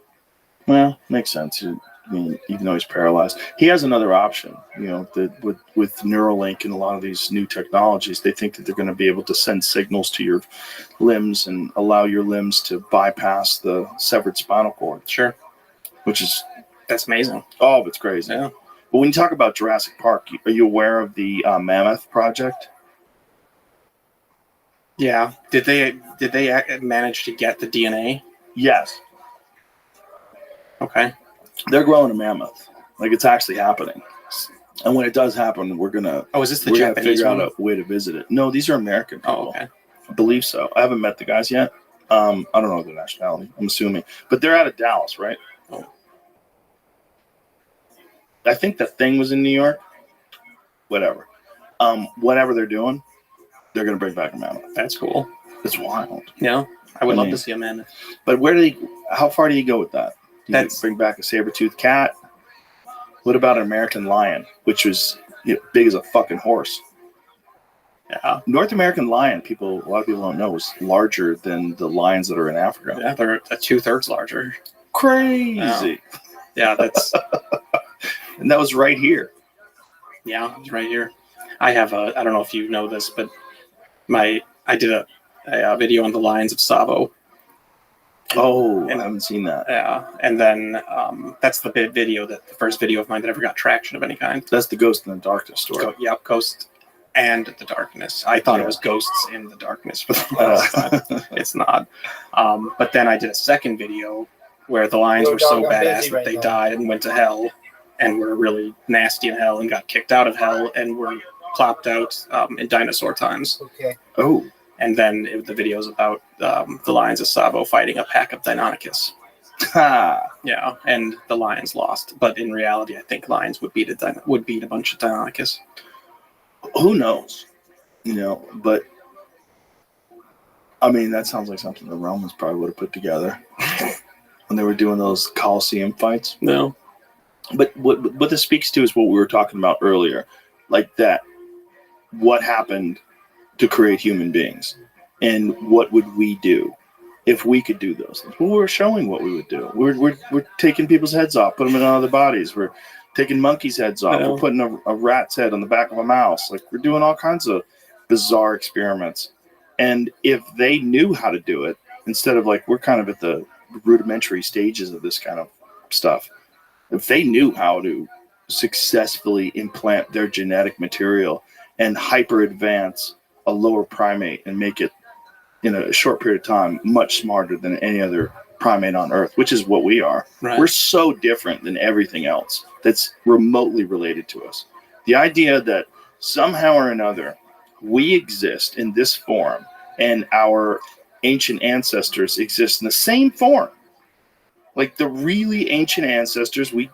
Well, makes sense. I mean, even though he's paralyzed, he has another option. You know, that with Neuralink and a lot of these new technologies, they think that they're going to be able to send signals to your limbs and allow your limbs to bypass the severed spinal cord. Sure. Which is, That's amazing. all of it's crazy. Yeah. But when you talk about Jurassic Park, are you aware of the Mammoth Project? Yeah. Did they manage to get the DNA? Yes, Okay. they're growing a mammoth. Like, it's actually happening. And when it does happen, we're gonna Oh, is this the we're gonna Japanese figure one? out a way to visit it. No, these are American people. Oh, okay. I believe so. I haven't met the guys yet. I don't know their nationality. I'm assuming, but they're out of Dallas, right? Oh. I think the thing was in New York. Whatever. Whatever they're doing, they're gonna bring back a mammoth. That's cool. It's wild. Yeah. I would I love mean- to see a mammoth. But how far do you go with that? Do you bring back a saber-toothed cat? What about an American lion, which was, you know, big as a fucking horse? Yeah. North American lion, a lot of people don't know, is larger than the lions that are in Africa. Yeah, they're 2/3 larger. Crazy. Yeah, that's And that was right here. yeah, it's right here. I have I don't know if you know this, but I did a video on the lions of Savo. Oh, And- I haven't seen that. Yeah, and then that's the first video of mine that ever got traction of any kind. That's the Ghost in the Darkness story. Yep, Ghost and the Darkness. I thought Yeah. it was Ghosts in the Darkness for the last time. It's not. But then I did a second video where the lions Yo, were so dog, I'm badass busy that right they now. died and went to hell and were really nasty in hell and got kicked out of hell and were plopped out in dinosaur times. Okay. Oh, And then the video is about the lions of Savo fighting a pack of Deinonychus. ha. Yeah, and the lions lost. But in reality, I think lions would beat a bunch of Deinonychus. Who knows? You know, but I mean, that sounds like something the Romans probably would have put together when they were doing those Colosseum fights. No. But what this speaks to is what we were talking about earlier, like that. What happened to create human beings, and what would we do if we could do those things? Well, we're showing what we would do. We're taking people's heads off, putting them in other bodies. We're taking monkeys' heads off. Yeah. We're putting a rat's head on the back of a mouse. Like, we're doing all kinds of bizarre experiments. And if they knew how to do it, instead of, like, we're kind of at the rudimentary stages of this kind of stuff. If they knew how to successfully implant their genetic material and hyper advance a lower primate and make it in a short period of time much smarter than any other primate on Earth, which is what we are. Right. We're so different than everything else that's remotely related to us. The idea that somehow or another we exist in this form and our ancient ancestors exist in the same form. Like the really ancient ancestors, we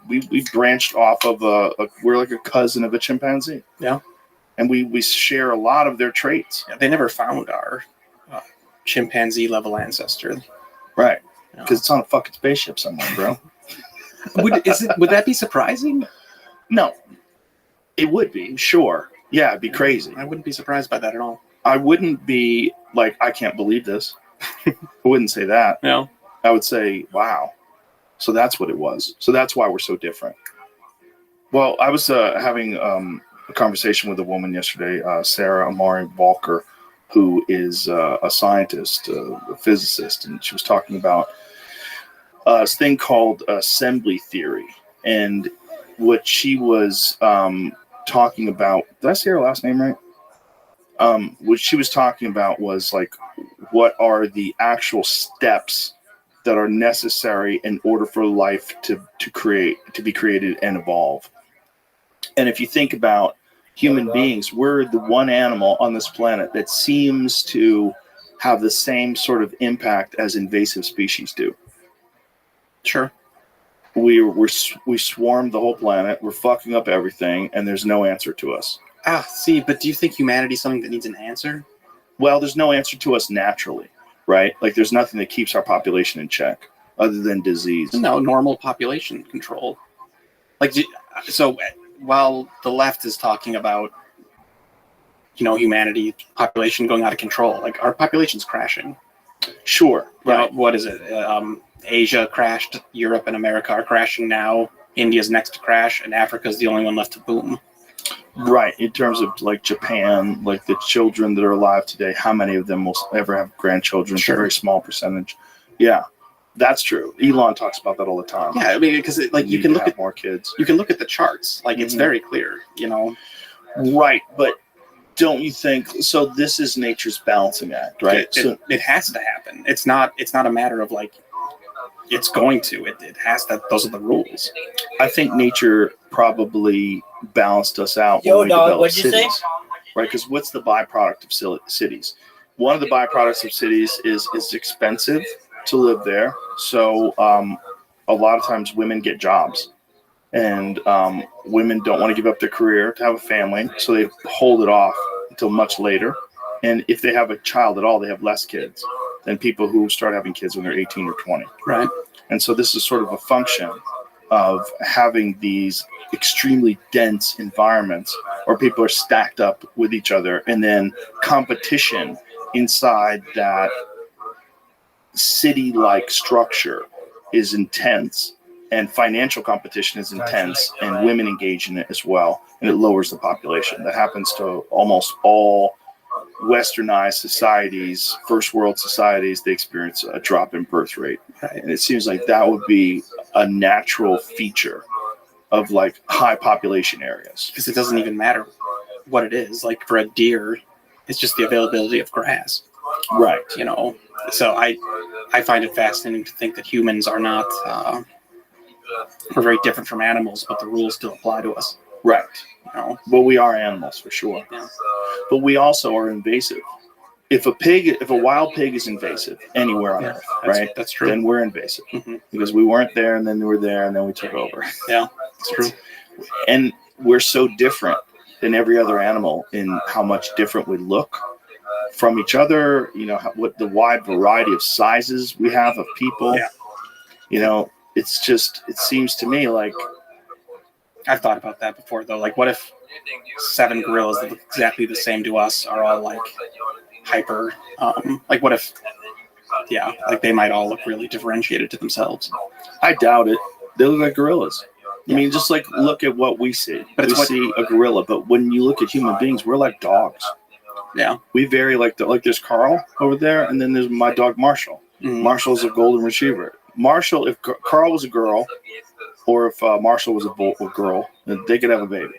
branched off of we're like a cousin of a chimpanzee. Yeah. And we share a lot of their traits. Yeah, they never found our chimpanzee level ancestor. Right. No. Because it's on a fucking spaceship somewhere, bro. Would that be surprising? No. It would be, sure. Yeah, it'd be crazy. I wouldn't be surprised by that at all. I wouldn't be like, I can't believe this. I wouldn't say that. No. I would say, wow. So that's what it was. So that's why we're so different. Well, I was having a conversation with a woman yesterday, Sarah Amari Walker, who is a scientist, a physicist, and she was talking about this thing called assembly theory. And what she was talking about, did I say her last name right? What she was talking about was like, what are the actual steps that are necessary in order for life to be created and evolve. And if you think about human beings, we're the one animal on this planet that seems to have the same sort of impact as invasive species do. Sure. We swarm the whole planet. We're fucking up everything, and there's no answer to us. See, but do you think humanity's something that needs an answer? Well, there's no answer to us naturally, right? Like, there's nothing that keeps our population in check other than disease. No, normal population control. Like, so while the left is talking about, humanity, population going out of control, like, our population's crashing. Sure. Right. What is it? Asia crashed, Europe and America are crashing now, India's next to crash, and Africa's the only one left to boom. Right. In terms of like Japan, like the children that are alive today, how many of them will ever have grandchildren? Sure. It's a very small percentage. Yeah, that's true. Elon talks about that all the time. Yeah, I mean, because you can look at more kids. You can look at the charts. Like, it's very clear, Right, but don't you think so? This is nature's balancing act, right? It has to happen. It's not a matter of like it's going to. It has to. Those are the rules. I think nature probably balanced us out Yo, when we dog, developed what'd you cities, say? right? Because what's the byproduct of cities? One of the byproducts of cities is it's expensive to live there. So a lot of times women get jobs, and women don't want to give up their career to have a family, so they hold it off until much later. And if they have a child at all, they have less kids than people who start having kids when they're 18 or 20. Right. And so this is sort of a function of having these extremely dense environments where people are stacked up with each other, and then competition inside that city-like structure is intense, and financial competition is intense, and women engage in it as well, and it lowers the population. That happens to almost all westernized societies, first world societies. They experience a drop in birth rate, right? And it seems like that would be a natural feature of like high population areas, because it doesn't even matter what it is. Like, for a deer, it's just the availability of grass, right? So I find it fascinating to think that humans are not we're very different from animals, but the rules still apply to us, right? Well, we are animals for sure. Yeah. But we also are invasive. If a wild pig is invasive anywhere on Earth, right? That's true. Then we're invasive because we weren't there, and then we were there, and then we took over. Yeah, it's true. And we're so different than every other animal in how much different we look from each other. What the wide variety of sizes we have of people. Yeah. It's just, it seems to me like, I've thought about that before, though. Like, what if 7 gorillas that look exactly the same to us are all like hyper? Like, what if, like they might all look really differentiated to themselves? I doubt it. They look like gorillas. I mean, just like look at what we see. But we see a gorilla, but when you look at human beings, we're like dogs. Yeah, we vary like there's Carl over there, and then there's my dog Marshall. Marshall's a golden retriever. Marshall, if Carl was a girl, or if Marshall was a girl, they could have a baby.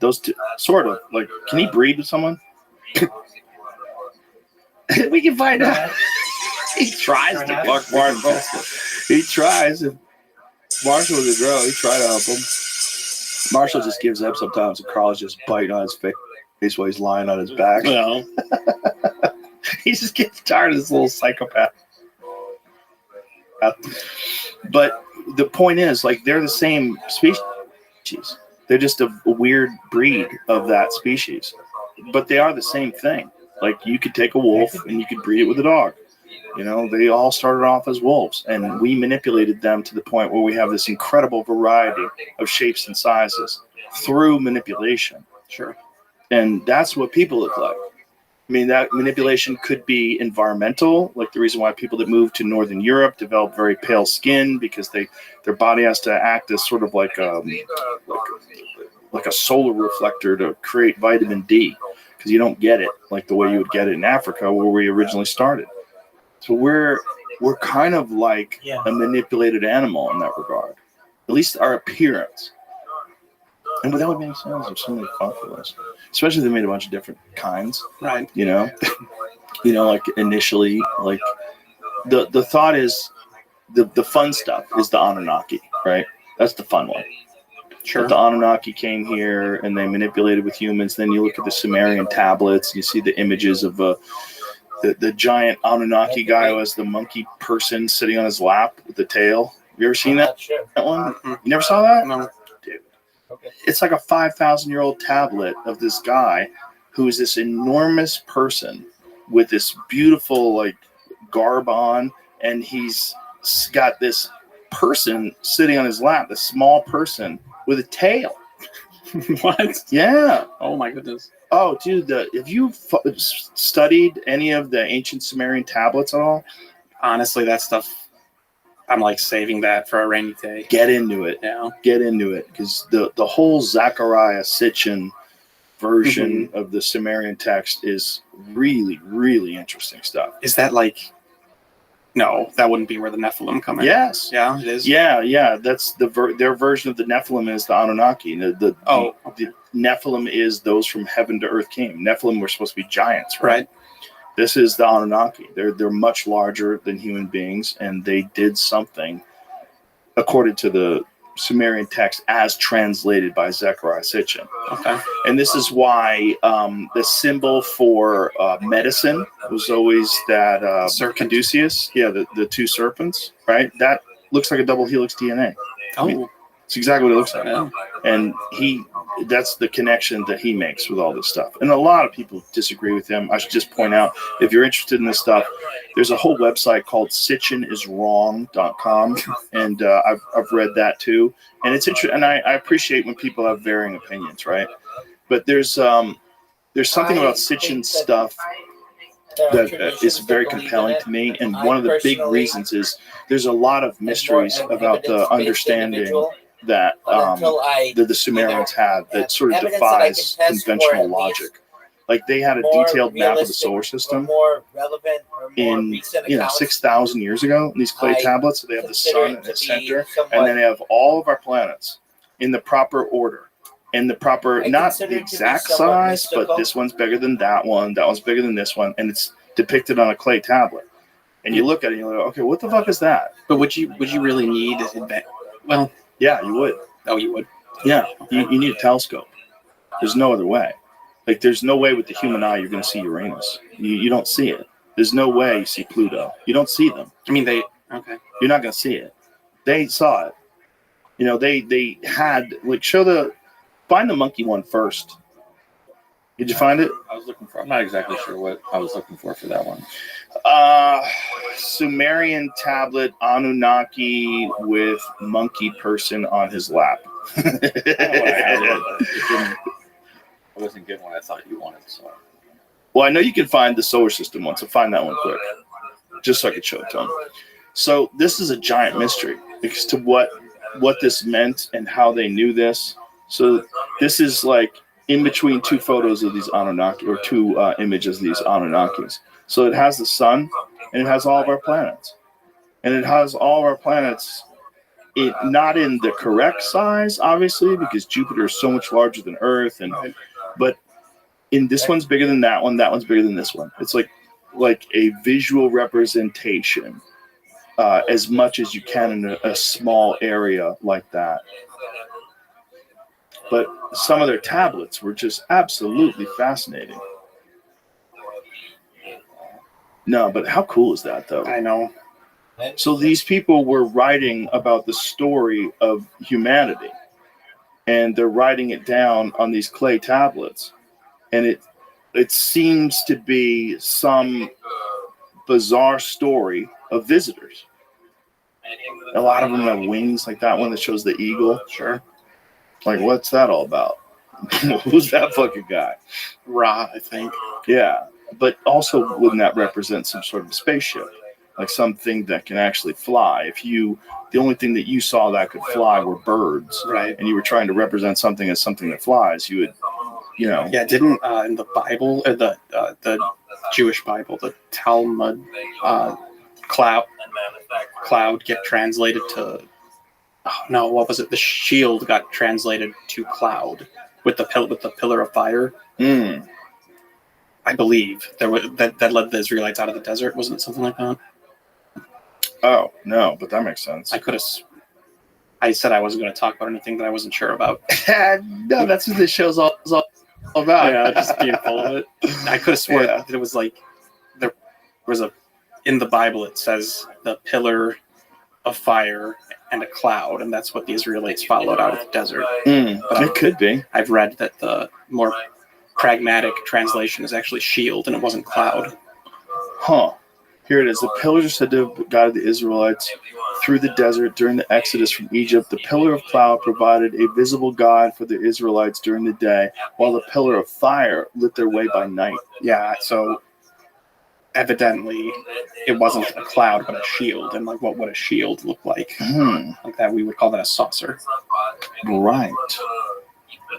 Those two, sort of, like, can he breed with someone? We can find out. He tries to fuck Marshall. He tries. If Marshall was a girl, he tried to help him. Marshall just gives up sometimes, and Carl's just biting on his face while he's lying on his back. Well, he just gets tired of this little psychopath. But the point is, like, they're the same species. They're just a weird breed of that species. But they are the same thing. Like, you could take a wolf and you could breed it with a dog. They all started off as wolves, and we manipulated them to the point where we have this incredible variety of shapes and sizes through manipulation. Sure. And that's what people look like. I mean, that manipulation could be environmental, like the reason why people that move to Northern Europe develop very pale skin because their body has to act as sort of like a solar reflector to create vitamin D, because you don't get it like the way you would get it in Africa where we originally started. So we're kind of like a manipulated animal in that regard, at least our appearance. And that would make sense. There's so many populists, especially they made a bunch of different kinds, Right. you know, like initially, like the thought is the fun stuff is the Anunnaki, right? That's the fun one. Sure. But the Anunnaki came here and they manipulated with humans. Then you look at the Sumerian tablets, you see the images of the giant Anunnaki guy who has the monkey person sitting on his lap with the tail. Have you ever seen that? Sure. That one? Mm-hmm. You never saw that? No. Dude. Okay. It's like a 5,000-year-old tablet of this guy who is this enormous person with this beautiful like garb on, and he's got this person sitting on his lap, this small person with a tail. What? Yeah. Oh my goodness. Oh, dude, if you studied any of the ancient Sumerian tablets at all, Honestly, that stuff, I'm like saving that for a rainy day. get into it. Yeah. Get into it, because the whole Zechariah Sitchin version of the Sumerian text is really, really interesting stuff. Is that like? No, that wouldn't be where the Nephilim come in. Yes. Yeah, it is. Yeah. That's their version of the Nephilim is the Anunnaki. The Nephilim is those from heaven to earth came. Nephilim were supposed to be giants, right? This is the Anunnaki. They're much larger than human beings, and they did something according to the Sumerian text as translated by Zechariah Sitchin. Okay. And this is why the symbol for medicine was always that Caduceus. Yeah, the two serpents, right? That looks like a double helix DNA. Oh. I mean, it's exactly what it looks like. Yeah. And that's the connection that he makes with all this stuff. And a lot of people disagree with him. I should just point out, if you're interested in this stuff, there's a whole website called sitchiniswrong.com, and I've read that too. And it's interesting, and I appreciate when people have varying opinions, right? But there's something about Sitchin's stuff that is very compelling to me, and one of the big reasons is there's a lot of mysteries about the understanding that the Sumerians had that sort of defies conventional logic. Like they had a detailed map of the solar system in 6,000 years ago in these clay tablets. So they have the sun in its center, and then they have all of our planets in the proper order, in the proper, not the exact size, but this one's bigger than that one's bigger than this one, and it's depicted on a clay tablet. And you look at it and you're like, okay, what the fuck is that? But would you really need well, yeah, you would. Oh, you would. Yeah, you need a telescope. There's no other way. Like, there's no way with the human eye you're going to see Uranus. You don't see it. There's no way you see Pluto. You don't see them. I mean, okay. You're not going to see it. They saw it. You know, they had, like, find the monkey one first. Did you find it? I was looking for. I'm not exactly sure what I was looking for that one. Sumerian tablet Anunnaki with monkey person on his lap. I wasn't getting what I thought you wanted. So. Well, I know you can find the solar system one, so find that one quick, just so I could show it to him. So this is a giant mystery as to what this meant and how they knew this. So this is like in between two photos of these Anunnaki, or two images of these Anunnakis. So it has the sun, and it has all of our planets. And it has all of our planets, not in the correct size, obviously, because Jupiter is so much larger than Earth, but in this one's bigger than that one's bigger than this one. It's like a visual representation, as much as you can in a small area like that. But some of their tablets were just absolutely fascinating. No, but how cool is that, though? I know. So these people were writing about the story of humanity, and they're writing it down on these clay tablets, and it seems to be some bizarre story of visitors. A lot of them have wings, like that one that shows the eagle. Sure. Like, what's that all about? Who's that fucking guy? Ra, I think. Yeah. but also wouldn't that represent some sort of spaceship, like something that can actually fly? If the only thing that you saw that could fly were birds, Right. and you were trying to represent something as something that flies, you would, Yeah, didn't in the Bible, or the Jewish Bible, the Talmud, cloud get translated to? Oh no, what was it? The shield got translated to cloud with the pillar of fire. I believe that led the Israelites out of the desert. Wasn't it something like that? Oh no, but that makes sense. I said I wasn't going to talk about anything that I wasn't sure about. No, that's what this show's all about. Yeah, just being full of it. I could have sworn that it was like there was in the Bible it says the pillar of fire and a cloud, and that's what the Israelites followed out of the desert. It could be. I've read that the more pragmatic translation is actually shield, and it wasn't cloud. Huh. Here it is. The pillars are said to have guided the Israelites through the desert during the exodus from Egypt. The pillar of cloud provided a visible guide for the Israelites during the day, while the pillar of fire lit their way by night. Yeah, so evidently it wasn't a cloud but a shield. And like, what would a shield look like? Like that, we would call that a saucer. Right.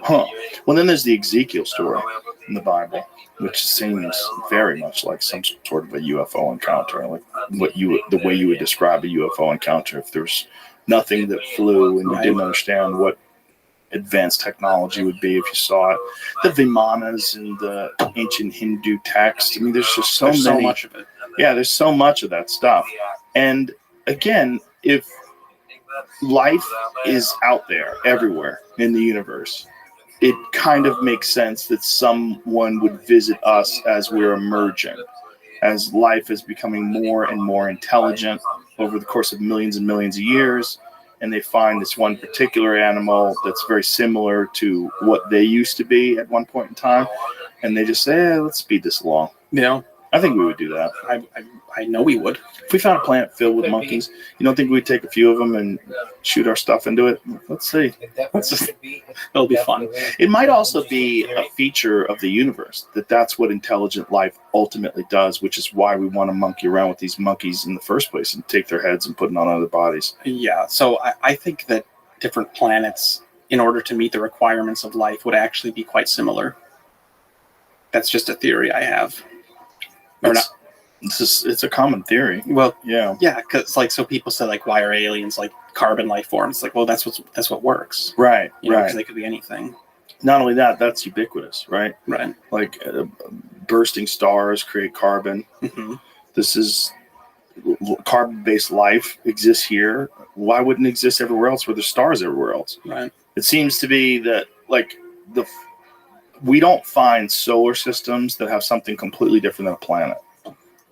Huh. Well, then there's the Ezekiel story in the Bible, which seems very much like some sort of a UFO encounter, like the way you would describe a UFO encounter if there's nothing that flew and you didn't understand what advanced technology would be if you saw it. The Vimanas and the ancient Hindu text. I mean, there's just so much of it. Yeah, there's so much of that stuff. And again, if life is out there everywhere in the universe, it kind of makes sense that someone would visit us as we're emerging, as life is becoming more and more intelligent over the course of millions and millions of years, and they find this one particular animal that's very similar to what they used to be at one point in time, and they just say, let's speed this along. You know, I think we would do that. I know we would. If we found a planet filled with monkeys, you don't think we'd take a few of them and shoot our stuff into it? Let's see. It'll be fun. It might also be a feature of the universe that's what intelligent life ultimately does, which is why we want to monkey around with these monkeys in the first place and take their heads and put them on other bodies. Yeah, so I think that different planets, in order to meet the requirements of life, would actually be quite similar. That's just a theory I have. Or not. It's a common theory. Well, yeah, because like, so people say like, why are aliens like carbon life forms? Like, well, that's what works, right? You know, right. Because they could be anything. Not only that, that's ubiquitous, right? Right. Like bursting stars create carbon. Mm-hmm. This is carbon-based life exists here. Why wouldn't it exist everywhere else where there's stars everywhere else? Right. It seems to be that like we don't find solar systems that have something completely different than a planet.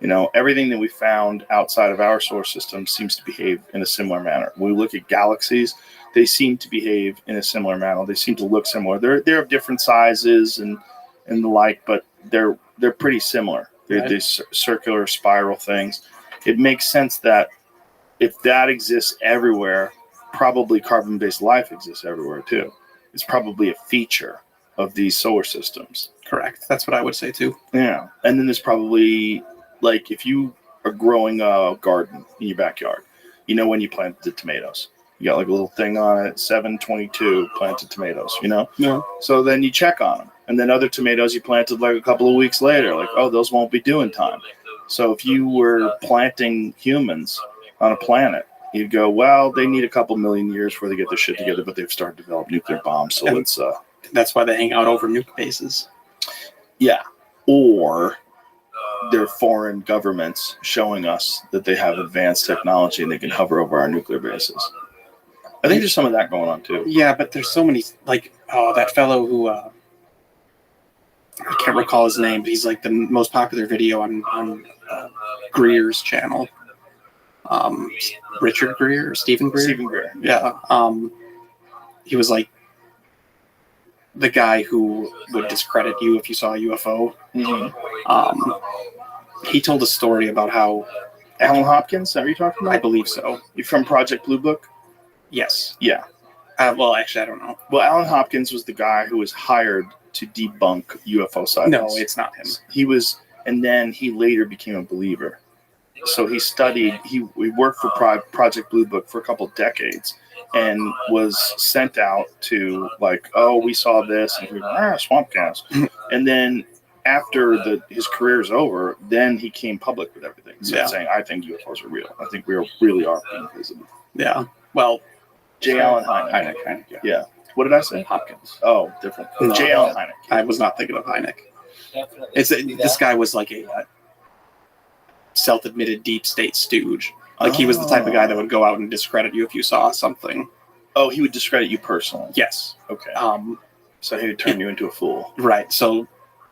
You know, everything that we found outside of our solar system seems to behave in a similar manner. When we look at galaxies, they seem to behave in a similar manner. They seem to look similar. They're of different sizes and the like, but they're pretty similar. They're these circular spiral things. It makes sense that if that exists everywhere, probably carbon-based life exists everywhere too. It's probably a feature of these solar systems. Correct. That's what I would say too. Yeah. And then there's probably, like, if you are growing a garden in your backyard, you know, when you planted the tomatoes, you got like a little thing on it, 722 planted tomatoes, you know? Yeah. So then you check on them. And then other tomatoes you planted like a couple of weeks later, like, oh, those won't be doing time. So if you were planting humans on a planet, you'd go, well, they need a couple million years before they get their shit together, but they've started to develop nuclear bombs. So it's that's why they hang out over nuke bases. Yeah. Or they're foreign governments showing us that they have advanced technology and they can hover over our nuclear bases. I think there's some of that going on too. Yeah, but there's so many, like, that fellow who, I can't recall his name, but he's like the most popular video on Greer's channel. Richard Greer or Stephen Greer? Stephen Greer. Yeah. He was like the guy who would discredit you if you saw a UFO. Mm-hmm. He told a story about how Alan Hopkins, is that what you're talking about? I believe so. You from Project Blue Book? Yes. Yeah. Well, actually, I don't know. Well, Alan Hopkins was the guy who was hired to debunk UFO sightings. No, it's not him. He was and then he later became a believer. So he studied. He worked for Project Blue Book for a couple decades, and was sent out to like, oh, we saw this, and we were swamp gas, and then after his career is over, then he came public with everything, saying, I think UFOs are real. I think we really are being visited. Yeah. Well, J. Allen Hynek. Hynek, Yeah. What did I say? Hopkins. Oh, different. No. J. Allen Hynek. I was not thinking of Hynek. Definitely. This guy was like a self-admitted deep state stooge. Like he was the type of guy that would go out and discredit you if you saw something. Oh, he would discredit you personally. Yes. Okay. Um, So he would turn you into a fool. right. So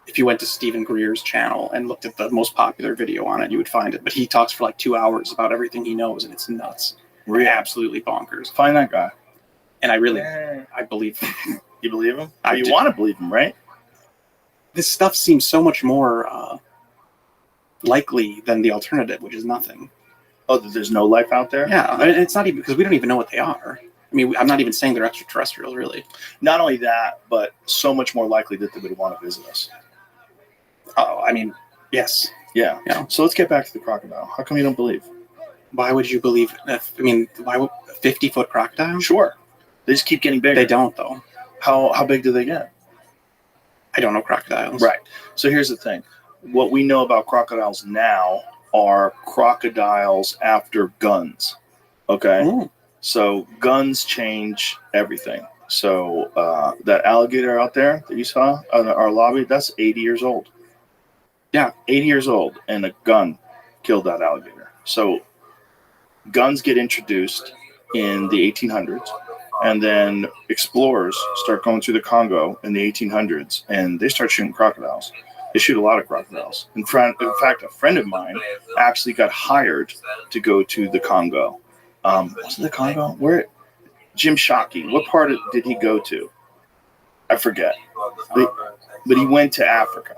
if you went to Stephen Greer's channel and looked at the most popular video on it, you would find it. But he talks for like 2 hours about everything he knows, and it's nuts. Really? Absolutely bonkers. Find that guy. And I believe You believe him? I You do. want to believe him, right? this stuff seems so much more likely than the alternative, which is nothing. Oh, that there's no life out there? Yeah, and it's not even because we don't even know what they are. I mean, I'm not even saying they're extraterrestrials, really. Not only that, but so much more likely that they would want to visit us. Oh, I mean, yes. Yeah. Yeah. So let's get back to the crocodile. How come you don't believe? Why would you believe? Why would a 50-foot crocodile? Sure. They just keep getting bigger. They don't, though. How big do they get? I don't know crocodiles. Right. So here's the thing. What we know about crocodiles now are crocodiles after guns. Okay? Ooh. So guns change everything. So that alligator out there that you saw in our lobby, that's 80 years old. Yeah, 80 years old, and a gun killed that alligator. So guns get introduced in the 1800s, and then explorers start going through the Congo in the 1800s, and they start shooting crocodiles. They shoot a lot of crocodiles. In fact, a friend of mine actually got hired to go to the Congo. Was it the Congo? Where? Jim Shockey. What part did he go to? I forget. But he went to Africa.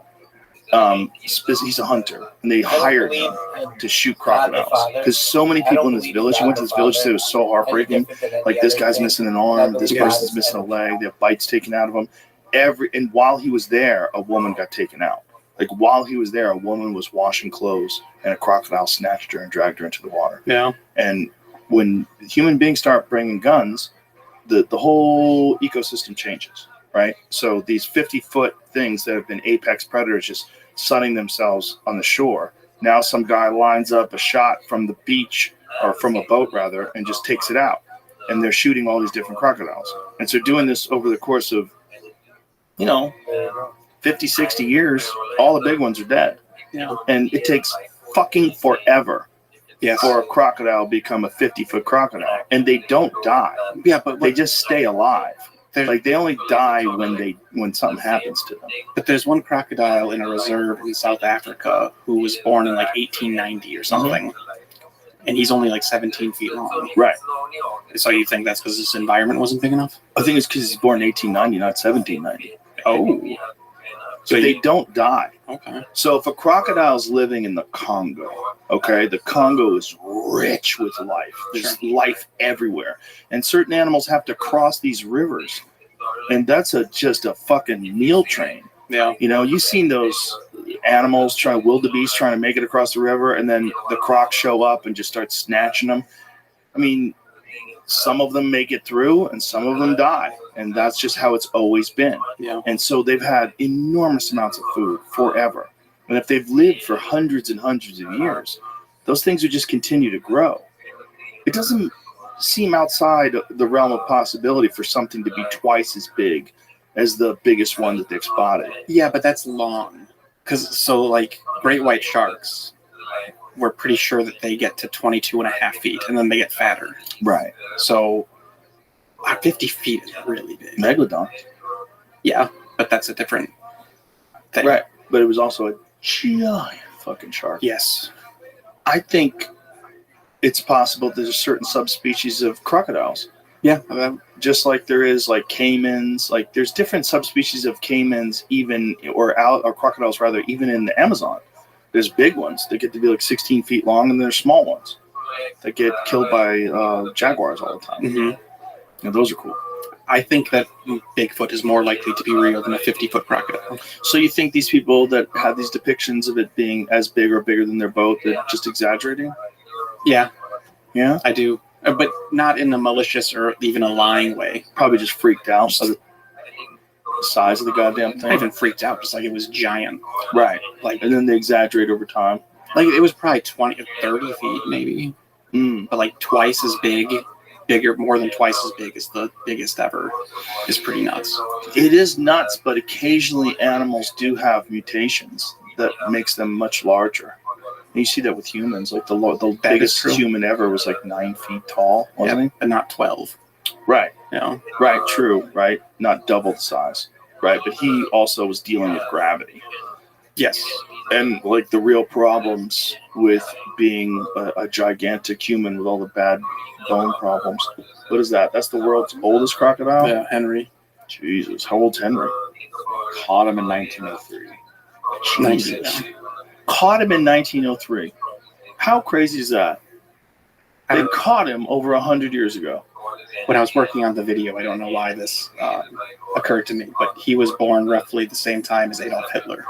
He's a hunter, and they hired him to shoot crocodiles because so many people in this village. He went to this village, said it was so heartbreaking. Like, this guy's missing an arm, this person's missing a leg, they have bites taken out of them. And while he was there, a woman got taken out. Like, while he was there, a woman was washing clothes, and a crocodile snatched her and dragged her into the water. Yeah. And when human beings start bringing guns, the whole ecosystem changes, right? So these 50-foot things that have been apex predators just sunning themselves on the shore, now some guy lines up a shot from the beach, or from a boat rather, and just takes it out. And they're shooting all these different crocodiles. And so doing this over the course of, 50, 60 years, all the big ones are dead. Yeah. And it takes fucking forever Yes. for a crocodile to become a 50-foot crocodile. And they don't die. Yeah, but They just stay alive. There's- Like, they only die when something happens to them. But there's one crocodile in a reserve in South Africa who was born in like 1890 or something. And he's only like 17 feet long. Right. So you think that's because his environment wasn't big enough? I think it's because he's born in 1890, not 1790. Oh. So they don't die. Okay. So if a crocodile's living in the Congo, okay, the Congo is rich with life. There's life everywhere. And certain animals have to cross these rivers. And that's just a fucking meal train. Yeah. You've seen those animals wildebeest trying to make it across the river, and then the crocs show up and just start snatching them. I mean, some of them make it through and some of them die. And that's just how it's always been. Yeah. And so they've had enormous amounts of food forever. And if they've lived for hundreds and hundreds of years, those things would just continue to grow. It doesn't seem outside the realm of possibility for something to be twice as big as the biggest one that they've spotted. Yeah, but that's long. So like great white sharks, we're pretty sure that they get to 22 and a half feet and then they get fatter. Right. So 50 feet is really big. Megalodon. Yeah, but that's a different thing. Right. But it was also a giant fucking shark. Yes. I think it's possible there's a certain subspecies of crocodiles. Yeah. Just like there is like caimans, like there's different subspecies of caimans, even or crocodiles rather, even in the Amazon. There's big ones that get to be like 16 feet long, and there's small ones that get killed by jaguars all the time. Mm-hmm. And those are cool. I think that Bigfoot is more likely to be real than a 50-foot crocodile. So you think these people that have these depictions of it being as big or bigger than their boat, they're just exaggerating? Yeah, Yeah? I do. But not in a malicious or even a lying way. Probably just freaked out by the size of the goddamn Not thing. even freaked out, just like it was giant. Right. Like, And then they exaggerate over time. like it was probably 20 or 30 feet maybe. Mm. But like twice as bigger, more than twice as big as the biggest ever is pretty nuts. It is nuts, but occasionally animals do have mutations that makes them much larger. And you see that with humans. Like the That is biggest true. human ever was like 9 feet tall, wasn't Yep, and not 12. he? Right. You know? Right. True. Right. Not double the size. Right. But he also was dealing with gravity. Yes. And like the real problems with being a gigantic human with all the bad bone problems. What is that? That's the world's oldest crocodile? Yeah, Henry. Jesus. How old's Henry? Caught him in 1903. Jesus. Caught him in 1903. How crazy is that? They caught him over 100 years ago. When I was working on the video, I don't know why this occurred to me, but he was born roughly the same time as Adolf Hitler.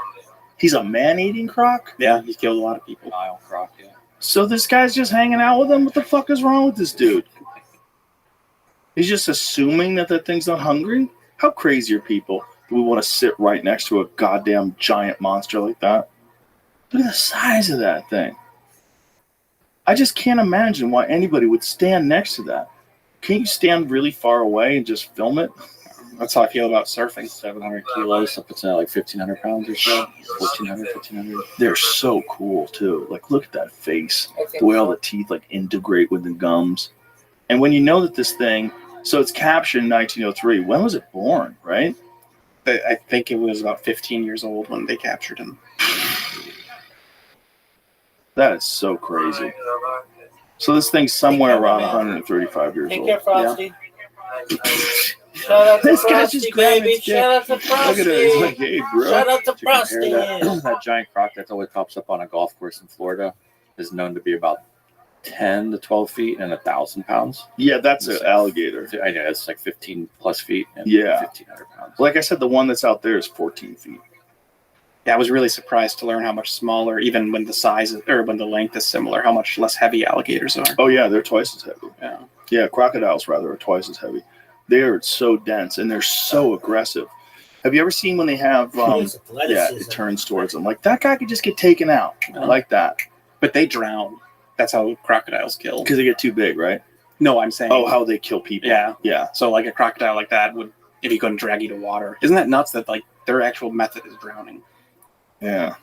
He's a man-eating croc? Yeah, he killed a lot of people. Nile croc, yeah. So this guy's just hanging out with him? What the fuck is wrong with this dude? He's just assuming that thing's not hungry? How crazy are people that we want to sit right next to a goddamn giant monster like that? Look at the size of that thing. I just can't imagine why anybody would stand next to that. Can't you stand really far away and just film it? That's how I feel about surfing. 700 kilos, so puts out like 1,500 pounds or so. 1,400. They're so cool too. Like, look at that face. The way all the teeth like integrate with the gums. And when you know that this thing, so it's captured in 1903. When was it born, right? I think it was about 15 years old when they captured him. That is so crazy. So this thing's somewhere around 135 years Take old. care, Frosty. Shout out to This guy's Frosty, just grabbing baby. his dick. Shout out to Look at it. He's Frosty. like, hey, bro. Shout out to To compare Frosty. that giant croc that always pops up on a golf course in Florida is known to be about 10 to 12 feet and 1,000 pounds. Yeah, that's an alligator. I know, it's like 15 plus feet and Yeah. 1,500 pounds. Like I said, the one that's out there is 14 feet. Yeah, I was really surprised to learn how much smaller, even when the size or when the length is similar, how much less heavy alligators are. Oh, yeah, they're twice as heavy. Yeah. Yeah, crocodiles, rather, are twice as heavy. They are so dense, and they're so aggressive. Have you ever seen when they have, yeah, it turns towards them. Like, that guy could just get taken out like that. But they drown. That's how crocodiles kill. Because they get too big, right? No, I'm saying. Oh, how they kill people. Yeah. Yeah. So like a crocodile like that would, if he couldn't drag you to water. Isn't that nuts that like their actual method is drowning? Yeah.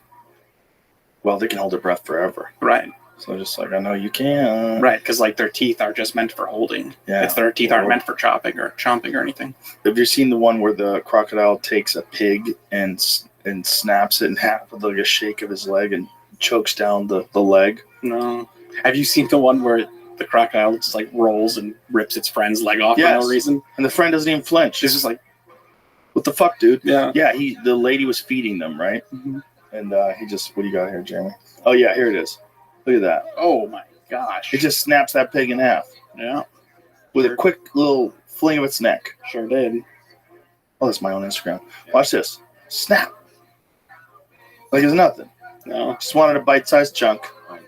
Well, they can hold their breath forever. Right. So just like, I know you can. Right, because like their teeth are just meant for holding. Yeah. It's their teeth aren't meant for chopping or anything. Have you seen the one where the crocodile takes a pig and snaps it in half with like a shake of his leg and chokes down the leg? No. Have you seen the one where the crocodile just like rolls and rips its friend's leg off for Yes. no reason? And the friend doesn't even flinch. She's just like, What the fuck, dude? yeah. Yeah, the lady was feeding them, right? Mm-hmm. And he just, what do you got here, Jeremy? Oh, yeah, here it is. Look at that. Oh my gosh. It just snaps that pig in half Yeah, with a quick little fling of its neck. sure did. Oh, that's my own Instagram. Watch this. Snap. Like it's nothing. No. Just wanted a bite-sized chunk.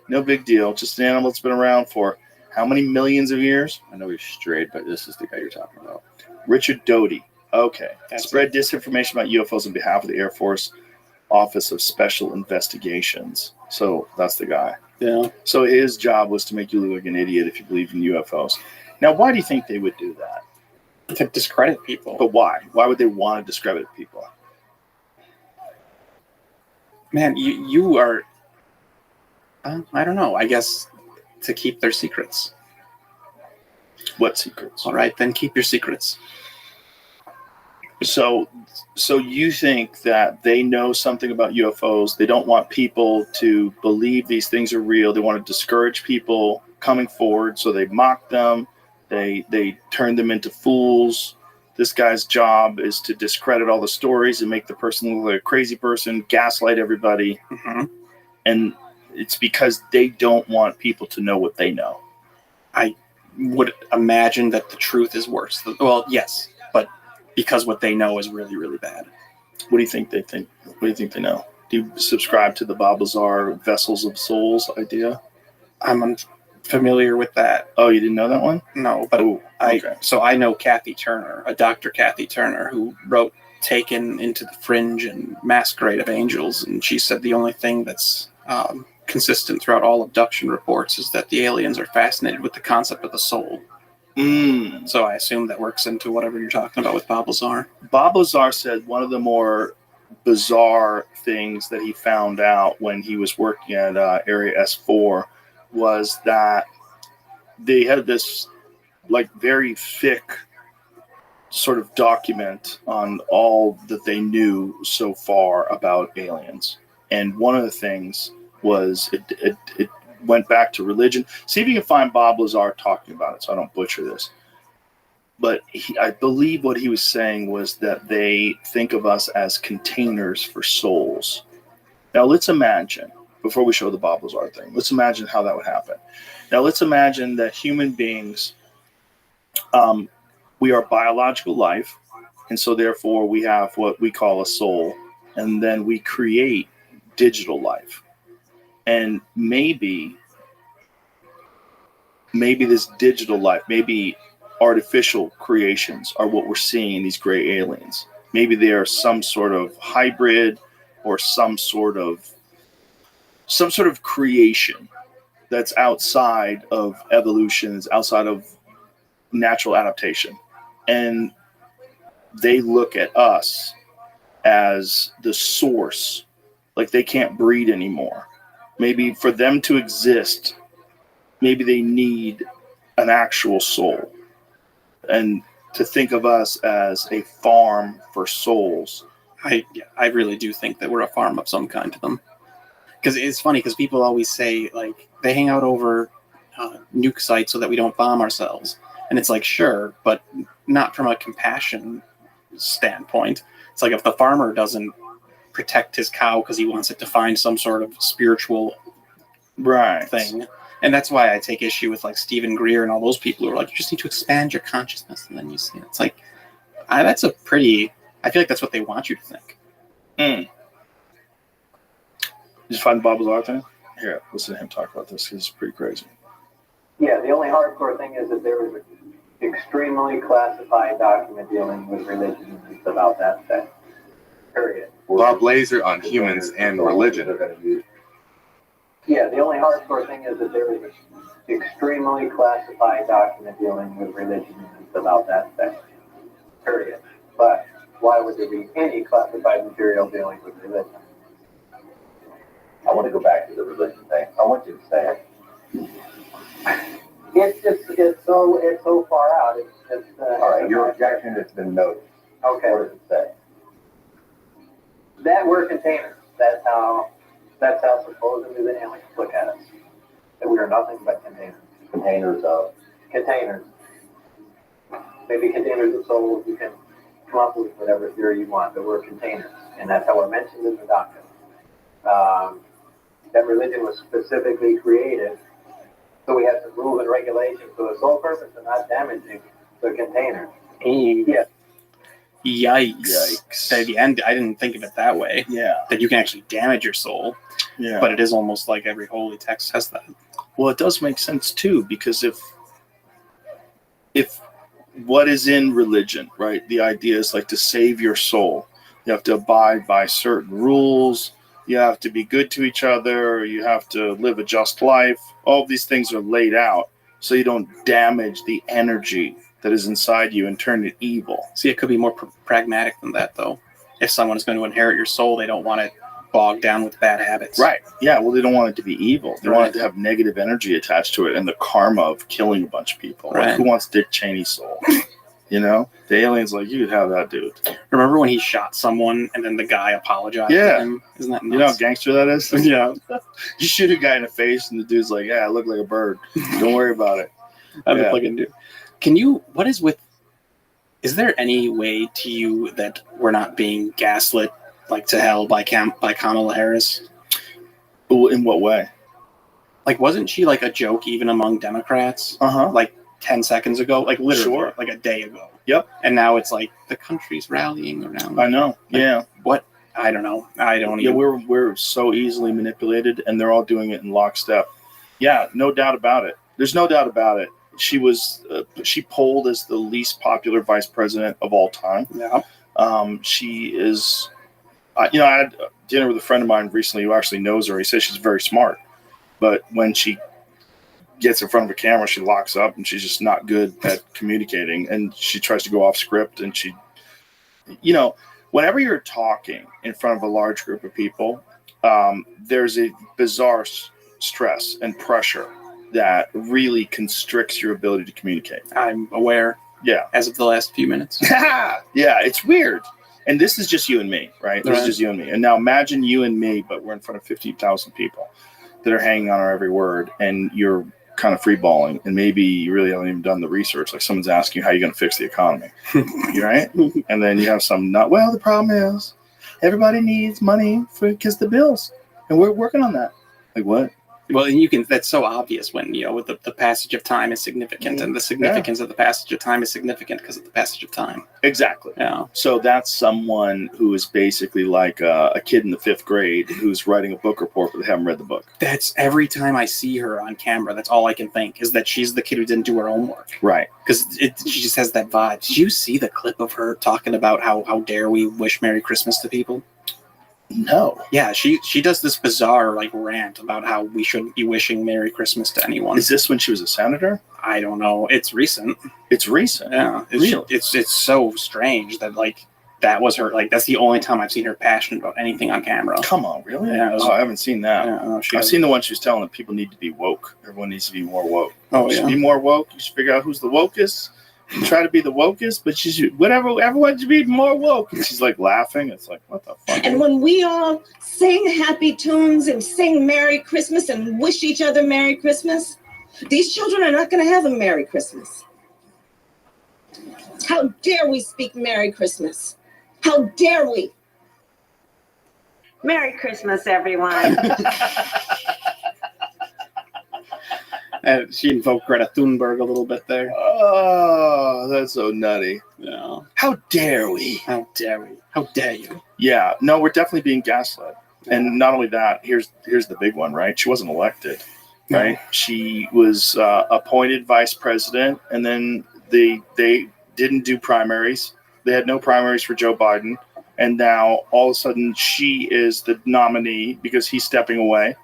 No big deal. Just an animal that's been around for how many millions of years? I know we've strayed, but this is the guy you're talking about. Richard Doty. Okay. That's Spread disinformation about UFOs on behalf of the Air Force Office of Special Investigations. So that's the guy. Yeah. So his job was to make you look like an idiot if you believe in UFOs. Now, why do you think they would do that? To discredit people. But why? Why would they want to discredit people? Man, you are, I don't know, I guess to keep their secrets. What secrets? All right, then keep your secrets. So you think that they know something about UFOs. They don't want people to believe these things are real. They want to discourage people coming forward. So they mock them. They turn them into fools. This guy's job is to discredit all the stories and make the person look like a crazy person, gaslight everybody. Mm-hmm. And it's because they don't want people to know what they know. I would imagine that the truth is worse. Well, yes, but because what they know is really, really bad. What do you think they think? What do you think they know? Do you subscribe to the Bob Lazar vessels of souls idea? I'm familiar with that. Oh, you didn't know that one? No, but I know Kathy Turner, a Dr. Kathy Turner, who wrote Taken, Into the Fringe, and Masquerade of Angels, and she said the only thing that's consistent throughout all abduction reports is that the aliens are fascinated with the concept of the soul. So I assume that works into whatever you're talking about with Bob Lazar. Bob Lazar said one of the more bizarre things that he found out when he was working at Area S4 was that they had this like very thick sort of document on all that they knew so far about aliens. And one of the things was it went back to religion. See if you can find Bob Lazar talking about it so I don't butcher this. But I believe what he was saying was that they think of us as containers for souls. Now let's imagine, before we show the Bob Lazar thing, let's imagine how that would happen. Now let's imagine that human beings, we are biological life, and so therefore we have what we call a soul, and then we create digital life. And maybe this digital life, maybe artificial creations are what we're seeing in these gray aliens. Maybe they are some sort of hybrid or some sort of creation that's outside of evolution, outside of natural adaptation. And they look at us as the source, like they can't breed anymore. Maybe for them to exist, maybe they need an actual soul. And to think of us as a farm for souls. I really do think that we're a farm of some kind to them. Because it's funny, because people always say, like, they hang out over nuke sites so that we don't bomb ourselves. And it's like, sure, but not from a compassion standpoint. It's like if the farmer doesn't protect his cow because he wants it to find some sort of spiritual thing. And that's why I take issue with like Stephen Greer and all those people who are like, you just need to expand your consciousness and then you see it. It's like, I feel like that's what they want you to think. Did you find the Bob Lazar thing? Here, listen to him talk about this. It's pretty crazy. Yeah, the only hardcore thing is that there was an extremely classified document dealing with religion about that thing. Period. Bob Lazar on humans and religion. Yeah, the only hardcore thing is that there was an extremely classified document dealing with religion about that thing. Period. But why would there be any classified material dealing with religion? I want to go back to the religion thing. I want you to say it. It's so far out. All right, your objection has been noted. Okay. What does it say? That we're containers. That's how supposedly the aliens look at us. That we are nothing but containers. Containers of? Containers. Maybe containers of souls. You can come up with whatever theory you want, but we're containers. And that's how we're mentioned in the doctrine. That religion was specifically created so we have some rules and regulations for the sole purpose of not damaging the container. Ooh. Yeah. Yikes. At the end, I didn't think of it that way. Yeah. That you can actually damage your soul. Yeah. But it is almost like every holy text has that. Well, it does make sense too, because if what is in religion, right? The idea is like to save your soul. You have to abide by certain rules. You have to be good to each other. You have to live a just life. All of these things are laid out so you don't damage the energy that is inside you and turn it evil. See, it could be more pragmatic than that, though. If someone is going to inherit your soul, they don't want it bogged down with bad habits. Right. Yeah, well, they don't want it to be evil. They want it to have negative energy attached to it and the karma of killing a bunch of people. Right. Like, who wants Dick Cheney's soul? You know? The alien's like, you could have that dude. Remember when he shot someone and then the guy apologized to him? Isn't that nuts? You know how gangster that is? Yeah. You shoot a guy in the face and the dude's like, yeah, I look like a bird. Don't worry about it. I look like a dude. Is there any way to you that we're not being gaslit like to hell by Kamala Harris? In what way? Like, wasn't she like a joke even among Democrats? Uh-huh. Like, 10 seconds ago, like literally Sure. like a day ago. Yep. And now it's like the country's rallying around. I know. Like, yeah. What? I don't know. I don't Yeah, even. we're so easily manipulated, and they're all doing it in lockstep. Yeah, no doubt about it. There's no doubt about it. She polled as the least popular vice president of all time. Yeah. She is, I had dinner with a friend of mine recently who actually knows her. He says she's very smart, but when she gets in front of a camera, she locks up, and she's just not good at communicating, and she tries to go off script, and she, whenever you're talking in front of a large group of people, there's a bizarre stress and pressure that really constricts your ability to communicate. I'm aware. Yeah. As of the last few minutes. Yeah, it's weird. And this is just you and me, right? This is just you and me. And now imagine you and me, but we're in front of 50,000 people that are hanging on our every word, and you're kind of freeballing, and maybe you really haven't even done the research. Like someone's asking you how you're going to fix the economy, right? And then you have some the problem is everybody needs money because the bills, and we're working on that. Like what? Well, and that's so obvious when, with the passage of time is significant, and the significance of the passage of time is significant because of the passage of time. Exactly. Yeah. So that's someone who is basically like a kid in the 5th grade who's writing a book report, but they haven't read the book. That's every time I see her on camera, that's all I can think is that she's the kid who didn't do her homework. Right. Because she just has that vibe. Did you see the clip of her talking about how dare we wish Merry Christmas to people? No. Yeah, she does this bizarre rant about how we shouldn't be wishing Merry Christmas to anyone. Is this when she was a senator? I don't know. It's recent. It's recent. Yeah. Really? It's so strange that that was her. That's the only time I've seen her passionate about anything on camera. Come on, really? Yeah. I haven't seen that. Yeah, no, I've seen the one she was telling that people need to be woke. Everyone needs to be more woke. Oh, you should be more woke. You should figure out who's the wokest. You try to be the wokest, but she should, everyone should be more woke. And she's laughing. It's what the fuck? And when we all sing happy tunes and sing Merry Christmas and wish each other Merry Christmas, these children are not going to have a Merry Christmas. How dare we speak Merry Christmas? How dare we? Merry Christmas, everyone. She invoked Greta Thunberg a little bit there. Oh, that's so nutty. Yeah. How dare we? How dare we? How dare you? Yeah. No, we're definitely being gaslit. Yeah. And not only that, here's the big one, right? She wasn't elected, right? Mm-hmm. She was appointed vice president, and then they didn't do primaries. They had no primaries for Joe Biden, and now all of a sudden she is the nominee because he's stepping away.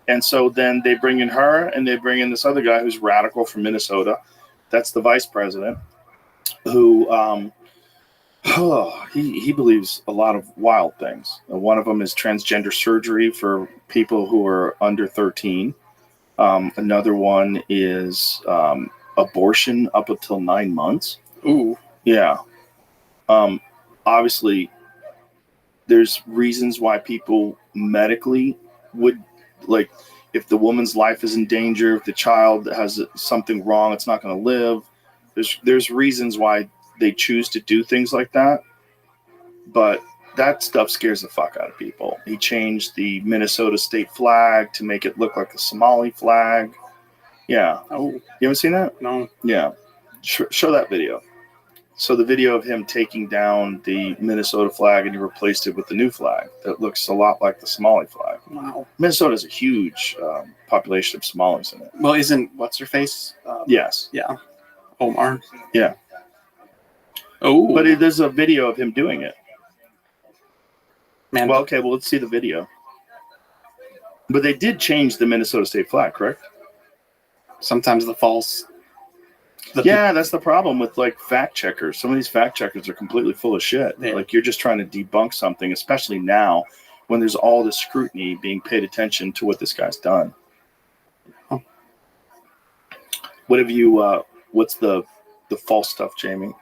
And so then they bring in her, and they bring in this other guy who's radical from Minnesota. That's the vice president, who he believes a lot of wild things. One of them is transgender surgery for people who are under 13. Another one is abortion up until 9 months. Ooh. Yeah. Obviously, there's reasons why people medically would, if the woman's life is in danger, if the child has something wrong, it's not going to live. There's reasons why they choose to do things like that. But that stuff scares the fuck out of people. He changed the Minnesota state flag to make it look like a Somali flag. Yeah. Oh, you haven't seen that? No. Yeah. Show that video. So the video of him taking down the Minnesota flag, and he replaced it with the new flag that looks a lot like the Somali flag. Wow. Minnesota has a huge population of Somalis in it. Well, isn't what's-her-face? Yes. Yeah. Omar. Yeah. Oh. But there's a video of him doing it. Man. Well, okay, let's see the video. But they did change the Minnesota state flag, correct? Sometimes the false... that's the problem with fact checkers. Some of these fact checkers are completely full of shit. Yeah. You're just trying to debunk something, especially now when there's all this scrutiny being paid attention to what this guy's done. Oh. What have you? What's the false stuff, Jamie?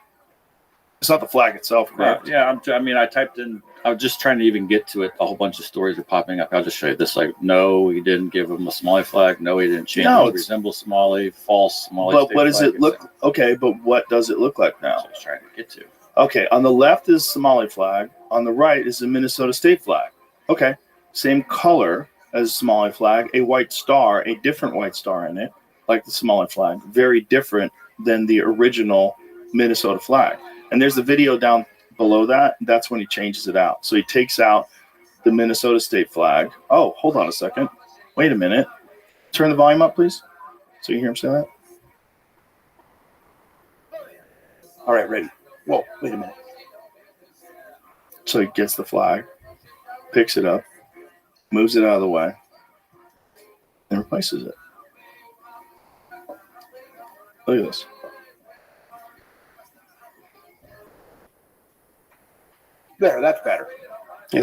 It's not the flag itself, correct? I typed in. I was just trying to even get to it. A whole bunch of stories are popping up. I'll just show you this. No, he didn't give him a Somali flag. No, he didn't change it to resemble Somali. False Somali. But what does it look? Okay, but what does it look like now? That's what I was trying to get to. Okay, on the left is Somali flag. On the right is the Minnesota state flag. Okay, same color as Somali flag. A white star, a different white star in it, like the Somali flag. Very different, than the original Minnesota flag. And there's the video down below that. That's when he changes it out. So he takes out the Minnesota state flag. Oh, hold on a second. Wait a minute. Turn the volume up, please, so you hear him say that. All right, ready. Whoa, wait a minute. So he gets the flag, picks it up, moves it out of the way, and replaces it. Look at this. There, that's better.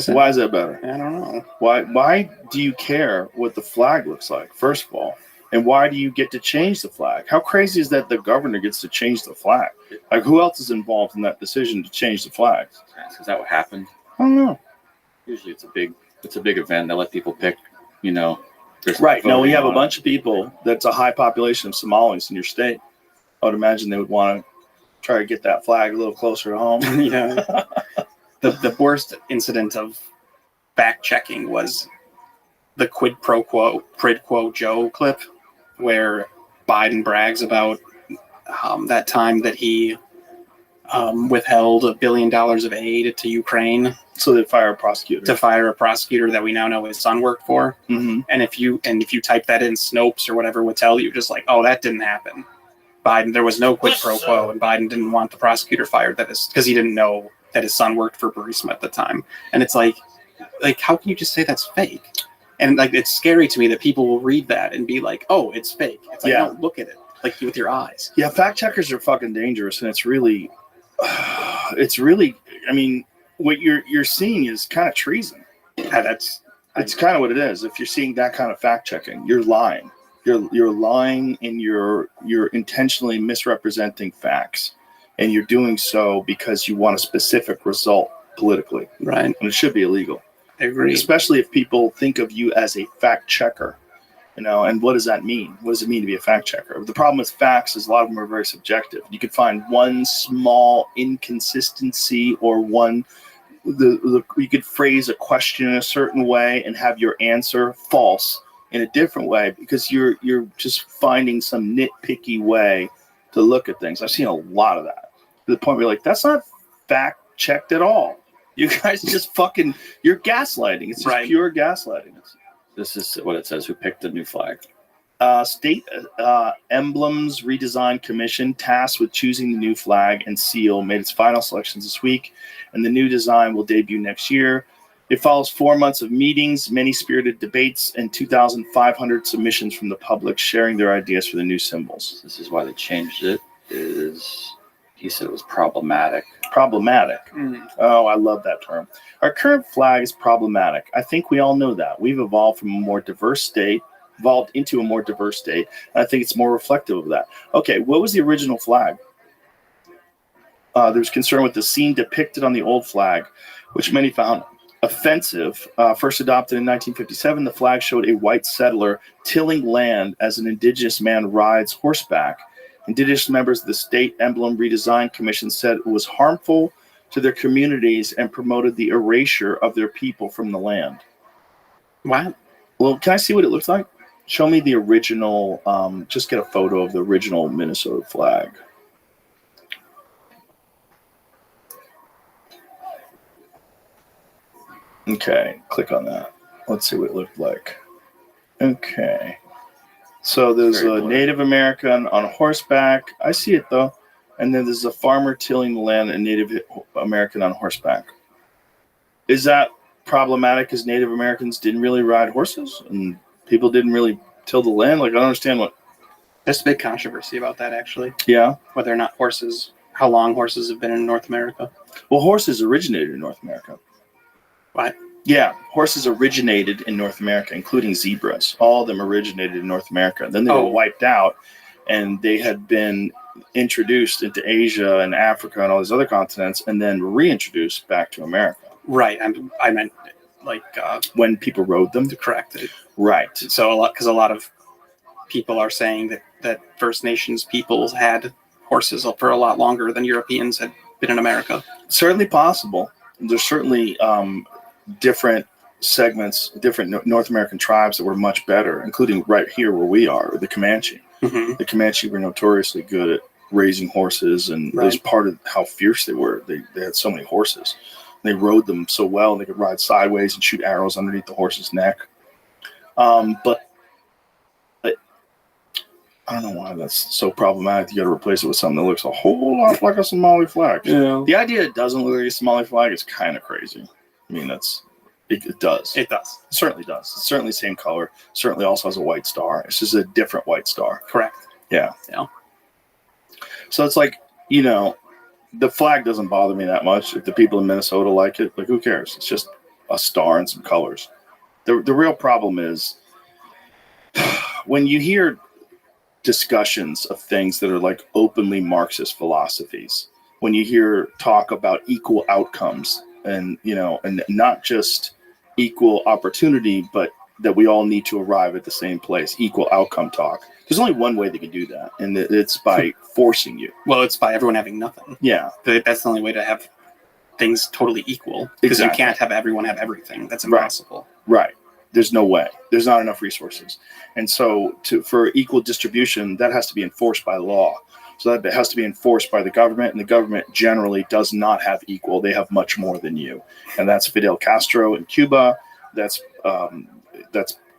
Why is that better? I don't know. Why do you care what the flag looks like, first of all? And why do you get to change the flag? How crazy is that the governor gets to change the flag? Like, who else is involved in that decision to change the flag? Is that what happened? I don't know. Usually it's a big event. They let people pick, Right. Now, we have a bunch of people that's a high population of Somalis in your state. I would imagine they would want to try to get that flag a little closer to home. Yeah. The worst incident of fact checking was the quid pro quo Joe clip, where Biden brags about that time that he withheld $1 billion of aid to Ukraine. So they fire a prosecutor. To fire a prosecutor that we now know his son worked for. Mm-hmm. And if you type that in, Snopes or whatever would tell you just like, oh, that didn't happen. Biden, there was no quid pro quo, and Biden didn't want the prosecutor fired. That is because he didn't know that his son worked for Burisma at the time. And it's like how can you just say that's fake? And like, it's scary to me that people will read that and be like, oh, it's fake. It's like, no, look at it like with your eyes. Yeah, fact checkers are fucking dangerous, and it's really, I mean, what you're seeing is kind of treason. Yeah, it's kind of what it is. If you're seeing that kind of fact checking, you're lying. You're lying, and you're intentionally misrepresenting facts, and you're doing so because you want a specific result politically. Right. And it should be illegal. I agree. Especially if people think of you as a fact checker, and what does that mean? What does it mean to be a fact checker? The problem with facts is a lot of them are very subjective. You could find one small inconsistency or you could phrase a question in a certain way and have your answer false in a different way because you're just finding some nitpicky way to look at things. I've seen a lot of that to the point where you're like, that's not fact checked at all. You guys just you're gaslighting. It's just pure gaslighting. This is what it says. Who picked the new flag? State Emblems Redesign Commission, tasked with choosing the new flag and seal, made its final selections this week, and the new design will debut next year. It follows 4 months of meetings, many spirited debates, and 2,500 submissions from the public sharing their ideas for the new symbols. This is why they changed it. He said it was problematic. Problematic. Oh, I love that term. Our current flag is problematic. I think we all know that. We've evolved into a more diverse state, and I think it's more reflective of that. Okay, what was the original flag? There was concern with the scene depicted on the old flag, which many found offensive. First adopted in 1957, the flag showed a white settler tilling land as an indigenous man rides horseback. Indigenous members of the State Emblem Redesign Commission said it was harmful to their communities and promoted the erasure of their people from the land. Wow. Well, can I see what it looks like? Show me the original, just get a photo of the original Minnesota flag. Okay, click on that. Let's see what it looked like. Okay. So there's a Native American on horseback. I see it, though. And then there's a farmer tilling the land, a Native American on horseback. Is that problematic because Native Americans didn't really ride horses and people didn't really till the land? Like, I don't understand what... There's a big controversy about that, actually. Yeah? Whether or not how long horses have been in North America. Well, horses originated in North America. What? Yeah, horses originated in North America, including zebras. All of them originated in North America. Then they were wiped out, and they had been introduced into Asia and Africa and all these other continents, and then reintroduced back to America. Right. I meant like when people rode them. Correct. Right. So a lot of people are saying that First Nations peoples had horses for a lot longer than Europeans had been in America. Certainly possible. There's certainly different segments, different North American tribes that were much better, including right here where we are, the Comanche. Mm-hmm. The Comanche were notoriously good raising horses, and it was part of how fierce they were. They had so many horses. They rode them so well, and they could ride sideways and shoot arrows underneath the horse's neck. But I don't know why that's so problematic. You got to replace it with something that looks a whole lot like a Somali flag. Yeah. The idea it doesn't look like a Somali flag is kind of crazy. I mean, it does. It does. It certainly does. It's certainly the same color. Certainly also has a white star. It's just a different white star. Correct. Yeah. Yeah. So it's like, the flag doesn't bother me that much. If the people in Minnesota like it, like, who cares? It's just a star and some colors. The real problem is when you hear discussions of things that are like openly Marxist philosophies, when you hear talk about equal outcomes and not just equal opportunity, but that we all need to arrive at the same place, equal outcome talk. There's only one way they can do that, and it's by forcing you. Well, it's by everyone having nothing. Yeah. That's the only way to have things totally equal, because you can't have everyone have everything. That's impossible. Right. There's no way. There's not enough resources. And so for equal distribution, that has to be enforced by law. So that has to be enforced by the government, and the government generally does not have equal. They have much more than you. And that's Fidel Castro in Cuba. That's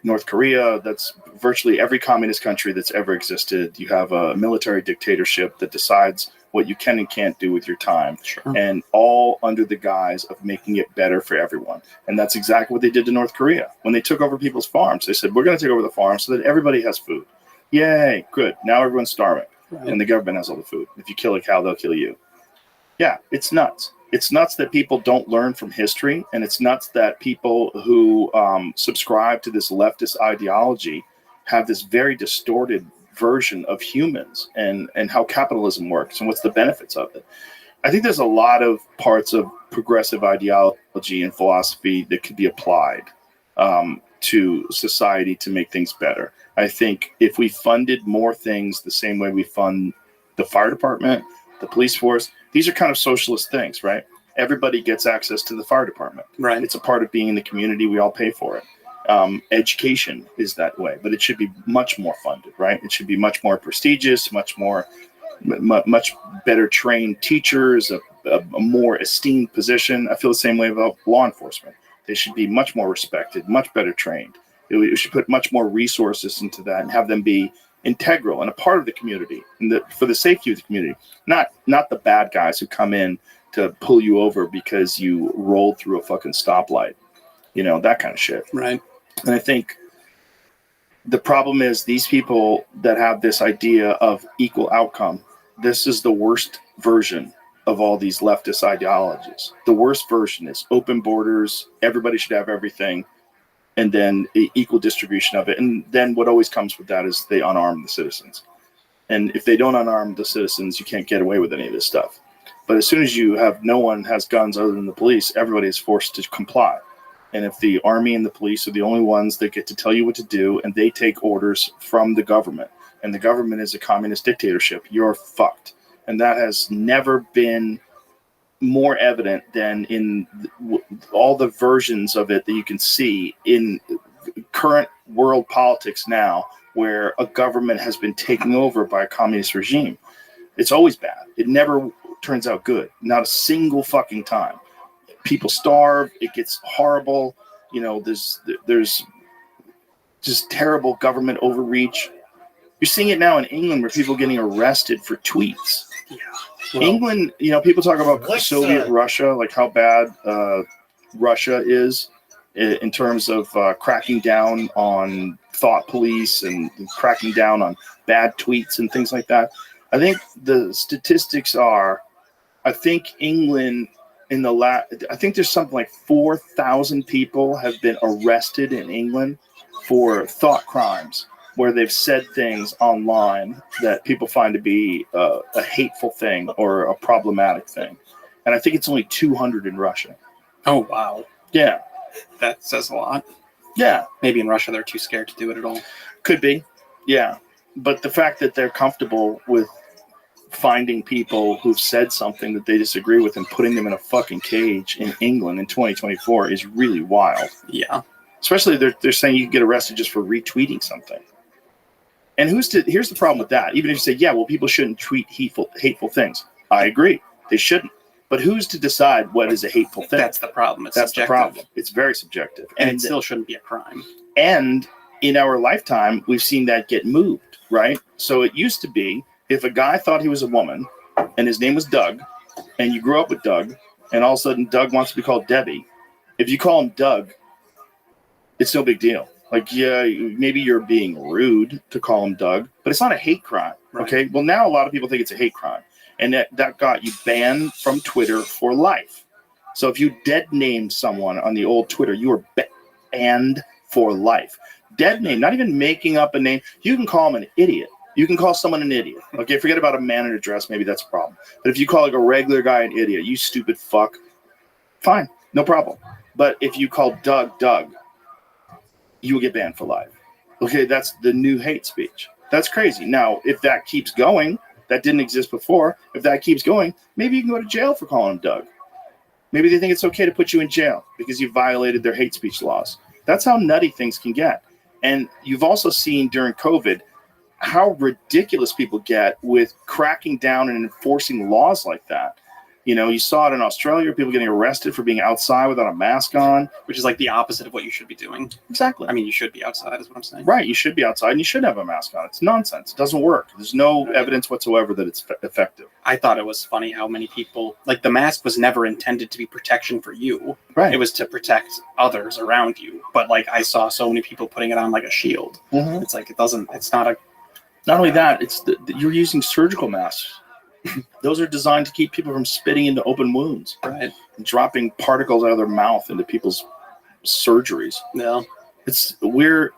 North Korea. That's virtually every communist country that's ever existed. You have a military dictatorship that decides what you can and can't do with your time. Sure. And all under the guise of making it better for everyone. And that's exactly what they did to North Korea. When they took over people's farms, they said, we're going to take over the farm so that everybody has food. Yay, good. Now everyone's starving. Right. And the government has all the food. If you kill a cow, they'll kill you. Yeah, it's nuts. It's nuts that people don't learn from history, and it's nuts that people who subscribe to this leftist ideology have this very distorted version of humans and how capitalism works and what's the benefits of it. I think there's a lot of parts of progressive ideology and philosophy that could be applied to society to make things better. I think if we funded more things the same way we fund the fire department, the police force, these are kind of socialist things, right? Everybody gets access to the fire department. Right. It's a part of being in the community. We all pay for it. Education is that way, but it should be much more funded, right? It should be much more prestigious, much better trained teachers, a more esteemed position. I feel the same way about law enforcement. They should be much more respected, much better trained. We should put much more resources into that and have them be integral and a part of the community and for the safety of the community, not the bad guys who come in to pull you over because you rolled through a fucking stoplight, that kind of shit. Right. And I think the problem is these people that have this idea of equal outcome, this is the worst version of all these leftist ideologies. The worst version is open borders, everybody should have everything, and then equal distribution of it. And then what always comes with that is they unarm the citizens. And if they don't unarm the citizens, you can't get away with any of this stuff. But as soon as you have no one has guns other than the police, everybody is forced to comply. And if the army and the police are the only ones that get to tell you what to do, and they take orders from the government, and the government is a communist dictatorship, you're fucked. And that has never been more evident than in all the versions of it that you can see in current world politics now, where a government has been taken over by a communist regime. It's always bad. It never turns out good. Not a single fucking time. People starve. It gets horrible. There's just terrible government overreach. You're seeing it now in England where people are getting arrested for tweets. Yeah. Well, England, people talk about Soviet Russia, like how bad Russia is in terms of cracking down on thought police and cracking down on bad tweets and things like that. I think the statistics are, England I think there's something like 4,000 people have been arrested in England for thought crimes, where they've said things online that people find to be a hateful thing or a problematic thing. And I think it's only 200 in Russia. Oh, wow. Yeah. That says a lot. Yeah. Maybe in Russia they're too scared to do it at all. Could be. Yeah. But the fact that they're comfortable with finding people who've said something that they disagree with and putting them in a fucking cage in England in 2024 is really wild. Yeah. Especially they're saying you can get arrested just for retweeting something. And here's the problem with that. Even if you say, yeah, well, people shouldn't tweet hateful things. I agree. They shouldn't. But who's to decide what is a hateful thing? That's the problem. That's the problem. It's very subjective. And it still shouldn't be a crime. And in our lifetime, we've seen that get moved, right? So it used to be if a guy thought he was a woman and his name was Doug, and you grew up with Doug, and all of a sudden Doug wants to be called Debbie, if you call him Doug, it's no big deal. Like, yeah, maybe you're being rude to call him Doug, but it's not a hate crime, okay? Well, now a lot of people think it's a hate crime, and that got you banned from Twitter for life. So if you dead named someone on the old Twitter, you were banned for life. Dead name, not even making up a name. You can call him an idiot. You can call someone an idiot. Okay, forget about a man in a dress. Maybe that's a problem. But if you call like a regular guy an idiot, you stupid fuck, fine, no problem. But if you call Doug, you will get banned for life. Okay, that's the new hate speech. That's crazy. Now, if that keeps going, that didn't exist before. If that keeps going, maybe you can go to jail for calling him Doug. Maybe they think it's okay to put you in jail because you violated their hate speech laws. That's how nutty things can get. And you've also seen during COVID how ridiculous people get with cracking down and enforcing laws like that. You know, you saw it in Australia, people getting arrested for being outside without a mask on. Which is like the opposite of what you should be doing. Exactly. I mean, you should be outside is what I'm saying. Right, you should be outside and you should have a mask on. It's nonsense. It doesn't work. There's no evidence whatsoever that it's effective. I thought it was funny how many people, like the mask was never intended to be protection for you. Right. It was to protect others around you. But like I saw so many people putting it on like a shield. Mm-hmm. It's like it's not a... Not only that, it's you're using surgical masks. Those are designed to keep people from spitting into open wounds, right? And dropping particles out of their mouth into people's surgeries. Yeah, we're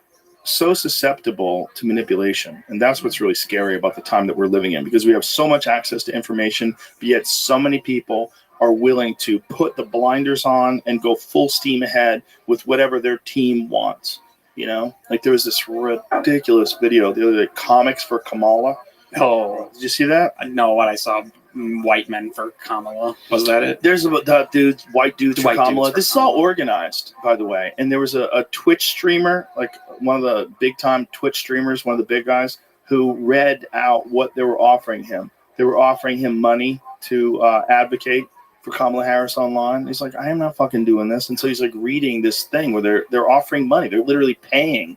so susceptible to manipulation, and that's what's really scary about the time that we're living in, because we have so much access to information, but yet so many people are willing to put the blinders on and go full steam ahead with whatever their team wants. You know, like there was this ridiculous video the other day, comics for Kamala. Oh, did you see that? No, what I saw, white men for Kamala. Was that it? There's white dudes for Kamala. This is all organized, by the way. And there was a Twitch streamer, like one of the big time Twitch streamers, one of the big guys, who read out what they were offering him. They were offering him money to advocate for Kamala Harris online. He's like, I am not fucking doing this. And so he's like reading this thing where they're offering money. They're literally paying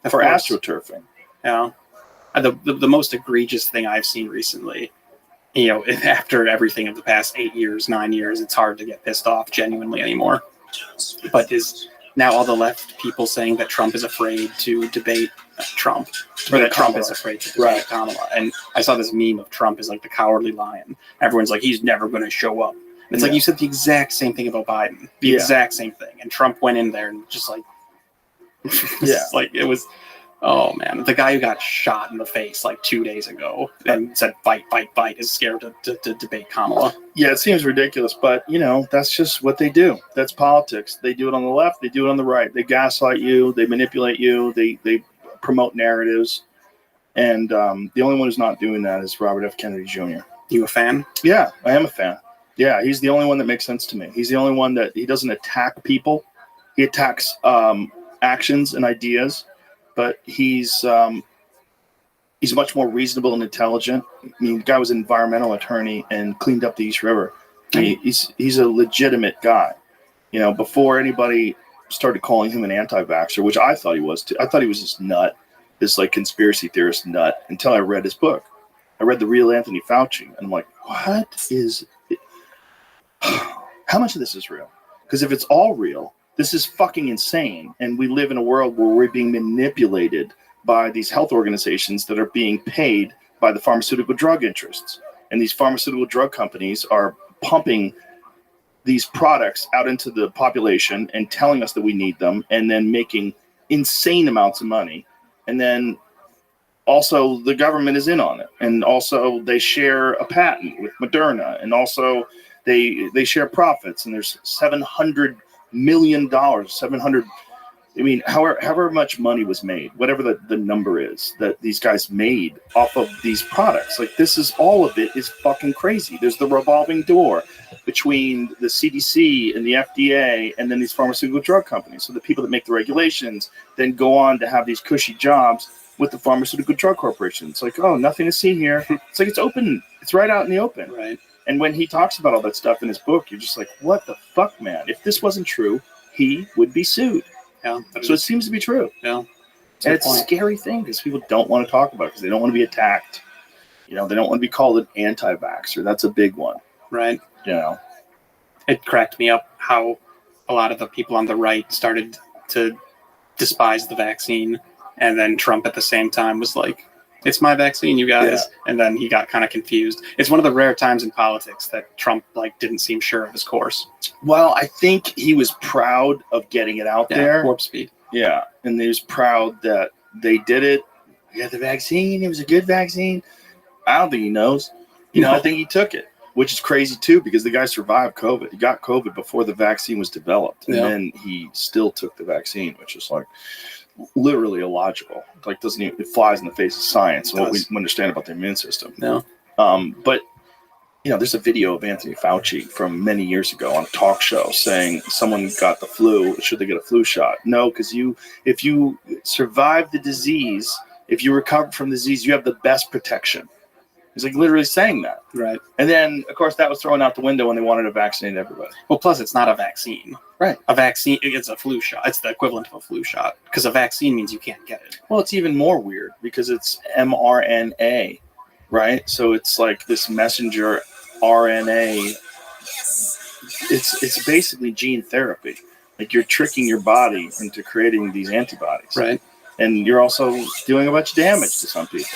for astroturfing. Yeah. The most egregious thing I've seen recently, you know, after everything of the past 8 years, 9 years, it's hard to get pissed off genuinely anymore. But is now all the left people saying that Trump is afraid to debate Trump, or that Trump is afraid to debate Kamala. And I saw this meme of Trump as like the cowardly lion. Everyone's like, he's never going to show up. It's like you said the exact same thing about Biden, the exact same thing, and Trump went in there and just like, like it was. Oh man, the guy who got shot in the face like 2 days ago and said fight is scared to debate Kamala. Yeah, it seems ridiculous, but you know, that's just what they do. That's politics. They do it on the left, they do it on the right. They gaslight you, they manipulate you, they promote narratives. And the only one who's not doing that is Robert F. Kennedy Jr. You a fan? Yeah, I am a fan. Yeah, he's the only one that makes sense to me. He's the only one that he doesn't attack people. He attacks actions and ideas. But he's much more reasonable and intelligent. I mean, the guy was an environmental attorney and cleaned up the East River. He's a legitimate guy. You know, before anybody started calling him an anti-vaxxer, which I thought he was too. I thought he was this nut, this like conspiracy theorist nut, until I read his book. I read The Real Anthony Fauci, and I'm like, what is it? How much of this is real? Because if it's all real, this is fucking insane, and we live in a world where we're being manipulated by these health organizations that are being paid by the pharmaceutical drug interests. And these pharmaceutical drug companies are pumping these products out into the population and telling us that we need them, and then making insane amounts of money. And then also the government is in on it. And also they share a patent with Moderna, and also they share profits, and there's $700 million, however much money was made, whatever the number is that these guys made off of these products. Like, this is, all of it is fucking crazy. There's the revolving door between the CDC and the FDA and then these pharmaceutical drug companies. So the people that make the regulations then go on to have these cushy jobs with the pharmaceutical drug corporation. It's like, oh, nothing to see here. It's like it's open. It's right out in the open. Right. And when he talks about all that stuff in his book, you're just like, what the fuck, man? If this wasn't true, he would be sued. Yeah. So it seems to be true. Yeah. And it's a scary thing because people don't want to talk about it because they don't want to be attacked. You know, they don't want to be called an anti-vaxxer. That's a big one. Right. You know, it cracked me up how a lot of the people on the right started to despise the vaccine, and then Trump at the same time was like, it's my vaccine, you guys. Yeah. And then he got kind of confused. It's one of the rare times in politics that Trump like didn't seem sure of his course. Well, I think he was proud of getting it out there. Warp speed. Yeah. And he was proud that they did it. We got the vaccine. It was a good vaccine. I don't think he knows. You know, I think he took it, which is crazy too, because the guy survived COVID. He got COVID before the vaccine was developed. And then he still took the vaccine, which is like literally illogical. Like doesn't even, it flies in the face of science and what we understand about the immune system. No. But you know, there's a video of Anthony Fauci from many years ago on a talk show saying someone got the flu, should they get a flu shot? No, because if you survive the disease, if you recover from the disease, you have the best protection. He's like literally saying that. Right. And then, of course, that was thrown out the window when they wanted to vaccinate everybody. Well, plus it's not a vaccine. Right. A vaccine, it's a flu shot. It's the equivalent of a flu shot because a vaccine means you can't get it. Well, it's even more weird because it's mRNA, right? So it's like this messenger RNA. It's basically gene therapy. Like you're tricking your body into creating these antibodies. Right. And you're also doing a bunch of damage to some people,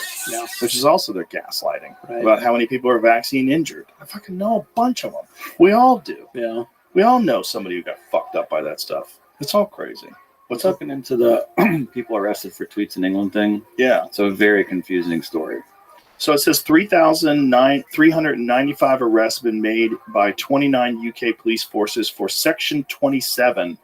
which is also their gaslighting about how many people are vaccine injured. I fucking know a bunch of them. We all do. Yeah. We all know somebody who got fucked up by that stuff. It's all crazy. What's looking into the people arrested for tweets in England thing? Yeah. So a very confusing story. So it says 3,395 arrests have been made by 29 UK police forces for Section 127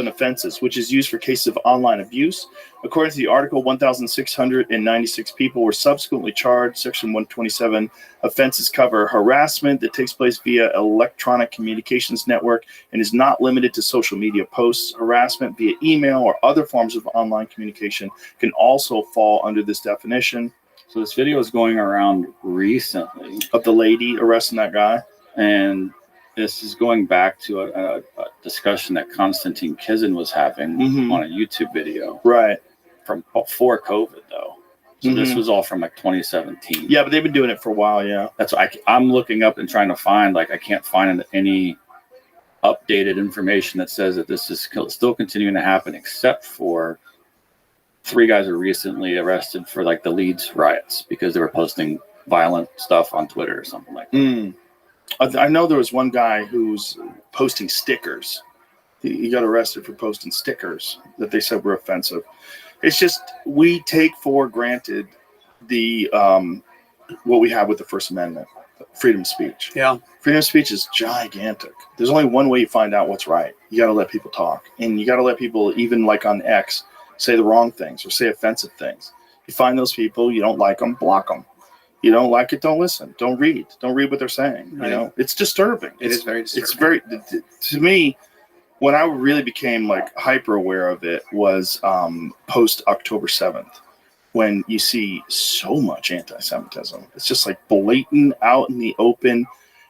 offenses, which is used for cases of online abuse. According to the article, 1,696 people were subsequently charged. Section 127 offenses cover harassment that takes place via electronic communications network and is not limited to social media posts. Harassment via email or other forms of online communication can also fall under this definition. So this video is going around recently of the lady arresting that guy. And this is going back to a discussion that Konstantin Kizin was having on a YouTube video. Right. From before COVID, though. So this was all from like 2017. Yeah, but they've been doing it for a while, yeah. That's what I'm looking up and trying to find, like, I can't find any updated information that says that this is still continuing to happen, except for 3 guys were recently arrested for, like, the Leeds riots because they were posting violent stuff on Twitter or something like that. I know there was one guy who's posting stickers. He got arrested for posting stickers that they said were offensive. It's just we take for granted the what we have with the First Amendment, freedom of speech. Yeah, freedom of speech is gigantic. There's only one way you find out what's right. You got to let people talk, and you got to let people, even like on X, say the wrong things or say offensive things. You find those people, you don't like them, block them. You don't like it, don't listen. Don't read what they're saying. Right. You know, it's disturbing. It's very disturbing. It's very, to me, when I really became like hyper aware of it was post October 7th, when you see so much anti-Semitism. It's just like blatant, out in the open,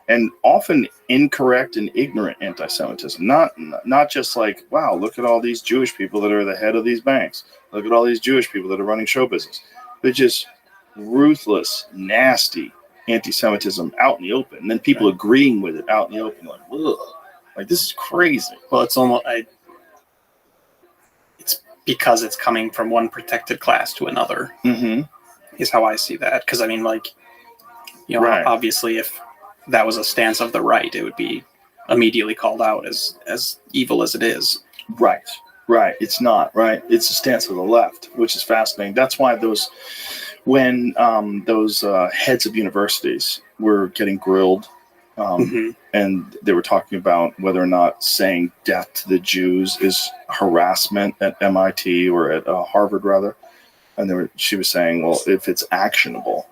and often incorrect and ignorant anti-Semitism. Not just like, wow, look at all these Jewish people that are the head of these banks. Look at all these Jewish people that are running show business. They're just ruthless, nasty anti-Semitism out in the open, and then people agreeing with it out in the open, like, ugh, like this is crazy. Well, it's almost it's because it's coming from one protected class to another. Is how I see that. Because I mean, like, you know, obviously, if that was a stance of the right, it would be immediately called out as evil as it is. Right. It's not right. It's a stance of the left, which is fascinating. That's why when those heads of universities were getting grilled, and they were talking about whether or not saying death to the Jews is harassment at MIT or at Harvard, rather. And she was saying, well, if it's actionable.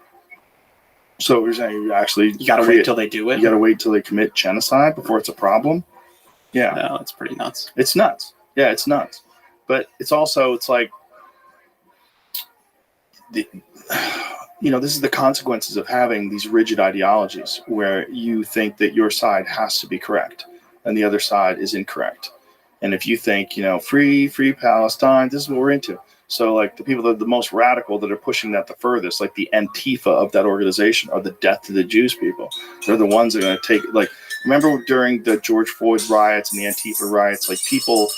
So we're saying you got to wait till they do it? You got to wait till they commit genocide before it's a problem? Yeah. No, it's pretty nuts. It's nuts. Yeah, it's nuts. But it's also, it's like, this is the consequences of having these rigid ideologies where you think that your side has to be correct and the other side is incorrect. And if you think, free Palestine, this is what we're into. So like the people that are the most radical that are pushing that the furthest, like the Antifa of that organization, are the death to the Jews people. They're the ones that are going to take, like, remember during the George Floyd riots and the Antifa riots, like people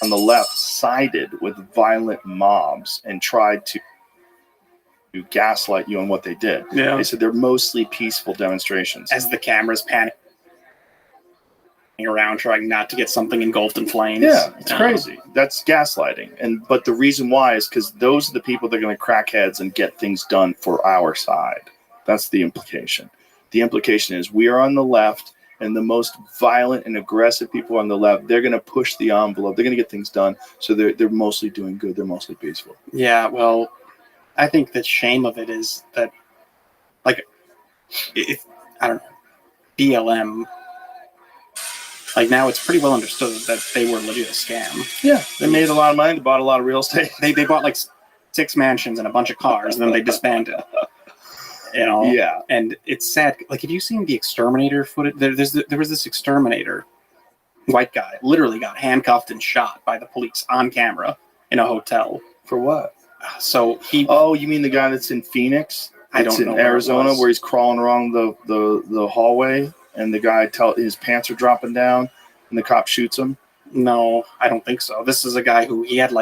on the left sided with violent mobs and tried to gaslight you on what they did. Yeah. They said they're mostly peaceful demonstrations. As the cameras panic around trying not to get something engulfed in flames. Yeah, it's crazy. That's gaslighting. But the reason why is because those are the people that are going to crack heads and get things done for our side. That's the implication. The implication is we are on the left, and the most violent and aggressive people on the left, they're going to push the envelope. They're going to get things done. So they're mostly doing good. They're mostly peaceful. Yeah, well, I think the shame of it is that, like, if, I don't know, BLM, like, now it's pretty well understood that they were legit a scam. Yeah, they made a lot of money. They bought a lot of real estate. They bought, like, 6 mansions and a bunch of cars, and then they disbanded. Yeah. And it's sad. Like, have you seen the exterminator footage? There was this exterminator, white guy, literally got handcuffed and shot by the police on camera in a hotel. For what? So he... Oh, you mean the guy that's in Phoenix? I don't know. It's in Arizona, where he's crawling around the hallway, and the guy his pants are dropping down, and the cop shoots him? No, I don't think so. This is a guy who he had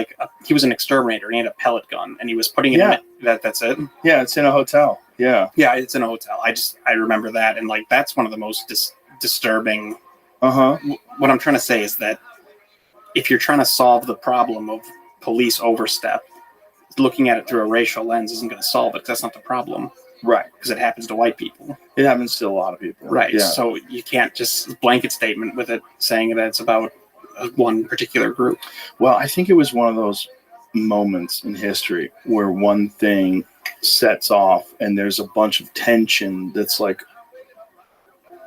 he was an exterminator, and he had a pellet gun, and he was putting it in that's it? Yeah, it's in a hotel. Yeah. Yeah, it's in a hotel. I remember that, and like that's one of the most disturbing. What I'm trying to say is that if you're trying to solve the problem of police overstep, looking at it through a racial lens isn't going to solve it. 'Cause that's not the problem. Right. Because it happens to white people. It happens to a lot of people. Right. Yeah. So you can't just blanket statement with it saying that it's about one particular group. Well, I think it was one of those moments in history where one thing sets off and there's a bunch of tension that's like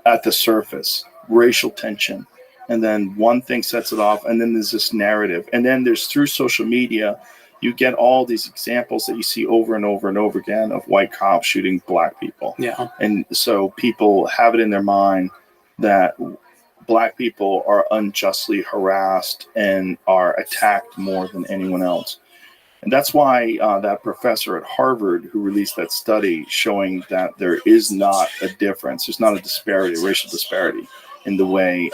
at the surface, racial tension. And then one thing sets it off, and then there's this narrative. And then there's through social media, you get all these examples that you see over and over and over again of white cops shooting black people. Yeah. And so people have it in their mind that black people are unjustly harassed and are attacked more than anyone else. And that's why that professor at Harvard who released that study showing that there is not a difference, there's not a disparity, a racial disparity in the way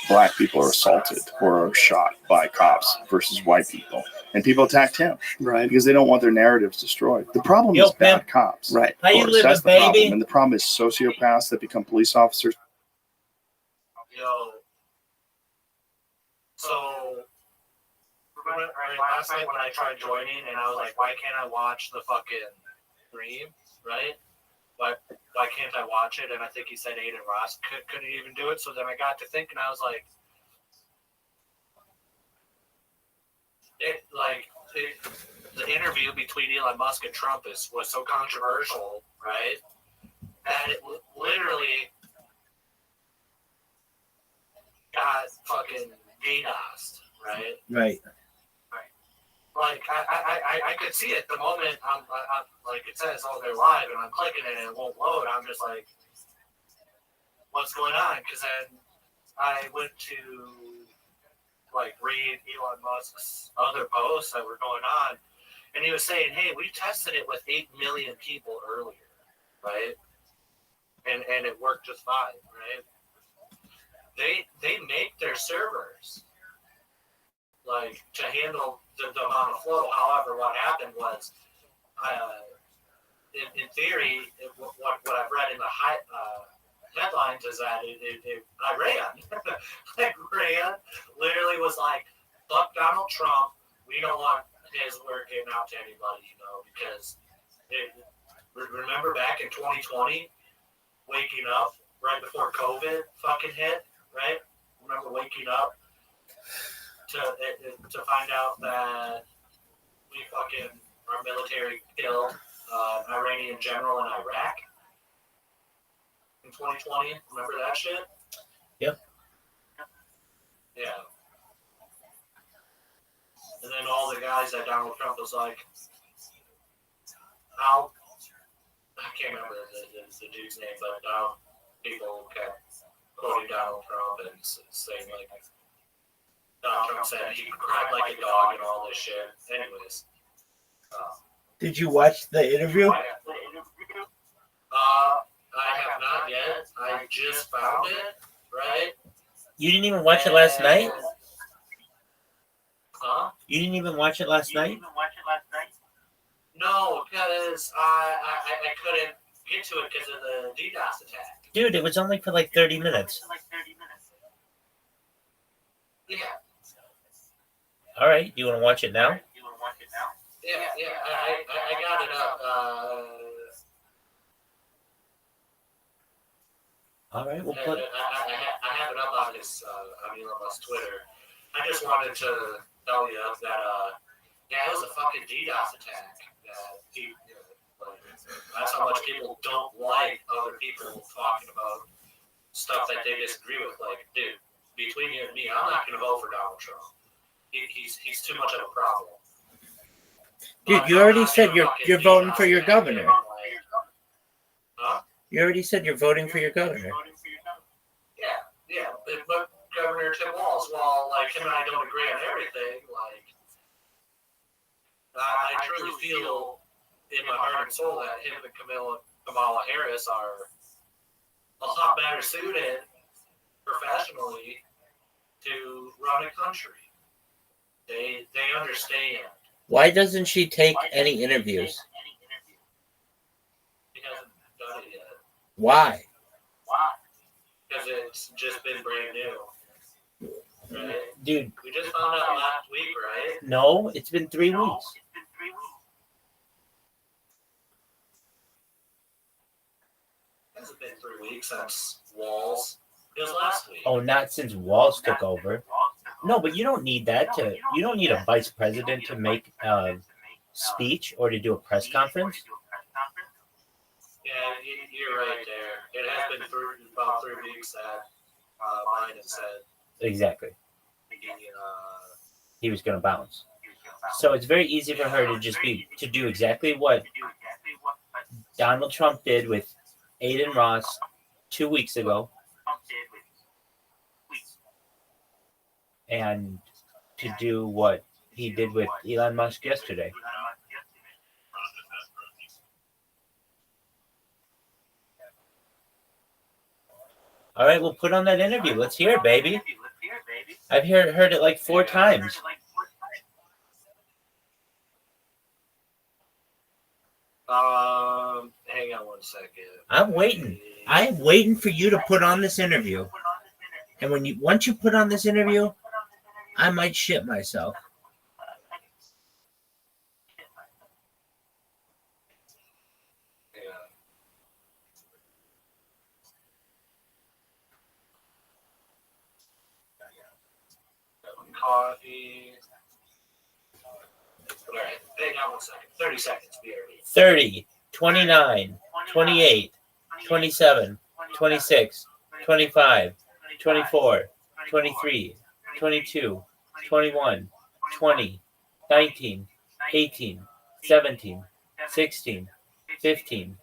black people are assaulted or are shot by cops versus white people. And people attacked him, right? Because they don't want their narratives destroyed. The problem is bad cops, right? How you living, That's the baby? problem. And the problem is sociopaths that become police officers. So last night when I tried joining, and I was like, why can't I watch the fucking stream, right? Why can't I watch it? And I think he said Aiden Ross couldn't even do it. So then I got to thinking, I was like, the interview between Elon Musk and Trump was so controversial, right? That it literally got fucking DDoSed, right? Right. Like I could see it the moment I'm like it says, oh, they're live, and I'm clicking it and it won't load. I'm just like, what's going on? Because then I went to like read Elon Musk's other posts that were going on, and he was saying, hey, we tested it with 8 million people earlier, right? And it worked just fine, right? They make their servers like to handle the amount of flow. However, what happened was, in theory, what I've read in the headlines is that Iran literally was like, fuck Donald Trump. We don't want his work getting out to anybody, because remember back in 2020, waking up right before COVID fucking hit, right? Remember waking up to find out that our military killed Iranian general in Iraq in 2020. Remember that shit? Yep. Yeah. And then all the guys that Donald Trump was like, I can't remember the dude's name, but people kept quoting Donald Trump and saying like Donald Trump said he cried like a dog and all this shit. Anyways. Did you watch the interview? I have not yet. I just found it, right? You didn't even watch it last night? Huh? You didn't even watch it last night? No, because I couldn't get to it because of the DDoS attack. Dude, it was only for like 30 minutes. Yeah. All right, you want to watch it now? Yeah, I got it up. All right, we'll put. I have it up on his, Elon Musk's Twitter. I just wanted to tell you that, yeah, it was a fucking DDoS attack. That's how much people don't like other people talking about stuff that they disagree with. Like, dude, between you and me, I'm not going to vote for Donald Trump. He's too much of a problem. Dude, you already said you're voting for your governor. Huh? You already said you're voting for your governor. Yeah, but Governor Tim Walz, while like him and I don't agree on everything, like I truly feel in my heart and soul that him and Kamala Harris are a lot better suited professionally to run a country. They understand. Why doesn't she take any interviews? He hasn't done it yet. Why? Because it's just been brand new. Right? Dude. We just found out last week, right? No, it's been 3 weeks. It hasn't been 3 weeks since Walz. It was last week. Oh, not since Walz took over. No, but you don't need that to. You don't need a vice president to make a speech or to do a press conference. Yeah, you're right there. It has been about 3 weeks that Biden said. Exactly. He was going to bounce. So it's very easy for her to do exactly what Donald Trump did with Aiden Ross 2 weeks ago, and to do what he did with Elon Musk yesterday. All right, we'll put on that interview. Let's hear it, baby. I've heard it like 4 times. Hang on 1 second. I'm waiting. I'm waiting for you to put on this interview. And once you put on this interview, I might shit myself. Coffee. All right, hang on 1 second. 30 seconds, BRB. 30, 29, 28, 27, 26, 25, 24, 23, 22, 21, 20, 19, 18, 17, 16, 15,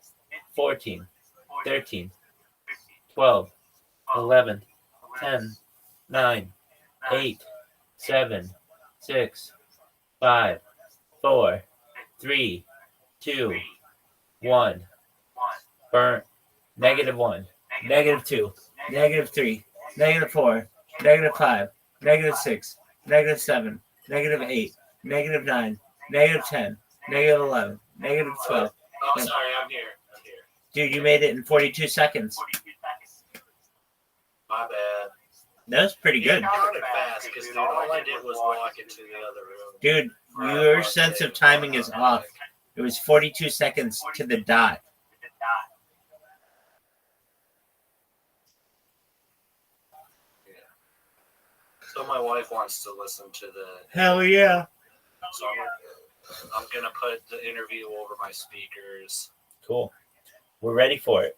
14, 13, 12, 11, 10, 9, 8, 7, 6, 5, 4, 3, 2, 1. Burnt. -1, -2, -3, -4, -5, -6, -7, -8, -9, -10, -11, -12. Oh, sorry, I'm here. Dude, you made it in 42 seconds. My bad. That was pretty good. You counted fast because all I did was walk into the other room. Dude, your sense of timing is off. It was 42 seconds to the dot. So my wife wants to listen to the. Hell yeah. So I'm gonna put the interview over my speakers. Cool. We're ready for it.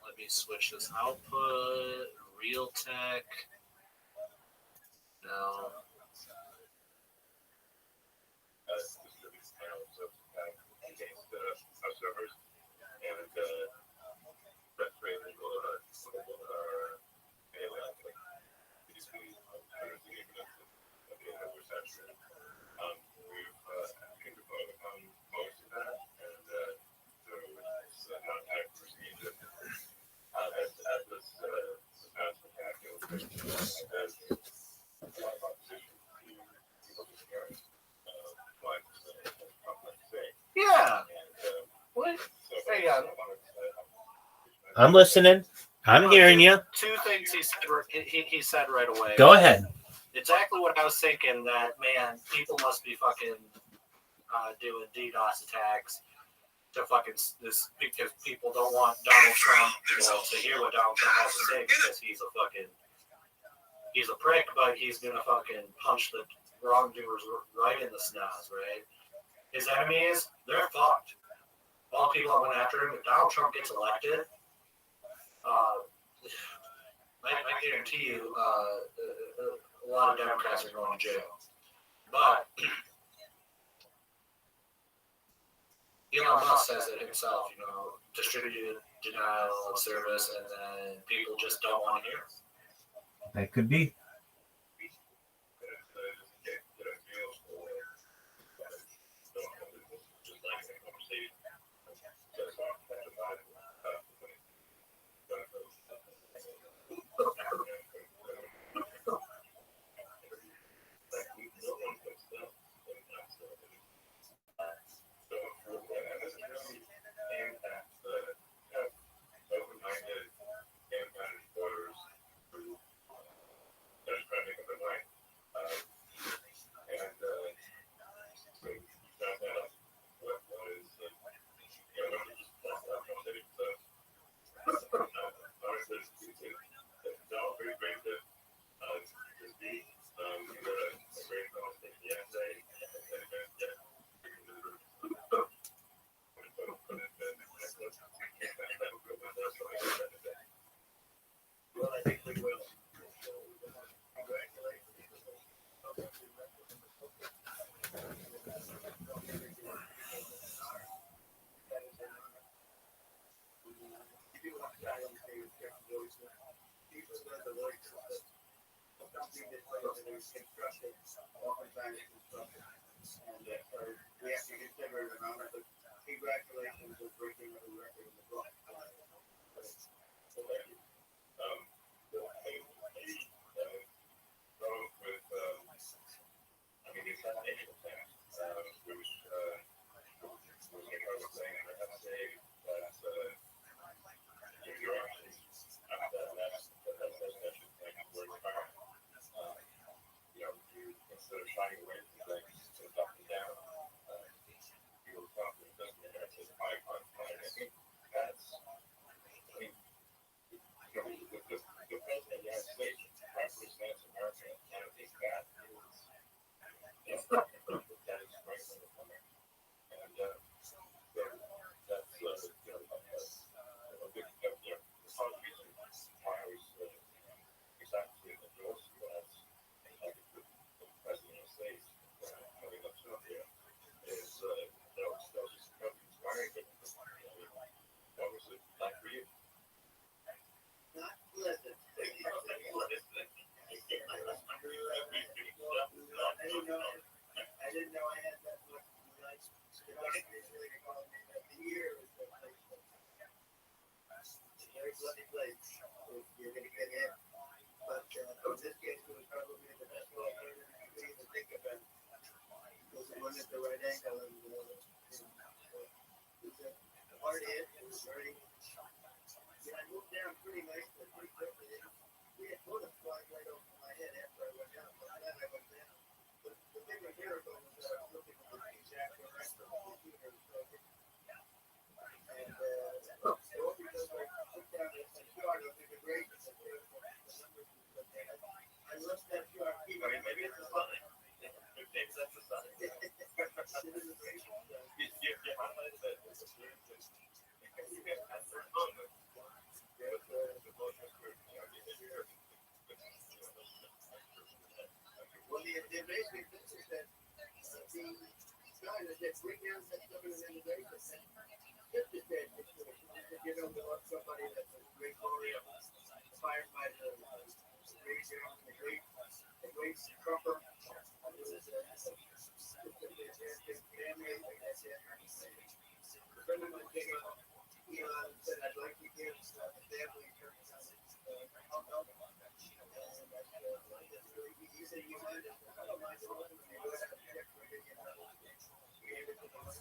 Let me switch this output. Realtek. No. I'm listening. I'm hearing you. Two things he said right away. Go ahead. Exactly what I was thinking. That man, people must be fucking doing DDoS attacks to fucking this because people don't want Donald Trump to hear what Donald Trump has to say because he's a prick, but he's gonna fucking punch the wrongdoers right in the snaz, right? His enemies, they're fucked. All the people that went after him, if Donald Trump gets elected, I guarantee you a lot of Democrats are going to jail. But Elon Musk says it himself, distributed denial of service, and then people just don't want to hear. That could be. We have to consider it an honor, but congratulations on breaking the record in the book. Instead of shying away from things to dump them down, you were confident that you're going to take 5 months. I think that's, the president of the United States, represents America, and I think that is right from the woman. And that's, a big, part of the reason why I was excited to endorse you as President of the States, coming up to here, is that was just inspiring. What was it like for you? Not pleasant. I didn't know I had that much nice really called me that the year was a very bloody place. You're going to get hit. But in this case, it was probably the best alternative I could even think of it. Because it wasn't at the right angle. And it was a hard hit. It was very. I moved down pretty nicely, pretty quickly. We had bullets flying right over my head after I went down. But then I went down. The bigger miracle was that I was looking at the exact direction of the computer. And all because I took down a shot of immigration. I left that shot. Maybe it's a sign. Maybe that's a sign. You highlighted that as a experience. You guys had their fun. Well, the amazing thing is that the guy that did bring down that stuff in the immigration, just as bad situation. They want somebody that's a great warrior, firefighter, a great trumper. A friend of mine came up, and said, I'd like to give the family help. He said, you mind if I don't mind the one, you go ahead and check for it. We gave it to the one.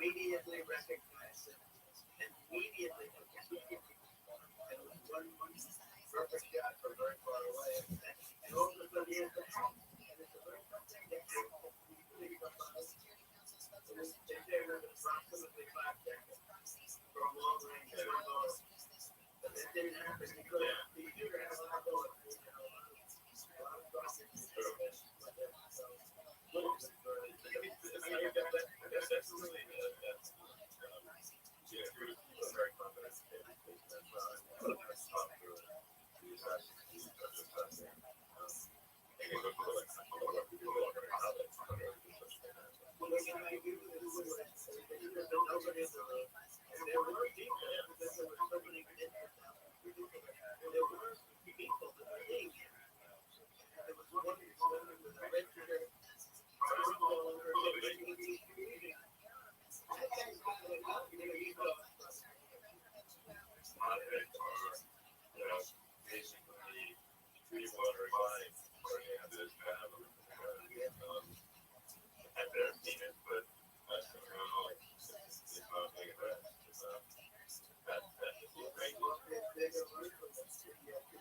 Immediately recognized it and immediately took a peek. And it was one perfect shot from very far away. And all of a sudden he has the hat. And it's a very tough thing to act. They say there's approximately 5 seconds for a long range shot. But that didn't happen because the shooter had a lot of bullets.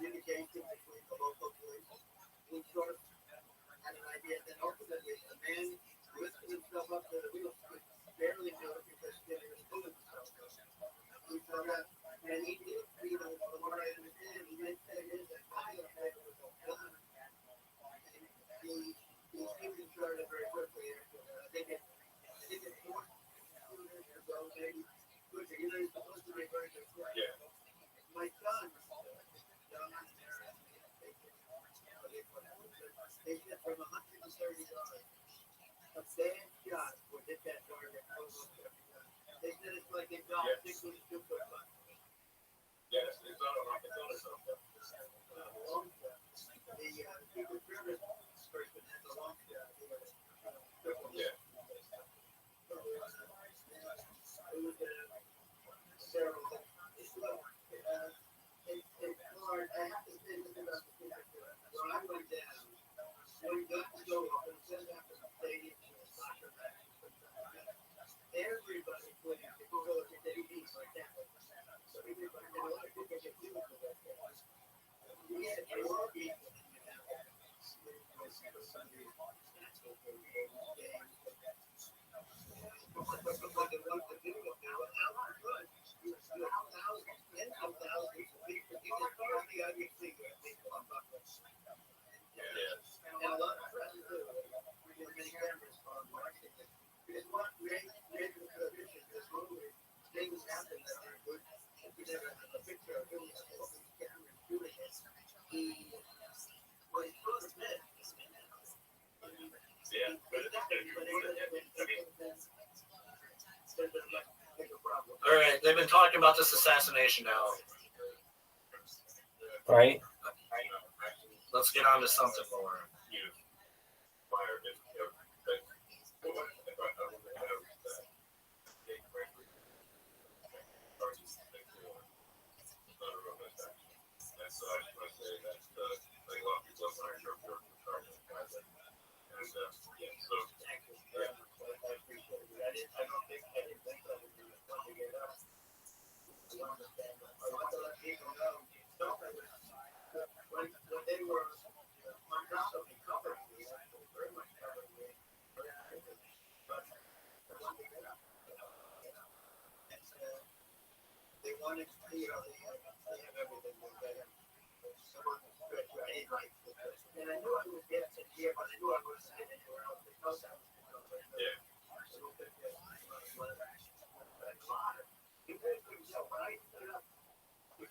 Communication between the local police, we sort of had an idea that ultimately the man lifted himself up to the wheel, barely knew it because he was pulling himself. We saw that, and he did, from what I understand, he did say this, that I was a gun. He seemed to start it very quickly. I think it's 4 shooters or so, maybe. He's supposed to be very good. Yeah. My son, they said from 130 yards, a bad shot would hit that target almost every time. They said it's like in golf, 6 with a 2-foot putt. Yes, it's not a rocket, it's not a long shot. The Secret Service person has a long shot. Yeah. It was several things. It's hard. I have to say this about the Secret Service. When I went down, when guns go off and send out the stadium to a soccer match, everybody put out the goal to the beats like that. So everybody, a lot of people get used to that. We had 4 people in the and a lot of press too. Many cameras on watching it. Because what made the tradition this movie, things happen that are good. We never have a picture of him with all these cameras doing it. He was supposed to admit. Yeah, all right, they've been talking about this assassination now. Right? Let's get on to something more.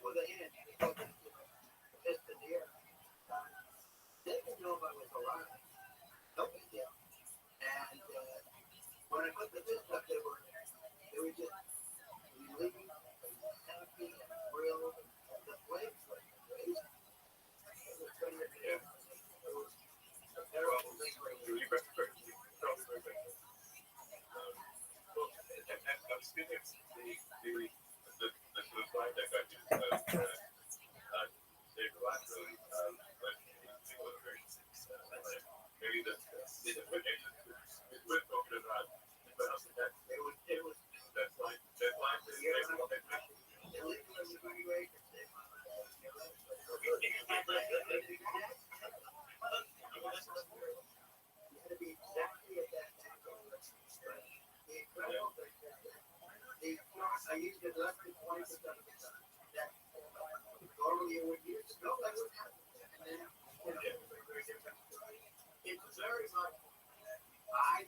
with a hand, just in the air. They didn't know if I was alive. No big deal. And when I put the fist up, they were just relieved and happy and thrilled. The flames were crazy. It was crazy. It was a terrible thing for you. Speaking of the slide deck I just saved a lot really, but maybe the with open or not, but else that it was that slide I used it less than 20% of the time. That normally it would use no, that would happen. And then, it's very much, I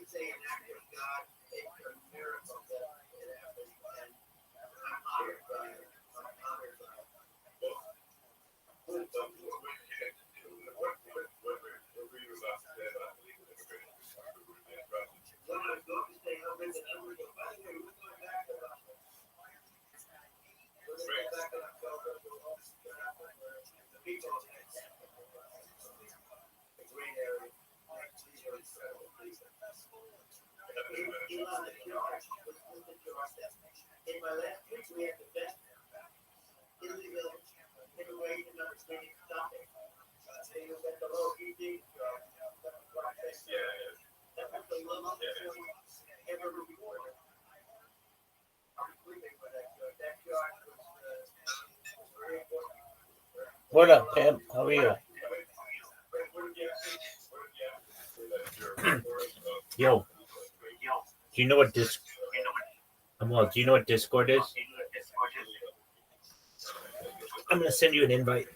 say an act of God, it's a miracle that it happened. And I'm honored by it. I'm honored by it. When I go to stay home in the number, by the way, we're going back to the people, the great area, these are incredible places. In my last week, we had the best illegal immigration understanding stopping. They was at the low ED. That was the lowest ever reported. I'm sleeping for that shot was very important. What up, Pam? How are you? Yo, do you know what do you know what Discord is? I'm gonna send you an invite.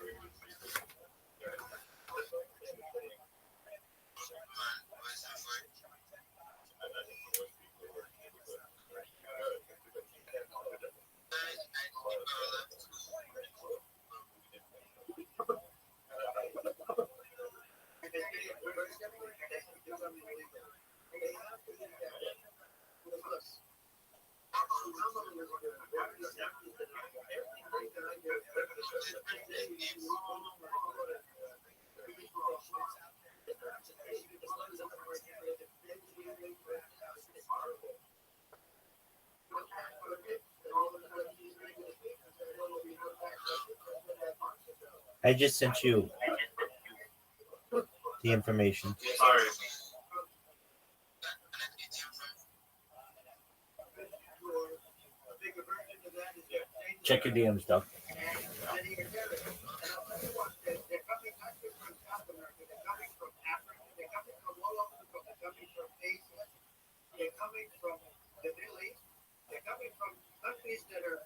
I just sent you the information. Sorry. Check your DMs, Doc. They're coming from the Middle East. They're coming from countries that are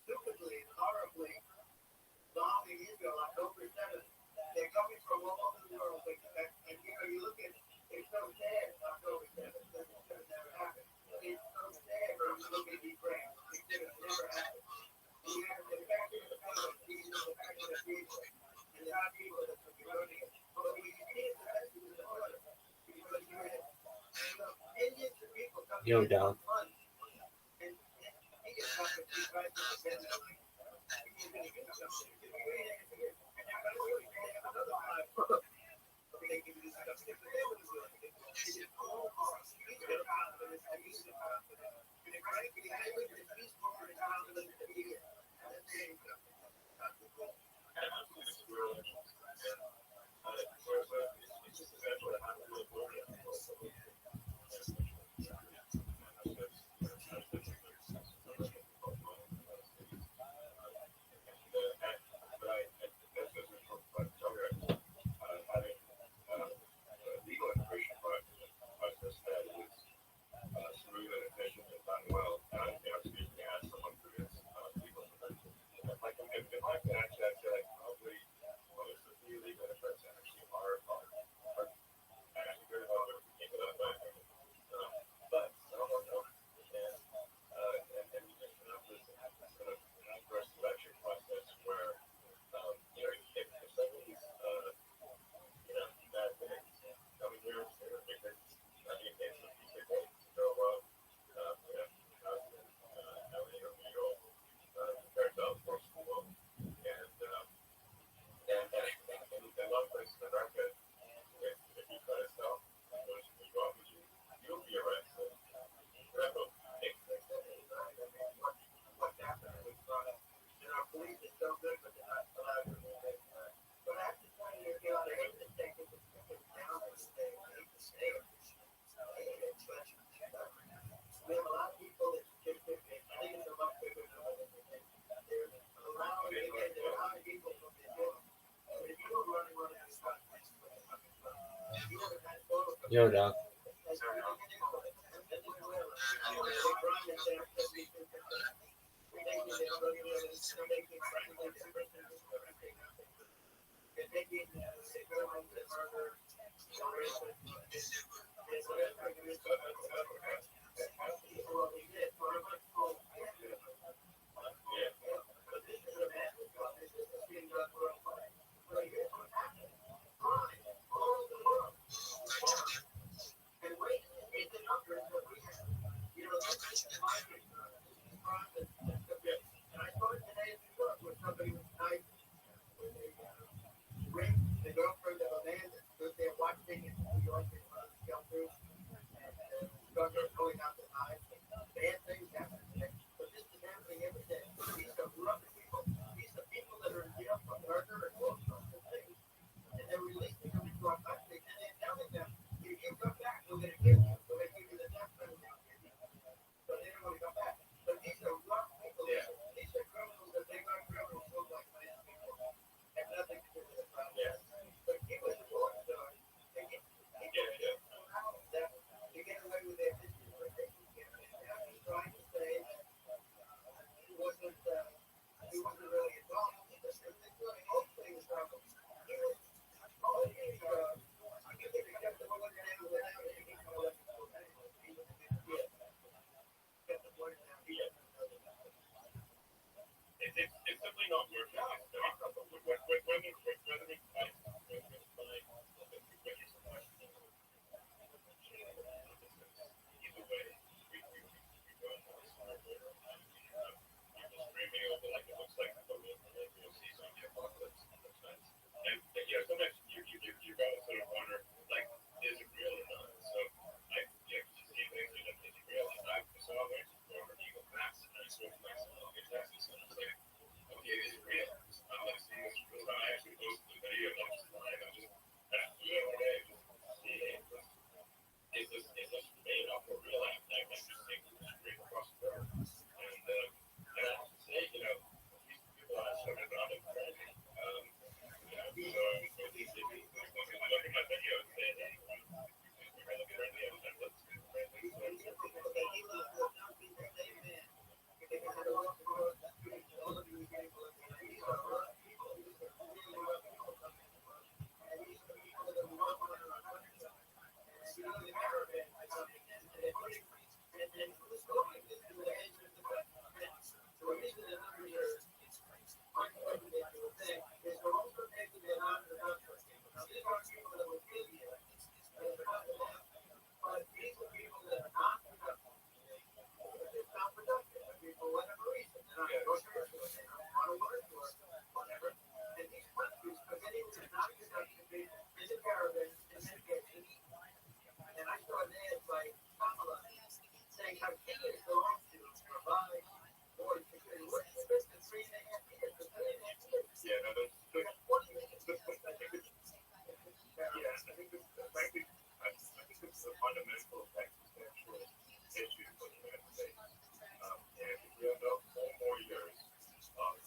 stupidly and horribly bombing Israel on October 7th. They're coming from all over the world. And you look at it's so sad October 7th. It should have never happened. It's so sad when you look at Ukraine. It should have never happened. You have the fact of the fellows, these are the fact of the people. And there are people that are promoting it. But we can't have to do the order. Because you have millions of people coming Yo, in Doc. for fun. And he gets up and he tries to defend them. He's going to get something. police is so good, but they're not allowed to move it. But after 20 years, you know, they hate to take it down and stay. They hate to stay. They hate it, but we have a lot of people that just I think it's a lot bigger than what they think. They're allowing people from the jail. But if you don't run this stuff, you never had to go to Yo, Doc. The girlfriend of a man that stood there watching in New York and shelters and druggers going out to hide. Bad things happen. But this is happening every day. These are rough people. These are people that are in jail for murder and all sorts of things. And they're releasing them into our country and they're telling them, if you come back, we're going to kill you. We're going to give you the death penalty. But they don't want to come back. But these are rough people. Yeah. These are criminals that they got criminals who look like nice people. Have nothing to do with the problem. Yeah. But people in the court, they get away with their business, but they can get it. I'm just trying to say that he wasn't really involved. Hopefully he was trouble. He was acceptable with him without any political It's simply not working. Sometimes you gotta sort of wonder, like, is it real or not? So I just see things that is it real? And I saw a bunch of former Eagle Max and I sort of like, Texas, and I was like, okay, is it real? Let's see this. So I actually posted the video of this line. I just flew it away. Is this made up or real? I just think it's straight across the board. And I have to say, you know, these people are sort of not crazy. So at least if you look at my video and say, hey, we're really good at the end, let's do the right thing. And I saw an ad by Kamala saying how Kenya is going to provide more security. What's the best in 3.5 years? Yeah, no, that's good. I think it's a fundamental existential issue for the United States. And if we have no 4 more years of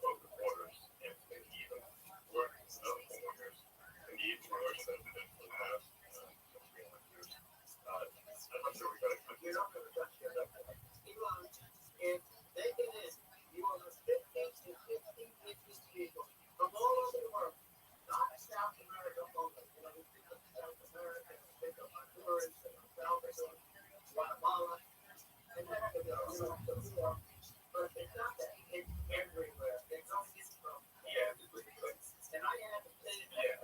open borders, and maybe even work another 4 more years, and even worse than the past 300 years, I'm not sure we got to continue. If they get in, you will have 15 to 16 people from all over the world, not South America only. You know, we think of South America, we think of Honduras, Salvador, Guatemala, and that's the but it's not that. It's everywhere. They're going to get from everywhere. And I have to say that.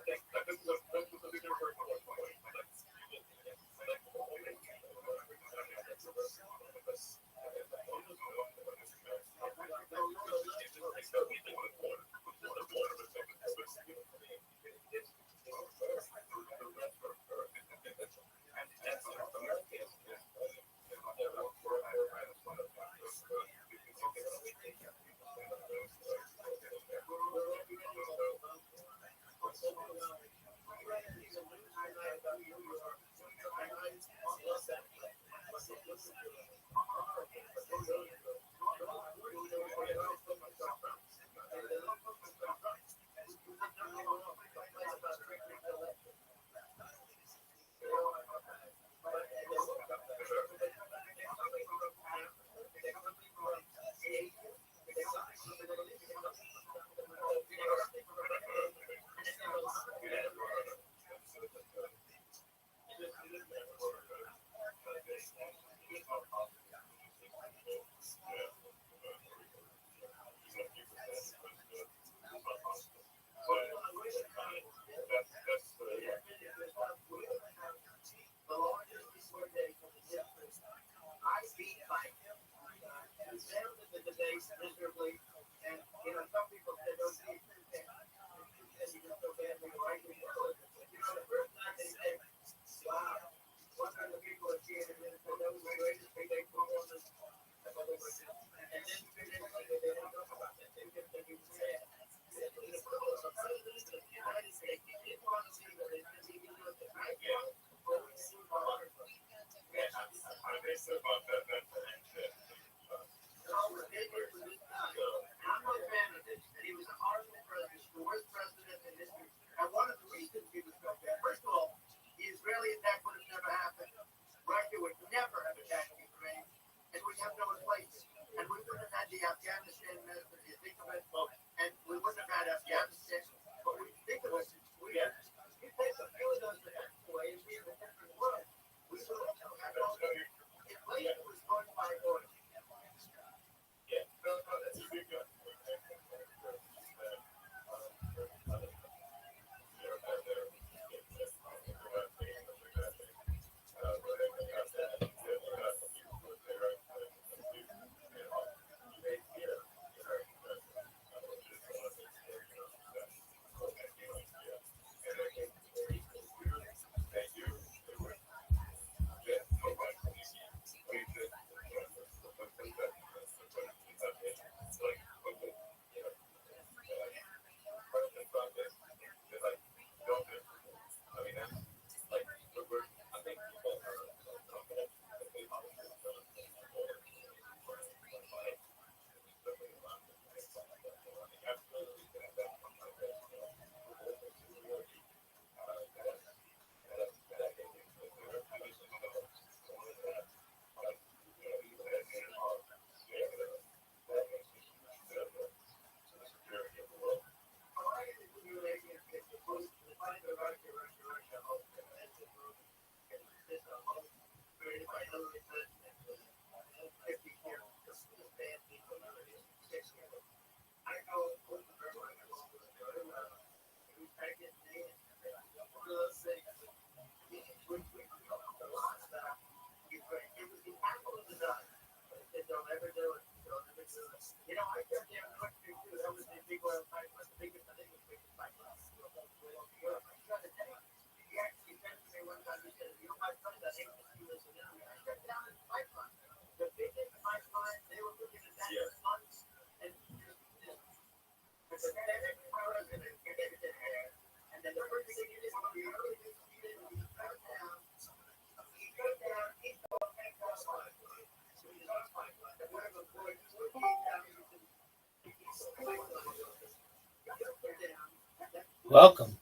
Welcome.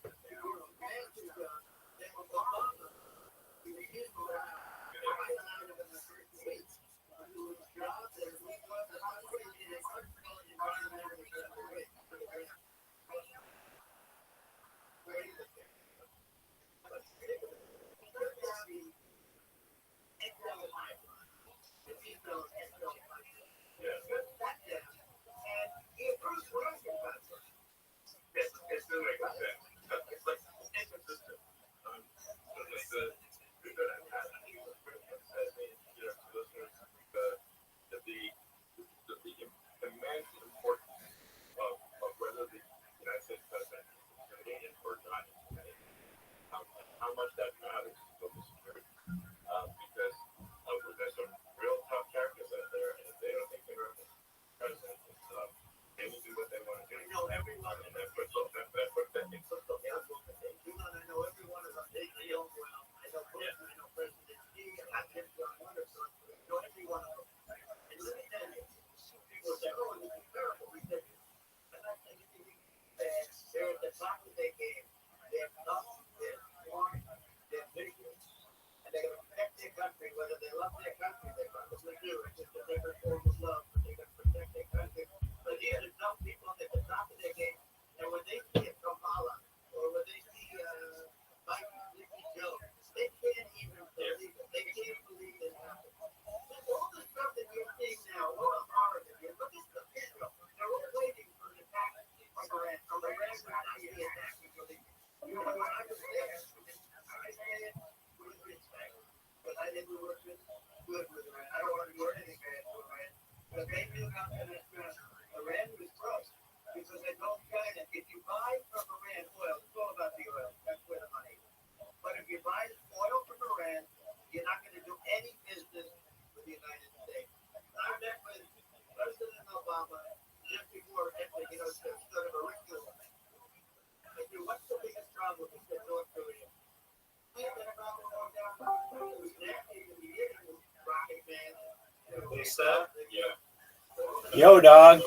Yo, dog.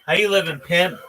How you living, pimp?